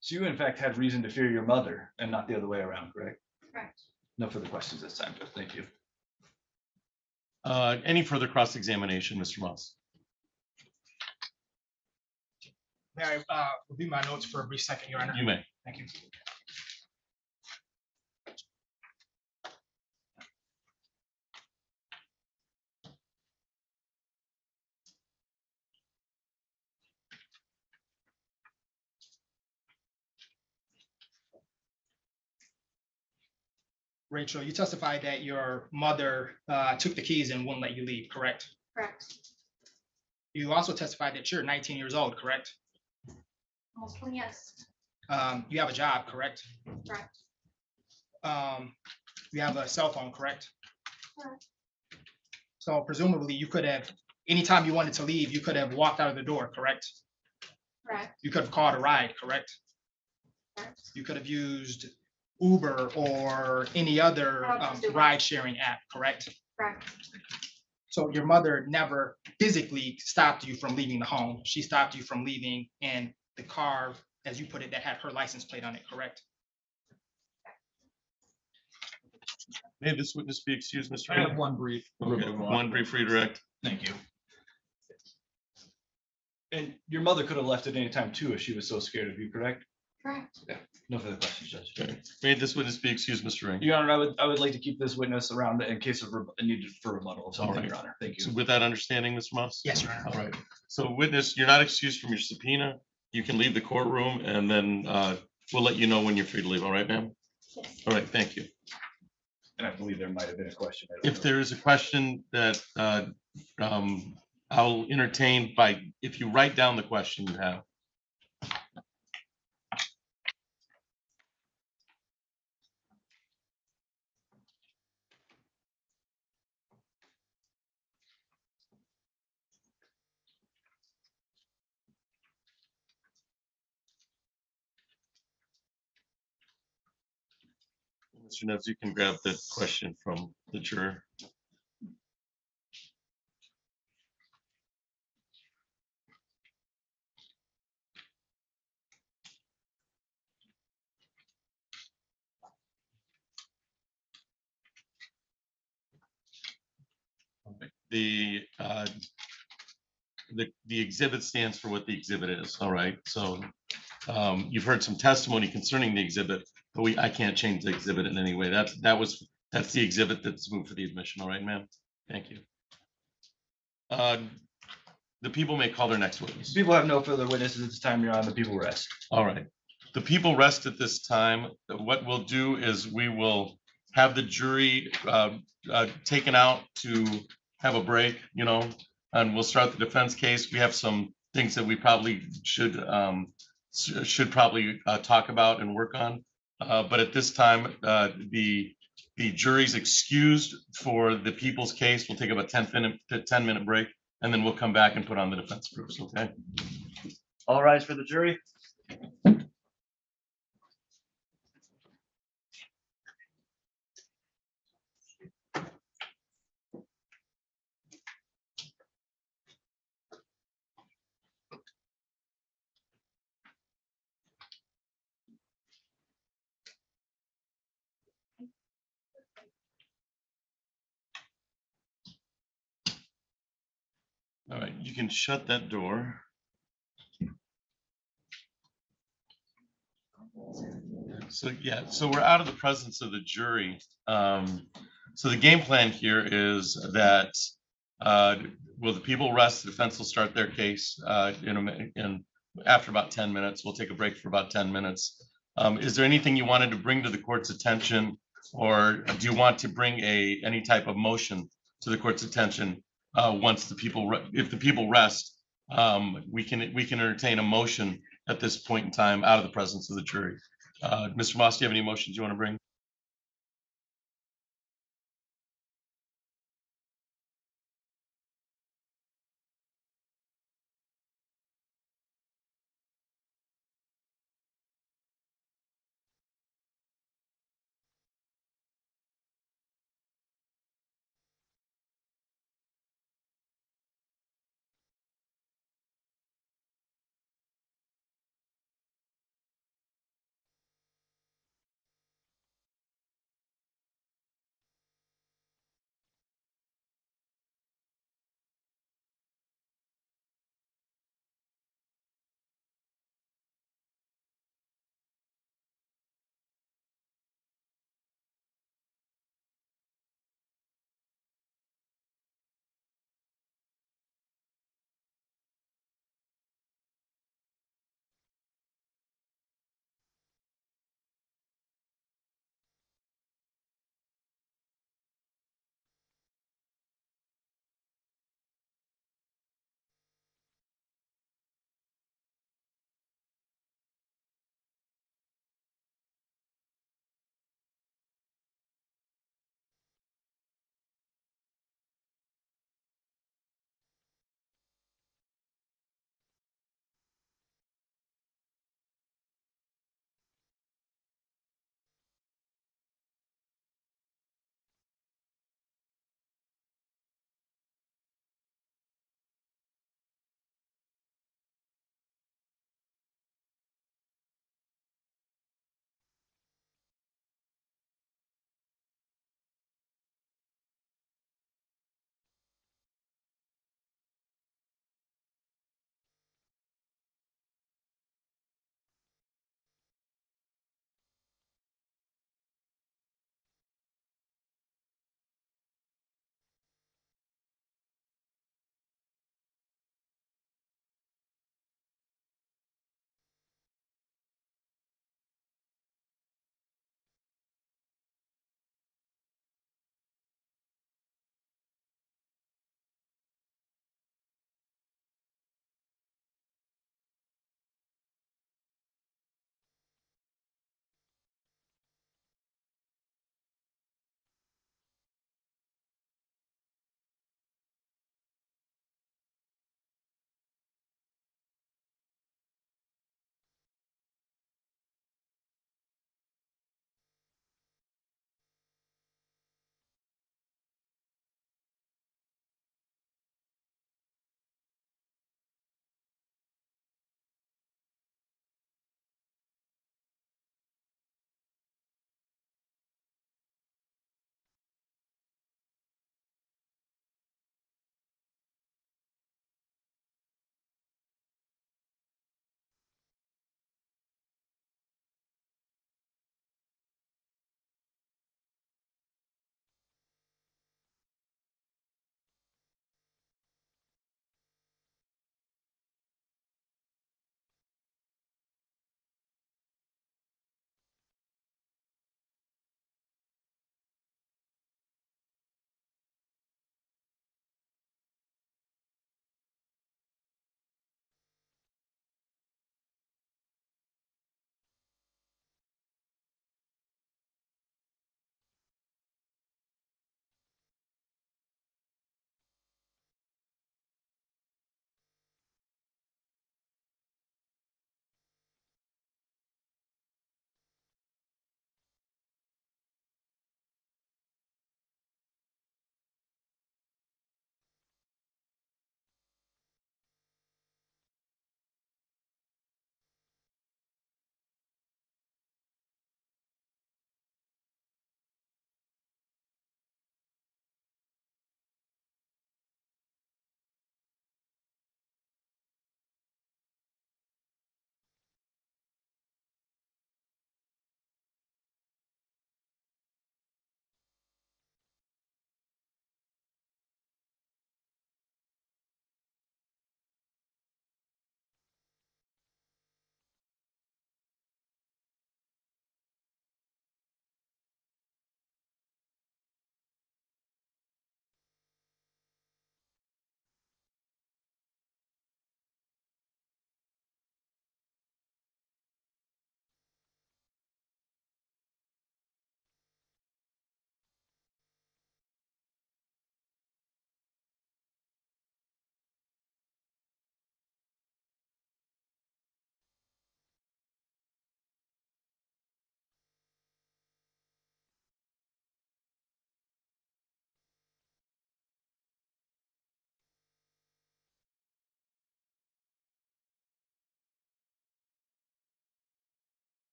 So you in fact had reason to fear your mother and not the other way around, correct? Correct. No further questions this time, Judge. Thank you. Any further cross-examination, Mr. Moss? May I review my notes for a brief second, Your Honor? You may. Thank you. Rachel, you testified that your mother took the keys and wouldn't let you leave, correct? Correct. You also testified that you're 19 years old, correct? Almost 20, yes. You have a job, correct? Correct. You have a cell phone, correct? Correct. So presumably you could have, anytime you wanted to leave, you could have walked out of the door, correct? Correct. You could have called a ride, correct? Correct. You could have used Uber or any other ride sharing app, correct? Correct. So your mother never physically stopped you from leaving the home. She stopped you from leaving in the car, as you put it, that had her license plate on it, correct? May this witness be excused, Mr. I have one brief. Okay, one brief redirect. Thank you. And your mother could have left at any time too if she was so scared of you, correct? Correct. Yeah. No further questions, Judge. Okay. May this witness be excused, Mr. Ring? Your Honor, I would like to keep this witness around in case of a need for rebuttal of something, All right. Your Honor. Thank you. So with that understanding, Mr. Moss? Yes, Your Honor. All right. So witness, you're not excused from your subpoena. You can leave the courtroom and then we'll let you know when you're free to leave. All right, ma'am? Yes. All right, thank you. And I believe there might have been a question. If there is a question that I'll entertain if you write down the question you have. Mr. Neves, you can grab the question from the juror. The exhibit stands for what the exhibit is. All right. So you've heard some testimony concerning the exhibit, but I can't change the exhibit in any way. That's the exhibit that's moved for the admission. All right, ma'am. Thank you. The people may call their next witness. People have no further witnesses at this time, Your Honor. The people rest. All right. The people rest at this time. What we'll do is we will have the jury taken out to have a break, and we'll start the defense case. We have some things that we probably should probably talk about and work on. But at this time, the jury's excused for the people's case. We'll take about 10-minute break, and then we'll come back and put on the defense proofs, okay? All rise for the jury. All right, you can shut that door. So we're out of the presence of the jury. So the game plan here is that will the people rest? The defense will start their case in after about 10 minutes. We'll take a break for about 10 minutes. Is there anything you wanted to bring to the court's attention, or do you want to bring any type of motion to the court's attention once if the people rest? We can entertain a motion at this point in time out of the presence of the jury. Mr. Moss, do you have any motions you want to bring?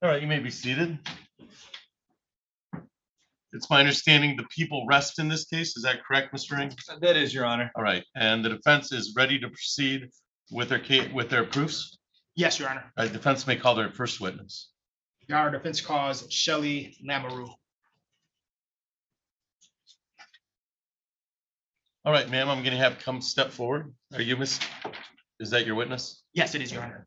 All right, you may be seated. It's my understanding the people rest in this case. Is that correct, Mr. Ring? That is, Your Honor. All right, and the defense is ready to proceed with their proofs. Yes, Your Honor. All right, defense may call their first witness. Your Honor, defense calls Shelley Lamoureux. All right, ma'am, I'm gonna have come step forward. Are you Miss? Is that your witness? Yes, it is, Your Honor.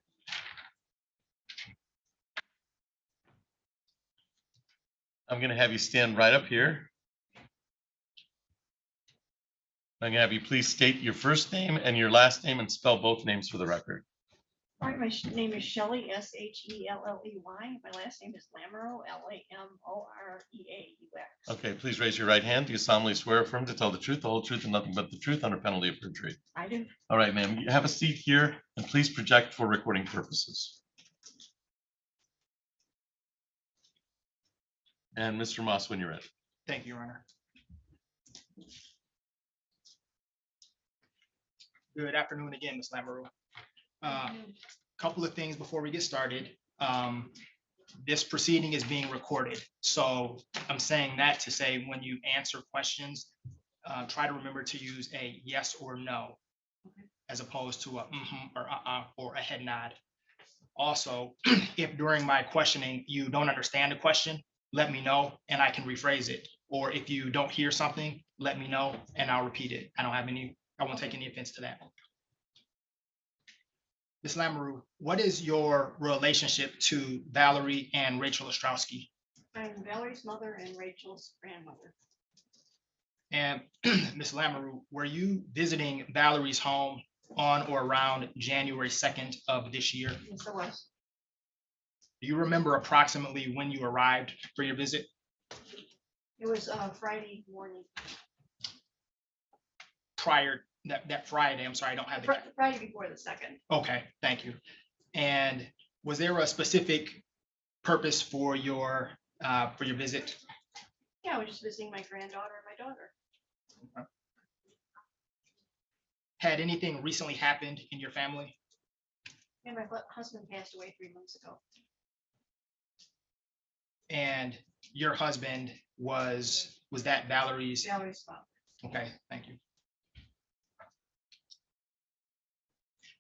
I'm gonna have you stand right up here. I'm gonna have you please state your first name and your last name and spell both names for the record. All right, my name is Shelley, Shelley. My last name is Lamoureux, Lamoreaux. Okay, please raise your right hand. Do you solemnly swear or affirm to tell the truth, the whole truth, and nothing but the truth under penalty of perjury? I do. All right, ma'am, you have a seat here and please project for recording purposes. And Mr. Moss, when you're ready. Thank you, Your Honor. Good afternoon again, Ms. Lamoureux. Couple of things before we get started. This proceeding is being recorded, so I'm saying that to say when you answer questions, try to remember to use a yes or no, as opposed to a or a head nod. Also, if during my questioning you don't understand the question, let me know and I can rephrase it. Or if you don't hear something, let me know and I'll repeat it. I won't take any offense to that. Ms. Lamoureux, what is your relationship to Valerie and Rachel Ostrowski? I'm Valerie's mother and Rachel's grandmother. And Ms. Lamoureux, were you visiting Valerie's home on or around January 2nd of this year? Yes, I was. Do you remember approximately when you arrived for your visit? It was Friday morning. Prior, that Friday, I'm sorry, I don't have it. Friday before the 2nd. Okay, thank you. And was there a specific purpose for your visit? Yeah, I was just visiting my granddaughter and my daughter. Okay. Had anything recently happened in your family? And my husband passed away 3 months ago. And your husband was that Valerie's? Valerie's father. Okay, thank you.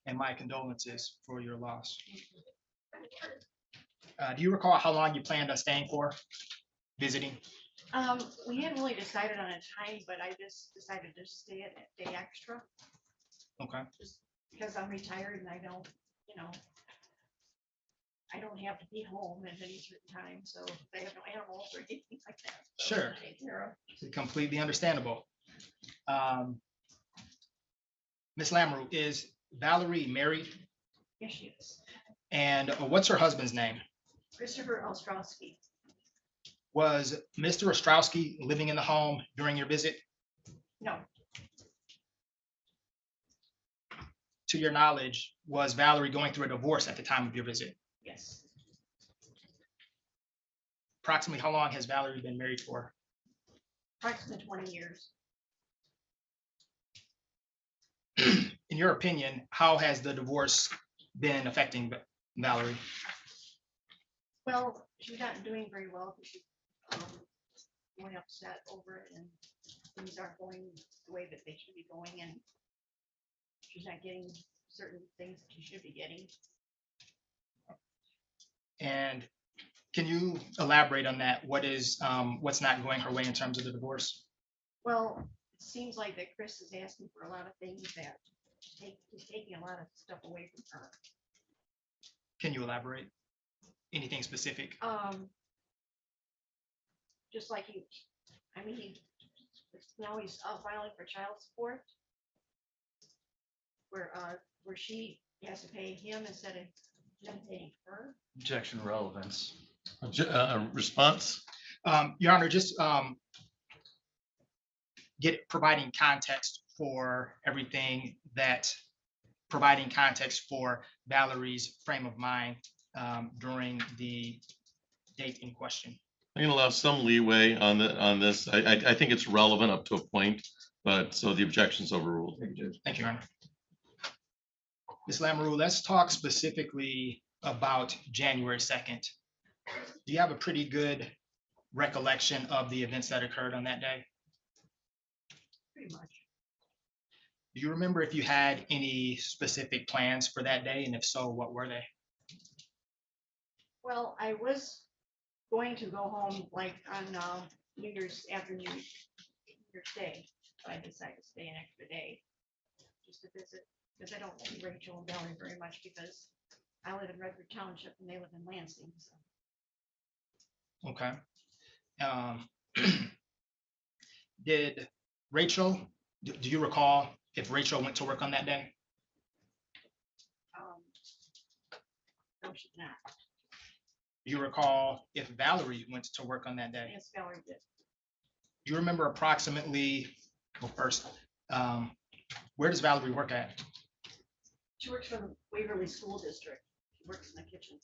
And my condolences for your loss. Do you recall how long you planned on staying for, visiting? We hadn't really decided on a time, but I just decided to stay a day extra. Okay. Just because I'm retired and I don't, I don't have to be home at any certain time, so if they have no animals or anything like that. So Sure. take care of. Completely understandable. Ms. Lamoureux, is Valerie married? Yes, she is. And what's her husband's name? Christopher Ostrowski. Was Mr. Ostrowski living in the home during your visit? No. To your knowledge, was Valerie going through a divorce at the time of your visit? Yes. Approximately how long has Valerie been married for? Approximately 20 years. In your opinion, how has the divorce been affecting Valerie? Well, she's not doing very well because she's really upset over it and things aren't going the way that they should be going, and she's not getting certain things that she should be getting. And can you elaborate on that? What's not going her way in terms of the divorce? Well, it seems like that Chris is asking for a lot of things that he's taking a lot of stuff away from her. Can you elaborate? Anything specific? Just like now he's filing for child support, where she has to pay him instead of him paying her. Objection relevance. Response? Your Honor, just providing context for everything providing context for Valerie's frame of mind during the date in question. I'm gonna allow some leeway on this. I think it's relevant up to a point, but so the objection's overruled. Thank you, Your Honor. Ms. Lamoureux, let's talk specifically about January 2nd. Do you have a pretty good recollection of the events that occurred on that day? Pretty much. Do you remember if you had any specific plans for that day, and if so, what were they? Well, I was going to go home like on New Year's after New Year's Day, but I decided to stay an extra day just to visit, because I don't see Rachel and Valerie very much because I live in Redwood Township and they live in Lansing. So Okay. Did Rachel, do you recall if Rachel went to work on that day? no, she's not. Do you recall if Valerie went to work on that day? Yes, Valerie did. Do you remember approximately, well, first, where does Valerie work at? She works for the Waverly School District. She works in the kitchen.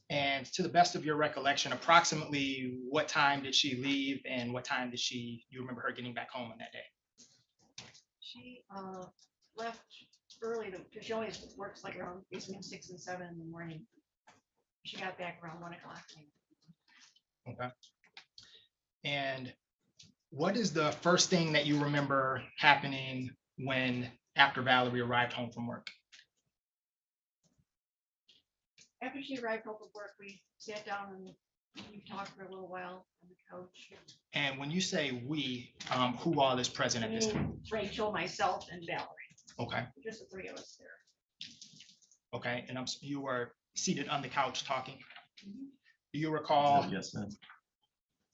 And to the best of your recollection, approximately what time did she leave and what time did you remember her getting back home on that day? She left early because she always works like around between 6 and 7 in the morning. She got back around 1 o'clock. Okay. And what is the first thing that you remember happening after Valerie arrived home from work? After she arrived home from work, we sat down and we talked for a little while on the couch. And when you say we, who all is present at this time? Rachel, myself, and Valerie. Okay. Just the three of us there. Okay. And you were seated on the couch talking. Mhm. Do you recall? Yes, then. Is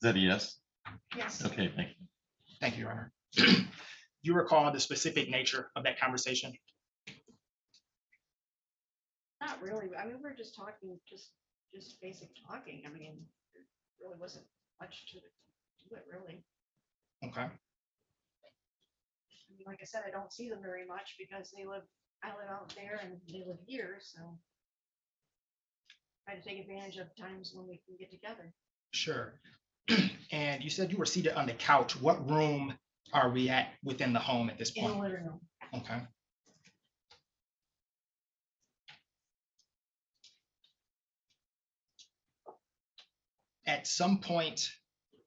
that a yes? Yes. Okay, thank you. Thank you, Your Honor. Do you recall the specific nature of that conversation? Not really. I mean, we were just talking, just basic talking. I mean, there really wasn't much to it, really. Okay. I mean, like I said, I don't see them very much because I live out there and they live here, so try to take advantage of times when we can get together. Sure. And you said you were seated on the couch. What room are we at within the home at this In the point? living room. Okay. At some point,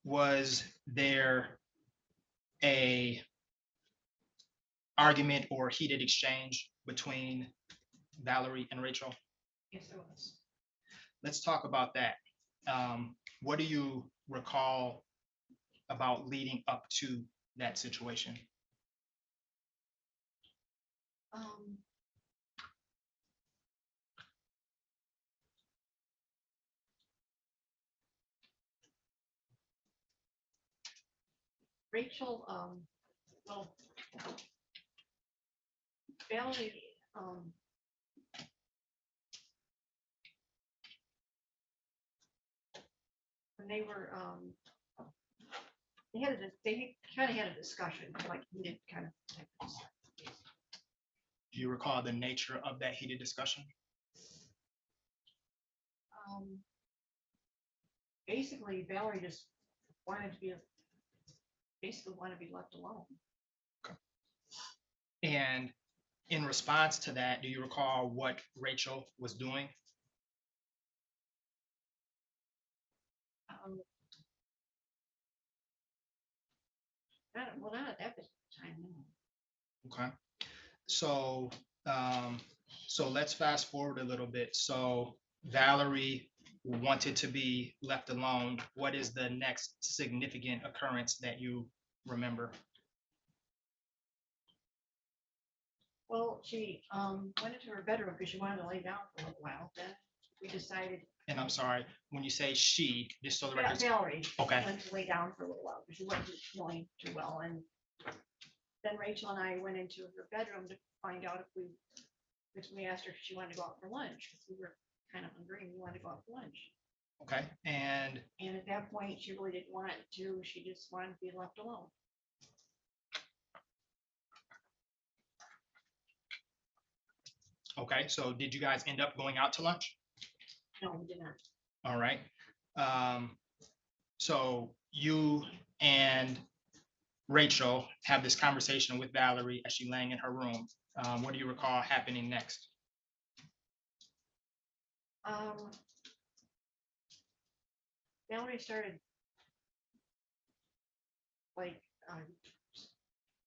was there a argument or heated exchange between Valerie and Rachel? Yes, there was. Let's talk about that. What do you recall about leading up to that situation? Rachel, well, Valerie, when they were, they kind of had a discussion, like heated kind of. Do you recall the nature of that heated discussion? Basically, Valerie just wanted to be left alone. And in response to that, do you recall what Rachel was doing? Not at that time, no. Okay. So, so let's fast forward a little bit. So Valerie wanted to be left alone. What is the next significant occurrence that you remember? Well, she went into her bedroom because she wanted to lay down for a little while. Then we decided. And I'm sorry, when you say she, just so the Yeah, record. Valerie. Okay. Went to lay down for a little while because she wasn't feeling too well. And then Rachel and I went into her bedroom to find out because we asked her if she wanted to go out for lunch because we were kind of hungry and we wanted to go out for lunch. Okay. And at that point, she really didn't want to. She just wanted to be left alone. okay, so did you guys end up going out to lunch? No, we did not. All right. So you and Rachel have this conversation with Valerie as she's laying in her room. What do you recall happening next? Valerie started like,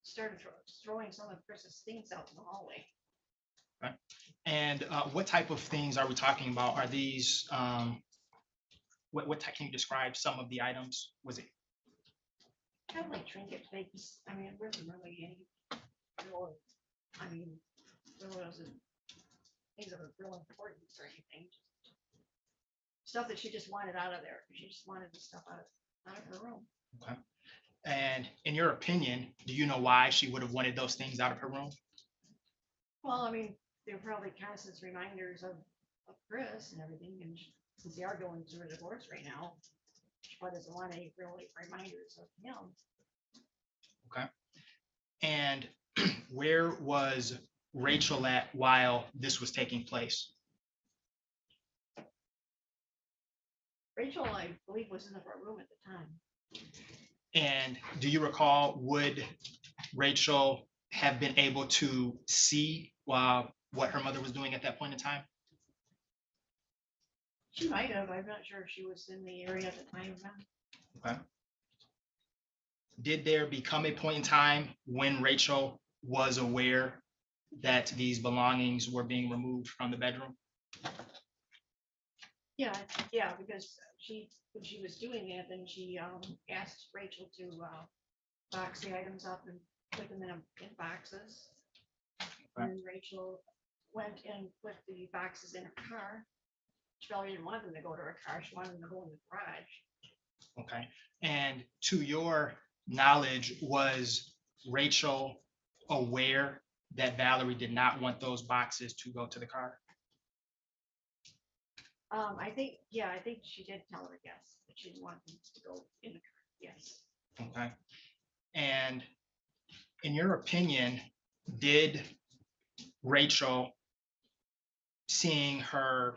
started throwing some of Chris's things out in the hallway. And what type of things are we talking about? Are these, what type, can you describe some of the items? Was it, Kind of like trinket things. I mean, it wasn't really any real, I mean, there wasn't things that were real important or anything. Stuff that she just wanted out of there. She just wanted the stuff out of her room. okay. And in your opinion, do you know why she would have wanted those things out of her room? Well, I mean, they're probably constant reminders of Chris and everything, and since they are going through a divorce right now, she probably doesn't want any really reminders of him. Okay. And where was Rachel at while this was taking place? Rachel, I believe, was in the front room at the time. And do you recall, would Rachel have been able to see what her mother was doing at that point in time? She might have. I'm not sure if she was in the area at the time or not. Okay. Did there become a point in time when Rachel was aware that these belongings were being removed from the bedroom? Yeah, because when she was doing it, then she asked Rachel to box the items up and put them in boxes. Okay. And Rachel went and put the boxes in her car. She probably didn't want them to go to her car. She wanted them to go in the garage. Okay. And to your knowledge, was Rachel aware that Valerie did not want those boxes to go to the car? I think she did tell her, yes, that she didn't want them to go in the car. Yes. Okay. And in your opinion, did Rachel, seeing her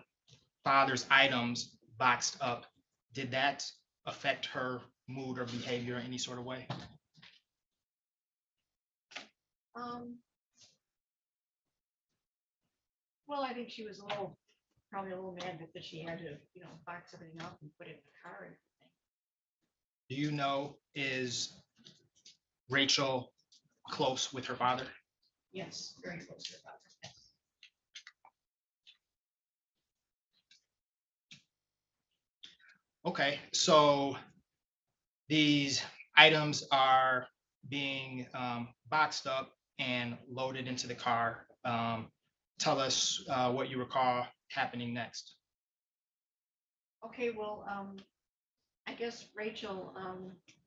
father's items boxed up, did that affect her mood or behavior in any sort of way? Well, I think she was probably a little mad that she had to, box everything up and put it in the car and everything. Do you know, is Rachel close with her father? Yes, very close to her father. Okay, so these items are being boxed up and loaded into the car. Tell us what you recall happening next. Okay, well, I guess Rachel,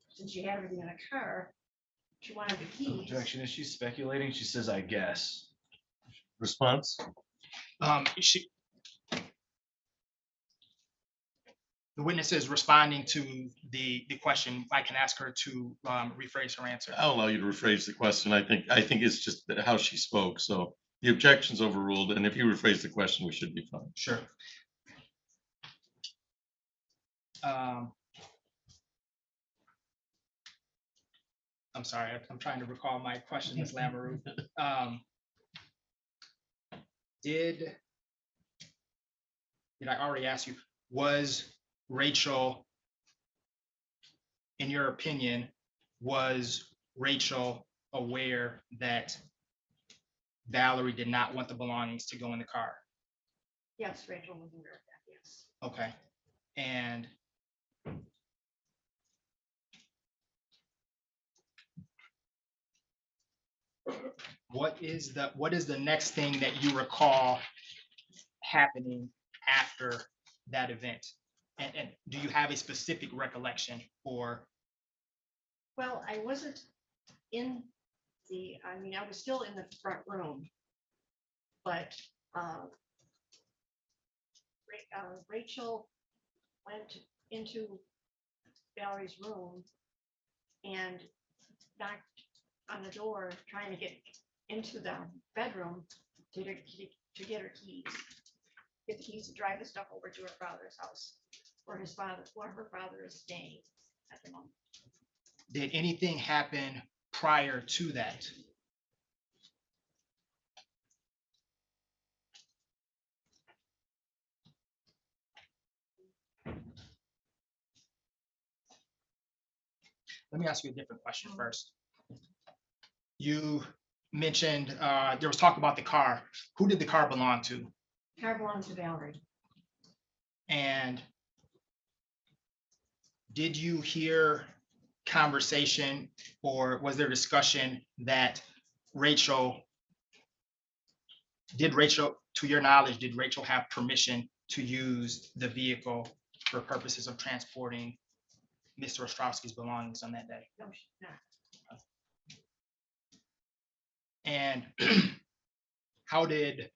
since she had everything in a car, she wanted the keys. Objection, is she speculating? She says, I guess. Response? The witness is responding to the question. I can ask her to rephrase her answer. I'll allow you to rephrase the question. I think it's just how she spoke. So the objection's overruled, and if you rephrase the question, we should be fine. Sure. I'm sorry, I'm trying to recall my question, Ms. Lamoureux. Did I already ask you, was Rachel, in your opinion, was Rachel aware that Valerie did not want the belongings to go in the car? Yes, Rachel was aware of that, yes. Okay. And what is the next thing that you recall happening after that event? And do you have a specific recollection or? Well, I wasn't in I was still in the front room, but Rachel went into Valerie's room and knocked on the door, trying to get into the bedroom to get her keys. Get the keys to drive the stuff over to her father's house, where her father is staying at the moment. Did anything happen prior to that? let me ask you a different question first. You mentioned, there was talk about the car. Who did the car belong to? Car belongs to Valerie. And did you hear conversation or was there discussion that did Rachel, to your knowledge, did Rachel have permission to use the vehicle for purposes of transporting Mr. Ostrowski's belongings on that day? No, she's not. And how did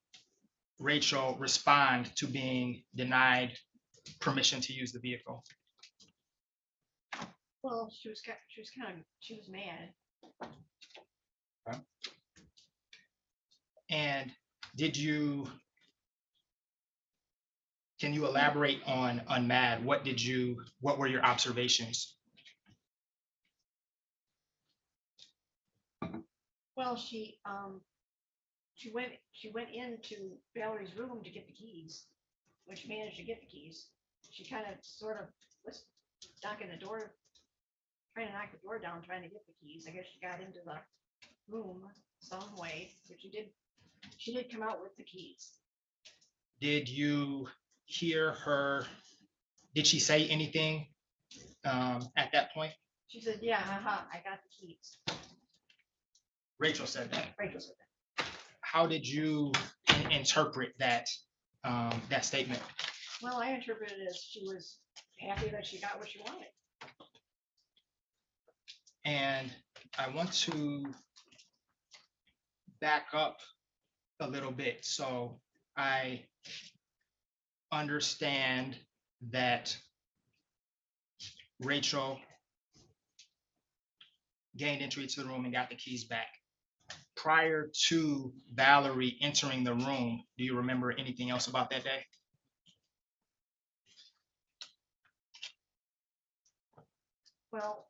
Rachel respond to being denied permission to use the vehicle? Well, she was mad. And can you elaborate on mad? What were your observations? Well, she went into Valerie's room to get the keys, when she managed to get the keys. She kind of sort of was knocking the door, trying to knock the door down, trying to get the keys. I guess she got into the room some way, but she did come out with the keys. Did you hear her? Did she say anything at that point? She said, yeah, I got the keys. Rachel said that. Rachel said that. How did you interpret that statement? Well, I interpreted it as she was happy that she got what she wanted. And I want to back up a little bit. So I understand that Rachel gained entry to the room and got the keys back. Prior to Valerie entering the room, do you remember anything else about that day? Well,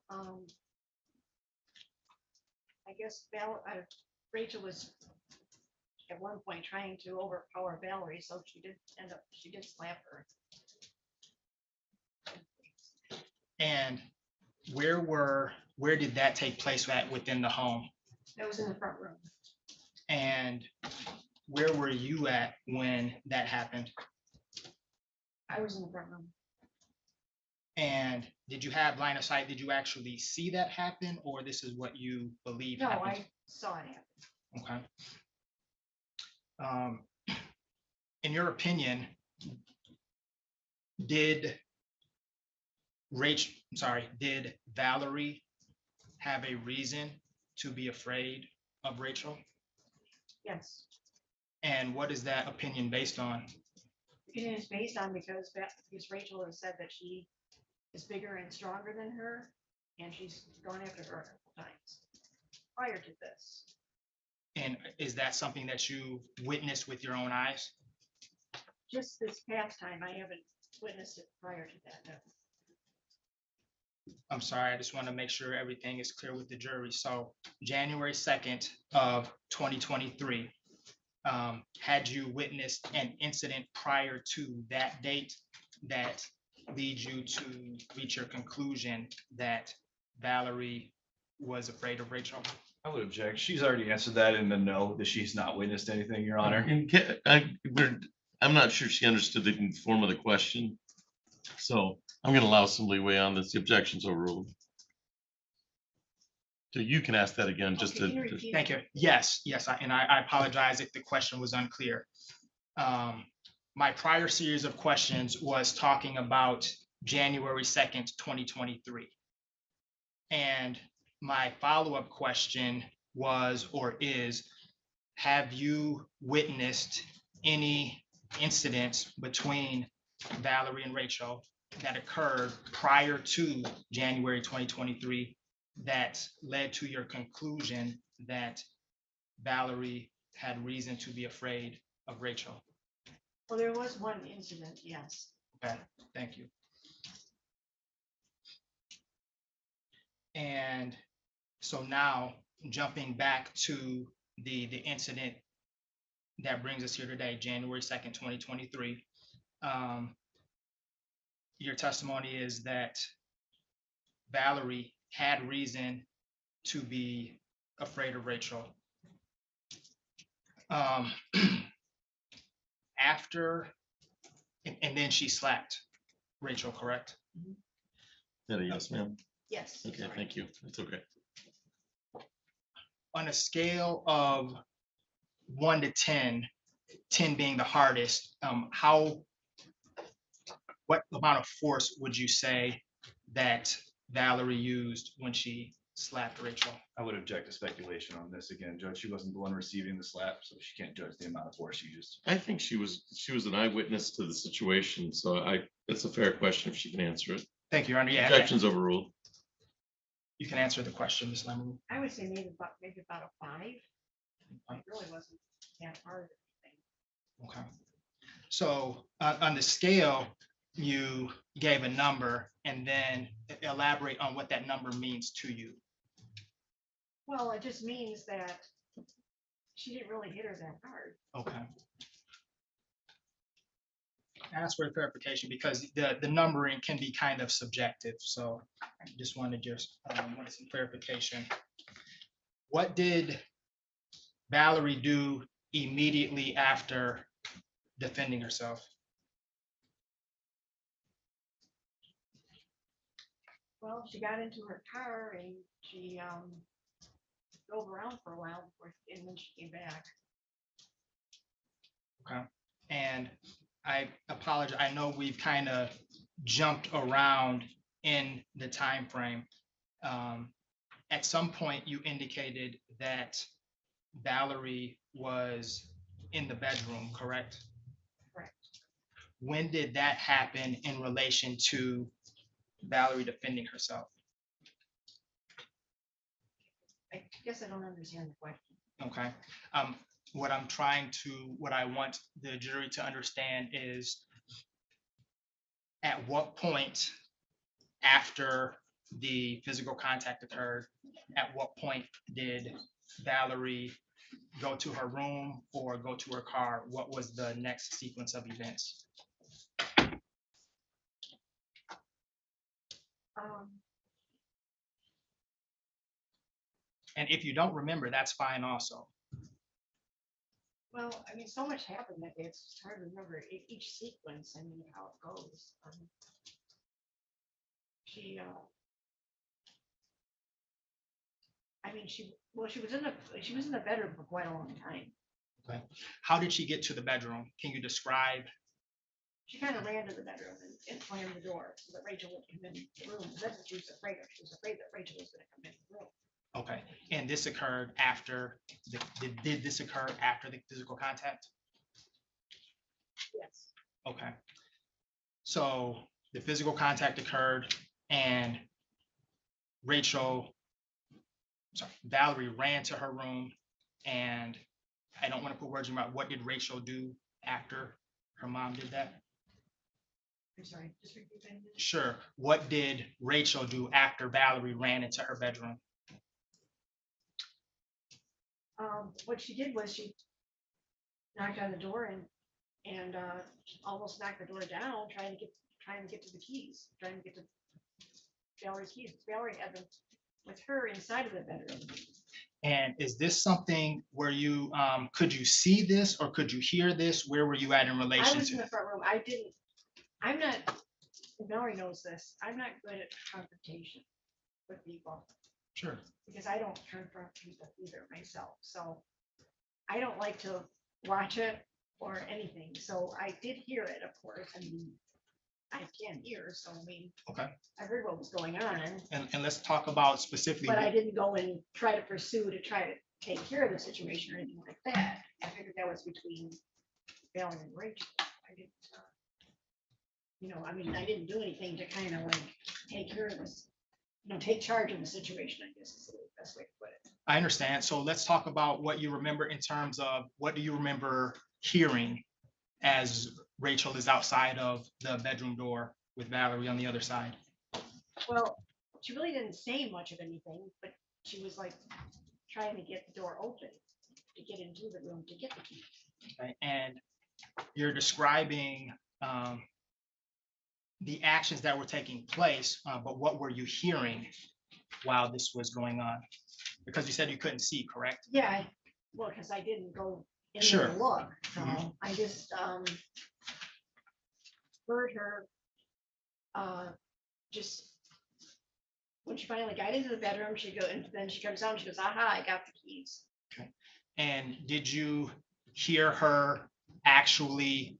I guess Rachel was at one point trying to overpower Valerie, so she did slap her. And where did that take place at within the home? That was in the front room. And where were you at when that happened? I was in the front room. And did you have line of sight? Did you actually see that happen, or this is what you believe No, happened? I saw it happen. Okay. In your opinion, did Valerie have a reason to be afraid of Rachel? Yes. And what is that opinion based on? It is based on because Rachel has said that she is bigger and stronger than her, and she's gone after her a couple times prior to this. And is that something that you witnessed with your own eyes? Just this past time, I haven't witnessed it prior to that. No. I'm sorry, I just want to make sure everything is clear with the jury. So January 2nd of 2023, had you witnessed an incident prior to that date that leads you to reach your conclusion that Valerie was afraid of Rachel? I would object. She's already answered that in the no, that she's not witnessed anything, Your Honor. I'm not sure she understood the form of the question. So I'm going to allow some leeway on this. The objection's overruled. So you can ask that again, just to. Thank you. Yes, and I apologize if the question was unclear. My prior series of questions was talking about January 2nd, 2023. And my follow-up question was or is, have you witnessed any incidents between Valerie and Rachel that occurred prior to January 2023 that led to your conclusion that Valerie had reason to be afraid of Rachel? Well, there was one incident, yes. Okay, thank you. And so now jumping back to the incident that brings us here today, January 2nd, 2023. Your testimony is that Valerie had reason to be afraid of Rachel. After, and then she slapped Rachel, correct? That a yes, ma'am? Yes. Okay, sorry. thank you. It's okay. On a scale of 1 to 10, 10 being the hardest, what amount of force would you say that Valerie used when she slapped Rachel? I would object to speculation on this again, Judge. She wasn't the one receiving the slap, so she can't judge the amount of force she used. I think she was an eyewitness to the situation, so it's a fair question if she can answer it. Thank you, Your Honor. Yeah, Objection's overruled. you can answer the question, Ms. Lemon. I would say maybe about a 5. It really wasn't that hard. Okay. So on the scale, you gave a number and then elaborate on what that number means to you. Well, it just means that she didn't really hit her that hard. Okay. Ask for clarification because the numbering can be kind of subjective. So I just wanted some clarification. What did Valerie do immediately after defending herself? Well, she got into her car and she drove around for a while before, and then she came back. Okay. And I apologize. I know we've kind of jumped around in the time frame. At some point, you indicated that Valerie was in the bedroom, correct? Correct. When did that happen in relation to Valerie defending herself? I guess I don't understand the question. Okay. What I want the jury to understand is at what point after the physical contact occurred, at what point did Valerie go to her room or go to her car? What was the next sequence of events? And if you don't remember, that's fine also. Well, I mean, so much happened that it's hard to remember each sequence. I mean, how it goes. She was in the bedroom for quite a long time. Okay. How did she get to the bedroom? Can you describe? She kind of ran to the bedroom and slammed the door so that Rachel would come in the room. That's what she was afraid of. She was afraid that Rachel was going to come in the room. Okay, and this occurred after, did this occur after the physical contact? Yes. Okay. So the physical contact occurred and Valerie ran to her room, and I don't want to put words in your mouth. What did Rachel do after her mom did that? I'm sorry, just repeat that again. Sure. What did Rachel do after Valerie ran into her bedroom? What she did was she knocked on the door and almost knocked the door down, trying to get to the keys, trying to get to Valerie's keys. Valerie had them with her inside of the bedroom. And is this something where you could you see this or could you hear this? Where were you at in I relation was in to? the front room. I'm not, and Valerie knows this, I'm not good at confrontation with people. Sure. Because I don't confront people either myself. So I don't like to watch it or anything. So I did hear it, of course. I mean, I can hear, so I mean, Okay. I heard what was going on. And let's talk about specifically. But I didn't go and try to take care of the situation or anything like that. I figured that was between Valerie and Rachel. I didn't, I mean, I didn't do anything to kind of like take care of this, take charge of the situation, I guess is the best way to put it. I understand. So let's talk about what you remember in terms of what do you remember hearing as Rachel is outside of the bedroom door with Valerie on the other side? Well, she really didn't say much of anything, but she was like trying to get the door open to get into the room to get the key. Okay. And you're describing the actions that were taking place, but what were you hearing while this was going on? Because you said you couldn't see, correct? Yeah, well, because I didn't go in there Sure. to look, so Mhm. I just heard her just when she finally got into the bedroom, she go and then she comes out and she goes, aha, I got the keys. And did you hear her actually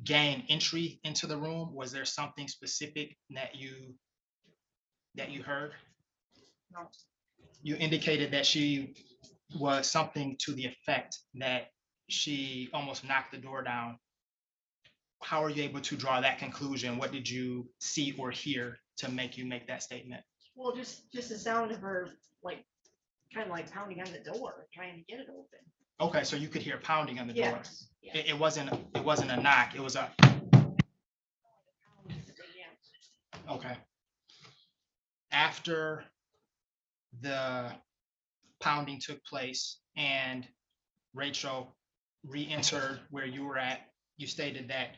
gain entry into the room? Was there something specific that you heard? No. You indicated that she was something to the effect that she almost knocked the door down. How are you able to draw that conclusion? What did you see or hear to make you make that statement? Well, just the sound of her like kind of like pounding on the door, trying to get it open. Okay, so you could hear pounding on the door. Yes. Yes. It wasn't a knock, it was a, Yeah. okay. After the pounding took place and Rachel re-entered where you were at, you stated that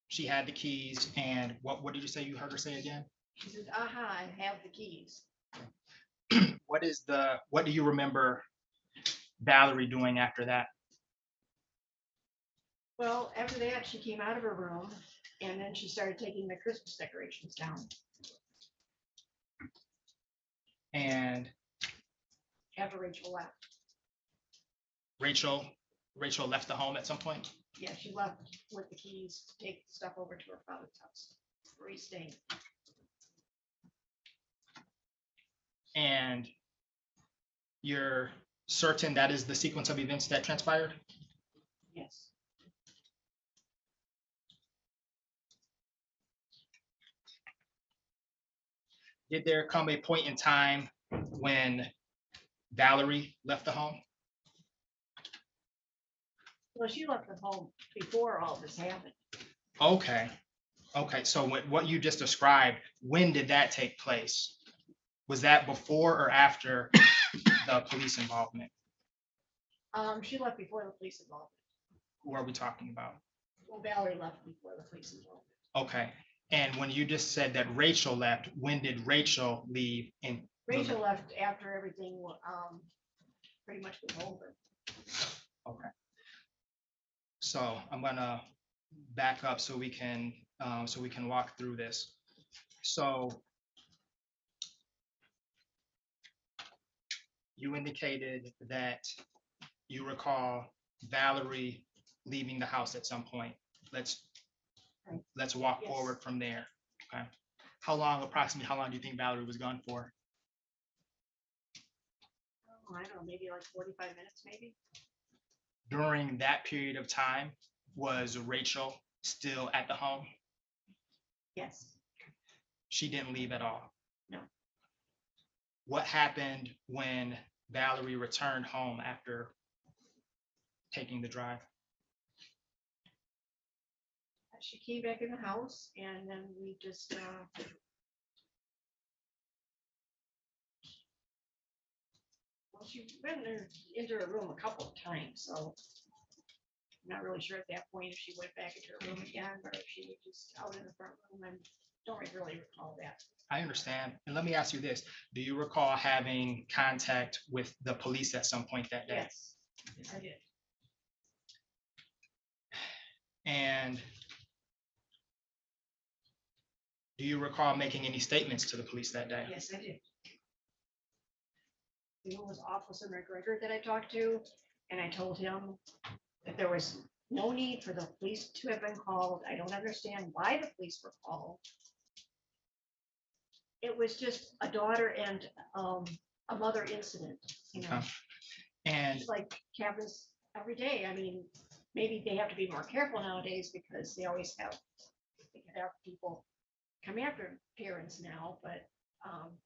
she had the keys, and what did you say you heard her say again? She said, aha, I have the keys. What do you remember Valerie doing after that? Well, after that, she came out of her room and then she started taking the Christmas decorations down. And After Rachel left. Rachel left the home at some point? Yeah, she left with the keys to take stuff over to her father's house where he's staying. And you're certain that is the sequence of events that transpired? Yes. Did there come a point in time when Valerie left the home? Well, she left the home before all this happened. Okay, so what you just described, when did that take place? Was that before or after the police involvement? She left before the police involvement. Who are we talking about? Well, Valerie left before the police involvement. Okay, and when you just said that Rachel left, when did Rachel leave? And Rachel left after everything pretty much was over. okay, so I'm gonna back up so we can walk through this. So you indicated that you recall Valerie leaving the house at some point. Let's walk Yes. forward from there. Okay. Approximately how long do you think Valerie was gone for? Oh, I don't know, maybe like 45 minutes, maybe. During that period of time, was Rachel still at the home? Yes. She didn't leave at all? No. What happened when Valerie returned home after taking the drive? She came back in the house and then we just well, she went into her room a couple of times, so I'm not really sure at that point if she went back into her room again or if she was just out in the front room. I don't really recall that. I understand. And let me ask you this. Do you recall having contact with the police at some point that day? Yes, yes, I did. And do you recall making any statements to the police that day? Yes, I did. It was Officer McGregor that I talked to, and I told him that there was no need for the police to have been called. I don't understand why the police were called. It was just a daughter and a mother incident, you know. Okay. And It's like happens every day. I mean, maybe they have to be more careful nowadays because they always have, they can have people come after parents now, but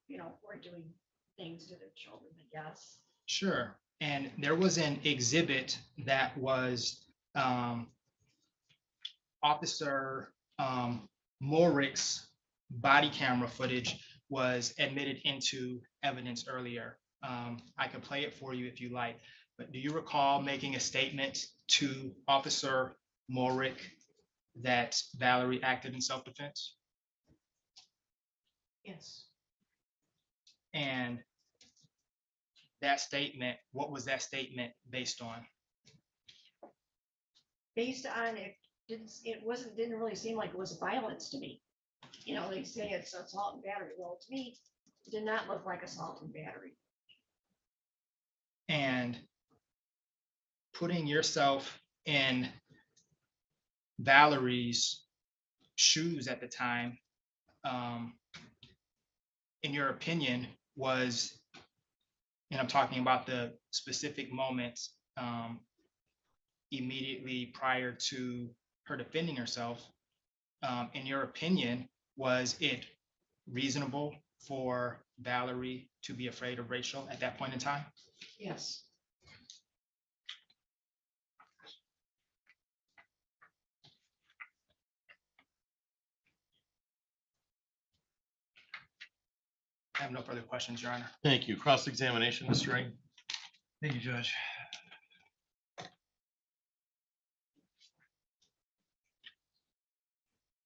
you know, we're doing things to their children, I guess. sure. And there was an exhibit that was Officer Morrick's body camera footage was admitted into evidence earlier. I could play it for you if you like, but do you recall making a statement to Officer Morrick that Valerie acted in self-defense? Yes. And that statement, what was that statement based on? Based on didn't really seem like it was violence to me. You know, they say it's assault and battery. Well, to me, it did not look like assault and battery. And putting yourself in Valerie's shoes at the time, in your opinion, was, and I'm talking about the specific moments immediately prior to her defending herself, in your opinion, was it reasonable for Valerie to be afraid of Rachel at that point in time? Yes. I have no further questions, Your Honor. Thank you. Cross-examination, Mr. Ring. Thank you, Judge.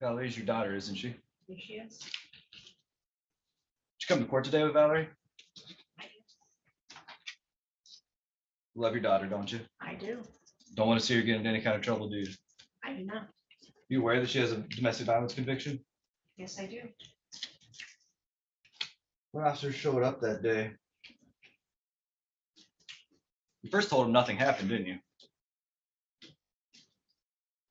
Valerie's your daughter, isn't she? Here she is. Did you come to court today with Valerie? Love your daughter, don't you? I do. Don't want to see her get into any kind of trouble, do you? I do not. You aware that she has a domestic violence conviction? Yes, I do. When officers showed up that day, you first told them nothing happened, didn't you?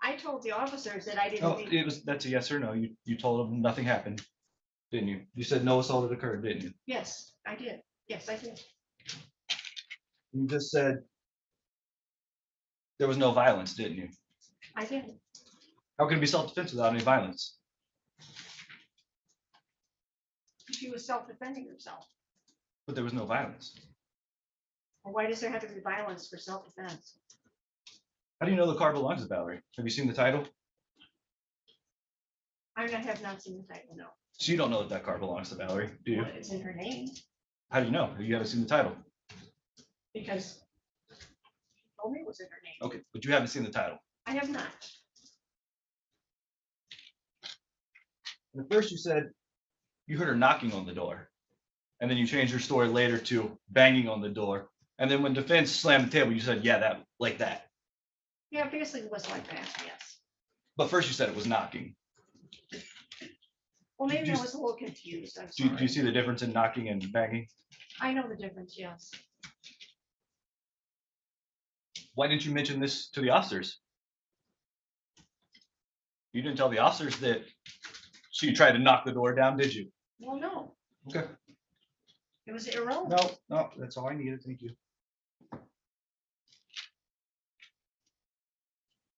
I told the officers that I didn't. Oh, that's a yes or no. You told them nothing happened, didn't you? You said no assault had occurred, didn't you? Yes, I did. Yes, I did. You just said there was no violence, didn't you? I didn't. How can it be self-defense without any violence? She was self-defending herself. But there was no violence. Well, why does there have to be violence for self-defense? How do you know the car belongs to Valerie? Have you seen the title? I have not seen the title, no. So you don't know that that car belongs to Valerie, do you? Well, it's in her name How do you know? You haven't seen the title. because she told me it was in her name. Okay, but you haven't seen the title. I have not. And at first you said you heard her knocking on the door. And then you changed your story later to banging on the door. And then when defense slammed the table, you said, yeah, that like that. Yeah, basically it was like that, yes. But first you said it was knocking. Well, maybe Do I you- was a little confused. I'm Do you sorry. see the difference in knocking and banging? I know the difference, yes. Why didn't you mention this to the officers? You didn't tell the officers that she tried to knock the door down, did you? Well, no, Okay. it was irrelevant. No, that's all I needed. Thank you.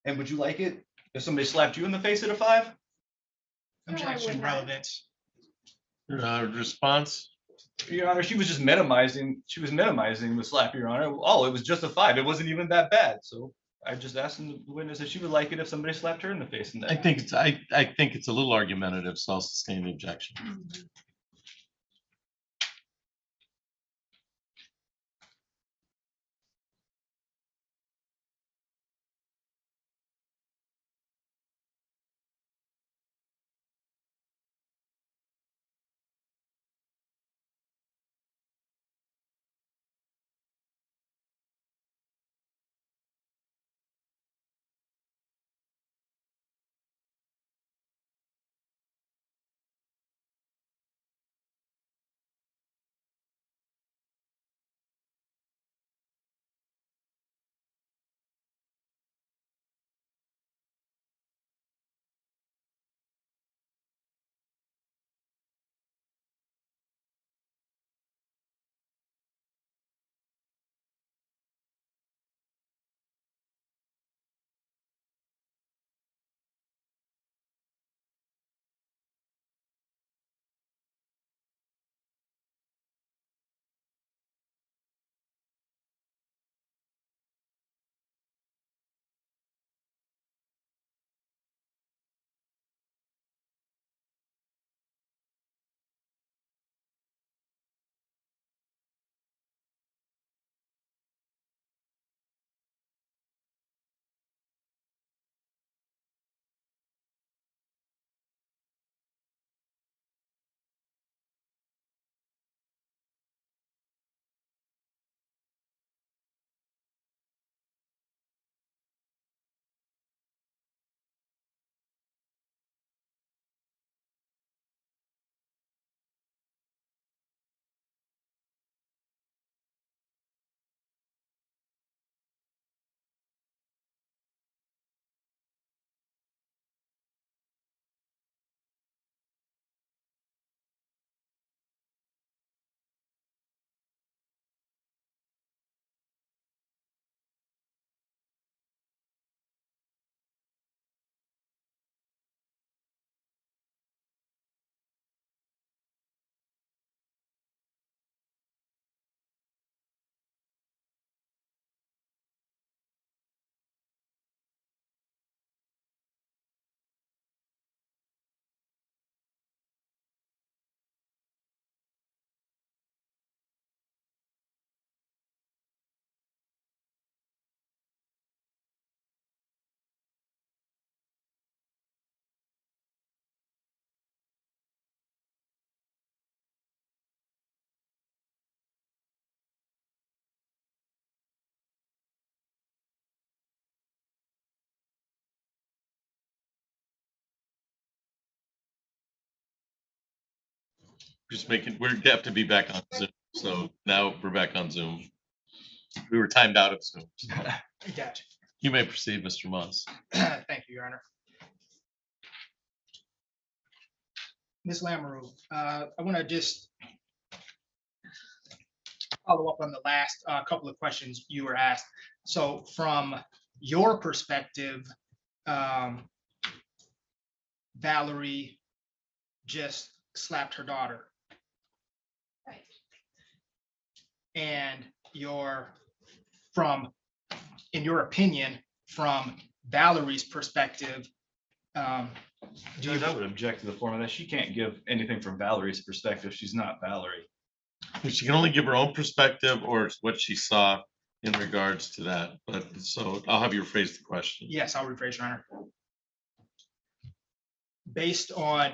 And would you like it if somebody slapped you in the face at a 5? No, I Objection would not. relevant. Response? Your Honor, she was just minimizing. She was minimizing the slap, Your Honor. Oh, it was just a 5. It wasn't even that bad. So I just asked the witness if she would like it if somebody slapped her in the face. And I think it's, I think it's a little argumentative, so I'll sustain the objection. Just making, we have to be back on Zoom. So now we're back on Zoom. We were timed out of Zoom. Gotcha. You may proceed, Mr. Moss. Thank you, Your Honor. Ms. Lamoureux, I want to just follow up on the last couple of questions you were asked. So from your perspective, Valerie just slapped her daughter. Right. And in your opinion, from Valerie's perspective, Judge, I would object to the form of that. She can't give anything from Valerie's perspective. She's not Valerie. She can only give her own perspective or what she saw in regards to that. But so I'll have you rephrase the question. yes, I'll rephrase, Your Honor. Based on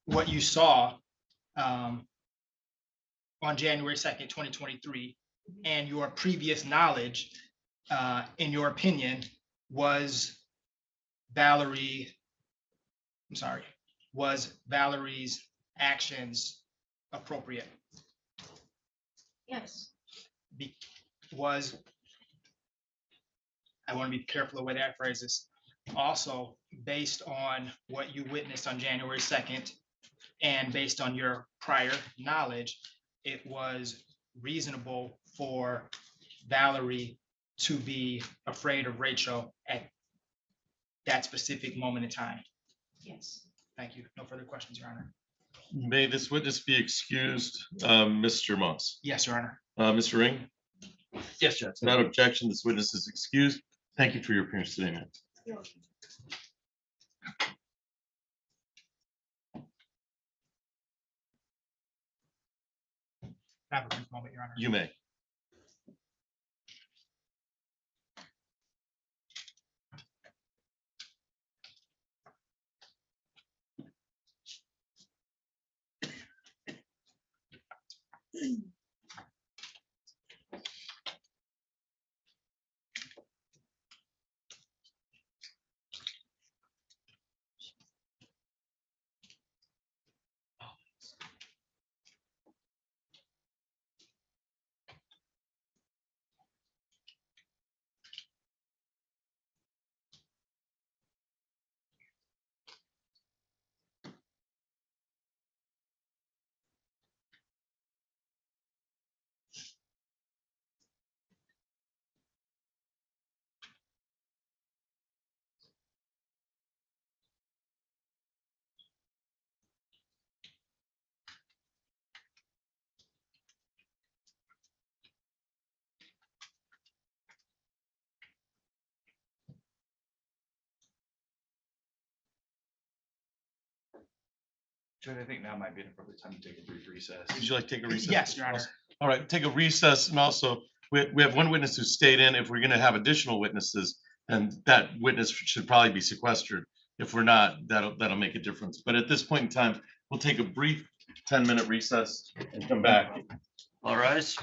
what you saw on January 2nd, 2023, and your previous knowledge, in your opinion, was Valerie's actions appropriate? Yes. I want to be careful of the way that phrases. Also, based on what you witnessed on January 2nd, and based on your prior knowledge, it was reasonable for Valerie to be afraid of Rachel at that specific moment in time. Yes. Thank you. No further questions, Your Honor. May this witness be excused, Mr. Moss? Yes, Your Honor. Mr. Ring? Yes, Judge. Without objection, this witness is excused. Thank you for your appearance today, man. Have a brief moment, Your Honor. You may. Judge, I think now might be an appropriate time to take a brief recess. Would you like to take a recess? Yes, Your Honor. All right, take a recess, and also we have one witness who stayed in. If we're going to have additional witnesses, then that witness should probably be sequestered. If we're not, that'll make a difference. But at this point in time, we'll take a brief 10-minute recess and come back. All rise.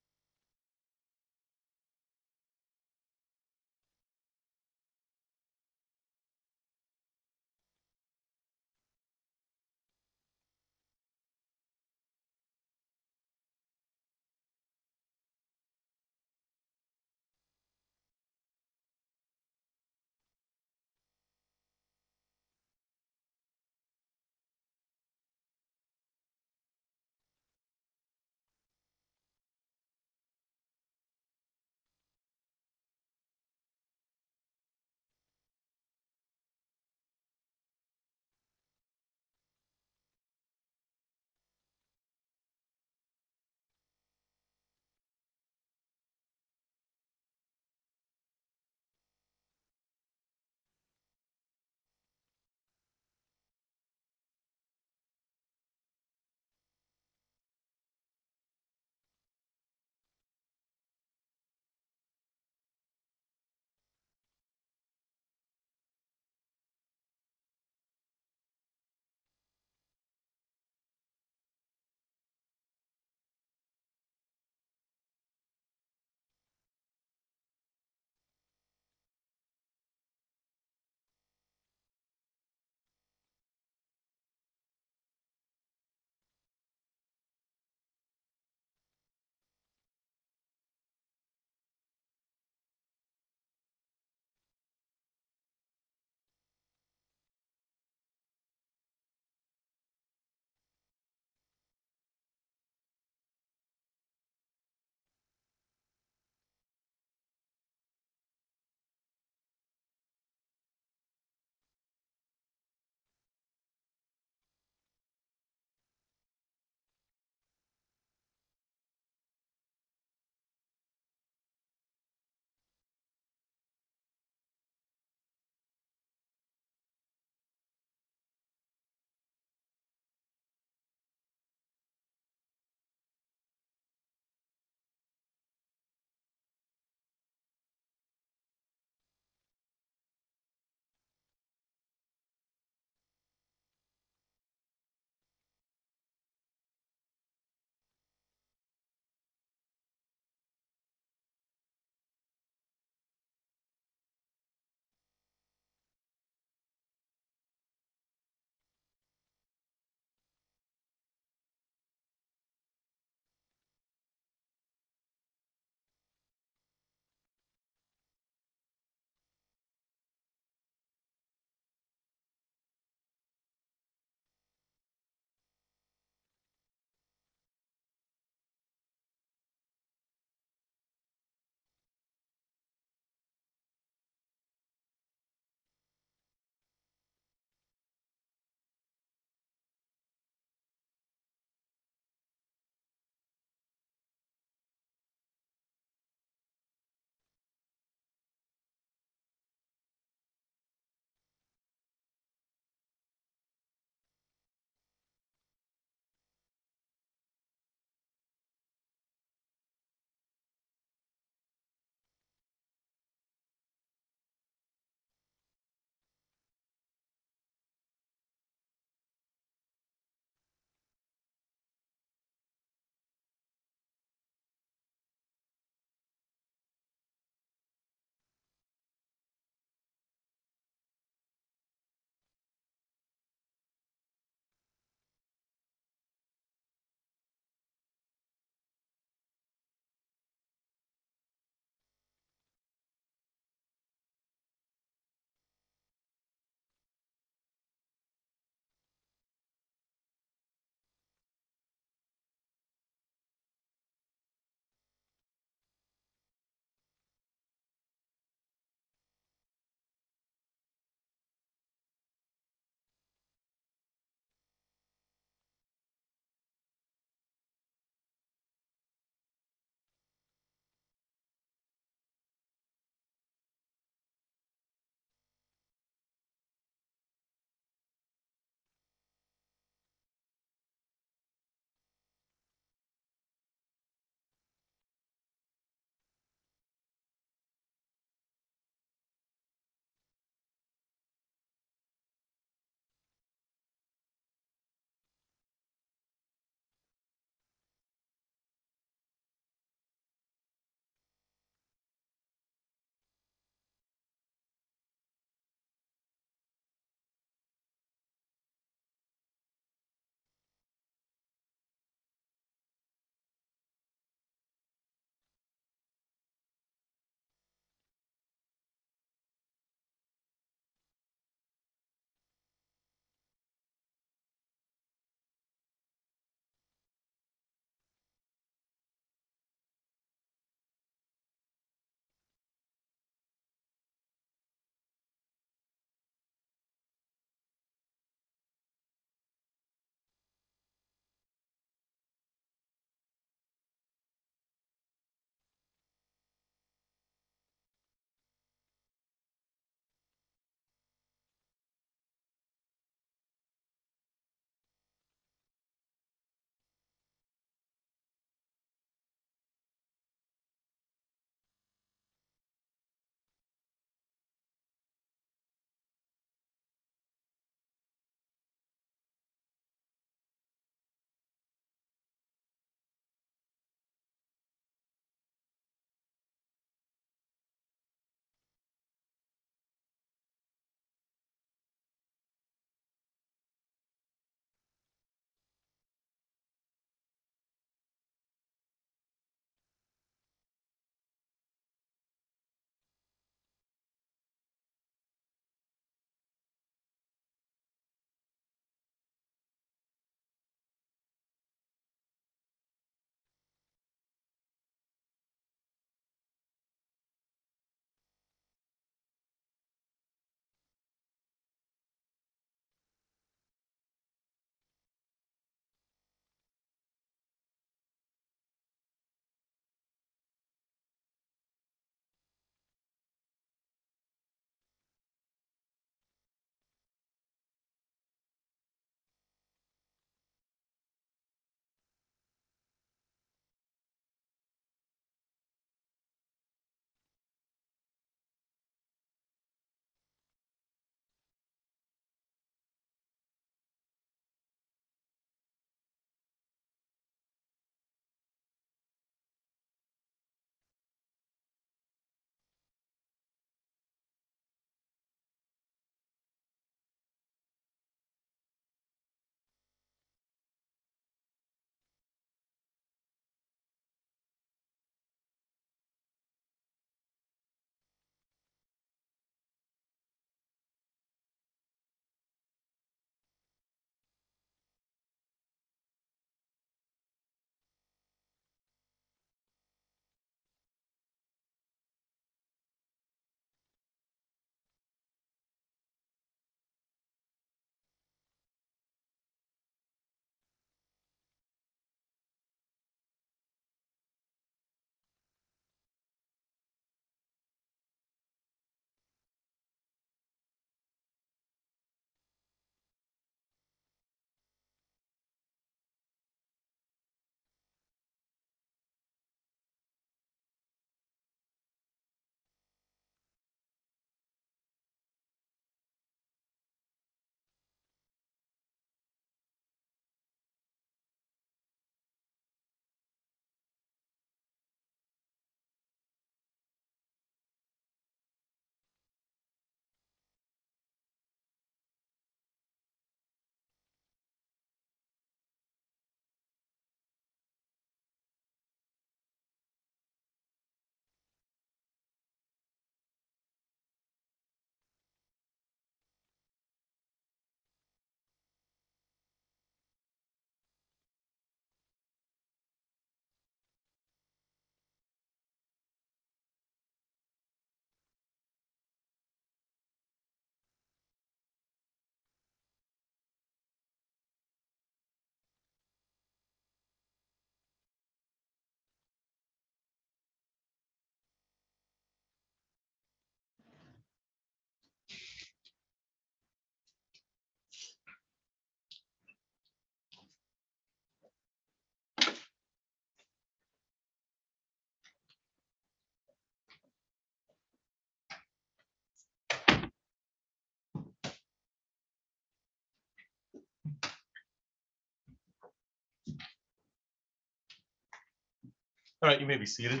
All right, you may be seated.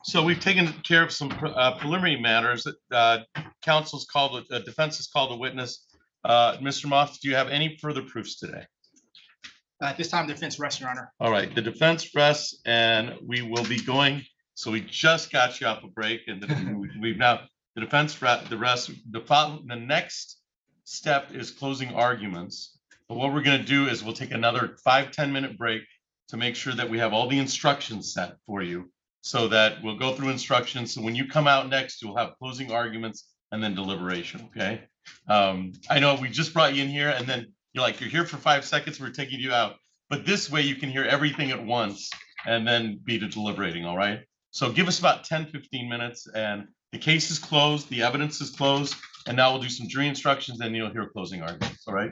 So we've taken care of some preliminary matters. Counsel's called, defense has called a witness. Mr. Moth, do you have any further proofs today? At this time, defense rests, Your Honor. All right, the defense rests, and we will be going. So we just got you off a break, and we've now the defense the rest. The next step is closing arguments. But what we're going to do is we'll take another 5-10 minute break to make sure that we have all the instructions set for you, so that we'll go through instructions. So when you come out next, you'll have closing arguments and then deliberation. Okay. I know we just brought you in here, and then you're here for 5 seconds. We're taking you out. But this way you can hear everything at once and then be deliberating, all right? So give us about 10-15 minutes, and the case is closed, the evidence is closed, and now we'll do some jury instructions, and you'll hear closing arguments, all right?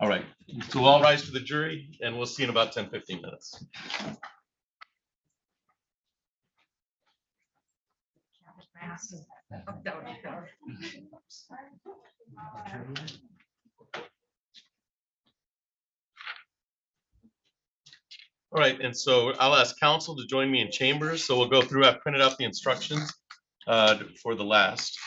All right, so we'll all rise to the jury, and we'll see in about 10-15 minutes. All right, and so I'll ask counsel to join me in chambers. So we'll go through, I've printed out the instructions for the last.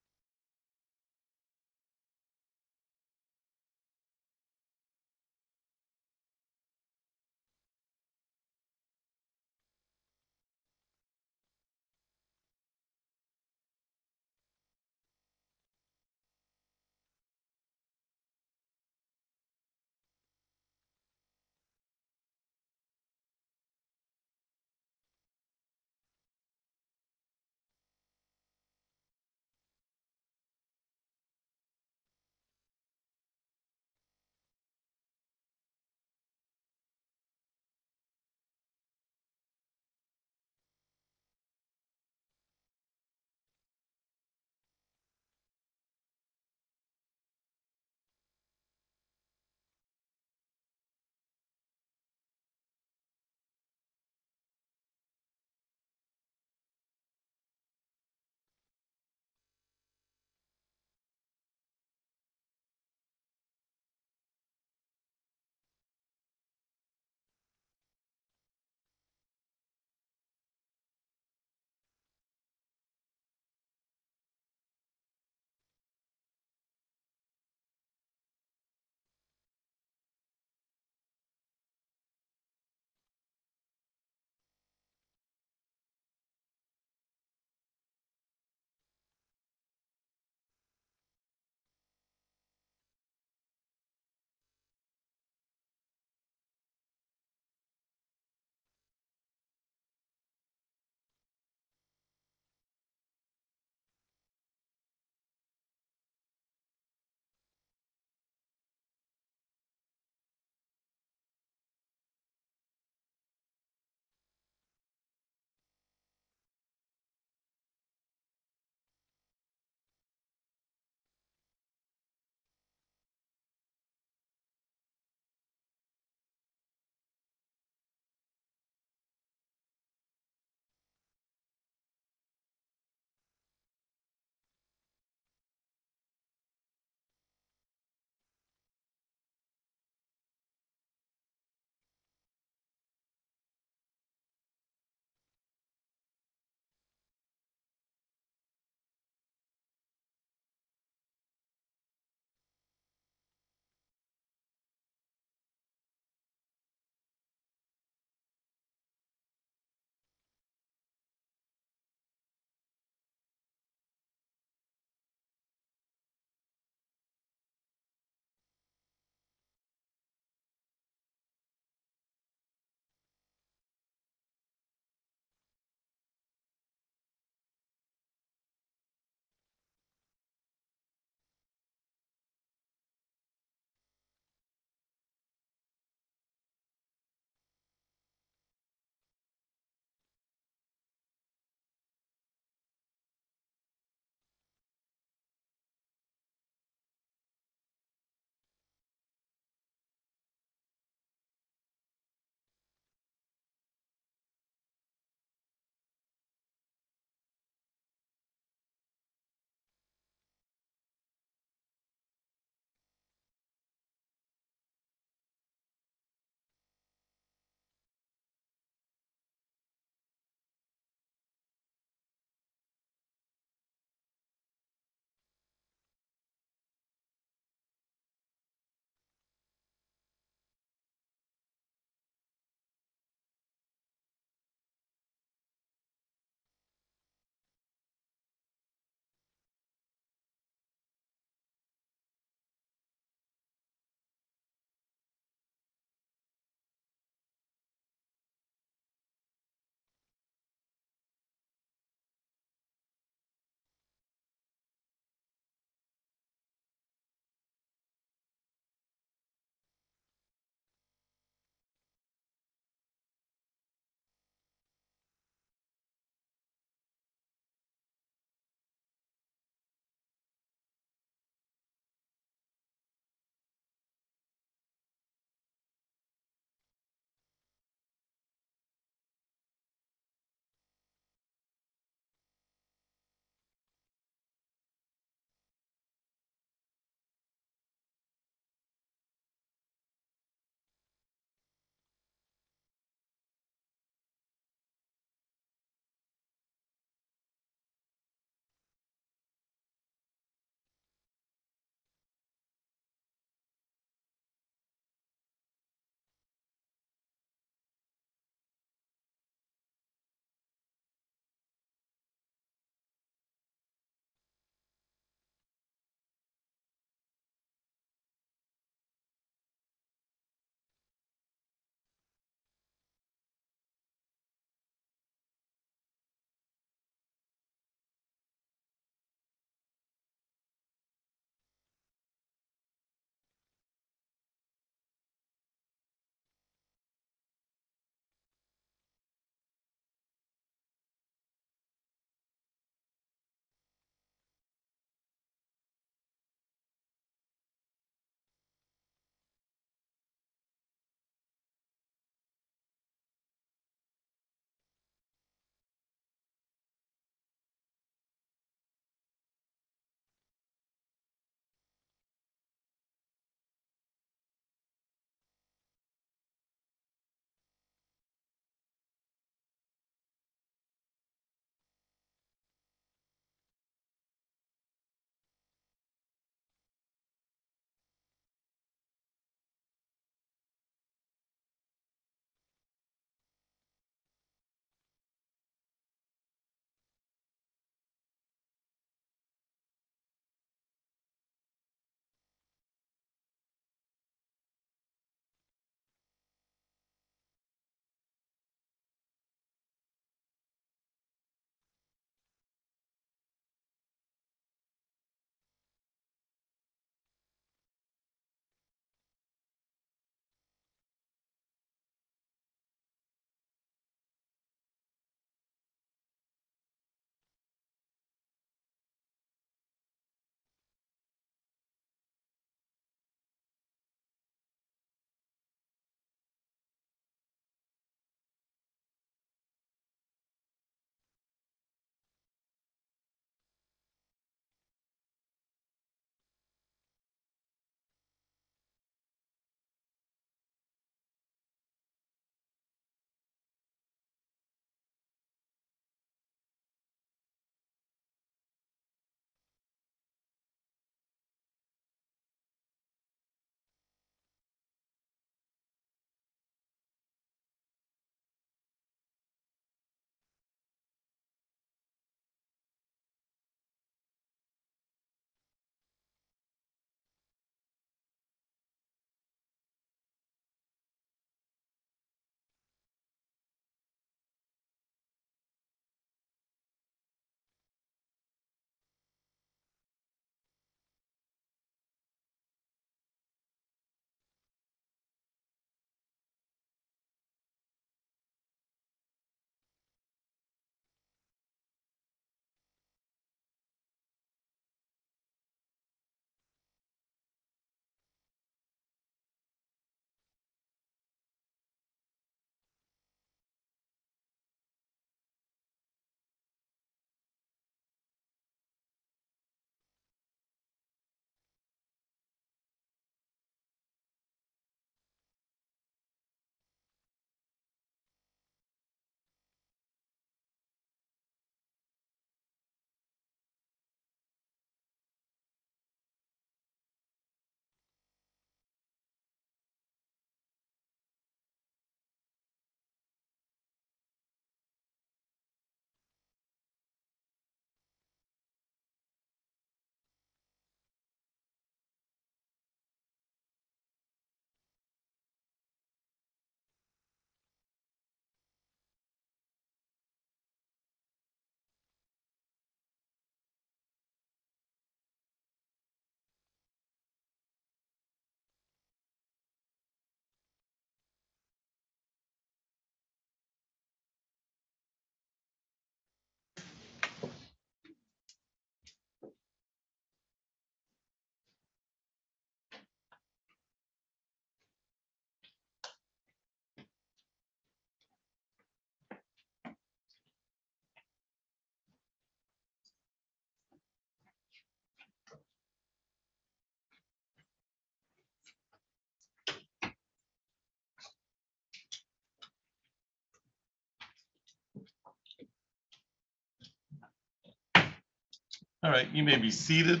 All right, you may be seated.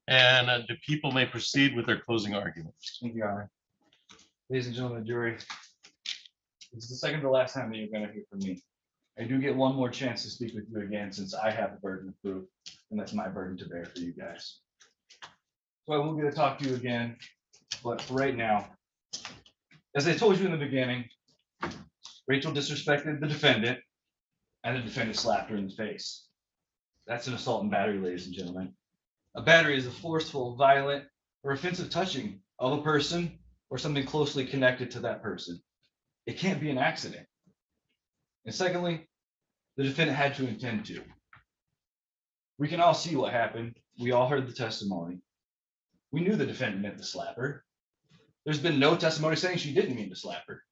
And the people may proceed with their closing arguments. Thank you, Your Honor. Ladies and gentlemen of the jury, this is the second to last time that you're gonna hear from me. I do get one more chance to speak with you again since I have the burden of proof, and that's my burden to bear for you guys. So I will get to talk to you again, but for right now, as I told you in the beginning, Rachel disrespected the defendant, and the defendant slapped her in the face. That's an assault and battery, ladies and gentlemen. A battery is a forceful, violent, or offensive touching of a person or something closely connected to that person. It can't be an accident. And secondly, the defendant had to intend to. We can all see what happened. We all heard the testimony. We knew the defendant meant to slap her. There's been no testimony saying she didn't mean to slap her.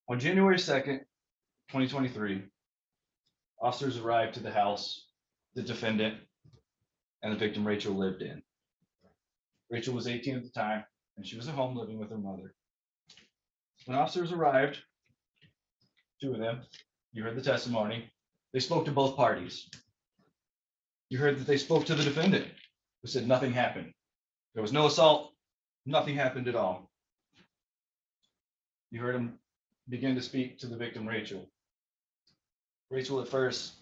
On January 2nd, 2023, officers arrived to the house the defendant and the victim Rachel lived in. Rachel was 18 at the time, and she was at home living with her mother. When officers arrived, two of them, you heard the testimony, they spoke to both parties. You heard that they spoke to the defendant, who said nothing happened. There was no assault, nothing happened at all. You heard him begin to speak to the victim, Rachel. Rachel at first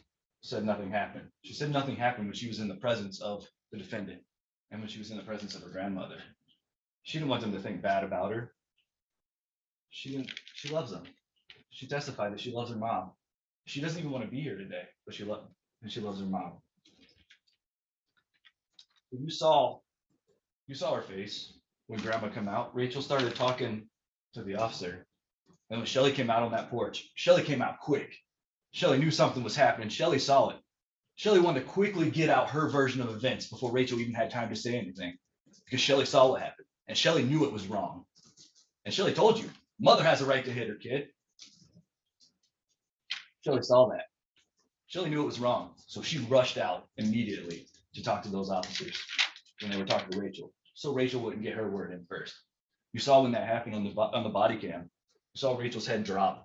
said nothing happened. She said nothing happened when she was in the presence of the defendant and when she was in the presence of her grandmother. She didn't want them to think bad about her. She loves them. She testified that she loves her mom. She doesn't even want to be here today, but she loves her mom. You saw her face when grandma came out. Rachel started talking to the officer. And when Shelly came out on that porch, Shelly came out quick. Shelly knew something was happening. Shelly saw it. Shelly wanted to quickly get out her version of events before Rachel even had time to say anything, because Shelly saw what happened and Shelly knew it was wrong. And Shelly told you, mother has a right to hit her kid. Shelly saw that. Shelly knew it was wrong, so she rushed out immediately to talk to those officers when they were talking to Rachel, so Rachel wouldn't get her word in first. You saw when that happened on the body cam. You saw Rachel's head drop.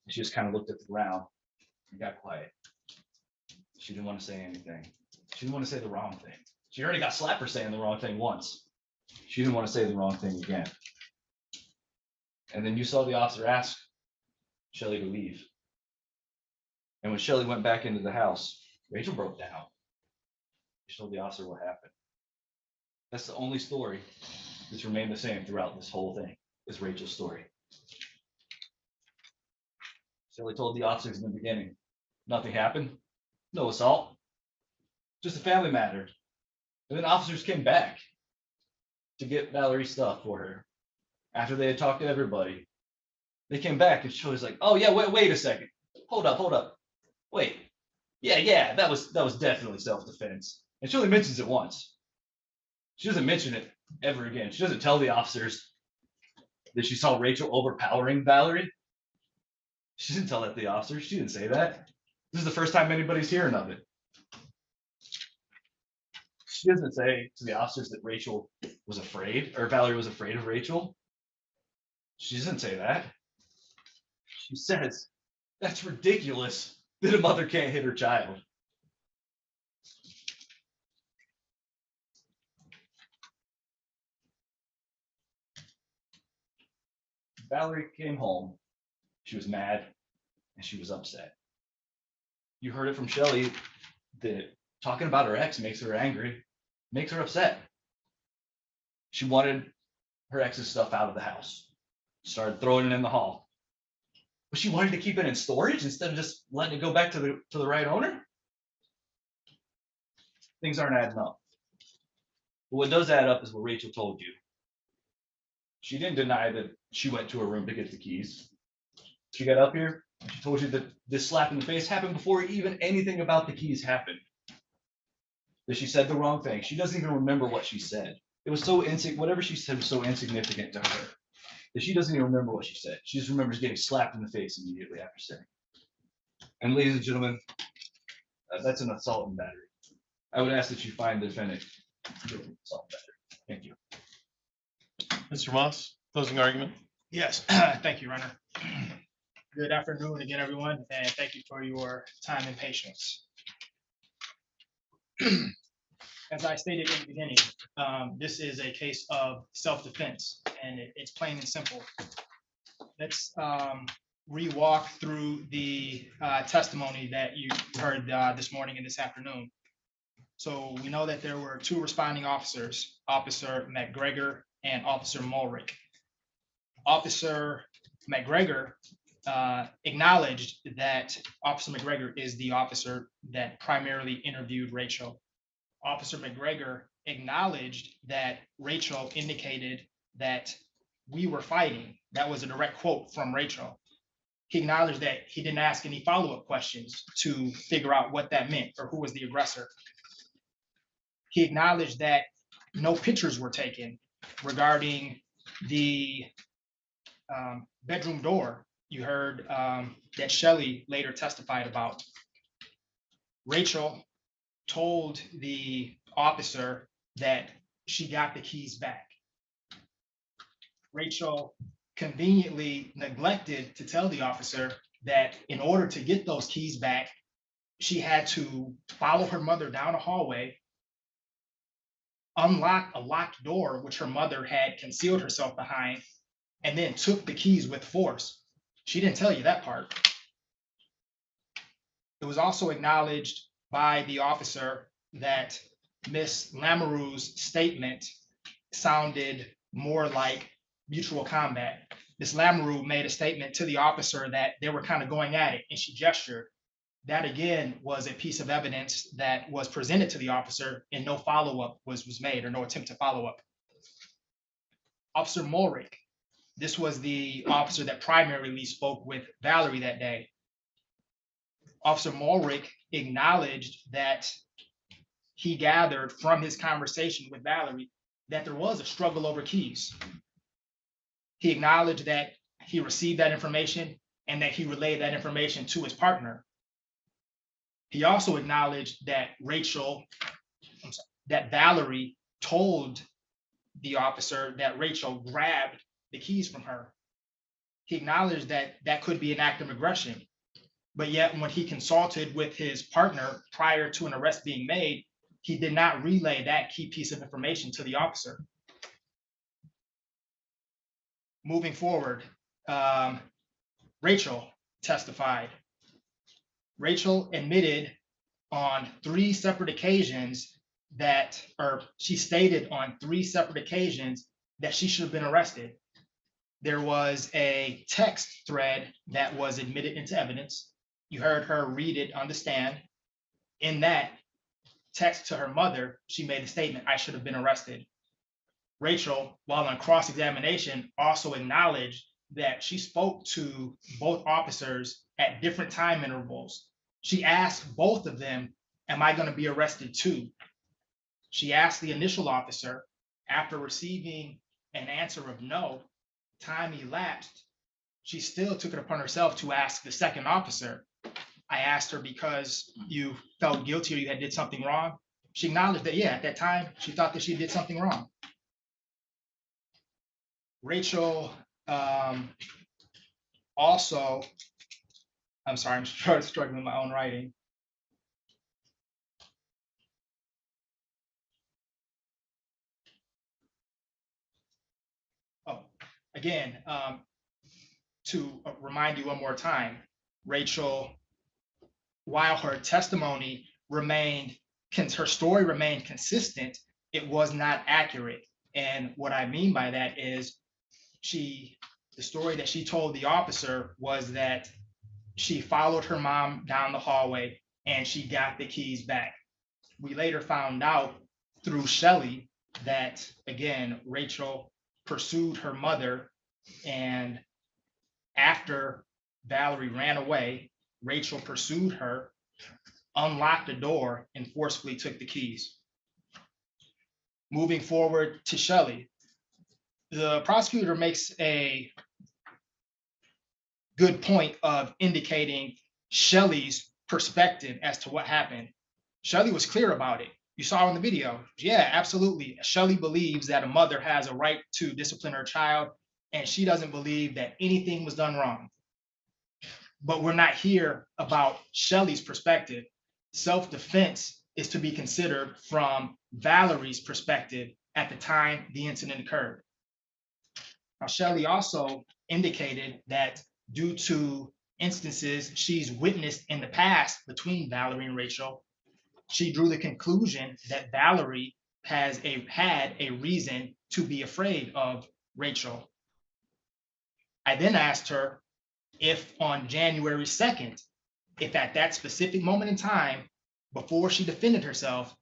She just kind of looked at the ground and got quiet. She didn't want to say anything. She didn't want to say the wrong thing. She already got slapped for saying the wrong thing once. She didn't want to say the wrong thing again. And then you saw the officer ask Shelly to leave. And when Shelly went back into the house, Rachel broke down. She told the officer what happened. That's the only story that's remained the same throughout this whole thing, is Rachel's story. Shelly told the officers in the beginning, nothing happened, no assault, just a family matter. And then officers came back to get Valerie's stuff for her. After they had talked to everybody, they came back and Shelly's like, oh yeah, wait a second. Hold up. Wait. Yeah, that was definitely self-defense. And she only mentions it once. She doesn't mention it ever again. She doesn't tell the officers that she saw Rachel overpowering Valerie. She didn't tell that to the officers. She didn't say that. This is the first time anybody's hearing of it. She doesn't say to the officers that Rachel was afraid, or Valerie was afraid of Rachel. She doesn't say that. She says, that's ridiculous that a mother can't hit her child. Valerie came home. She was mad and she was upset. You heard it from Shelly that talking about her ex makes her angry, makes her upset. She wanted her ex's stuff out of the house, started throwing it in the hall. But she wanted to keep it in storage instead of just letting it go back to the right owner. Things aren't adding up. But what does add up is what Rachel told you. She didn't deny that she went to her room to get the keys. She got up here and she told you that this slap in the face happened before even anything about the keys happened. That she said the wrong thing. She doesn't even remember what she said. It was so whatever she said was so insignificant to her that she doesn't even remember what she said. She just remembers getting slapped in the face immediately after saying it. And ladies and gentlemen, that's an assault and battery. I would ask that you find the defendant guilty of assault and battery. Thank you. Mr. Moss, closing argument. Yes, thank you, Runner. Good afternoon again, everyone, and thank you for your time and patience. As I stated in the beginning, this is a case of self-defense, and it's plain and simple. Let's re-walk through the testimony that you heard this morning and this afternoon. So we know that there were two responding officers, Officer McGregor and Officer Mulrick. Officer McGregor acknowledged that Officer McGregor is the officer that primarily interviewed Rachel. Officer McGregor acknowledged that Rachel indicated that we were fighting. That was a direct quote from Rachel. He acknowledged that he didn't ask any follow-up questions to figure out what that meant or who was the aggressor. He acknowledged that no pictures were taken regarding the bedroom door you heard that Shelley later testified about. Rachel told the officer that she got the keys back. Rachel conveniently neglected to tell the officer that in order to get those keys back, she had to follow her mother down a hallway, unlock a locked door, which her mother had concealed herself behind, and then took the keys with force. She didn't tell you that part. It was also acknowledged by the officer that Miss Lamoureux's statement sounded more like mutual combat. Miss Lamoureux made a statement to the officer that they were kind of going at it, and she gestured. That again was a piece of evidence that was presented to the officer, and no follow-up was made, or no attempt to follow up. Officer Mulrick, this was the officer that primarily spoke with Valerie that day. Officer Mulrick acknowledged that he gathered from his conversation with Valerie that there was a struggle over keys. He acknowledged that he received that information and that he relayed that information to his partner. He also acknowledged that that Valerie told the officer that Rachel grabbed the keys from her. He acknowledged that that could be an act of aggression, but yet when he consulted with his partner prior to an arrest being made, he did not relay that key piece of information to the officer. Moving forward, Rachel testified. Rachel admitted on 3 separate occasions that, or she stated on 3 separate occasions that she should have been arrested. There was a text thread that was admitted into evidence. You heard her read it on the stand. In that text to her mother, she made a statement, "I should have been arrested." Rachel, while on cross-examination, also acknowledged that she spoke to both officers at different time intervals. She asked both of them, "Am I going to be arrested too?" She asked the initial officer. After receiving an answer of no, time elapsed. She still took it upon herself to ask the second officer. "I asked her because you felt guilty or you had did something wrong." She acknowledged that, yeah, at that time, she thought that she did something wrong. Rachel also, I'm sorry, I'm struggling with my own writing. Oh, again, to remind you one more time, Rachel, while her testimony remained, her story remained consistent, it was not accurate. And what I mean by that is the story that she told the officer was that she followed her mom down the hallway and she got the keys back. We later found out through Shelley that, again, Rachel pursued her mother, and after Valerie ran away, Rachel pursued her, unlocked the door, and forcefully took the keys. Moving forward to Shelley, the prosecutor makes a good point of indicating Shelley's perspective as to what happened. Shelley was clear about it. You saw in the video. Yeah, absolutely. Shelley believes that a mother has a right to discipline her child, and she doesn't believe that anything was done wrong. but we're not here about Shelley's perspective. Self-defense is to be considered from Valerie's perspective at the time the incident occurred. Now, Shelley also indicated that due to instances she's witnessed in the past between Valerie and Rachel, she drew the conclusion that Valerie had a reason to be afraid of Rachel. I then asked her if on January 2nd, if at that specific moment in time, before she defended herself,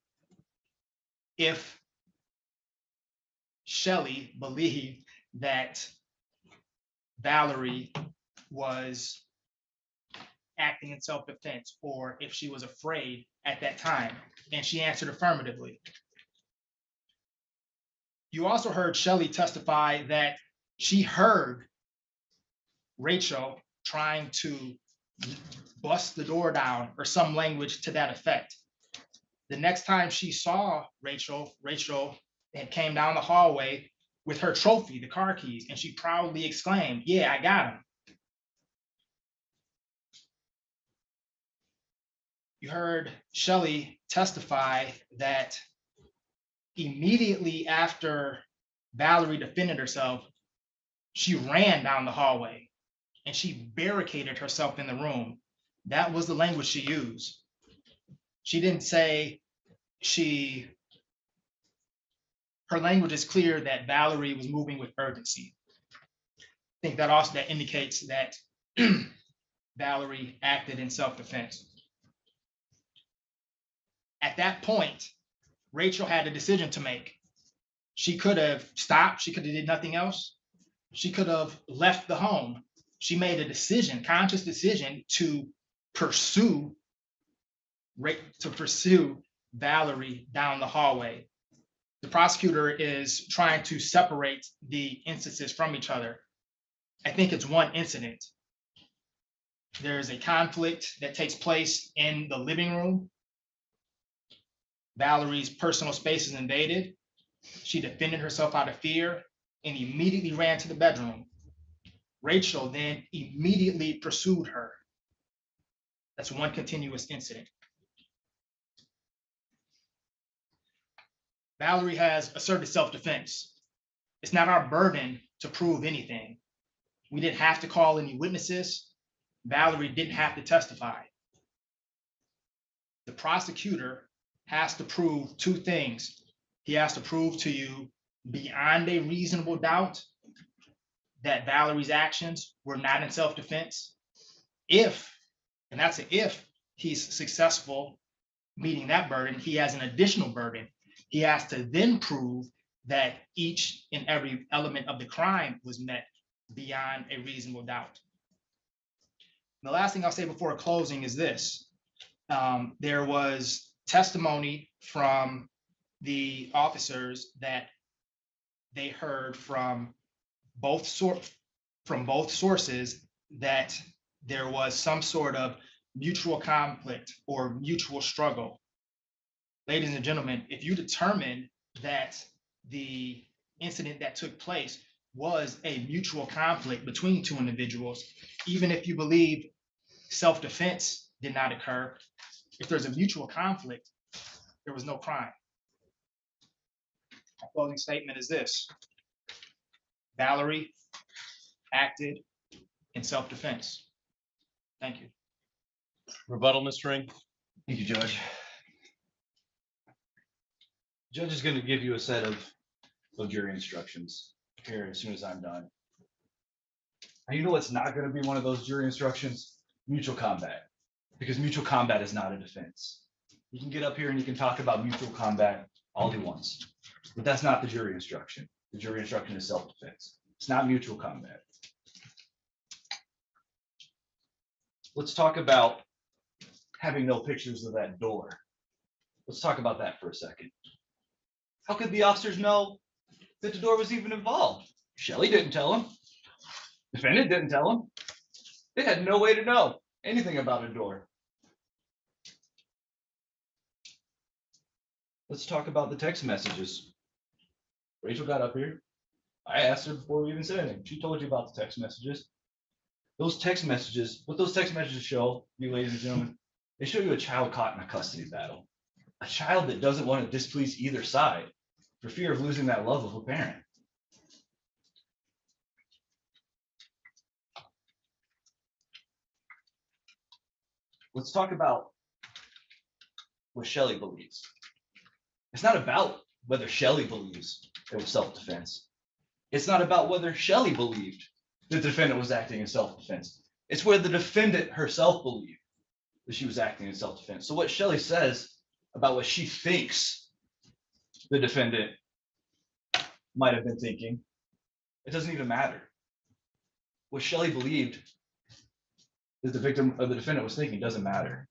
if Shelley believed that Valerie was acting in self-defense or if she was afraid at that time. And she answered affirmatively. You also heard Shelley testify that she heard Rachel trying to bust the door down or some language to that effect. The next time she saw Rachel had came down the hallway with her trophy, the car keys, and she proudly exclaimed, "Yeah, I got him." You heard Shelley testify that immediately after Valerie defended herself, she ran down the hallway and she barricaded herself in the room. That was the language she used. She didn't say her language is clear that Valerie was moving with urgency. I think that also indicates that Valerie acted in self-defense. At that point, Rachel had a decision to make. She could have stopped. She could have did nothing else. She could have left the home. She made a decision, conscious decision to pursue Valerie down the hallway. The prosecutor is trying to separate the instances from each other. I think it's one incident. There's a conflict that takes place in the living room. Valerie's personal space is invaded. She defended herself out of fear and immediately ran to the bedroom. Rachel then immediately pursued her. That's one continuous incident. Valerie has asserted self-defense. It's not our burden to prove anything. We didn't have to call any witnesses. Valerie didn't have to testify. The prosecutor has to prove two things. He has to prove to you beyond a reasonable doubt that Valerie's actions were not in self-defense. If, and that's an if, he's successful meeting that burden, he has an additional burden. He has to then prove that each and every element of the crime was met beyond a reasonable doubt. And the last thing I'll say before closing is this. There was testimony from the officers that they heard from both sources that there was some sort of mutual conflict or mutual struggle. Ladies and gentlemen, if you determine that the incident that took place was a mutual conflict between two individuals, even if you believe self-defense did not occur, if there's a mutual conflict, there was no crime. My closing statement is this: Valerie acted in self-defense. Thank you. Rebuttal, Mr. Ring. Thank you, Judge. Judge is going to give you a set of jury instructions here as soon as I'm done. And you know what's not going to be one of those jury instructions? Mutual combat. Because mutual combat is not a defense. You can get up here and you can talk about mutual combat all he wants, but that's not the jury instruction. The jury instruction is self-defense. It's not mutual combat. Let's talk about having no pictures of that door. Let's talk about that for a second. How could the officers know that the door was even involved? Shelley didn't tell them. Defendant didn't tell them. They had no way to know anything about a door. Let's talk about the text messages. Rachel got up here. I asked her before we even said anything. She told you about the text messages. Those text messages, what those text messages show you, ladies and gentlemen, they show you a child caught in a custody battle. A child that doesn't want to displease either side for fear of losing that love of a parent. Let's talk about what Shelley believes. It's not about whether Shelley believes it was self-defense. It's not about whether Shelley believed the defendant was acting in self-defense. It's where the defendant herself believed that she was acting in self-defense. So what Shelley says about what she thinks the defendant might have been thinking, it doesn't even matter. What Shelley believed that the victim or the defendant was thinking doesn't matter.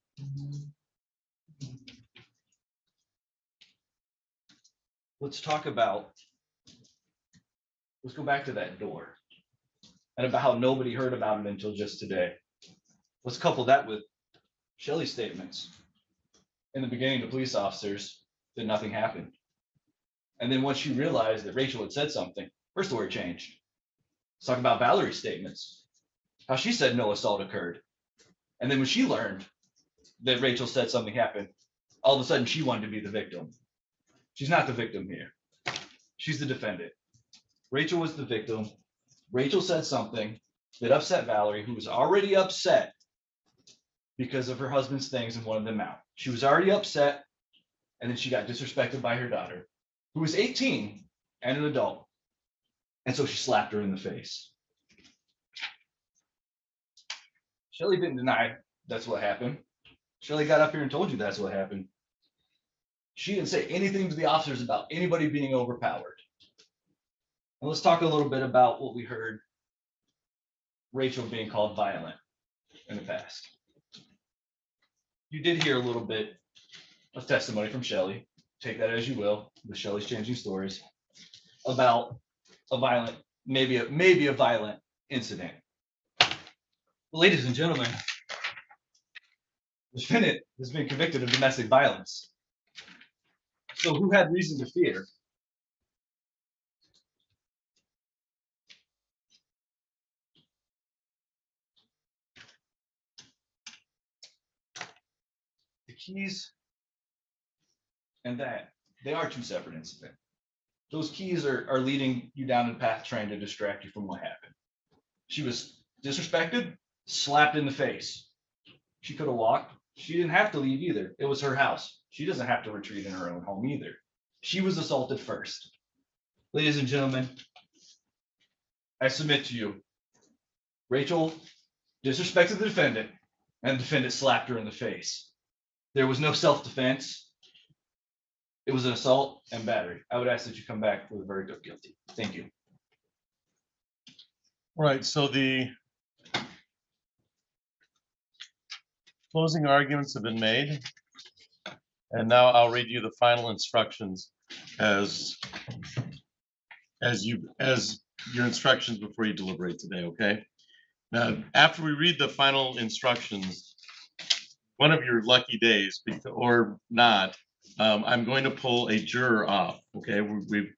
Let's go back to that door and about how nobody heard about it until just today. Let's couple that with Shelley's statements. In the beginning, the police officers that nothing happened. And then once she realized that Rachel had said something, her story changed. Let's talk about Valerie's statements, how she said no assault occurred. And then when she learned that Rachel said something happened, all of a sudden she wanted to be the victim. She's not the victim here. She's the defendant. Rachel was the victim. Rachel said something that upset Valerie, who was already upset because of her husband's things and wanted them out. She was already upset, and then she got disrespected by her daughter, who was 18 and an adult. And so she slapped her in the face. Shelley didn't deny that's what happened. Shelley got up here and told you that's what happened. She didn't say anything to the officers about anybody being overpowered. And let's talk a little bit about what we heard Rachel being called violent in the past. You did hear a little bit of testimony from Shelley. Take that as you will, with Shelley's changing stories about a violent, maybe a violent incident. But ladies and gentlemen, the defendant has been convicted of domestic violence. So who had reason to fear? The keys and that, they are two separate incidents. Those keys are leading you down the path trying to distract you from what happened. She was disrespected, slapped in the face. She could have walked. She didn't have to leave either. It was her house. She doesn't have to retreat in her own home either. She was assaulted first. Ladies and gentlemen, I submit to you, Rachel disrespected the defendant, and the defendant slapped her in the face. There was no self-defense. It was an assault and battery. I would ask that you come back with a verdict of guilty. Thank you. Right, so the closing arguments have been made. And now I'll read you the final instructions as your instructions before you deliberate today, okay? Now, after we read the final instructions, one of your lucky days, or not, I'm going to pull a juror off, okay? We've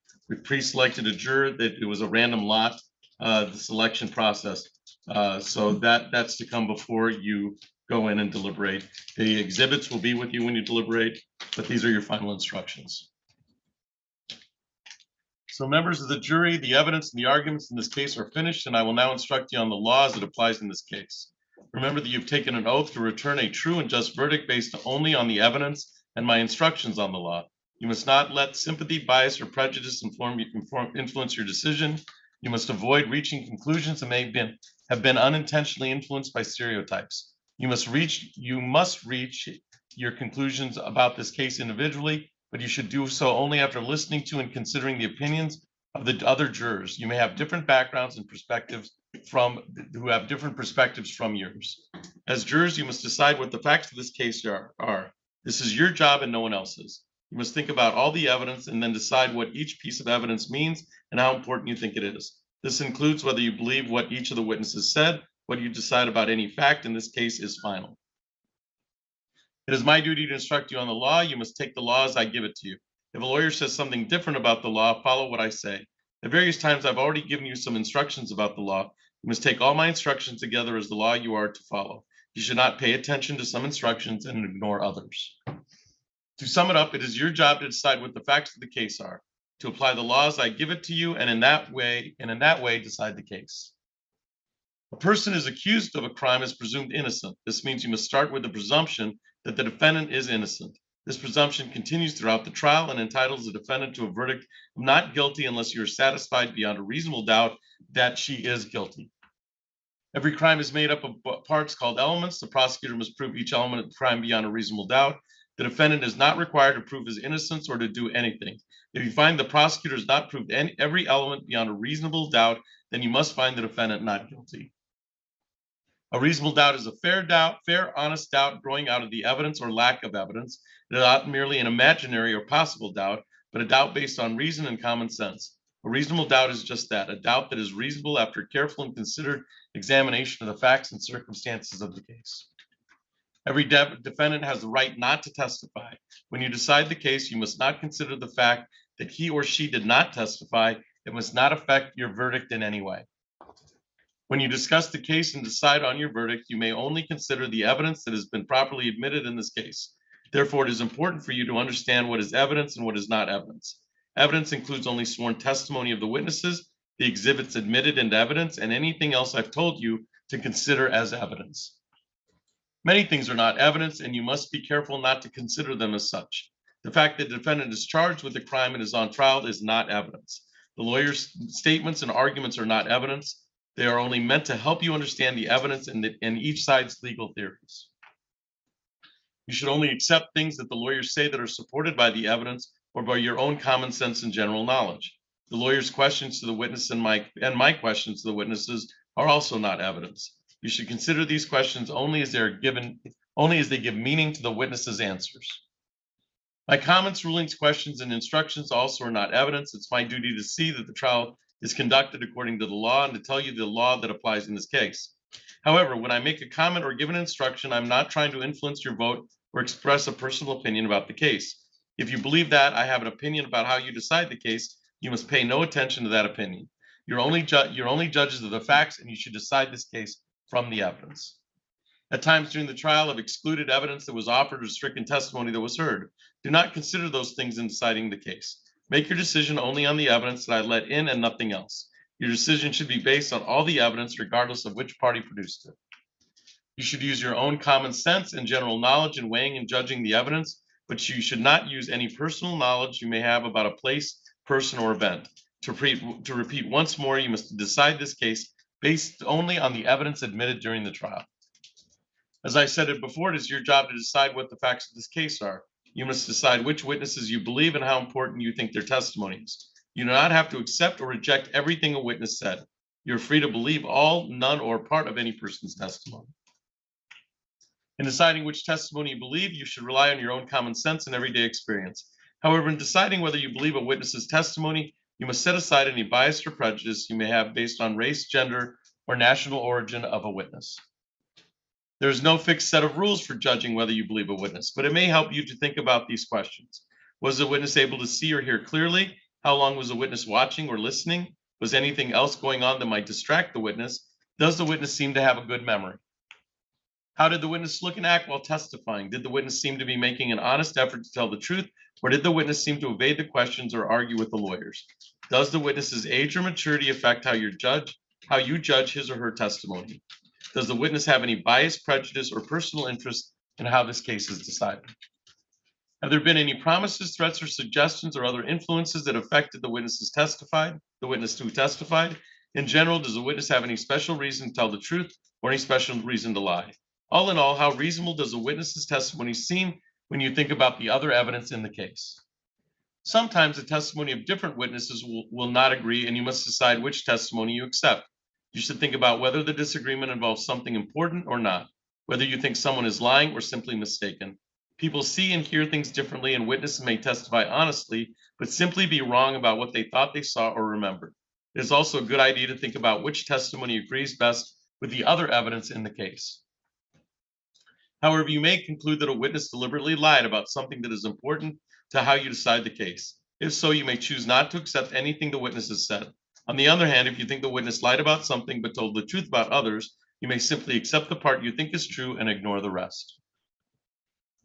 pre-selected a juror that it was a random lot, the selection process. So that's to come before you go in and deliberate. The exhibits will be with you when you deliberate, but these are your final instructions. So members of the jury, the evidence and the arguments in this case are finished, and I will now instruct you on the law as it applies in this case. Remember that you've taken an oath to return a true and just verdict based only on the evidence and my instructions on the law. You must not let sympathy, bias, or prejudice influence your decision. You must avoid reaching conclusions that may have been unintentionally influenced by stereotypes. You must reach your conclusions about this case individually, but you should do so only after listening to and considering the opinions of the other jurors. You may have different backgrounds and perspectives who have different perspectives from yours. As jurors, you must decide what the facts of this case are. This is your job and no one else's. You must think about all the evidence and then decide what each piece of evidence means and how important you think it is. This includes whether you believe what each of the witnesses said. What you decide about any fact in this case is final. It is my duty to instruct you on the law. You must take the law as I give it to you. If a lawyer says something different about the law, follow what I say. At various times, I've already given you some instructions about the law. You must take all my instructions together as the law you are to follow. You should not pay attention to some instructions and ignore others. To sum it up, it is your job to decide what the facts of the case are, to apply the laws I give it to you, and in that way, decide the case. A person is accused of a crime is presumed innocent. This means you must start with the presumption that the defendant is innocent. This presumption continues throughout the trial and entitles the defendant to a verdict of not guilty unless you are satisfied beyond a reasonable doubt that she is guilty. Every crime is made up of parts called elements. The prosecutor must prove each element of the crime beyond a reasonable doubt. The defendant is not required to prove his innocence or to do anything. If you find the prosecutor has not proved every element beyond a reasonable doubt, then you must find the defendant not guilty. A reasonable doubt is a fair, honest doubt growing out of the evidence or lack of evidence, not merely an imaginary or possible doubt, but a doubt based on reason and common sense. A reasonable doubt is just that, a doubt that is reasonable after careful and considered examination of the facts and circumstances of the case. Every defendant has the right not to testify. When you decide the case, you must not consider the fact that he or she did not testify. It must not affect your verdict in any way. When you discuss the case and decide on your verdict, you may only consider the evidence that has been properly admitted in this case. Therefore, it is important for you to understand what is evidence and what is not evidence. Evidence includes only sworn testimony of the witnesses, the exhibits admitted into evidence, and anything else I've told you to consider as evidence. Many things are not evidence, and you must be careful not to consider them as such. The fact that the defendant is charged with a crime and is on trial is not evidence. The lawyer's statements and arguments are not evidence. They are only meant to help you understand the evidence and each side's legal theories. You should only accept things that the lawyers say that are supported by the evidence or by your own common sense and general knowledge. The lawyer's questions to the witness and my questions to the witnesses are also not evidence. You should consider these questions only as they give meaning to the witness's answers. My comments, rulings, questions, and instructions also are not evidence. It's my duty to see that the trial is conducted according to the law and to tell you the law that applies in this case. However, when I make a comment or give an instruction, I'm not trying to influence your vote or express a personal opinion about the case. If you believe that I have an opinion about how you decide the case, you must pay no attention to that opinion. You're only judges of the facts, and you should decide this case from the evidence. At times during the trial, I've excluded evidence that was offered or stricken testimony that was heard. Do not consider those things in deciding the case. Make your decision only on the evidence that I let in and nothing else. Your decision should be based on all the evidence, regardless of which party produced it. You should use your own common sense and general knowledge in weighing and judging the evidence, but you should not use any personal knowledge you may have about a place, person, or event. To repeat once more, you must decide this case based only on the evidence admitted during the trial. As I said it before, it is your job to decide what the facts of this case are. You must decide which witnesses you believe and how important you think their testimony is. You do not have to accept or reject everything a witness said. You're free to believe all, none, or part of any person's testimony. In deciding which testimony you believe, you should rely on your own common sense and everyday experience. However, in deciding whether you believe a witness's testimony, you must set aside any bias or prejudice you may have based on race, gender, or national origin of a witness. There is no fixed set of rules for judging whether you believe a witness, but it may help you to think about these questions. Was the witness able to see or hear clearly? How long was the witness watching or listening? Was anything else going on that might distract the witness? Does the witness seem to have a good memory? How did the witness look and act while testifying? Did the witness seem to be making an honest effort to tell the truth, or did the witness seem to evade the questions or argue with the lawyers? Does the witness's age or maturity affect how you judge his or her testimony? Does the witness have any bias, prejudice, or personal interest in how this case is decided? Have there been any promises, threats, or suggestions or other influences that affected the witness who testified? In general, does the witness have any special reason to tell the truth or any special reason to lie? All in all, how reasonable does a witness's testimony seem when you think about the other evidence in the case? Sometimes the testimony of different witnesses will not agree, and you must decide which testimony you accept. You should think about whether the disagreement involves something important or not, whether you think someone is lying or simply mistaken. People see and hear things differently, and witnesses may testify honestly, but simply be wrong about what they thought they saw or remembered. It is also a good idea to think about which testimony agrees best with the other evidence in the case. However, you may conclude that a witness deliberately lied about something that is important to how you decide the case. If so, you may choose not to accept anything the witness has said. On the other hand, if you think the witness lied about something but told the truth about others, you may simply accept the part you think is true and ignore the rest.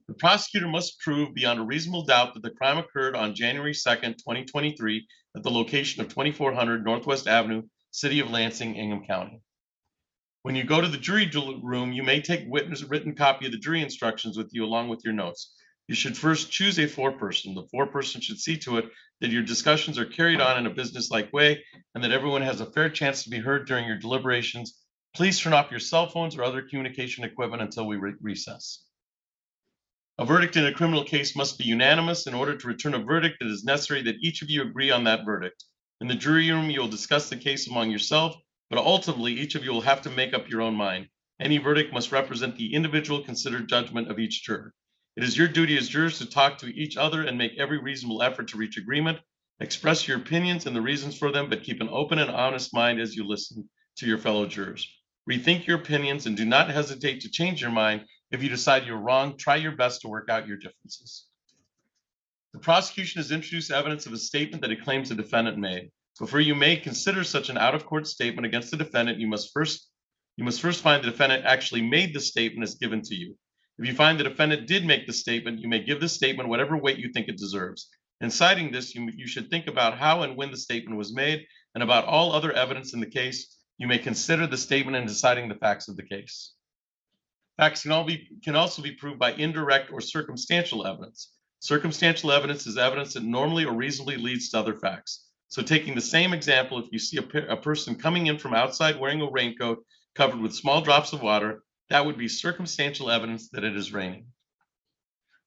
The prosecutor must prove beyond a reasonable doubt that the crime occurred on January 2nd, 2023 at the location of 2400 Northwest Avenue, City of Lansing, Ingham County. When you go to the jury room, you may take witness written copy of the jury instructions with you along with your notes. You should first choose a foreperson. The foreperson should see to it that your discussions are carried on in a businesslike way and that everyone has a fair chance to be heard during your deliberations. Please turn off your cell phones or other communication equipment until we recess. A verdict in a criminal case must be unanimous. In order to return a verdict, it is necessary that each of you agree on that verdict. In the jury room, you will discuss the case among yourself, but ultimately each of you will have to make up your own mind. Any verdict must represent the individual considered judgment of each juror. It is your duty as jurors to talk to each other and make every reasonable effort to reach agreement. Express your opinions and the reasons for them, but keep an open and honest mind as you listen to your fellow jurors. Rethink your opinions and do not hesitate to change your mind. If you decide you're wrong, try your best to work out your differences. The prosecution has introduced evidence of a statement that it claims the defendant made. Before you may consider such an out-of-court statement against the defendant, you must first find the defendant actually made the statement as given to you. If you find the defendant did make the statement, you may give the statement whatever weight you think it deserves. In citing this, you should think about how and when the statement was made and about all other evidence in the case. You may consider the statement in deciding the facts of the case. Facts can also be proved by indirect or circumstantial evidence. Circumstantial evidence is evidence that normally or reasonably leads to other facts. So taking the same example, if you see a person coming in from outside wearing a raincoat covered with small drops of water, that would be circumstantial evidence that it is raining.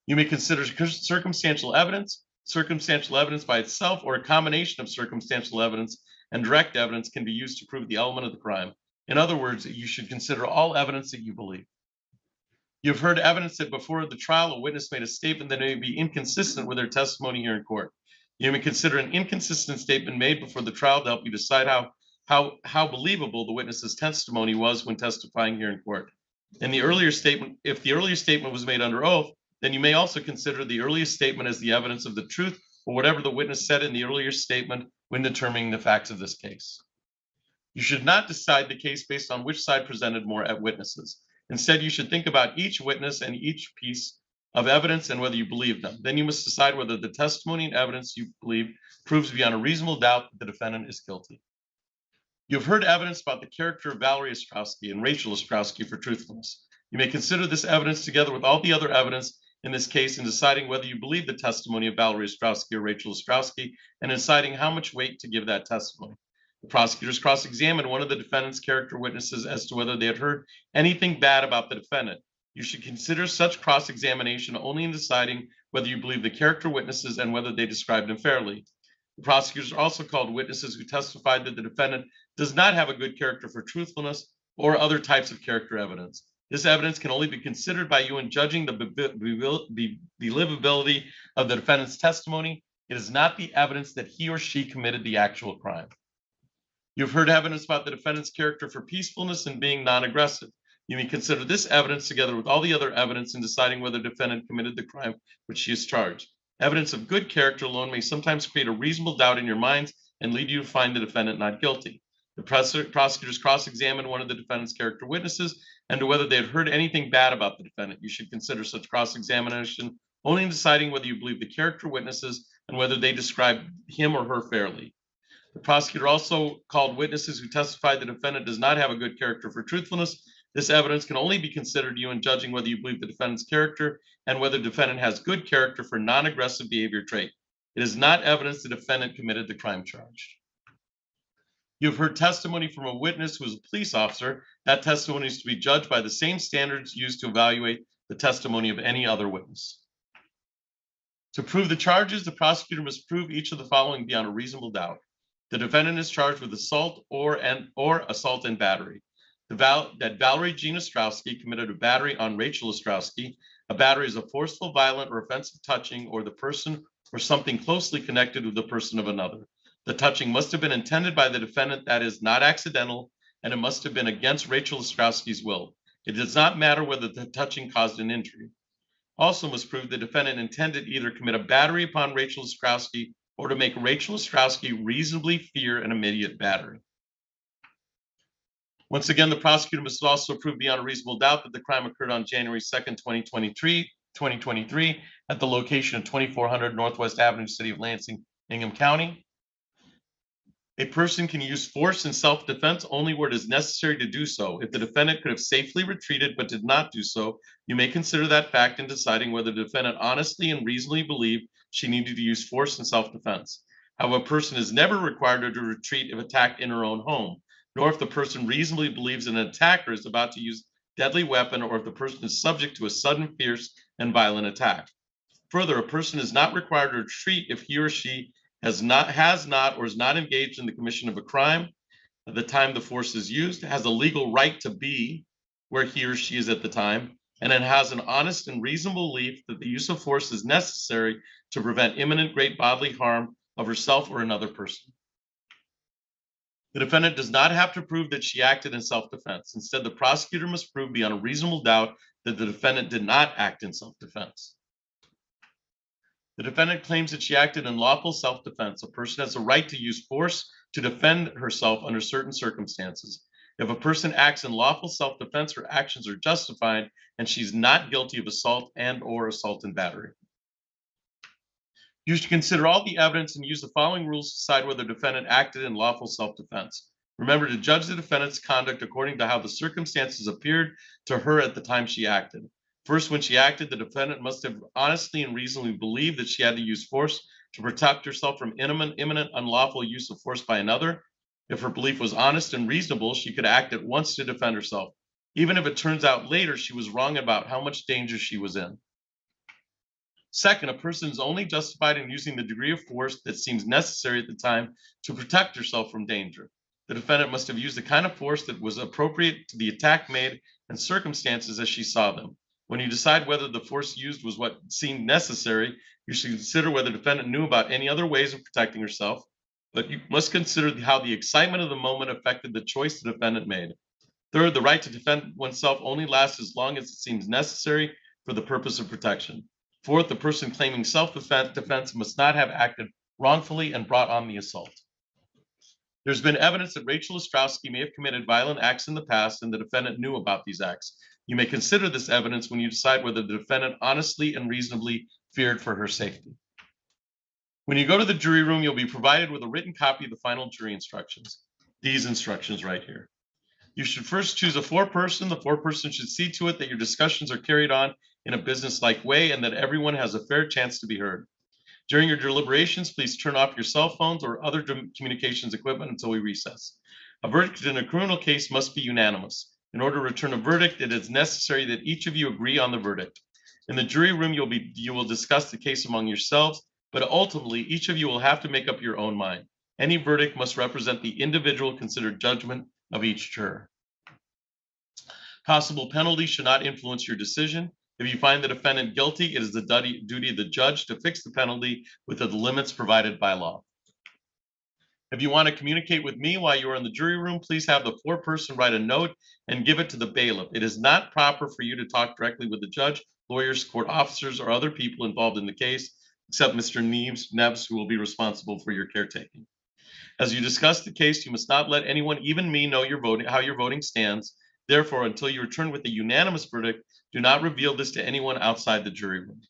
You may consider circumstantial evidence by itself or a combination of circumstantial evidence and direct evidence can be used to prove the element of the crime. In other words, you should consider all evidence that you believe. You've heard evidence that before the trial, a witness made a statement that may be inconsistent with their testimony here in court. You may consider an inconsistent statement made before the trial to help you decide how believable the witness's testimony was when testifying here in court. If the earlier statement was made under oath, then you may also consider the earliest statement as the evidence of the truth or whatever the witness said in the earlier statement when determining the facts of this case. You should not decide the case based on which side presented more witnesses. Instead, you should think about each witness and each piece of evidence and whether you believe them. Then you must decide whether the testimony and evidence you believe proves beyond a reasonable doubt that the defendant is guilty. You've heard evidence about the character of Valerie Ostrowski and Rachel Ostrowski for truthfulness. You may consider this evidence together with all the other evidence in this case in deciding whether you believe the testimony of Valerie Ostrowski or Rachel Ostrowski and in deciding how much weight to give that testimony. The prosecutors cross-examined one of the defendant's character witnesses as to whether they had heard anything bad about the defendant. You should consider such cross-examination only in deciding whether you believe the character witnesses and whether they described him fairly. The prosecutors also called witnesses who testified that the defendant does not have a good character for truthfulness or other types of character evidence. This evidence can only be considered by you in judging the believability of the defendant's testimony. It is not the evidence that he or she committed the actual crime. You've heard evidence about the defendant's character for peacefulness and being non-aggressive. You may consider this evidence together with all the other evidence in deciding whether the defendant committed the crime which she is charged. Evidence of good character alone may sometimes create a reasonable doubt in your minds and lead you to find the defendant not guilty. The prosecutors cross-examined one of the defendant's character witnesses and to whether they had heard anything bad about the defendant. You should consider such cross-examination only in deciding whether you believe the character witnesses and whether they described him or her fairly. The prosecutor also called witnesses who testified the defendant does not have a good character for truthfulness. This evidence can only be considered you in judging whether you believe the defendant's character and whether the defendant has good character for non-aggressive behavior trait. It is not evidence the defendant committed the crime charged. You've heard testimony from a witness who is a police officer. That testimony is to be judged by the same standards used to evaluate the testimony of any other witness. To prove the charges, the prosecutor must prove each of the following beyond a reasonable doubt. The defendant is charged with assault or assault and battery. That Valerie Jean Ostrowski committed a battery on Rachel Ostrowski. A battery is a forceful, violent, or offensive touching or the person or something closely connected with the person of another. The touching must have been intended by the defendant, that is not accidental, and it must have been against Rachel Ostrowski's will. It does not matter whether the touching caused an injury. Also must prove the defendant intended either commit a battery upon Rachel Ostrowski or to make Rachel Ostrowski reasonably fear an immediate battery. Once again, the prosecutor must also prove beyond a reasonable doubt that the crime occurred on January 2nd, 2023 at the location of 2400 Northwest Avenue, City of Lansing, Ingham County. A person can use force in self-defense only where it is necessary to do so. If the defendant could have safely retreated but did not do so, you may consider that fact in deciding whether the defendant honestly and reasonably believed she needed to use force in self-defense. However, a person is never required to retreat if attacked in her own home, nor if the person reasonably believes an attacker is about to use a deadly weapon, or if the person is subject to a sudden, fierce, and violent attack. Further, a person is not required to retreat if he or she has not or is not engaged in the commission of a crime at the time the force is used, has a legal right to be where he or she is at the time, and it has an honest and reasonable belief that the use of force is necessary to prevent imminent great bodily harm of herself or another person. The defendant does not have to prove that she acted in self-defense. Instead, the prosecutor must prove beyond a reasonable doubt that the defendant did not act in self-defense. The defendant claims that she acted in lawful self-defense. A person has a right to use force to defend herself under certain circumstances. If a person acts in lawful self-defense, her actions are justified, and she's not guilty of assault and/or assault and battery. You should consider all the evidence and use the following rules to decide whether the defendant acted in lawful self-defense. Remember to judge the defendant's conduct according to how the circumstances appeared to her at the time she acted. First, when she acted, the defendant must have honestly and reasonably believed that she had to use force to protect herself from imminent unlawful use of force by another. If her belief was honest and reasonable, she could act at once to defend herself, even if it turns out later she was wrong about how much danger she was in. Second, a person is only justified in using the degree of force that seems necessary at the time to protect herself from danger. The defendant must have used the kind of force that was appropriate to the attack made and circumstances as she saw them. When you decide whether the force used was what seemed necessary, you should consider whether the defendant knew about any other ways of protecting herself, but you must consider how the excitement of the moment affected the choice the defendant made. Third, the right to defend oneself only lasts as long as it seems necessary for the purpose of protection. Fourth, the person claiming self-defense must not have acted wrongfully and brought on the assault. There's been evidence that Rachel Ostrowski may have committed violent acts in the past and the defendant knew about these acts. You may consider this evidence when you decide whether the defendant honestly and reasonably feared for her safety. When you go to the jury room, you'll be provided with a written copy of the final jury instructions. These instructions right here. You should first choose a foreperson. The foreperson should see to it that your discussions are carried on in a business-like way and that everyone has a fair chance to be heard. During your deliberations, please turn off your cell phones or other communications equipment until we recess. A verdict in a criminal case must be unanimous. In order to return a verdict, it is necessary that each of you agree on the verdict. In the jury room, you will discuss the case among yourselves, but ultimately, each of you will have to make up your own mind. Any verdict must represent the individual considered judgment of each juror. Possible penalties should not influence your decision. If you find the defendant guilty, it is the duty of the judge to fix the penalty within the limits provided by law. If you want to communicate with me while you are in the jury room, please have the foreperson write a note and give it to the bailiff. It is not proper for you to talk directly with the judge, lawyers, court officers, or other people involved in the case, except Mr. Neves, who will be responsible for your caretaking. As you discuss the case, you must not let anyone, even me, know how your voting stands. Therefore, until you return with a unanimous verdict, do not reveal this to anyone outside the jury room.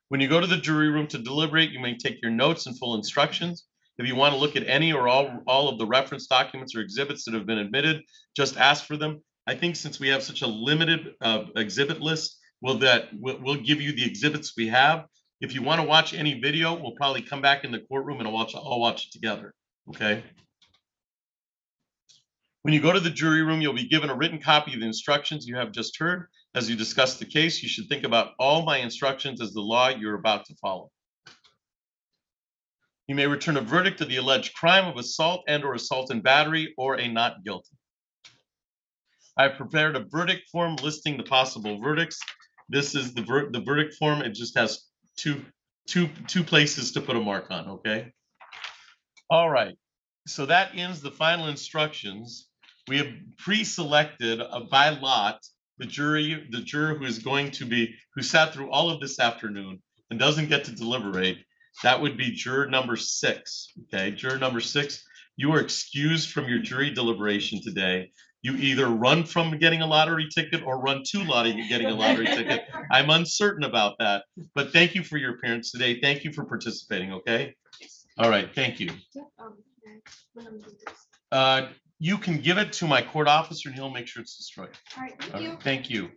When you go to the jury room to deliberate, you may take your notes and full instructions. If you want to look at any or all of the reference documents or exhibits that have been admitted, just ask for them. I think since we have such a limited exhibit list, we'll give you the exhibits we have. If you want to watch any video, we'll probably come back in the courtroom and I'll watch it together, okay? When you go to the jury room, you'll be given a written copy of the instructions you have just heard. As you discuss the case, you should think about all my instructions as the law you're about to follow. You may return a verdict of the alleged crime of assault and/or assault and battery or a not guilty. I've prepared a verdict form listing the possible verdicts. This is the verdict form. It just has two places to put a mark on, okay? All right, so that ends the final instructions. We have pre-selected by lot the juror who sat through all of this afternoon and doesn't get to deliberate. That would be juror number 6. Okay, juror number 6, you are excused from your jury deliberation today. You either run from getting a lottery ticket or run to getting a lottery ticket. I'm uncertain about that, but thank you for your appearance today. Thank you for participating, okay? All right, thank you. You can give it to my court officer and he'll make sure it's destroyed. All right, thank All you. right, thank you.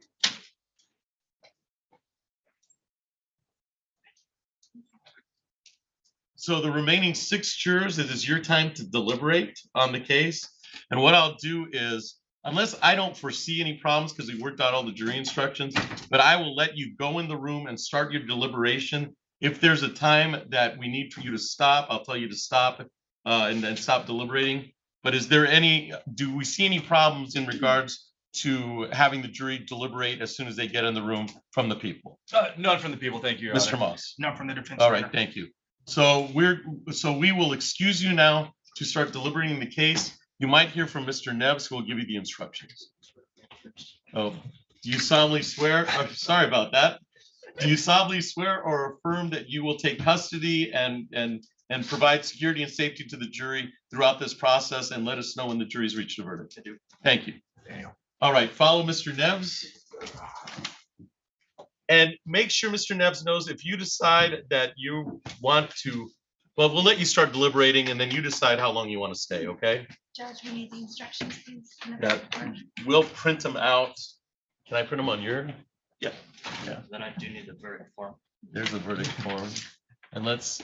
So the remaining 6 jurors, it is your time to deliberate on the case. And what I'll do is, unless I don't foresee any problems because we worked out all the jury instructions, but I will let you go in the room and start your deliberation. If there's a time that we need for you to stop, I'll tell you to stop and then stop deliberating. But do we see any problems in regards to having the jury deliberate as soon as they get in the room from the people? None from the people, thank you, Your Mr. Honor. Moss? Not from the defense. All Your right, Honor. thank you. So we will excuse you now to start deliberating the case. You might hear from Mr. Neves, who will give you the instructions. Oh, do you solemnly swear? I'm sorry about that. Do you solemnly swear or affirm that you will take custody and provide security and safety to the jury throughout this process and let us know when the jury's reached a verdict? I do. Thank you. All right, follow Mr. Neves. And make sure Mr. Neves knows if you decide that you want to, well, we'll let you start deliberating and then you decide how long you want to stay, okay? Judge, we need the instructions, please. Yeah, we'll print them out. Can I print them on your? Yeah. Yeah. Then I do need the verdict form. There's a verdict form. And let's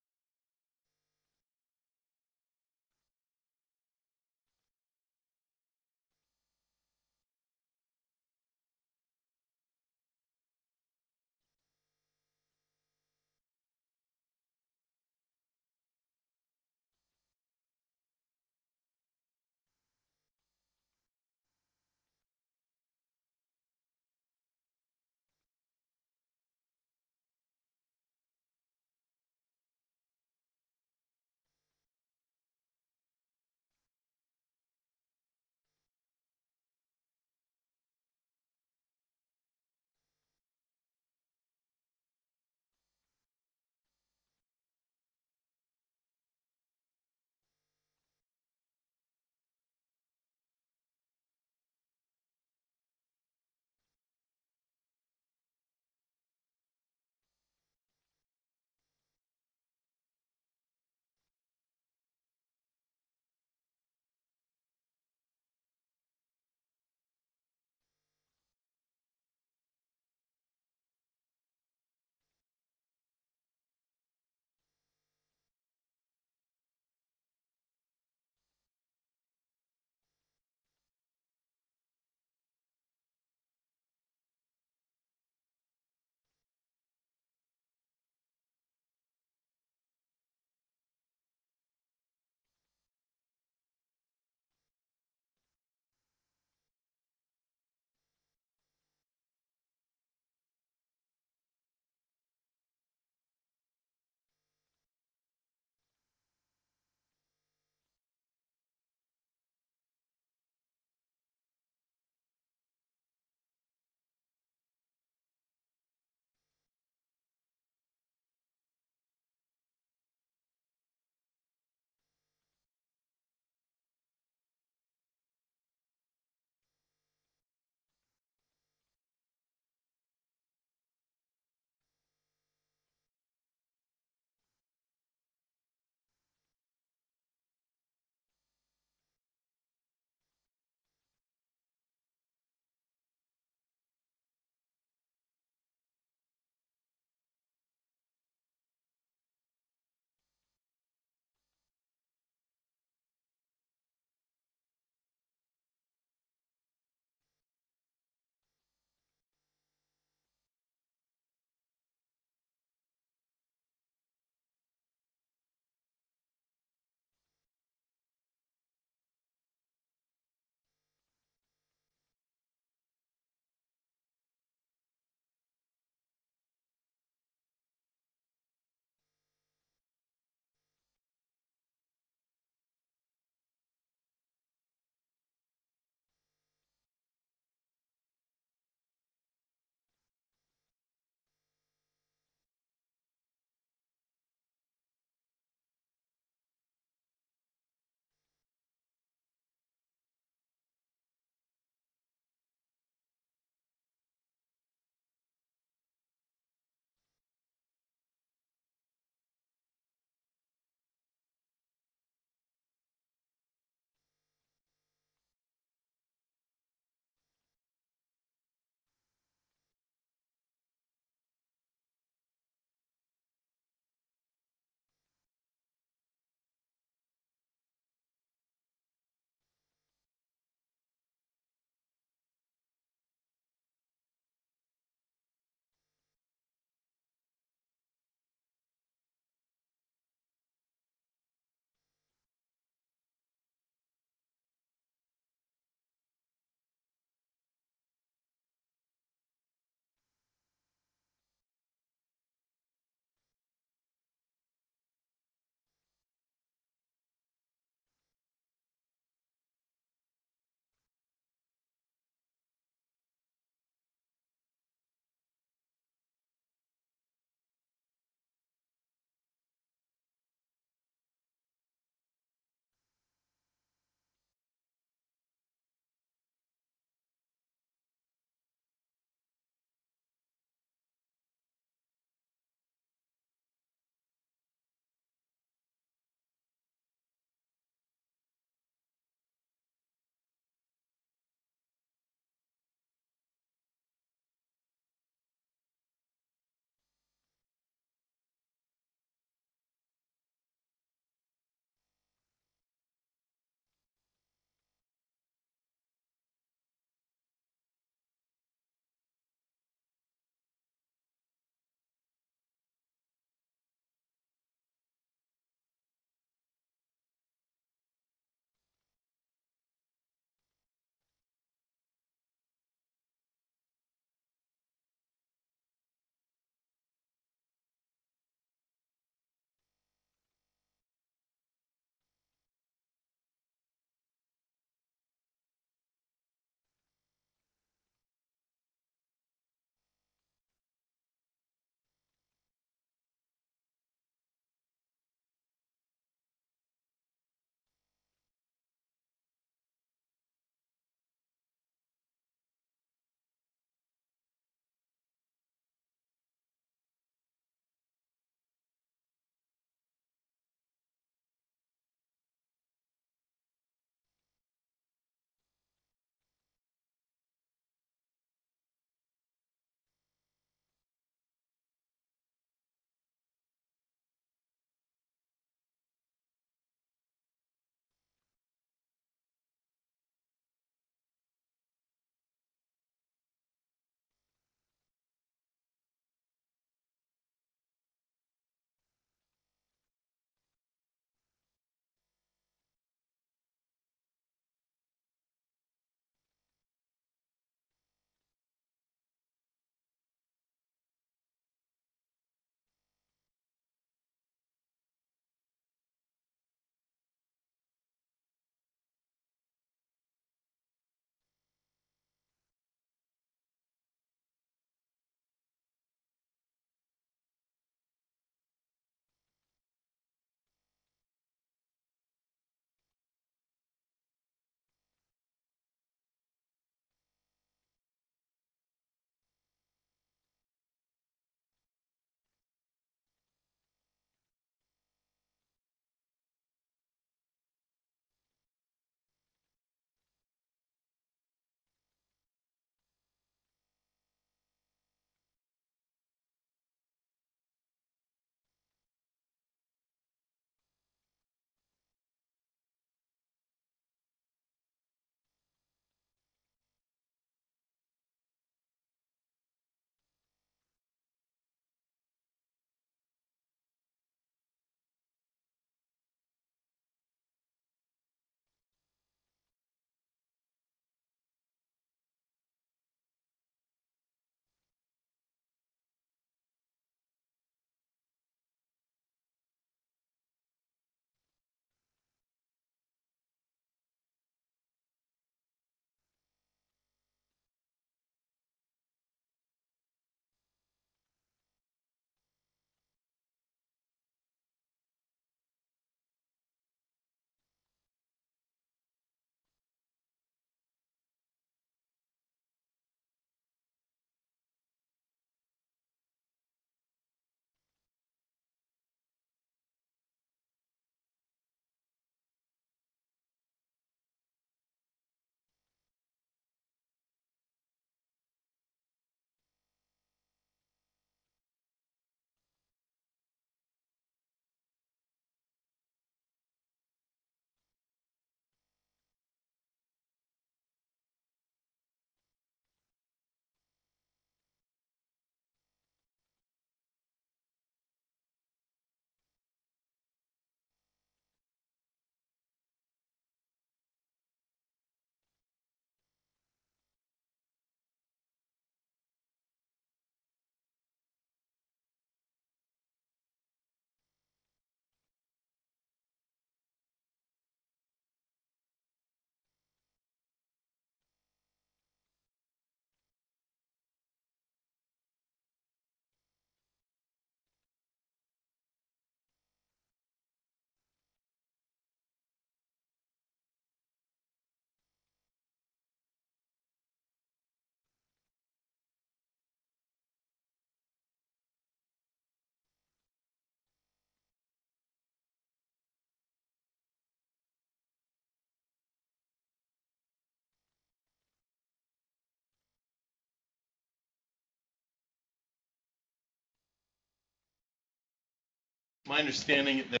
My understanding that